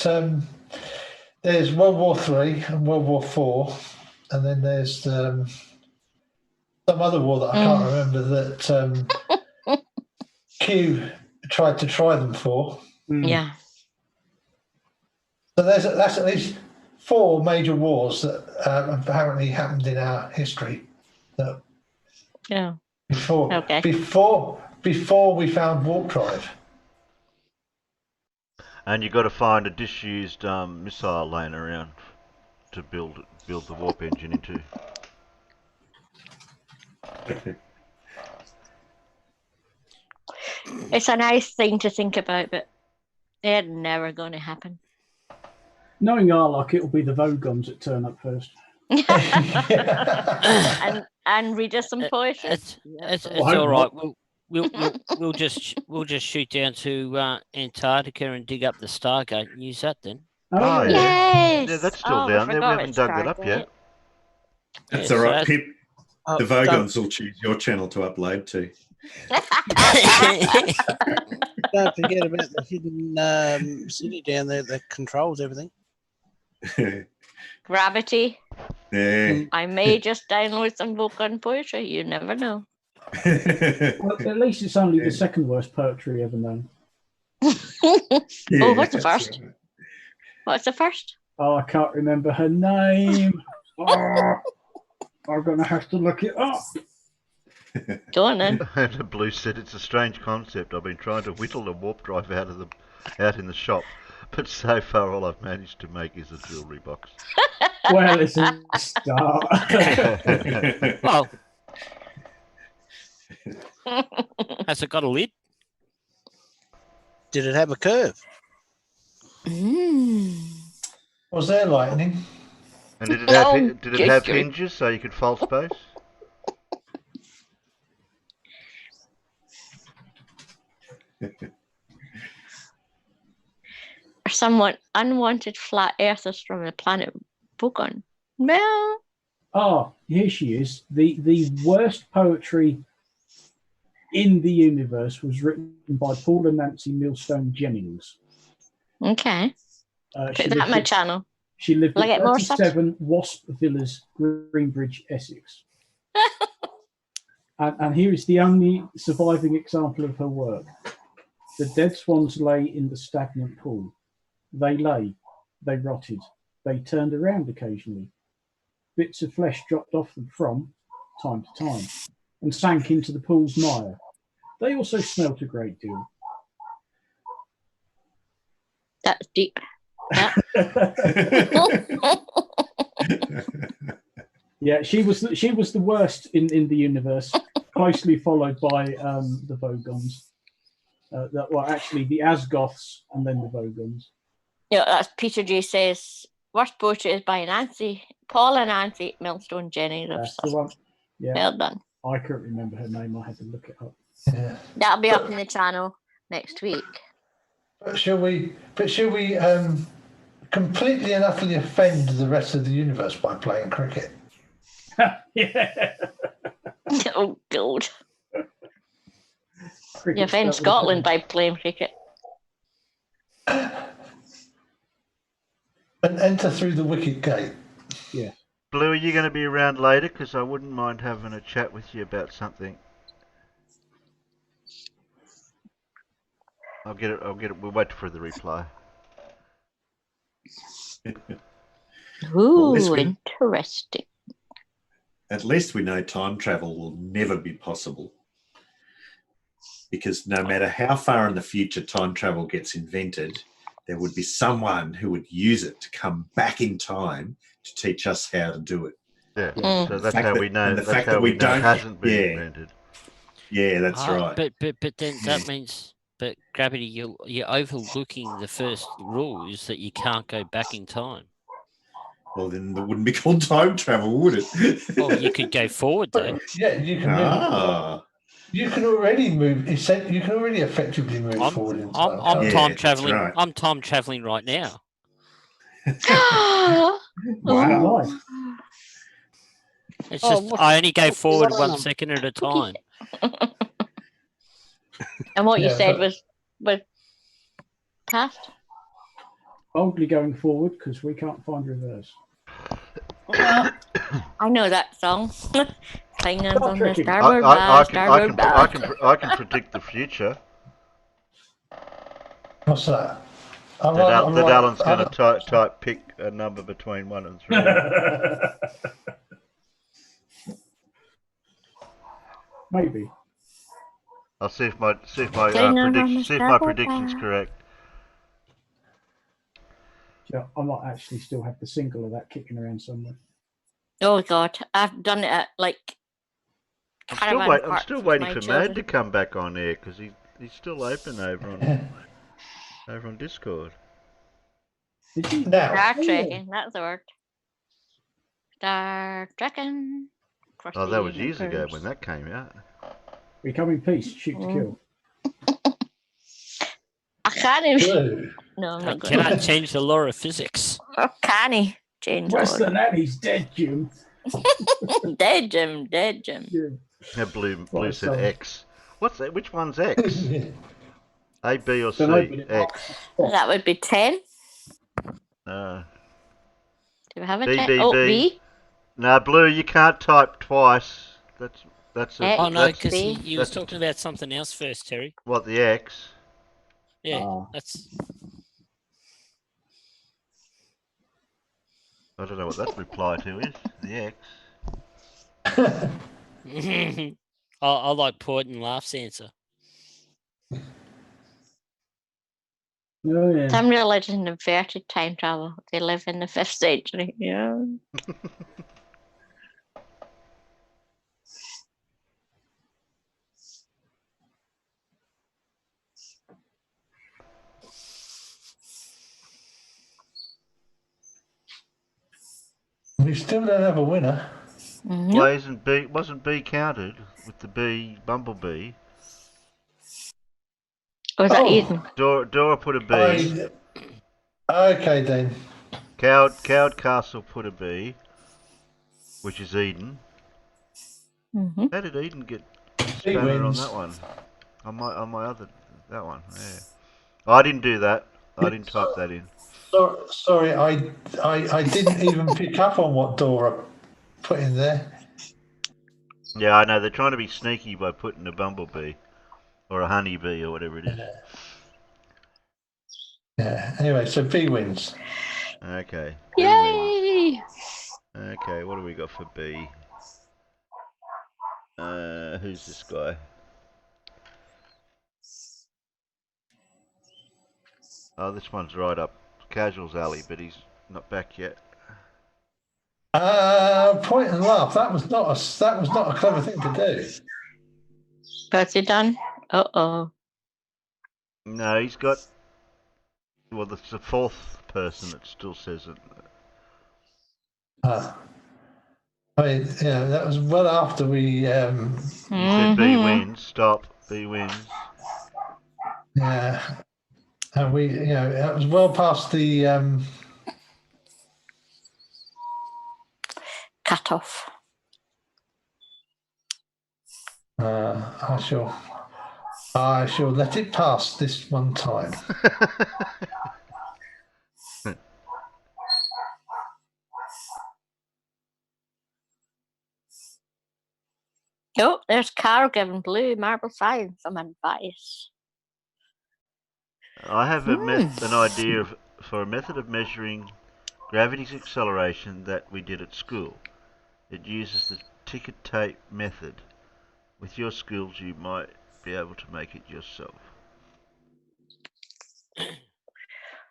there's World War III and World War IV, and then there's some other war that I can't remember that Q tried to try them for. Yeah. So that's at least 4 major wars that apparently happened in our history. That before we found warp drive. And you've got to find a disused missile laying around to build the warp engine into. It's a nice thing to think about, but they're never going to happen. Knowing Arlock, it'll be the Vogons that turn up first. and read us some poetry. It's all right. We'll just shoot down to Antarctica and dig up the Stargate and use that then. Oh yeah. Yes. Yeah, that's still down there. We haven't dug that up yet. That's all right, Pip. The Vogons will choose your channel to upload to. Don't forget about the hidden city down there that controls everything. Gravity. Yeah. I may just download some Vulcan poetry. You never know. Well, at least it's only the second worst poetry ever known. What's the first? Right. What's the first? Oh, I can't remember her name. I'm going to have to look it up. Go on then. And Blue said it's a strange concept. I've been trying to whittle a warp drive out in the shop, but so far all I've managed to make is a jewellery box. Well, it's a start. Well, has it got a lid? Did it have a curve? Was there lightning? And did it have hinges so you could fold space? Or somewhat unwanted flat earthers from the planet Vogon. Well. Oh, here she is. The worst poetry in the universe was written by Paul and Nancy Millstone Jennings. Okay. Put that on my channel. She lived Will I at get more subs? 37 Wasp Villas, Greenbridge, Essex. and here is the only surviving example of her work. The dead swans lay in the stagnant pool. They lay, they rotted, they turned around occasionally. Bits of flesh dropped off them from time to time and sank into the pool's mire. They also smelt a great deal. That's deep. Yeah, she was the worst in the universe, closely followed by the Vogons. Actually, the Asgoths and then the Vogons. Yeah, that's Peter J says worst poetry is by Paul and Nancy Millstone Jennings. That's the one. Yeah. Well done. I couldn't remember her name. I had to look it up. Yeah. That'll be up in the channel next week. But shall we completely and utterly offend the rest of the universe by playing cricket? Yeah. Oh God. Cricket You offend Scotland by playing cricket. And enter through the wicket gate. Yeah. Blue, are you going to be around later? Because I wouldn't mind having a chat with you about something. I'll get it. We'll wait for the reply. Ooh, interesting. At least we know time travel will never be possible. Because no matter how far in the future time travel gets invented, there would be someone who would use it to come back in time to teach us how to do it. Yeah, so that's how we know. And the That's fact how that we we know don't it hasn't been yeah. invented. Yeah, that's right. But then that means, but Gravity, you're overlooking the first rule is that you can't go back in time. Well, then it wouldn't be called time travel, would it? Well, you could go forward though. Yeah, you can. You can already move. You can already effectively move forward in time. I'm time traveling. Right. I'm time traveling right now. Wow. It's just I only go forward 1 second at a time. And what you said was past. Boldly going forward because we can't find reverse. I know that song. Clinging on the I can predict the future. What's that? That Alan's going to type pick a number between 1 and 3. Maybe. I'll see if my prediction's correct. Yeah, I might actually still have the single of that kicking around somewhere. Oh God, I've done it at like. I'm still waiting for Mad to come back on air because he's still open over on Discord. Star Trekking, that's the word. Star Trekking. Oh, that was years ago when that came out. We come in peace, shoot to kill. I can't even. No, I'm not going. Can I change the law of physics? Oh, can he change the law? Western Annie's dead, Jim. Dead Jim. Yeah, Blue said X. What's that? Which one's X? A, B, or C? X. That would be 10. Do we have a B, 10? B, Oh, B. B. No, Blue, you can't type twice. That's a. Oh no, because you was talking about something else first, Terry. What, the X? Yeah, that's. I don't know what that reply to is. The X. I like point and laughs answer. Oh, yeah. Some religions inverted time travel. They live in the 5th century. Yeah. We still don't have a winner. Why wasn't B counted with the bee bumblebee? Was that Eden? Dora put a B. Okay then. Coward Castle put a B, which is Eden. How did Eden get spanner on that one? On my other that one, yeah. I didn't do that. I didn't type that in. Sorry, I didn't even pick up on what Dora put in there. Yeah, I know they're trying to be sneaky by putting a bumblebee or a honeybee or whatever it is. Yeah. Anyway, so B wins. Okay. Yay! Okay, what do we got for B? Who's this guy? Oh, this one's right up Casual's alley, but he's not back yet. Point and laugh. That was not a clever thing to do. Has he done? Uh-oh. No, he's got. Well, there's a fourth person that still says it. I mean, yeah, that was well after we. You said B wins. Stop. B wins. Yeah, and we, that was well past the cut off. I shall let it pass this one time. Oh, there's Carl giving Blue Marble 5 some advice. I have an idea for a method of measuring gravity's acceleration that we did at school. It uses the ticker tape method. With your skills, you might be able to make it yourself.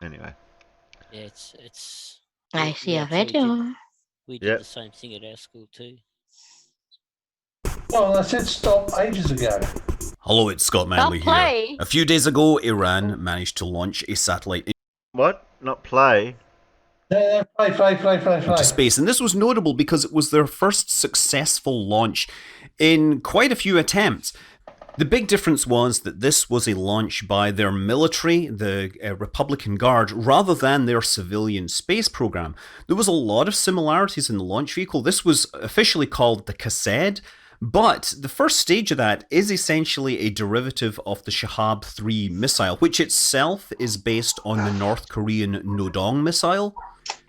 Anyway. Yeah, it's. I see a video. We did the same thing at our school too. Well, I said stop ages ago. Hello, it's Scott Manley here. A few days ago, Iran managed to launch a satellite What? Not play? Yeah, play. into space, and this was notable because it was their first successful launch in quite a few attempts. The big difference was that this was a launch by their military, the Republican Guard, rather than their civilian space program. There was a lot of similarities in the launch vehicle. This was officially called the Kased, but the first stage of that is essentially a derivative of the Shahab-3 missile, which itself is based on the North Korean Nodong missile.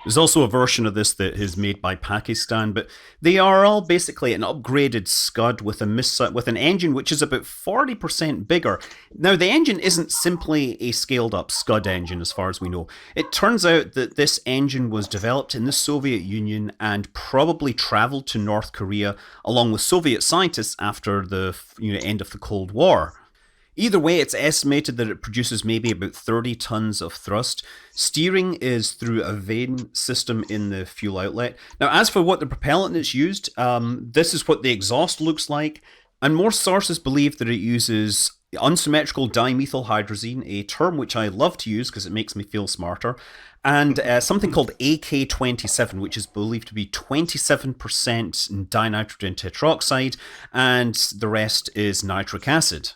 There's also a version of this that is made by Pakistan, but they are all basically an upgraded Scud with an engine which is about 40% bigger. Now, the engine isn't simply a scaled-up Scud engine, as far as we know. It turns out that this engine was developed in the Soviet Union and probably traveled to North Korea along with Soviet scientists after the end of the Cold War. Either way, it's estimated that it produces maybe about 30 tons of thrust. Steering is through a vane system in the fuel outlet. Now, as for what the propellant is used, this is what the exhaust looks like. And more sources believe that it uses unsymmetrical dimethyl hydrazine, a term which I love to use because it makes me feel smarter, and something called AK-27, which is believed to be 27% dinitrogen tetroxide, and the rest is nitric acid.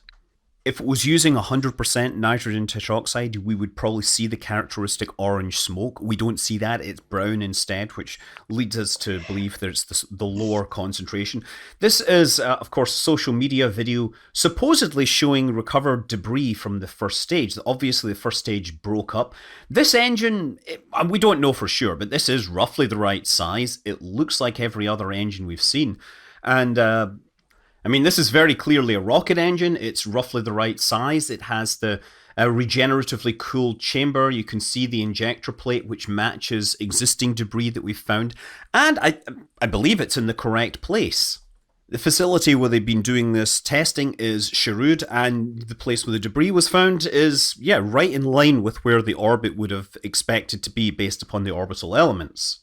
If it was using 100% nitrogen tetroxide, we would probably see the characteristic orange smoke. We don't see that, it's brown instead, which leads us to believe that it's the lower concentration. This is, of course, social media video supposedly showing recovered debris from the first stage. Obviously, the first stage broke up. This engine, we don't know for sure, but this is roughly the right size. It looks like every other engine we've seen. And I mean, this is very clearly a rocket engine. It's roughly the right size. It has the regeneratively cooled chamber. You can see the injector plate, which matches existing debris that we've found. And I believe it's in the correct place. The facility where they've been doing this testing is Sherwood, and the place where the debris was found is, yeah, right in line with where the orbit would have expected to be based upon the orbital elements.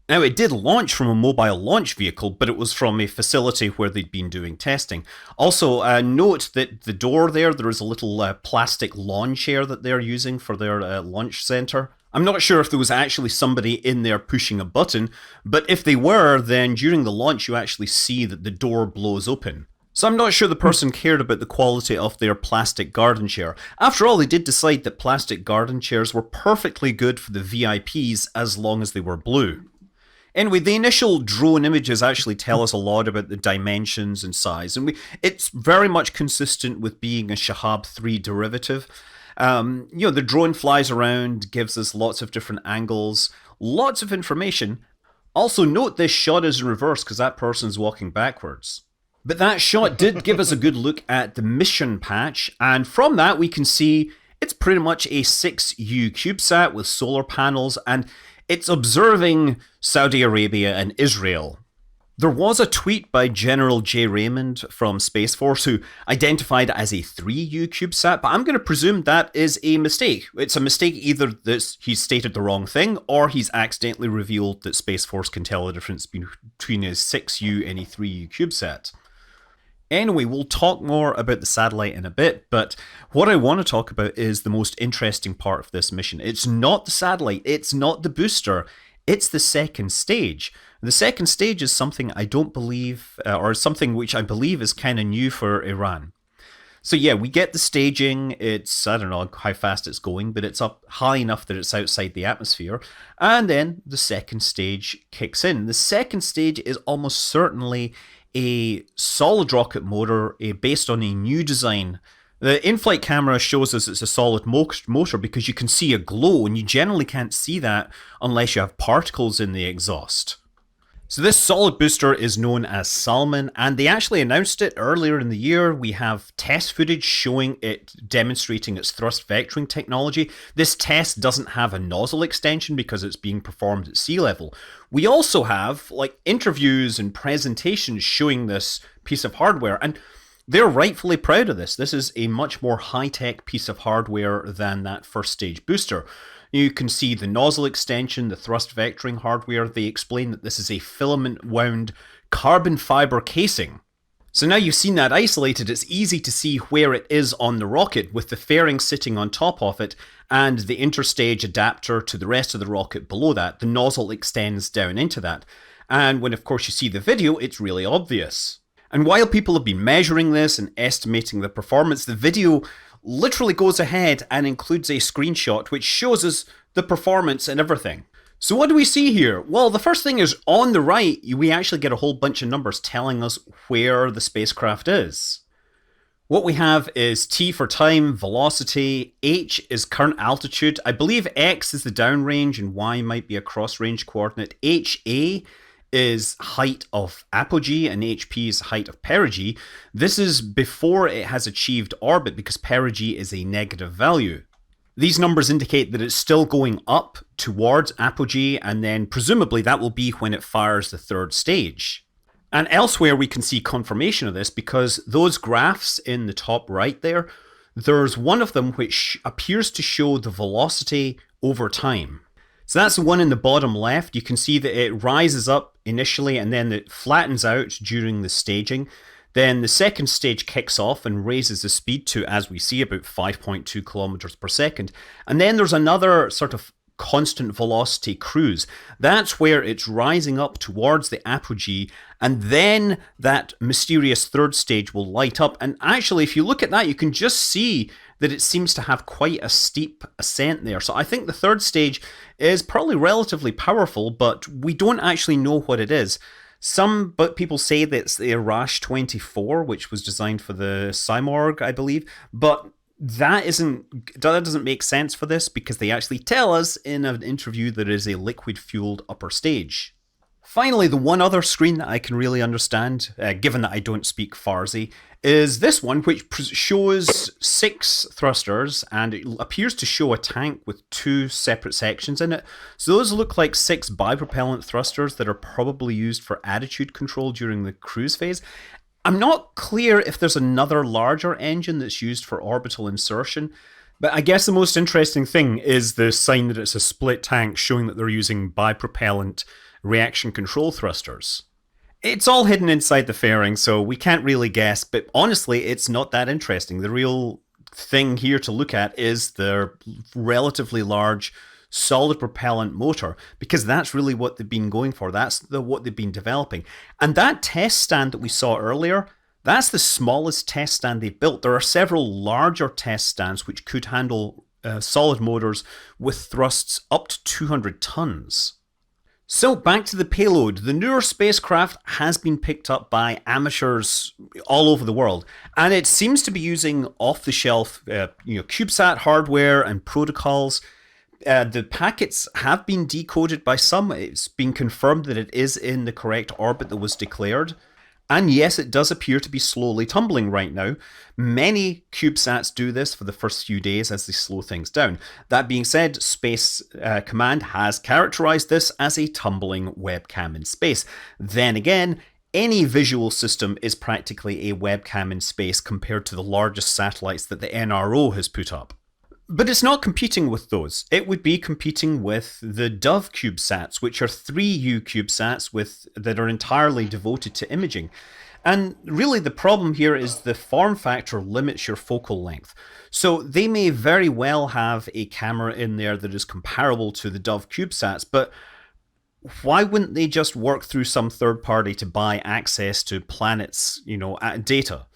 Now, it did launch from a mobile launch vehicle, but it was from a facility where they'd been doing testing. Also, note that the door there is a little plastic lawn chair that they're using for their launch center. I'm not sure if there was actually somebody in there pushing a button, but if they were, then during the launch you actually see that the door blows open. So I'm not sure the person cared about the quality of their plastic garden chair. After all, they did decide that plastic garden chairs were perfectly good for the VIPs as long as they were blue. Anyway, the initial drone images actually tell us a lot about the dimensions and size, and it's very much consistent with being a Shahab 3 derivative. The drone flies around, gives us lots of different angles, lots of information. Also note this shot is in reverse because that person's walking backwards. But that shot did give us a good look at the mission patch, and from that we can see it's pretty much a 6U CubeSat with solar panels, and it's observing Saudi Arabia and Israel. There was a tweet by General J. Raymond from Space Force who identified it as a 3U CubeSat, but I'm going to presume that is a mistake. It's a mistake either that he's stated the wrong thing, or he's accidentally revealed that Space Force can tell the difference between a 6U and a 3U CubeSat. Anyway, we'll talk more about the satellite in a bit, but what I want to talk about is the most interesting part of this mission. It's not the satellite, it's not the booster, it's the second stage. The second stage is something I don't believe, or something which I believe is kind of new for Iran. So yeah, we get the staging, it's, I don't know how fast it's going, but it's up high enough that it's outside the atmosphere, and then the second stage kicks in. The second stage is almost certainly a solid rocket motor based on a new design. The in-flight camera shows us it's a solid motor because you can see a glow, and you generally can't see that unless you have particles in the exhaust. So this solid booster is known as Salmon, and they actually announced it earlier in the year. We have test footage showing it demonstrating its thrust vectoring technology. This test doesn't have a nozzle extension because it's being performed at sea level. We also have interviews and presentations showing this piece of hardware, and they're rightfully proud of this. This is a much more high-tech piece of hardware than that first stage booster. You can see the nozzle extension, the thrust vectoring hardware. They explain that this is a filament-wound carbon fiber casing. So now you've seen that isolated, it's easy to see where it is on the rocket, with the fairing sitting on top of it and the interstage adapter to the rest of the rocket below that. The nozzle extends down into that. And when, of course, you see the video, it's really obvious. And while people have been measuring this and estimating the performance, the video literally goes ahead and includes a screenshot which shows us the performance and everything. So what do we see here? Well, the first thing is on the right, we actually get a whole bunch of numbers telling us where the spacecraft is. What we have is T for time, velocity, H is current altitude, I believe X is the downrange and Y might be a cross-range coordinate, HA is height of apogee and HP is height of perigee. This is before it has achieved orbit because perigee is a negative value. These numbers indicate that it's still going up towards apogee, and then presumably that will be when it fires the third stage. And elsewhere we can see confirmation of this because those graphs in the top right there's one of them which appears to show the velocity over time. So that's the one in the bottom left. You can see that it rises up initially and then it flattens out during the staging. Then the second stage kicks off and raises the speed to, as we see, about 5.2 kilometers per second. And then there's another sort of constant velocity cruise. That's where it's rising up towards the apogee, and then that mysterious third stage will light up. And actually, if you look at that, you can just see that it seems to have quite a steep ascent there. So I think the third stage is probably relatively powerful, but we don't actually know what it is. Some people say that it's the Arash 24, which was designed for the Simorgh, I believe, but that doesn't make sense for this because they actually tell us in an interview that it is a liquid-fueled upper stage. Finally, the one other screen that I can really understand, given that I don't speak Farsi, is this one, which shows 6 thrusters, and it appears to show a tank with 2 separate sections in it. So those look like 6 bipropellant thrusters that are probably used for attitude control during the cruise phase. I'm not clear if there's another larger engine that's used for orbital insertion, but I guess the most interesting thing is the sign that it's a split tank, showing that they're using bipropellant reaction control thrusters. It's all hidden inside the fairing, so we can't really guess, but honestly, it's not that interesting. The real thing here to look at is the relatively large solid propellant motor, because that's really what they've been going for. That's what they've been developing. And that test stand that we saw earlier, that's the smallest test stand they've built. There are several larger test stands which could handle solid motors with thrusts up to 200 tons. So back to the payload. The newer spacecraft has been picked up by amateurs all over the world, and it seems to be using off-the-shelf CubeSat hardware and protocols. The packets have been decoded by some. It's been confirmed that it is in the correct orbit that was declared. And yes, it does appear to be slowly tumbling right now. Many CubeSats do this for the first few days as they slow things down. That being said, Space Command has characterized this as a tumbling webcam in space. Then again, any visual system is practically a webcam in space compared to the largest satellites that the NRO has put up. But it's not competing with those. It would be competing with the Dove CubeSats, which are 3U CubeSats that are entirely devoted to imaging. And really the problem here is the form factor limits your focal length. So they may very well have a camera in there that is comparable to the Dove CubeSats, but why wouldn't they just work through some third party to buy access to planets, data?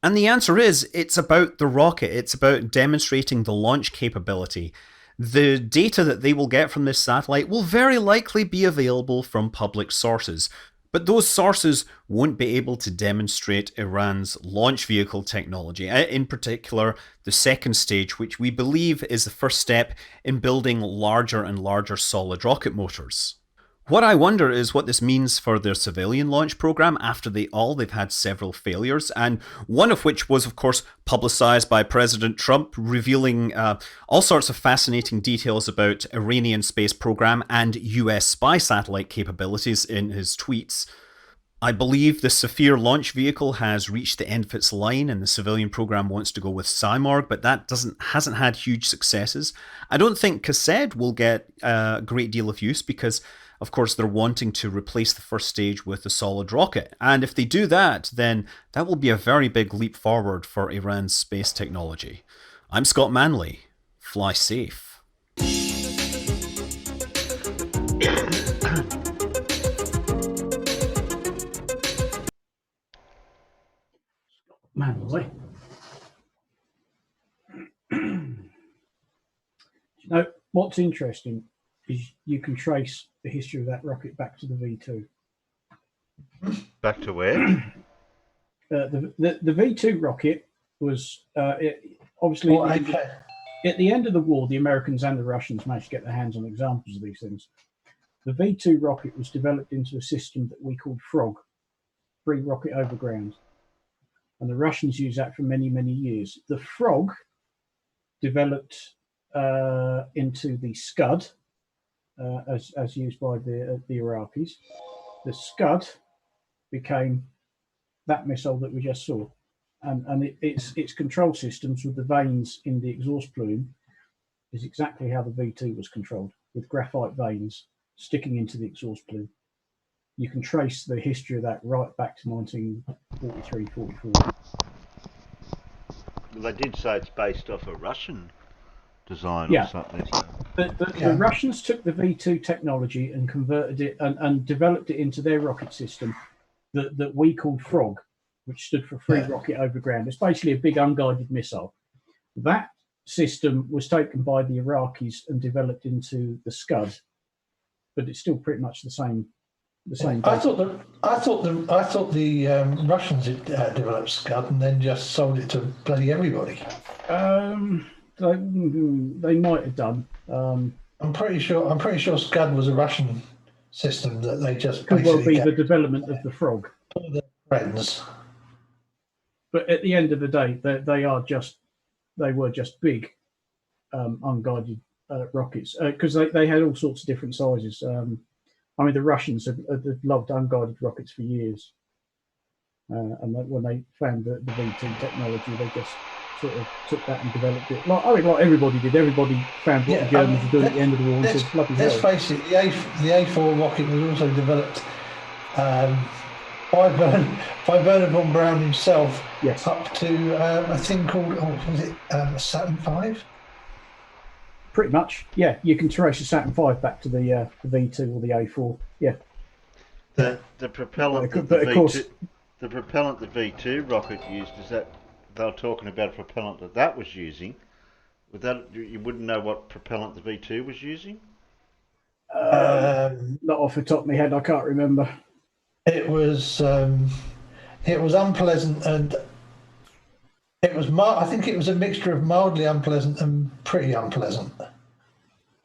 And the answer is, it's about the rocket. It's about demonstrating the launch capability. The data that they will get from this satellite will very likely be available from public sources, but those sources won't be able to demonstrate Iran's launch vehicle technology, in particular the second stage, which we believe is the first step in building larger and larger solid rocket motors. What I wonder is what this means for their civilian launch program. After they've had several failures, and one of which was, of course, publicized by President Trump, revealing all sorts of fascinating details about Iranian space program and US spy satellite capabilities in his tweets. I believe the Saphir launch vehicle has reached the end of its line, and the civilian program wants to go with Simorgh, but that hasn't had huge successes. I don't think Kased will get a great deal of use because, of course, they're wanting to replace the first stage with a solid rocket. And if they do that, then that will be a very big leap forward for Iran's space technology. I'm Scott Manley. Fly safe. Manley. Now, what's interesting is you can trace the history of that rocket back to the V2. Back to where? The V2 rocket was obviously at the end of the war, the Americans and the Russians managed to get their hands on examples of these things. The V2 rocket was developed into a system that we called FROG, Free Rocket Over Ground. And the Russians used that for many, many years. The FROG developed into the Scud, as used by the Iraqis. The Scud became that missile that we just saw, and its control systems with the vanes in the exhaust plume is exactly how the V2 was controlled, with graphite vanes sticking into the exhaust plume. You can trace the history of that right back to 1943-44. Well, they did say it's based off a Russian design or something. The Russians took the V2 technology and converted it and developed it into their rocket system that we called FROG, which stood for Free Rocket Over Ground. It's basically a big unguided missile. That system was taken by the Iraqis and developed into the Scud, but it's still pretty much the same. I thought the Russians had developed Scud and then just sold it to bloody everybody. They might have done. I'm pretty sure Scud was a Russian system that they just Could well basically be the development of the frog. all their friends. But at the end of the day, they were just big, unguided rockets because they had all sorts of different sizes. I mean, the Russians have loved unguided rockets for years, and when they found the V2 technology, they just sort of took that and developed it. Like everybody did. Everybody found what the Germans were doing at the end of the war and said, "Bloody hell." Let's face it, the A4 rocket was also developed by Wernher von Braun himself. Yes. Up to a thing called was it Saturn V? Pretty much, yeah. You can trace the Saturn V back to the V2 or the A4. Yeah. The propellant that the V2 the propellant the V2 rocket used, is that they were talking about a propellant that was using? With that, you wouldn't know what propellant the V2 was using? Not off the top of my head, I can't remember. It was unpleasant, and it was I think it was a mixture of mildly unpleasant and pretty unpleasant.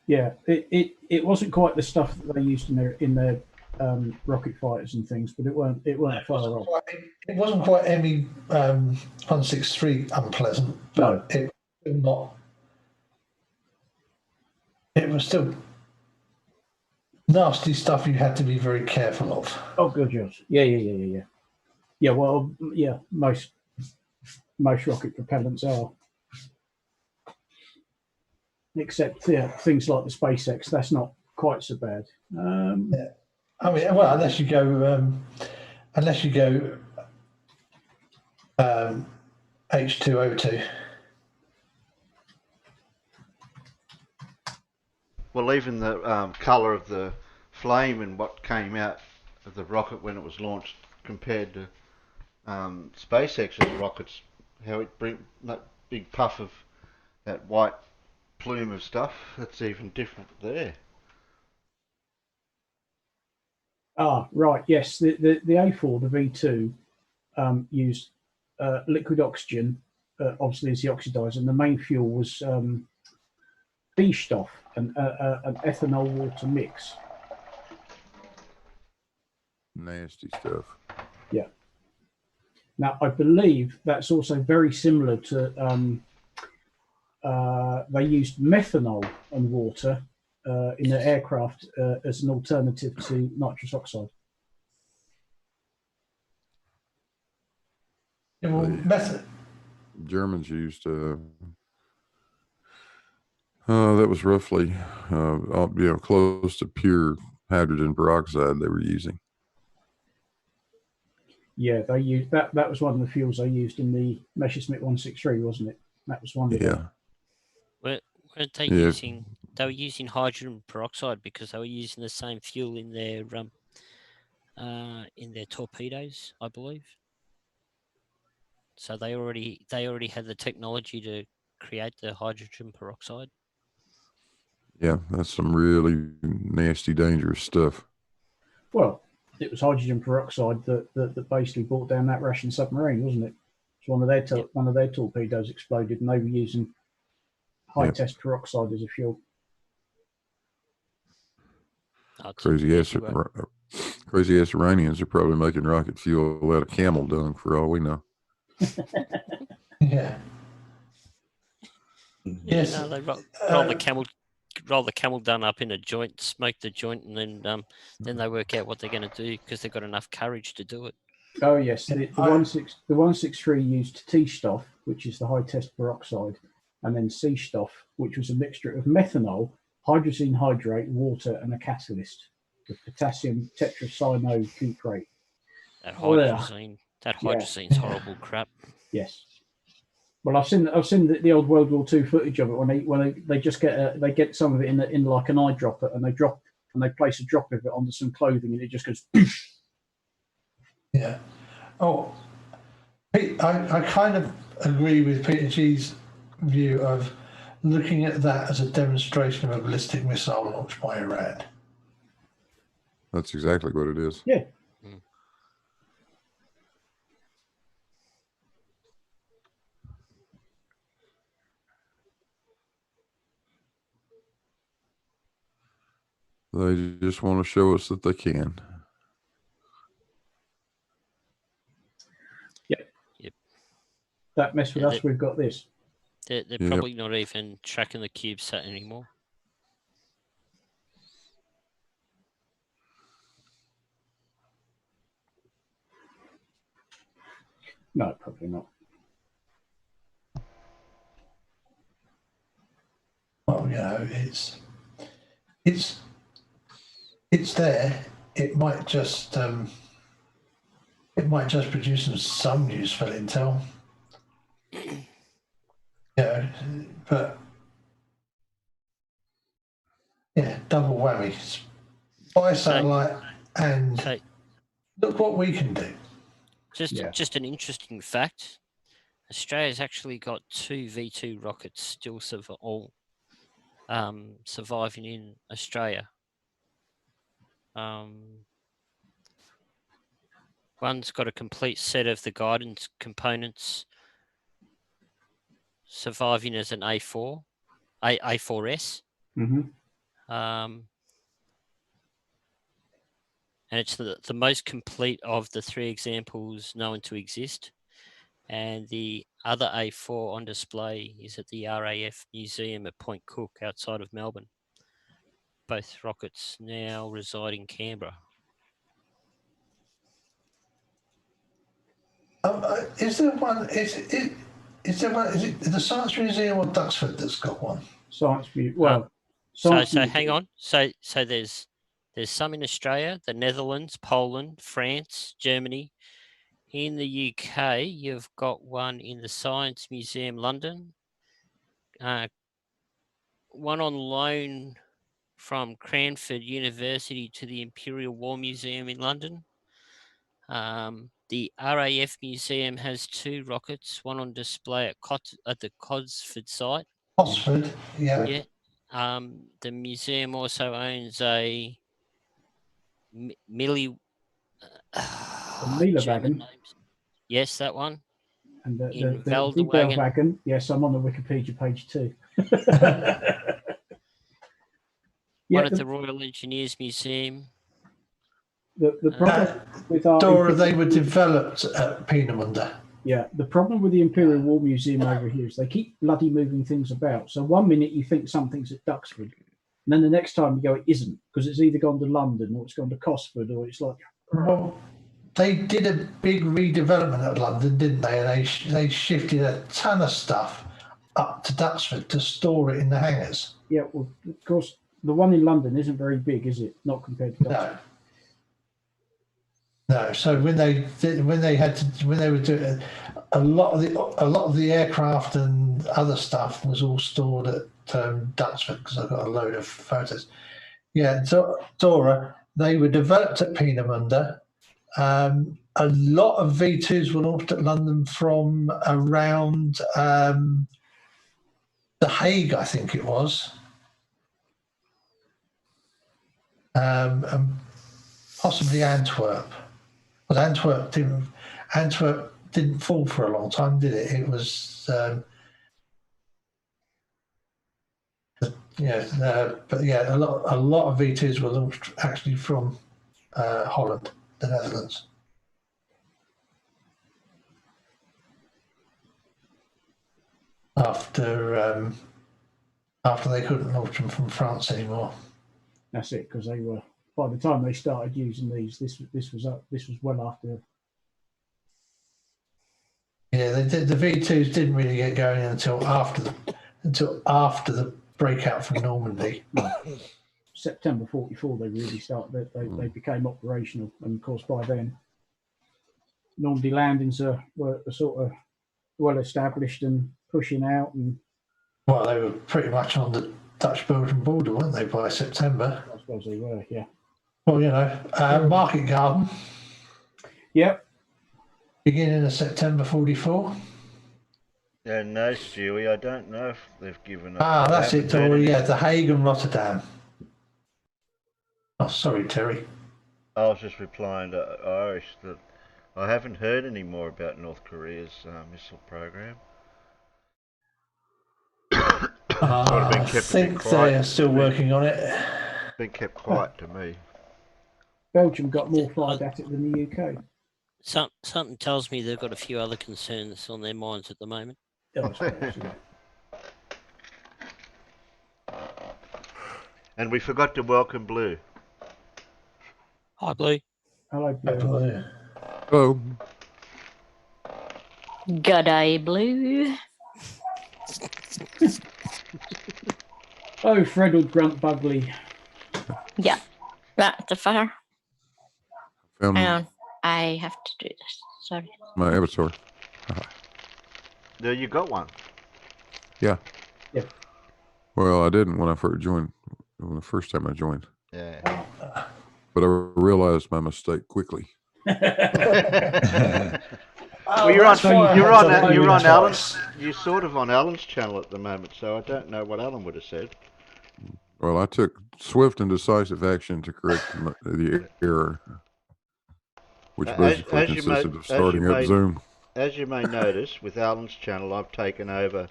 Yeah, it wasn't quite the stuff that they used in their rocket fighters and things, but it weren't far off. It wasn't quite ME 163 unpleasant, but it was not. It was still nasty stuff you had to be very careful of. Oh, good, yes. Yeah. Yeah, well, yeah, most rocket propellants are. Except things like the SpaceX, that's not quite so bad. Yeah. I mean, well, unless you go H2O2. Well, even the colour of the flame and what came out of the rocket when it was launched compared to SpaceX's rockets, how it brings that big puff of that white plume of stuff, that's even different there. Ah, right, yes. The A4, the V2, used liquid oxygen, obviously as the oxidizer, and the main fuel was B-Stoff, an ethanol water mix. Nasty stuff. Yeah. Now, I believe that's also very similar to, they used methanol and water in their aircraft as an alternative to nitrous oxide. Yeah, well, Germans used that was roughly close to pure hydrogen peroxide they were using. Yeah, they used that. That was one of the fuels they used in the Messerschmitt 163, wasn't it? That was one of them. Weren't they using? They were using hydrogen peroxide because they were using the same fuel in their torpedoes, I believe. So they already had the technology to create the hydrogen peroxide. Yeah, that's some really nasty, dangerous stuff. Well, it was hydrogen peroxide that basically brought down that Russian submarine, wasn't it? So one of their torpedoes exploded, and they were using high test peroxide as a fuel. Crazy ass Iranians are probably making rocket fuel out of camel dung for all we know. Yeah. Yes. No, they roll the camel dung up in a joint, smoke the joint, and then they work out what they're going to do because they've got enough courage to do it. Oh yes, the 163 used T-Stoff, which is the high test peroxide, and then C-Stoff, which was a mixture of methanol, hydrogen hydrate, water, and a catalyst, the potassium tetracyanocuprate. That hydrogene's horrible crap. Yes. Well, I've seen the old World War II footage of it when they just get some of it in like an eyedropper, and they place a drop of it onto some clothing, and it just goes. Yeah. Oh, I kind of agree with Peter G's view of looking at that as a demonstration of a ballistic missile launched by Iran. That's exactly what it is. Yeah. They just want to show us that they can. Yep. That mess with us, we've got this. They're probably not even tracking the CubeSat anymore. No, probably not. Well, it's there. It might just produce some useful intel. But double whammy. Spy satellite and look what we can do. Just an interesting fact. Australia's actually got 2 V2 rockets still surviving in Australia. One's got a complete set of the guidance components surviving as an A4, A4S. And it's the most complete of the 3 examples known to exist. And the other A4 on display is at the RAF Museum at Point Cook outside of Melbourne. Both rockets now reside in Canberra. Is there one? Is it the Science Museum or Duxford that's got one? Science Museum. Well, so hang on. So there's some in Australia, the Netherlands, Poland, France, Germany. In the UK, you've got one in the Science Museum, London. One on loan from Cranford University to the Imperial War Museum in London. The RAF Museum has 2 rockets, one on display at the Codsford site. Codsford, yeah. Yeah. The museum also owns a Miller wagon. Yes, that one. And the Bell wagon. Yes, I'm on the Wikipedia page too. One at the Royal Engineers Museum. The problem with our Dora, they were developed at Peenemünde. Yeah, the problem with the Imperial War Museum over here is they keep bloody moving things about. So one minute you think something's at Duxford, and then the next time you go, it isn't, because it's either gone to London or it's gone to Cosford, or it's like. Well, they did a big redevelopment at London, didn't they? And they shifted a ton of stuff up to Duxford to store it in the hangars. Yeah, well, of course, the one in London isn't very big, is it? Not compared to Duxford. No. So when they were doing a lot of the aircraft and other stuff was all stored at Duxford, because I've got a load of photos. Yeah, so Dora, they were developed at Peenemünde. A lot of V2s were launched at London from around The Hague, I think it was. And possibly Antwerp. But Antwerp didn't fall for a long time, did it? It was but yeah, a lot of V2s were launched actually from Holland, the Netherlands. After they couldn't launch them from France anymore. That's it, because they were, by the time they started using these, this was well after. Yeah, the V2s didn't really get going until after the breakout from Normandy. September 44, they really started. They became operational, and of course by then, Normandy landings were sort of well established and pushing out. And well, they were pretty much on the Dutch-Belgian border, weren't they, by September? I suppose they were, yeah. Well, Market Garden. Yep. Beginning of September 44. Yeah, no, Stewie, I don't know if they've given up. That's it, Tori. Yeah, The Hague and Rotterdam. Oh, sorry, Terry. I was just replying to Irish that I haven't heard any more about North Korea's missile program. I think they are still working on it. been kept quiet to me. Belgium got more fired at it than the UK. Something tells me they've got a few other concerns on their minds at the moment. And we forgot to welcome Blue. Hi, Blue. Hello, Blue. Hello. G'day, Blue. Oh, Fred will grunt bugly. Yeah, that's a fair. Found Hang on, I have to do this. Sorry. my avatar. No, you got one. Yeah. Yeah. Well, I didn't when I first joined. When the first time I joined. Yeah. But I realized my mistake quickly. Well, you're on Alan's. You're sort of on Alan's channel at the moment, so I don't know what Alan would have said. Well, I took swift and decisive action to correct the error, which basically consisted of starting up Zoom. As you may notice, with Alan's channel, I've taken over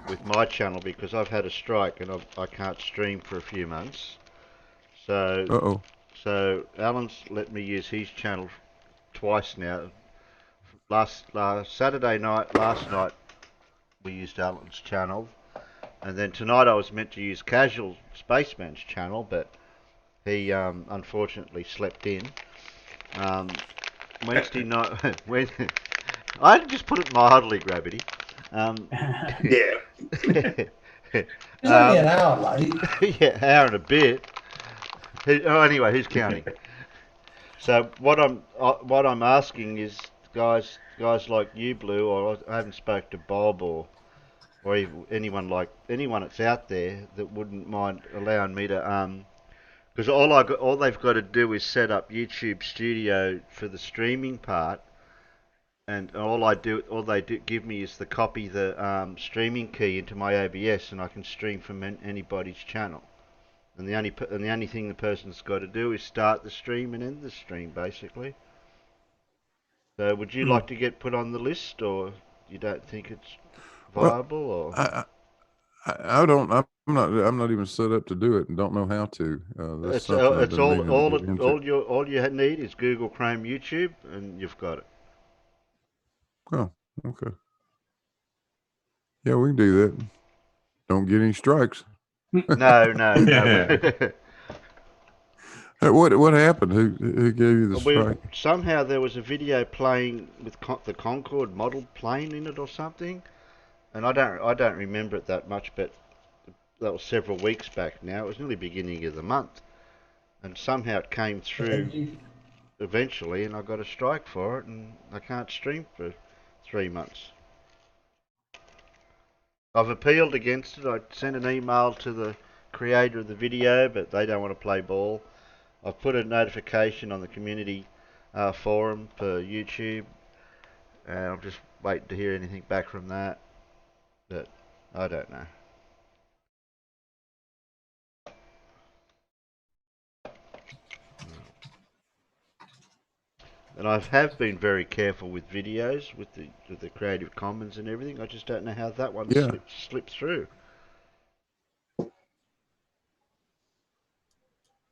with my channel because I've had a strike and I can't stream for a few months. So, so Alan's let me use his channel twice now. Last Saturday night, last night, we used Alan's channel, and then tonight I was meant to use Casual Spaceman's channel, but he unfortunately slept in. Wednesday night, I just put it mildly, Gravity. Yeah. It's only an hour late. Yeah, hour and a bit. Anyway, who's counting? So what I'm asking is, guys like you, Blue, or I haven't spoke to Bob or even anyone that's out there that wouldn't mind allowing me to because all they've got to do is set up YouTube Studio for the streaming part, and all they give me is copy the streaming key into my OBS, and I can stream from anybody's channel. And the only thing the person's got to do is start the stream and end the stream, basically. So, would you like to get put on the list, or you don't think it's viable? Or I'm not even set up to do it, and don't know how to. That's all you need is Google Chrome YouTube, and you've got it. Oh, okay. Yeah, we can do that. Don't get any strikes. No. What happened? Who gave you the strike? Somehow there was a video playing with the Concorde model plane in it or something, and I don't remember it that much, but that was several weeks back now. It was nearly beginning of the month, and somehow it came through eventually, and I got a strike for it, and I can't stream for 3 months. I've appealed against it. I sent an email to the creator of the video, but they don't want to play ball. I've put a notification on the community forum for YouTube, and I'm just waiting to hear anything back from that, but I don't know. And I have been very careful with videos, with the Creative Commons and everything. I just don't know how that one slipped through.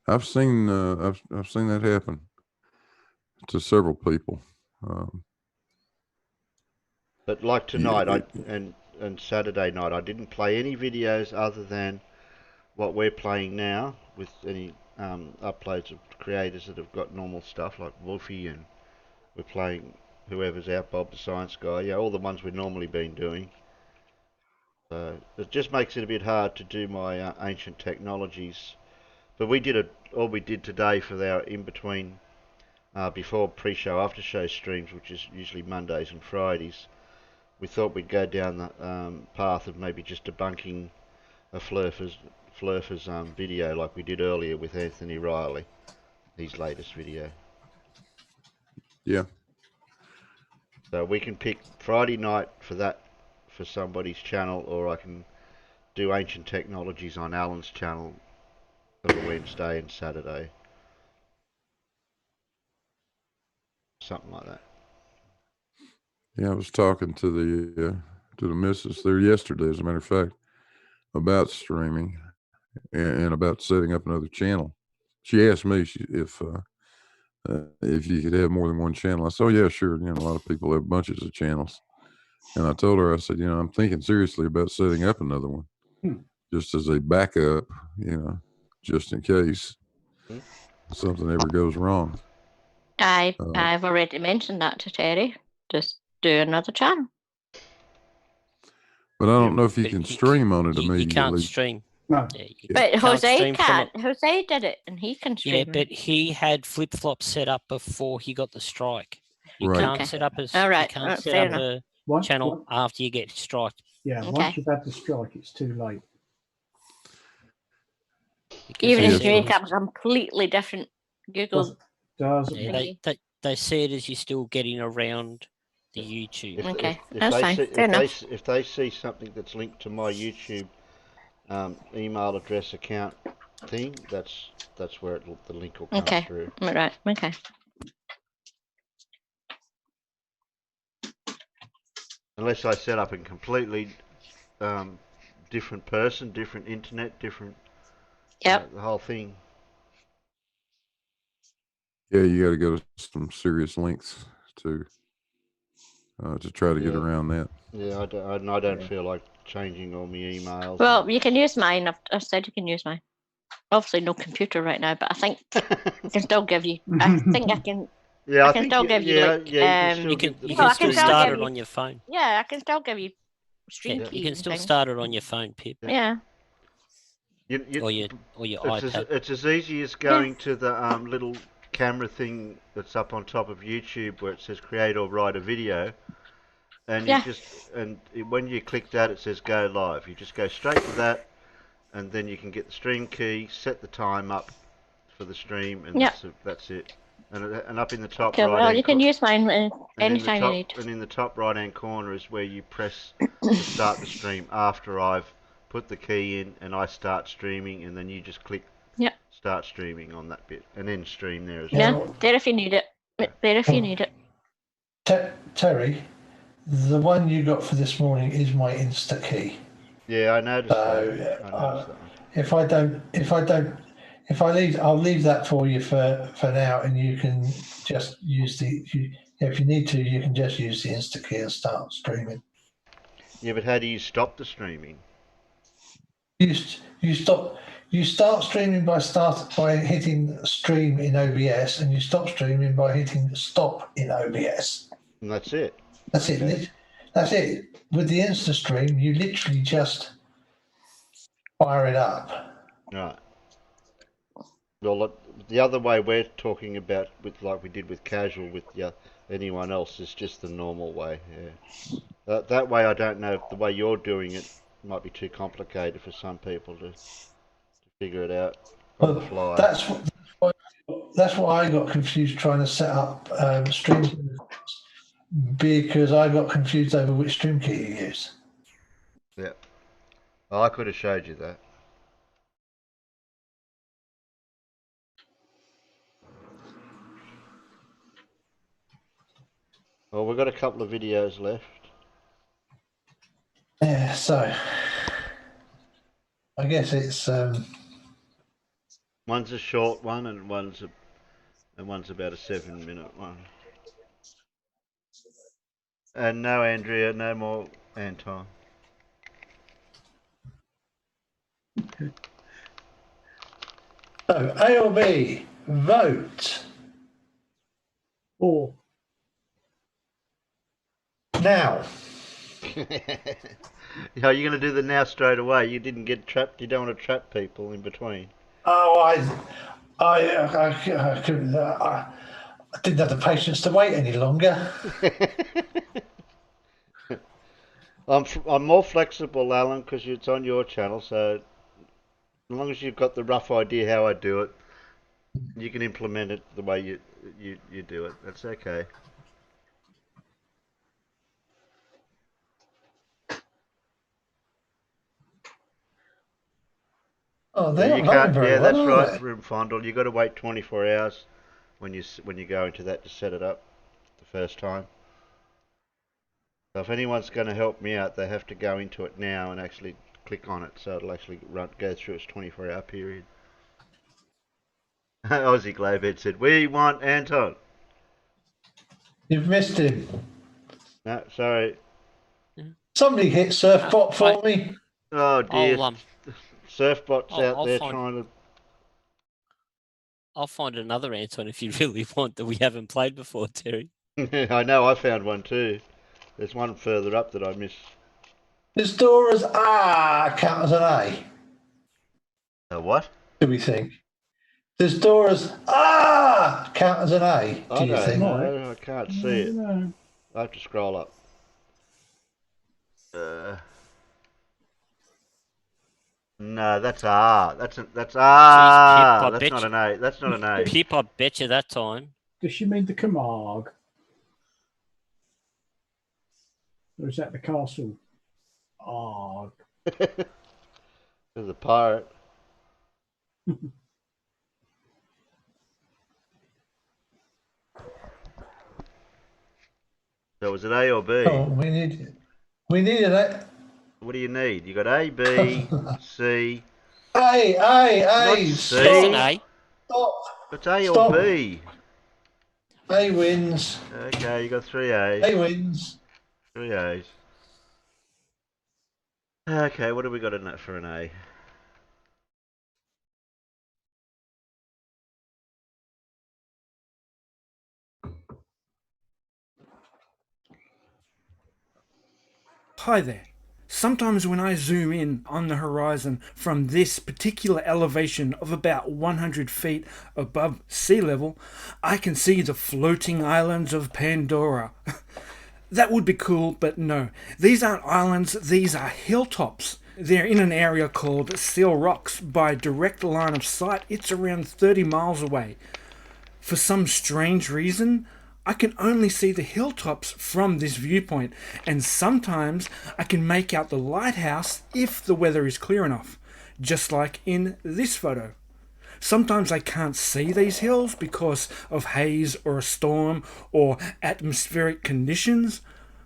I've seen that happen to several people. But like tonight, and Saturday night, I didn't play any videos other than what we're playing now, with any uploads of creators that have got normal stuff like Wolfie, and we're playing whoever's out, Bob the Science Guy, yeah, all the ones we've normally been doing. So it just makes it a bit hard to do my ancient technologies. But all we did today for our in-between, before pre-show, after-show streams, which is usually Mondays and Fridays, we thought we'd go down the path of maybe just debunking a Flurfer's video like we did earlier with Anthony Riley, his latest video. Yeah. So we can pick Friday night for somebody's channel, or I can do Ancient Technologies on Alan's channel on Wednesday and Saturday. Something like that. Yeah, I was talking to the missus there yesterday, as a matter of fact, about streaming, and about setting up another channel. She asked me if you could have more than one channel. I said, oh, yeah, sure. You know, a lot of people have bunches of channels. And I told her, I said, you know, I'm thinking seriously about setting up another one just as a backup, you know, just in case something ever goes wrong. I've already mentioned that to Terry. Just do another channel. But I don't know if you can stream on it immediately. You can't stream. No. But Jose stream from can't. Jose did it, and he can stream. Yeah, but he had flip-flops set up before he got the strike. You Right. can't set up a All right. you can't set fair up enough. a channel after you get striked. Yeah, once you've had the strike, it's too late. Even if you make up a completely different Google. They see it as you're still getting around the YouTube. If they see something that's linked to my YouTube email address account thing, that's where the link will come through. Right. Okay. Unless I set up a completely different person, different internet, different. Yep. The whole thing. Yeah, you got to go to some serious lengths to try to get around that. Yeah, I don't feel like changing all my emails. Well, you can use mine. I've said you can use mine. Obviously, no computer right now, but I think I can still give you. I think I can. Yeah, I can still give you like. You can still start it on your phone. Yeah, I can still give you stream keys. You can still start it on your phone, Pip. Yeah. Or your iPad. It's as easy as going to the little camera thing that's up on top of YouTube where it says create or write a video, and when you click that, it says go live. You just go straight to that, and then you can get the stream key, set the time up for the stream, and that's it. And up in the top right. Well, you can use mine anytime you need. And in the top right hand corner is where you press to start the stream after I've put the key in and I start streaming, and then you just click start streaming on that bit and then stream there as well. Yeah, there if you need it. There if you need it. Terry, the one you got for this morning is my Insta key. Yeah, I noticed that. I'll leave that for you for now, and you can just use if you need to, you can just use the Insta key and start streaming. Yeah, but how do you stop the streaming? You start streaming by hitting stream in OBS, and you stop streaming by hitting stop in OBS. And that's it. That's it. That's it. With the Insta stream, you literally just fire it up. Right. Well, the other way we're talking about, like we did with casual, with anyone else, is just the normal way. Yeah. That way, I don't know if the way you're doing it might be too complicated for some people to figure it out on the fly. That's why I got confused trying to set up streams, because I got confused over which stream key you use. Yeah. Well, I could have showed you that. Well, we've got a couple of videos left. Yeah, so I guess it's one's a short one and one's about a 7-minute one. And no Andrea, no more Anton. So A or B, vote. Or now. Are you going to do the now straight away? You didn't get trapped. You don't want to trap people in between. Oh, I couldn't. I didn't have the patience to wait any longer. I'm more flexible, Alan, because it's on your channel. So as long as you've got the rough idea how I do it, you can implement it the way you do it. That's okay. Oh, they're you not can't. very Yeah, well, that's are right, they? Room Fondle. You got to wait 24 hours when you go into that to set it up the first time. So if anyone's going to help me out, they have to go into it now and actually click on it, so it'll actually go through its 24-hour period. Ozzie Glowhead said, "We want Anton." You've missed him. No, sorry. Somebody hit Surfbot for me. Oh dear. I'll, Surfbot's out I'll there find- trying to... I'll find another Anton if you really want that we haven't played before, Terry. I know, I found one too. There's one further up that I missed. Does Dora's count as an A? A what? Do we think? Does Dora's count as an A? Do you think? No, I can't see it. I have to scroll up. No, that's R. That's Jeez, that's Pip, not an A. That's not an A. Pip, I bet you that time. Does she mean the Camargue? Or is that the castle? Arg. There's a pirate. So was it A or B? Oh, we need an A. What do you need? You got A, B, C. A. Not C. Stop. An A. Stop. It's A Stop. or B. A wins. Okay, you got 3 A's. A wins. 3 A's. Okay, what have we got in that for an A? Hi there. Sometimes when I zoom in on the horizon from this particular elevation of about 100 feet above sea level, I can see the floating islands of Pandora. That would be cool, but no. These aren't islands, these are hilltops. They're in an area called Seal Rocks. By direct line of sight, it's around 30 miles away. For some strange reason, I can only see the hilltops from this viewpoint, and sometimes I can make out the lighthouse if the weather is clear enough, just like in this photo. Sometimes I can't see these hills because of haze or a storm or atmospheric conditions,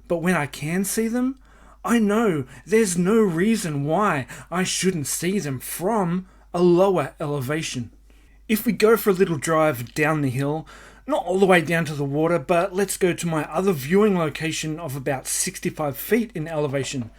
but when I can see them, I know there's no reason why I shouldn't see them from a lower elevation. If we go for a little drive down the hill, not all the way down to the water, but let's go to my other viewing location of about 65 feet in elevation.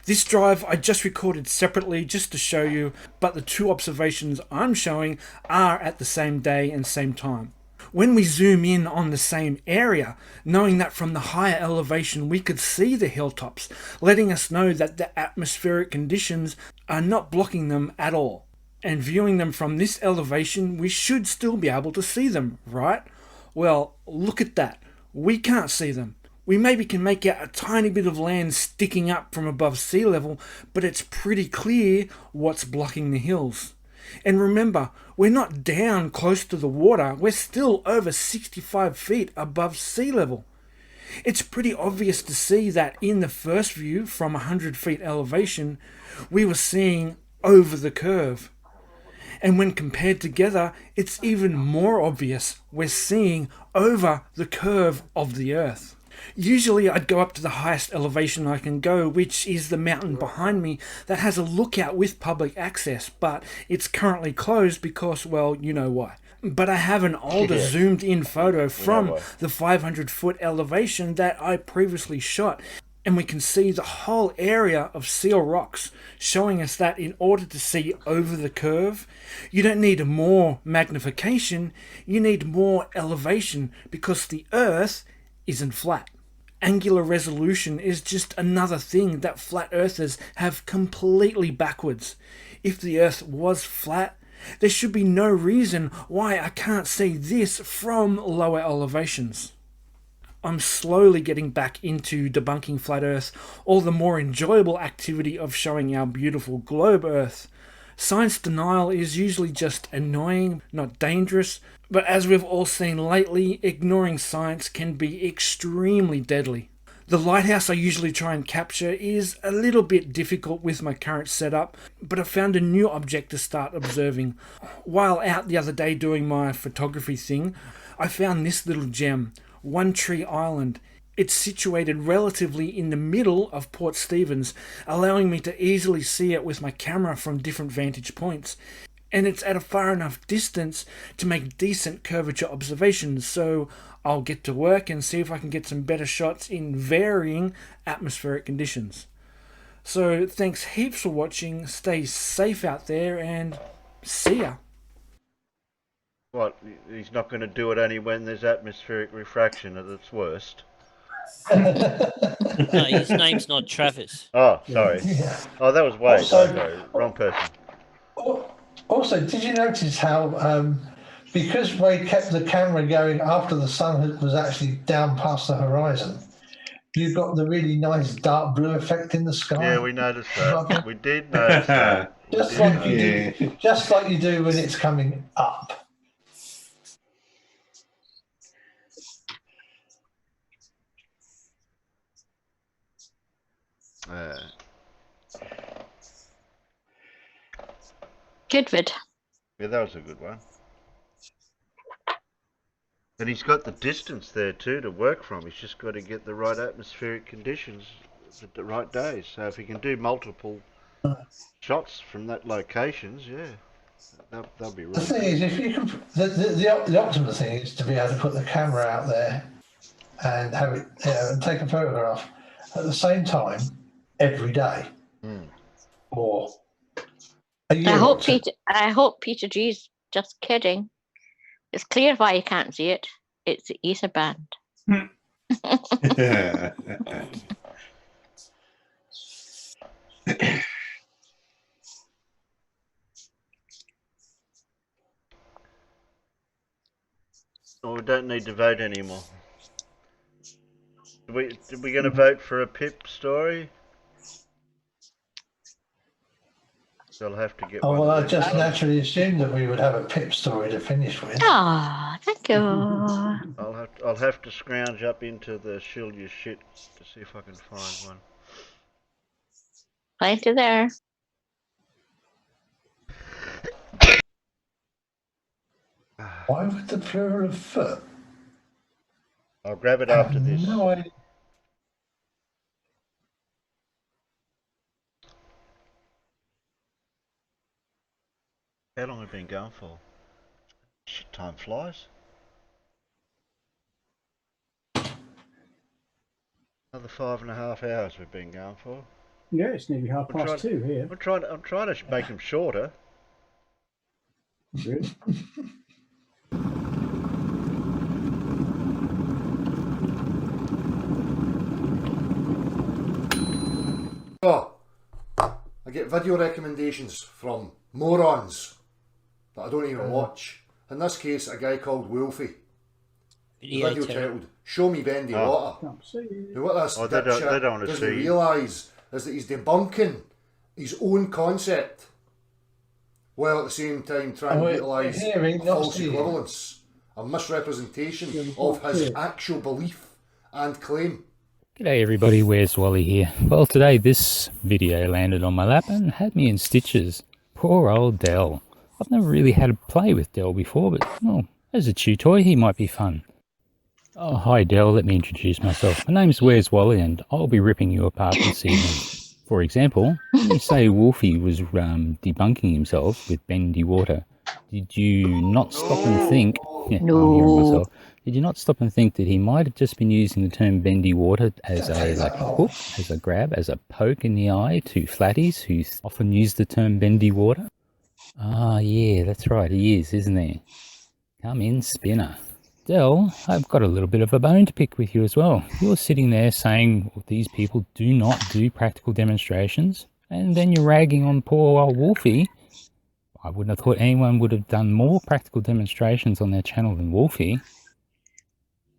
This drive I just recorded separately just to show you, but the two observations I'm showing are at the same day and same time. When we zoom in on the same area, knowing that from the higher elevation we could see the hilltops, letting us know that the atmospheric conditions are not blocking them at all. And viewing them from this elevation, we should still be able to see them, right? Well, look at that. We can't see them. We maybe can make out a tiny bit of land sticking up from above sea level, but it's pretty clear what's blocking the hills. And remember, we're not down close to the water, we're still over 65 feet above sea level. It's pretty obvious to see that in the first view from 100 feet elevation, we were seeing over the curve. And when compared together, it's even more obvious we're seeing over the curve of the Earth. Usually I'd go up to the highest elevation I can go, which is the mountain behind me that has a lookout with public access, but it's currently closed because, well, you know why. But I have an older zoomed in photo from the 500 foot elevation that I previously shot, and we can see the whole area of Seal Rocks, showing us that in order to see over the curve, you don't need more magnification, you need more elevation because the Earth isn't flat. Angular resolution is just another thing that flat earthers have completely backwards. If the Earth was flat, there should be no reason why I can't see this from lower elevations. I'm slowly getting back into debunking flat Earth, all the more enjoyable activity of showing our beautiful globe Earth. Science denial is usually just annoying, not dangerous, but as we've all seen lately, ignoring science can be extremely deadly. The lighthouse I usually try and capture is a little bit difficult with my current setup, but I found a new object to start observing. While out the other day doing my photography thing, I found this little gem, One Tree Island. It's situated relatively in the middle of Port Stephens, allowing me to easily see it with my camera from different vantage points. And it's at a far enough distance to make decent curvature observations, so I'll get to work and see if I can get some better shots in varying atmospheric conditions. So thanks heaps for watching, stay safe out there, and see ya. What, he's not going to do it only when there's atmospheric refraction at its worst? No, his name's not Travis. Oh, sorry. Yeah. Oh, that was Wade. Also- Sorry, wrong person. Also, did you notice how, because Wade kept the camera going after the sun was actually down past the horizon, you got the really nice dark blue effect in the sky? Yeah, we noticed that. We did notice that. Just like you do when it's coming up. Good vid. Yeah, that was a good one. And he's got the distance there too to work from. He's just got to get the right atmospheric conditions at the right days. So if he can do multiple shots from that locations, yeah, that'll be really The thing is, if you can, the optimal thing is to be able to put the camera out there and have it, and take a photograph at the same time every day, or a year. I hope Peter G's just kidding. It's clear why you can't see it. It's the ether band. Oh, we don't need to vote anymore. Are we going to vote for a Pip story? They'll have to get. Oh well, I just naturally assumed that we would have a Pip story to finish with. Ah, thank you. I'll have to scrounge up into the shield your shit to see if I can find one. Plenty there. Why would the plural of foot? I'll grab it after this. No idea. How long have we been going for? Shit, time flies. Another 5.5 hours we've been going for. Yeah, it's nearly 2:30 here. I'm trying to make them shorter. Good. So, I get video recommendations from morons that I don't even watch. In this case, a guy called Wolfie. The video titled "Show Me Bendy Water." Now what this they don't want to doesn't see. realise is that he's debunking his own concept, while at the same time trying to utilise false equivalence, a misrepresentation of his actual belief and claim. G'day everybody, where's Wally here? Well, today this video landed on my lap and had me in stitches. Poor old Dell. I've never really had a play with Dell before, but well, as a chew toy he might be fun. Oh, hi Dell, let me introduce myself. My name's Where's Wally and I'll be ripping you apart this evening. For example, when you say Wolfie was debunking himself with bendy water, did you not stop and think... Yeah, I'm hearing myself. Did you not stop and think that he might have just been using the term bendy water as a hook, as a grab, as a poke in the eye to flatties who often use the term bendy water? Ah, yeah, that's right, he is, isn't he? Come in, spinner. Dell, I've got a little bit of a bone to pick with you as well. You're sitting there saying these people do not do practical demonstrations, and then you're ragging on poor old Wolfie. I wouldn't have thought anyone would have done more practical demonstrations on their channel than Wolfie.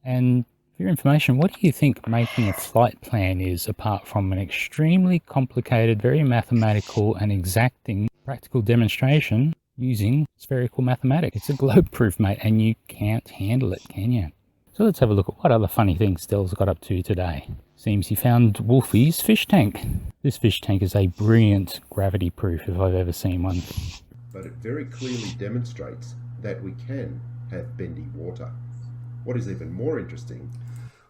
And for your information, what do you think making a flight plan is apart from an extremely complicated, very mathematical and exacting practical demonstration using spherical mathematics? It's a globe proof, mate, and you can't handle it, can you? So let's have a look at what other funny things Dell's got up to today. Seems he found Wolfie's fish tank. This fish tank is a brilliant gravity proof if I've ever seen one. But it very clearly demonstrates that we can have bendy water. What is even more interesting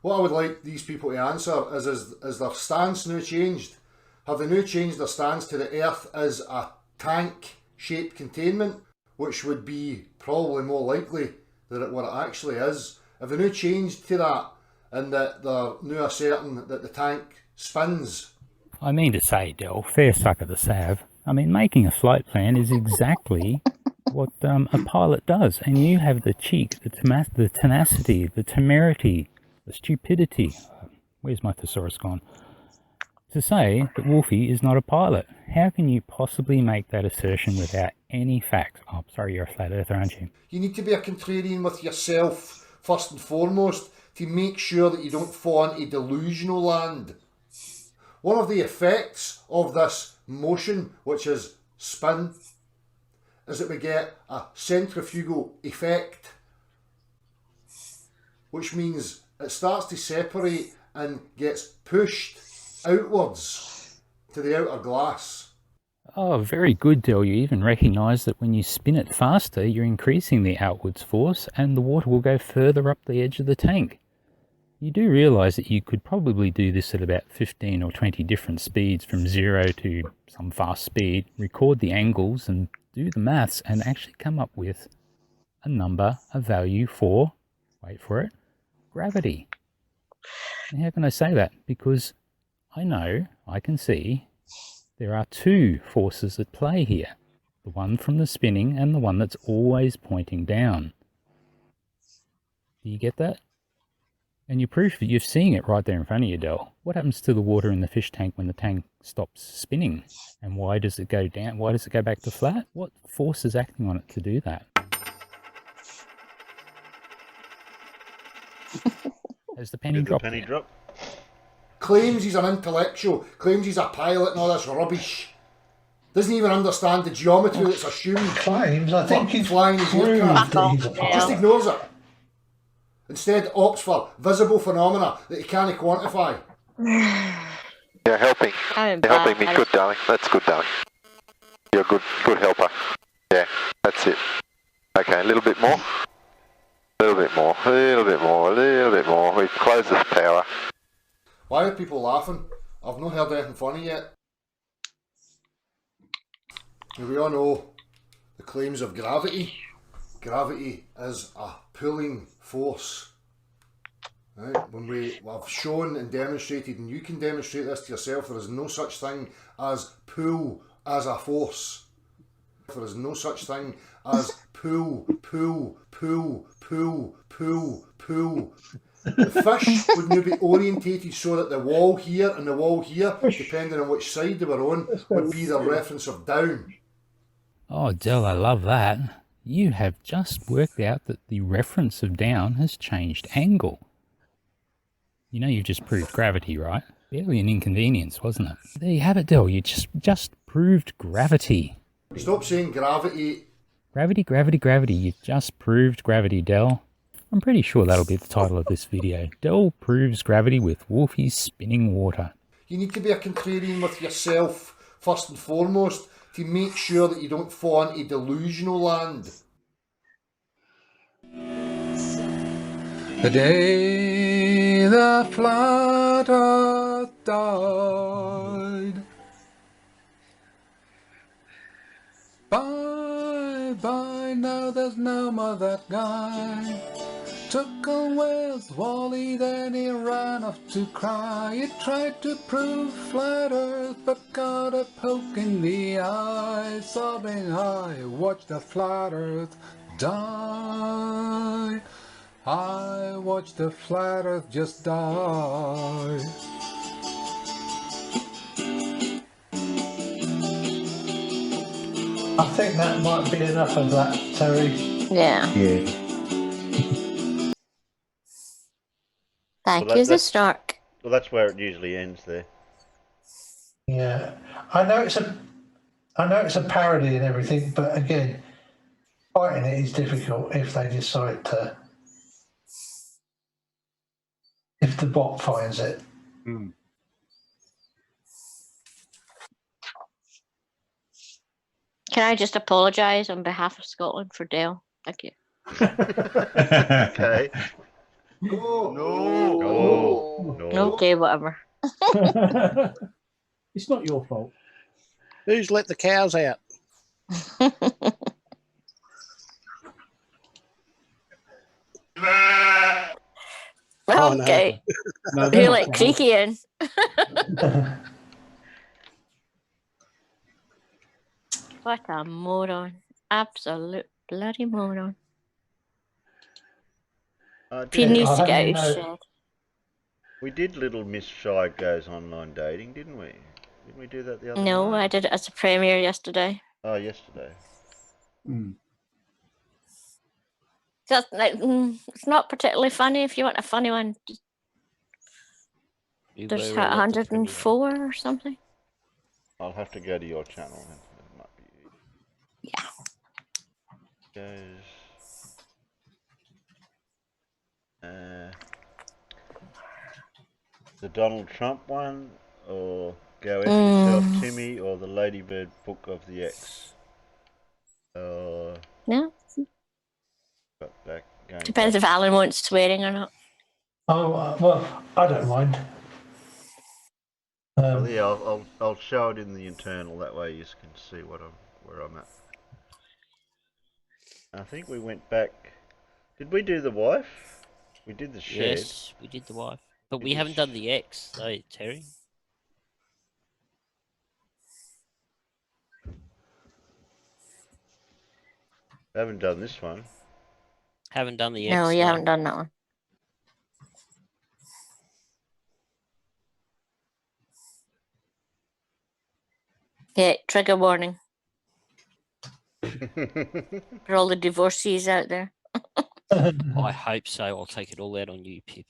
What I would like these people to answer is their stance now changed? Have they now changed their stance to the Earth as a tank-shaped containment, which would be probably more likely than what it actually is? Have they now changed to that, and that they're now asserting that the tank spins? I mean to say, Del, fair sucker to Sav. I mean, making a flight plan is exactly what a pilot does, and you have the cheek, the tenacity, the temerity, the stupidity. Where's my thesaurus gone? To say that Wolfie is not a pilot. How can you possibly make that assertion without any facts? Oh, sorry, you're a flat earther, aren't you? You need to be a contrarian with yourself, first and foremost, to make sure that you don't fall into delusional land. One of the effects of this motion, which is spin, is that we get a centrifugal effect, which means it starts to separate and gets pushed outwards to the outer glass. Oh, very good, Del. You even recognise that when you spin it faster, you're increasing the outwards force and the water will go further up the edge of the tank. You do realise that you could probably do this at about 15 or 20 different speeds from 0 to some fast speed, record the angles and do the maths and actually come up with a number, a value for, wait for it, gravity. And how can I say that? Because I know, I can see, there are two forces at play here. The one from the spinning and the one that's always pointing down. Do you get that? And you prove that you're seeing it right there in front of you, Del. What happens to the water in the fish tank when the tank stops spinning? And why does it go down? Why does it go back to flat? What force is acting on it to do that? Has the penny dropped? Penny drop. Claims he's an intellectual, claims he's a pilot and all this rubbish. Doesn't even understand the geometry that's assumed. Claims, I think he's flying his aircraft. Just ignores it. Instead opts for visible phenomena that he can't quantify. You're helping. You're helping me. Good, darling. That's good, darling. You're a good helper. Yeah, that's it. Okay, a little bit more. A little bit more. A little bit more. A little bit more. We've closed this power. Why are people laughing? I've not heard anything funny yet. We all know the claims of gravity. Gravity is a pulling force. Right? When I've shown and demonstrated, and you can demonstrate this to yourself, there is no such thing as pull as a force. There is no such thing as pull. The fish would now be orientated so that the wall here and the wall here, depending on which side they were on, would be the reference of down. Oh, Del, I love that. You have just worked out that the reference of down has changed angle. You know you've just proved gravity, right? Barely an inconvenience, wasn't it? There you have it, Del. You just proved gravity. Stop saying gravity. Gravity, gravity, gravity. You've just proved gravity, Del. I'm pretty sure that'll be the title of this video. Del proves gravity with Wolfie's spinning water. You need to be a contrarian with yourself, first and foremost, to make sure that you don't fall into delusional land. The day the flat earth died. Bye bye, now there's no more that guy. Took away his Wally, then he ran off to cry. He tried to prove flat earth, but got a poke in the eye. Sobbing high, watched the flat earth die. I watched the flat earth just die. I think that might be enough of that, Terry. Yeah. Yeah. Thank you, the Stark. Well, that's where it usually ends there. Yeah. I know it's a parody and everything, but again, fighting it is difficult if they decide to. If the bot finds it. Mm. Can I just apologise on behalf of Scotland for Dale? Thank you. Okay. No. Okay, whatever. It's not your fault. Who's let the cows out? Oh, no. Okay. No, Who they're not like cows. creaky in? What a moron. Absolute bloody moron. He needs to get out of his shed. We did Little Miss Shy Goes Online Dating, didn't we? Didn't we do that the other No, night? I did it as a premiere yesterday. Oh, yesterday. Just like, it's not particularly funny. If you want a funny one, there's were all at the 104 or something. I'll have to go to your channel. It might be Yeah. Goes. The Donald Trump one, or Go F Yourself Timmy, or the Ladybird Book of the X. No. Got back going. Depends if Alan wants swearing or not. Oh, well, I don't mind. Oh, yeah, I'll show it in the internal. That way you can see where I'm at. I think we went back. Did we do the wife? We did the shed. Yes, we did the wife. But we haven't done the X, though, Terry. Haven't done this one. Haven't done the X. No, you haven't done that one. Yeah, trigger warning. For all the divorcees out there. I hope so. I'll take it all out on you, Pip.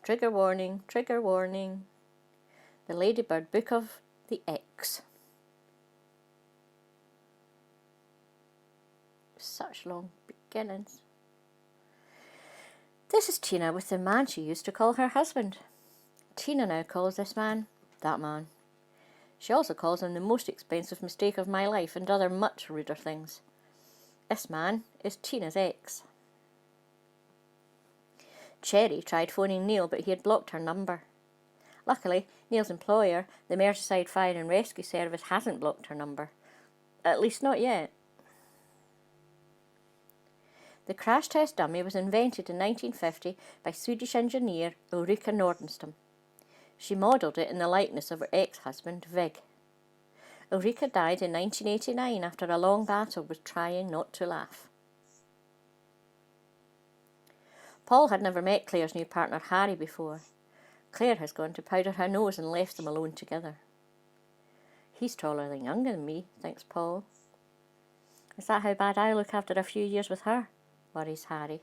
Trigger warning, trigger warning. The Ladybird Book of the X. Such long beginnings. This is Tina with the man she used to call her husband. Tina now calls this man that man. She also calls him the most expensive mistake of my life and other much ruder things. This man is Tina's ex. Cherry tried phoning Neil, but he had blocked her number. Luckily, Neil's employer, the Merseyside Fire and Rescue Service, hasn't blocked her number. At least not yet. The crash test dummy was invented in 1950 by Swedish engineer Ulrika Nordenstam. She modelled it in the likeness of her ex-husband, Vig. Ulrika died in 1989 after a long battle with trying not to laugh. Paul had never met Claire's new partner Harry before. Claire has gone to powder her nose and left them alone together. He's taller than younger than me, thinks Paul. Is that how bad I look after a few years with her? Worries Harry.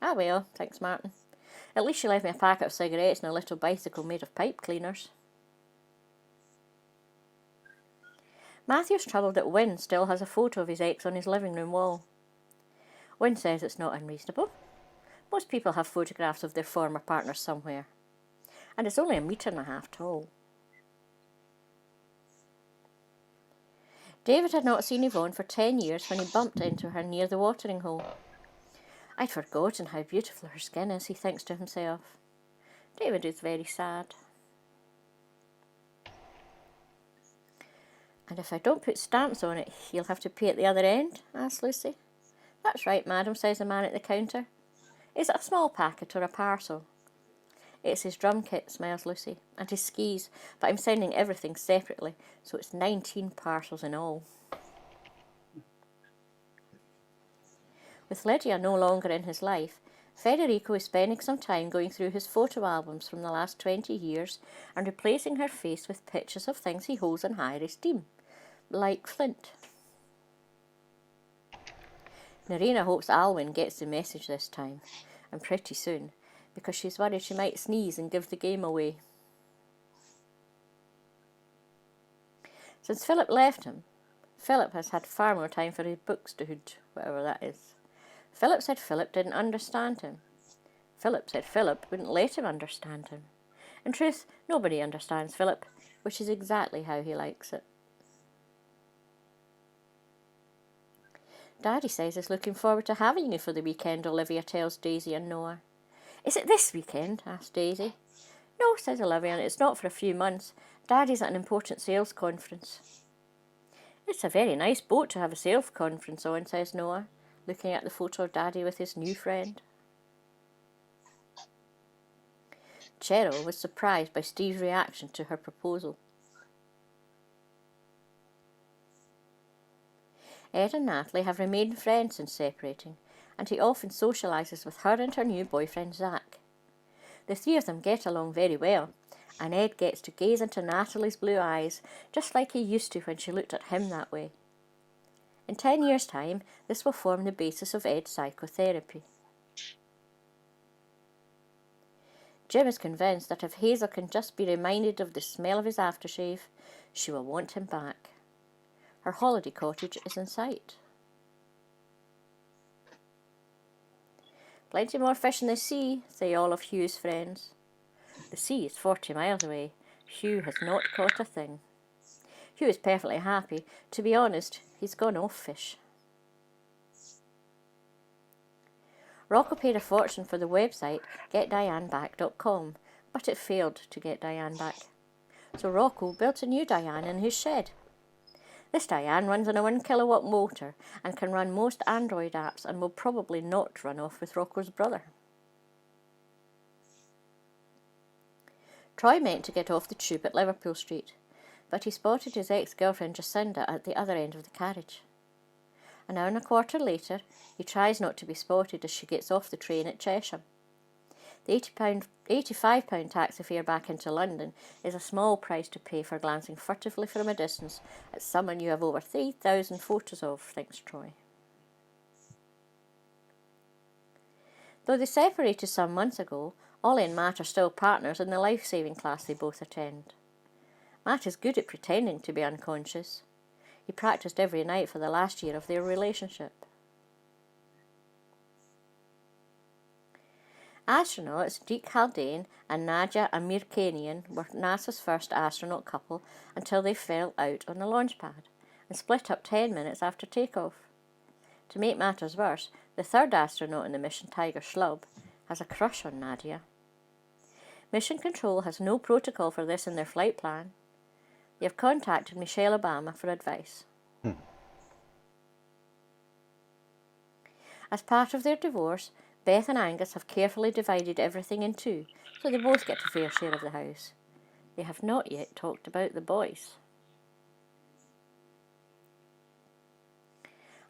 Ah well, thinks Martin. At least she left me a packet of cigarettes and a little bicycle made of pipe cleaners. Matthew's troubled that Wynne still has a photo of his ex on his living room wall. Wynne says it's not unreasonable. Most people have photographs of their former partners somewhere. And it's only 1.5 meters tall. David had not seen Yvonne for 10 years when he bumped into her near the watering hole. I'd forgotten how beautiful her skin is, he thinks to himself. David is very sad. And if I don't put stamps on it, he'll have to pay at the other end, asked Lucy. That's right, madam, says the man at the counter. Is it a small packet or a parcel? It's his drum kit, smiles Lucy, and his skis, but I'm sending everything separately, so it's 19 parcels in all. With Lydia no longer in his life, Federico is spending some time going through his photo albums from the last 20 years and replacing her face with pictures of things he holds in higher esteem, like Flint. Narina hopes Alwyn gets the message this time, and pretty soon, because she's worried she might sneeze and give the game away. Since Philip left him, Philip has had far more time for his bookstahood, whatever that is. Philip said Philip didn't understand him. Philip said Philip wouldn't let him understand him. In truth, nobody understands Philip, which is exactly how he likes it. Daddy says he's looking forward to having you for the weekend, Olivia tells Daisy and Noah. Is it this weekend? Asked Daisy. No, says Olivia, and it's not for a few months. Daddy's at an important sales conference. It's a very nice boat to have a sales conference on, says Noah, looking at the photo of Daddy with his new friend. Cheryl was surprised by Steve's reaction to her proposal. Ed and Natalie have remained friends since separating, and he often socialises with her and her new boyfriend Zach. The three of them get along very well, and Ed gets to gaze into Natalie's blue eyes just like he used to when she looked at him that way. In 10 years' time, this will form the basis of Ed's psychotherapy. Jim is convinced that if Hazel can just be reminded of the smell of his aftershave, she will want him back. Her holiday cottage is in sight. Plenty more fish in the sea, say all of Hugh's friends. The sea is 40 miles away. Hugh has not caught a thing. Hugh is perfectly happy. To be honest, he's gone off fish. Rocco paid a fortune for the website getdianeback.com, but it failed to get Diane back. So Rocco built a new Diane in his shed. This Diane runs on a 1 kilowatt motor and can run most Android apps and will probably not run off with Rocco's brother. Troy meant to get off the tube at Liverpool Street, but he spotted his ex-girlfriend Jacinda at the other end of the carriage. An hour and a quarter later, he tries not to be spotted as she gets off the train at Chesham. The £85 taxi fare back into London is a small price to pay for glancing furtively from a distance at someone you have over 3,000 photos of, thinks Troy. Though they separated some months ago, Ollie and Matt are still partners in the life-saving class they both attend. Matt is good at pretending to be unconscious. He practiced every night for the last year of their relationship. Astronauts Deek Haldane and Nadia Amirkanian were NASA's first astronaut couple until they fell out on the launch pad and split up 10 minutes after takeoff. To make matters worse, the third astronaut in the mission, Tiger Schlub, has a crush on Nadia. Mission Control has no protocol for this in their flight plan. They have contacted Michelle Obama for advice. As part of their divorce, Beth and Angus have carefully divided everything in two, so they both get a fair share of the house. They have not yet talked about the boys.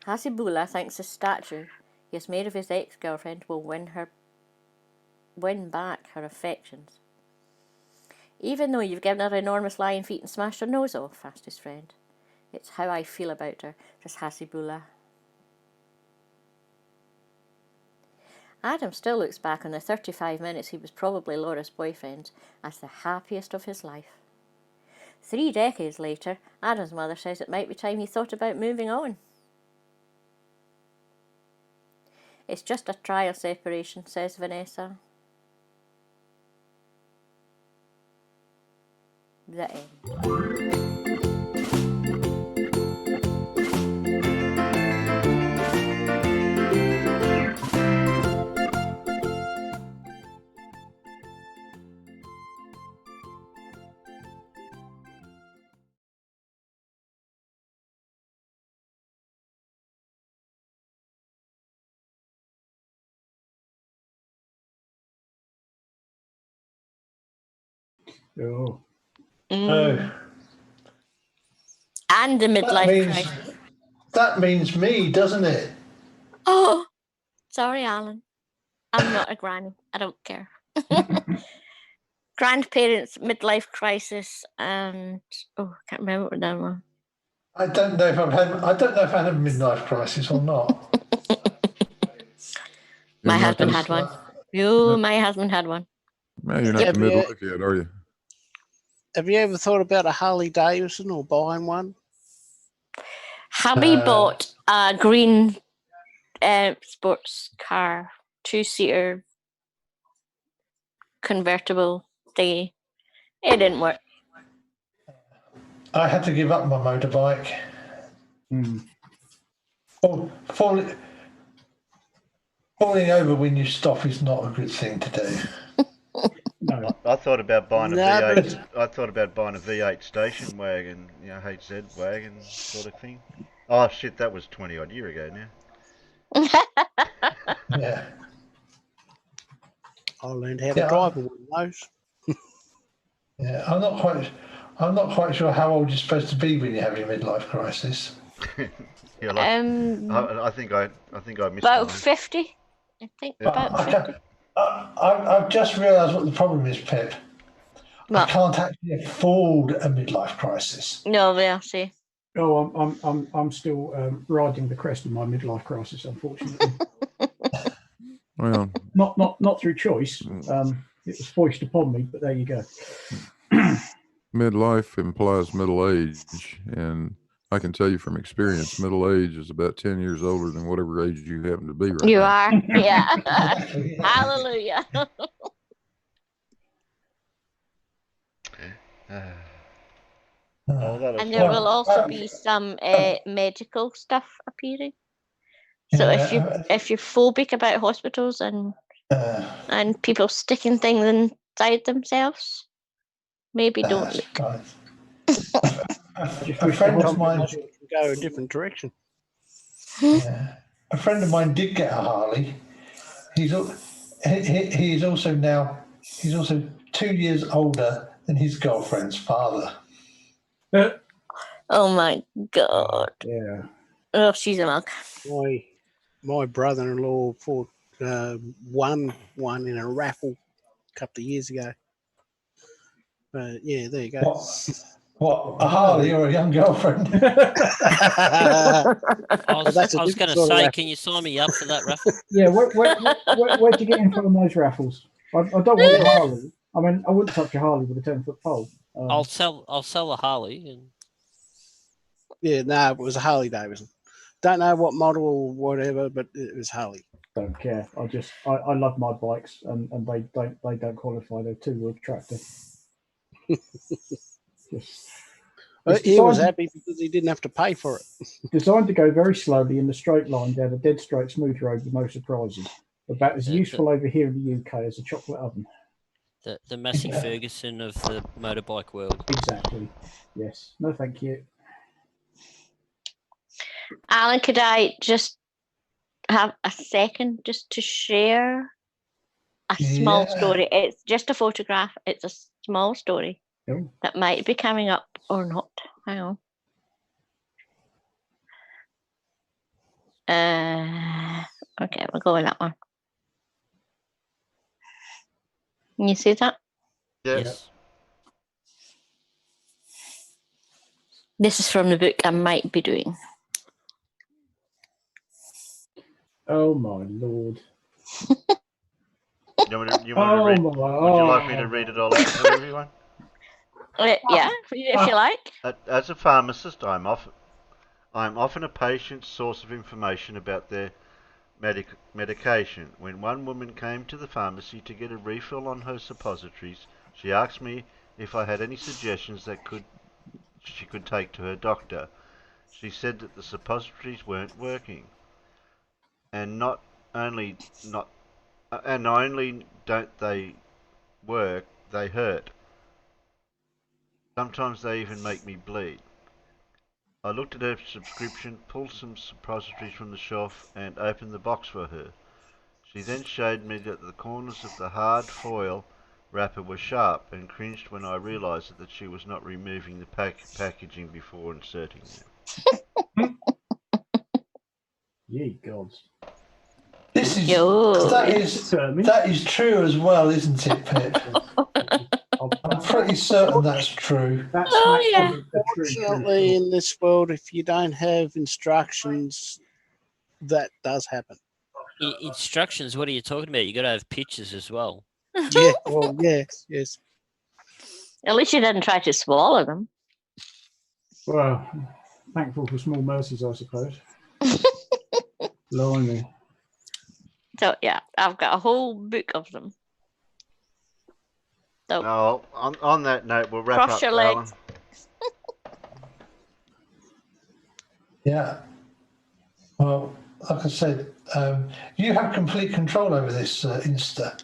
Hasibullah thinks the statue he has made of his ex-girlfriend will win back her affections. Even though you've given her enormous lion feet and smashed her nose off, asked his friend. It's how I feel about her, says Hasibullah. Adam still looks back on the 35 minutes he was probably Laura's boyfriend as the happiest of his life. 3 decades later, Adam's mother says it might be time he thought about moving on. It's just a trial separation, says Vanessa. The end. Oh. And the midlife crisis. That means me, doesn't it? Oh, sorry, Alan. I'm not a granny. I don't care. Grandparents, midlife crisis, and I can't remember what that was. I don't know if I had a midlife crisis or not. My husband had one. My husband had one. No, you're not the midlife yet, are you? Have you ever thought about a Harley Davidson or buying one? Hubby bought a green sports car, 2-seater convertible thingy. It didn't work. I had to give up my motorbike. Falling over when you stop is not a good thing to do. No. I thought about buying a V8. I thought about buying a V8 station wagon, HZ wagon sort of thing. Oh shit, that was 20 odd year ago now. Yeah. I learned how to drive one of those. Yeah, I'm not quite sure how old you're supposed to be when you have your midlife crisis. Yeah, I think I missed about mine. 50. I think about 50. I've just realised what the problem is, Pip. I can't actually afford a midlife crisis. No, we'll see. Oh, I'm still riding the crest of my midlife crisis, unfortunately. Well, not through choice. It was foisted upon me, but there you go. Midlife implies middle age, and I can tell you from experience, middle age is about 10 years older than whatever age you happen to be right You now. are, yeah. Hallelujah. And there will also be some medical stuff appearing. So if you're phobic about hospitals and people sticking things inside themselves, maybe don't look. A friend of mine can go a different direction. Yeah. A friend of mine did get a Harley. He's also 2 years older than his girlfriend's father. Oh my God. Yeah. Oh, she's a mug. My brother-in-law won one in a raffle a couple of years ago. But yeah, there you go. What, a Harley or a young girlfriend? I was going to say, can you sign me up for that raffle? Yeah, where'd you get in from those raffles? I don't want a Harley. I mean, I wouldn't touch a Harley with a 10-foot pole. I'll sell a Harley. And... Yeah, no, it was a Harley Davidson. Don't know what model or whatever, but it was Harley. Don't care. I love my bikes, and they don't qualify. They're two-wheel tractor. He was happy because he didn't have to pay for it. Designed to go very slowly in the straight line down a dead straight smooth road with no surprises. About as useful over here in the UK as a chocolate oven. The Massey Ferguson of the motorbike world. Exactly. Yes. No, thank you. Alan, could I just have a second just to share a small story? It's just a photograph. It's a small story that might be coming up or not. Hang on. Okay, we'll go with that one. Can you see that? Yes. This is from the book I might be doing. Oh my Lord. Would you like me to read it all out for everyone? Yeah, if you like. As a pharmacist, I'm often a patient's source of information about their medication. When one woman came to the pharmacy to get a refill on her suppositories, she asked me if I had any suggestions that she could take to her doctor. She said that the suppositories weren't working, and not only don't they work, they hurt. Sometimes they even make me bleed. I looked at her subscription, pulled some suppositories from the shelf, and opened the box for her. She then showed me that the corners of the hard foil wrapper were sharp, and cringed when I realised that she was not removing the packaging before inserting them. Ye gods. That is true as well, isn't it, Pip? I'm pretty certain that's true. Unfortunately, in this world, if you don't have instructions, that does happen. instructions. What are you talking about? You got to have pictures as well. Yeah, well, yes. At least you didn't try to swallow them. Well, thankful for small mercies, I suppose. Blimey. So yeah, I've got a whole book of them. So No, on that note, we'll wrap cross up, your Alan. legs. Yeah. Well, like I said, you have complete control over this Insta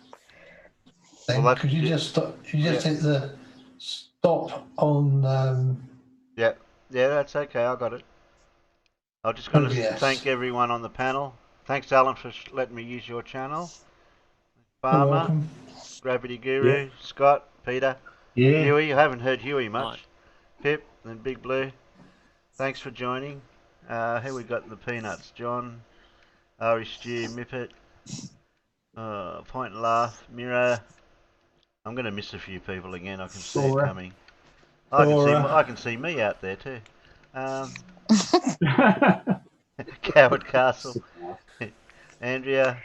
thing because you just hit the stop on. Yeah, that's okay. I got it. I just going to yes. thank everyone on the panel. Thanks, Alan, for letting me use your channel. You're Farmer, welcome. Gravity Guru, Yeah. Scott, Peter, Yeah. Huey. I haven't heard Huey much. Pip and Big Blue. Thanks for joining. Who we got in the peanuts? John, Ari Stew, Mippet, Point and Laugh, Mira. I'm going to miss a few people again. I can see it coming. I can see me out there too. Coward Castle. Andrea.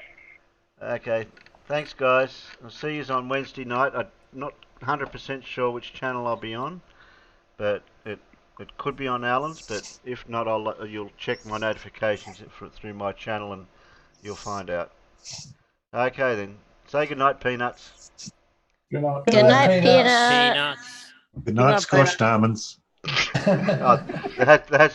Okay. Thanks, guys. I'll see you on Wednesday night. I'm not 100% sure which channel I'll be on, but it could be on Alan's. But if not, you'll check my notifications through my channel and you'll find out. Okay then. Say goodnight, Peanuts. Good night. Good night, Peanuts. Good night, squashed almonds. That has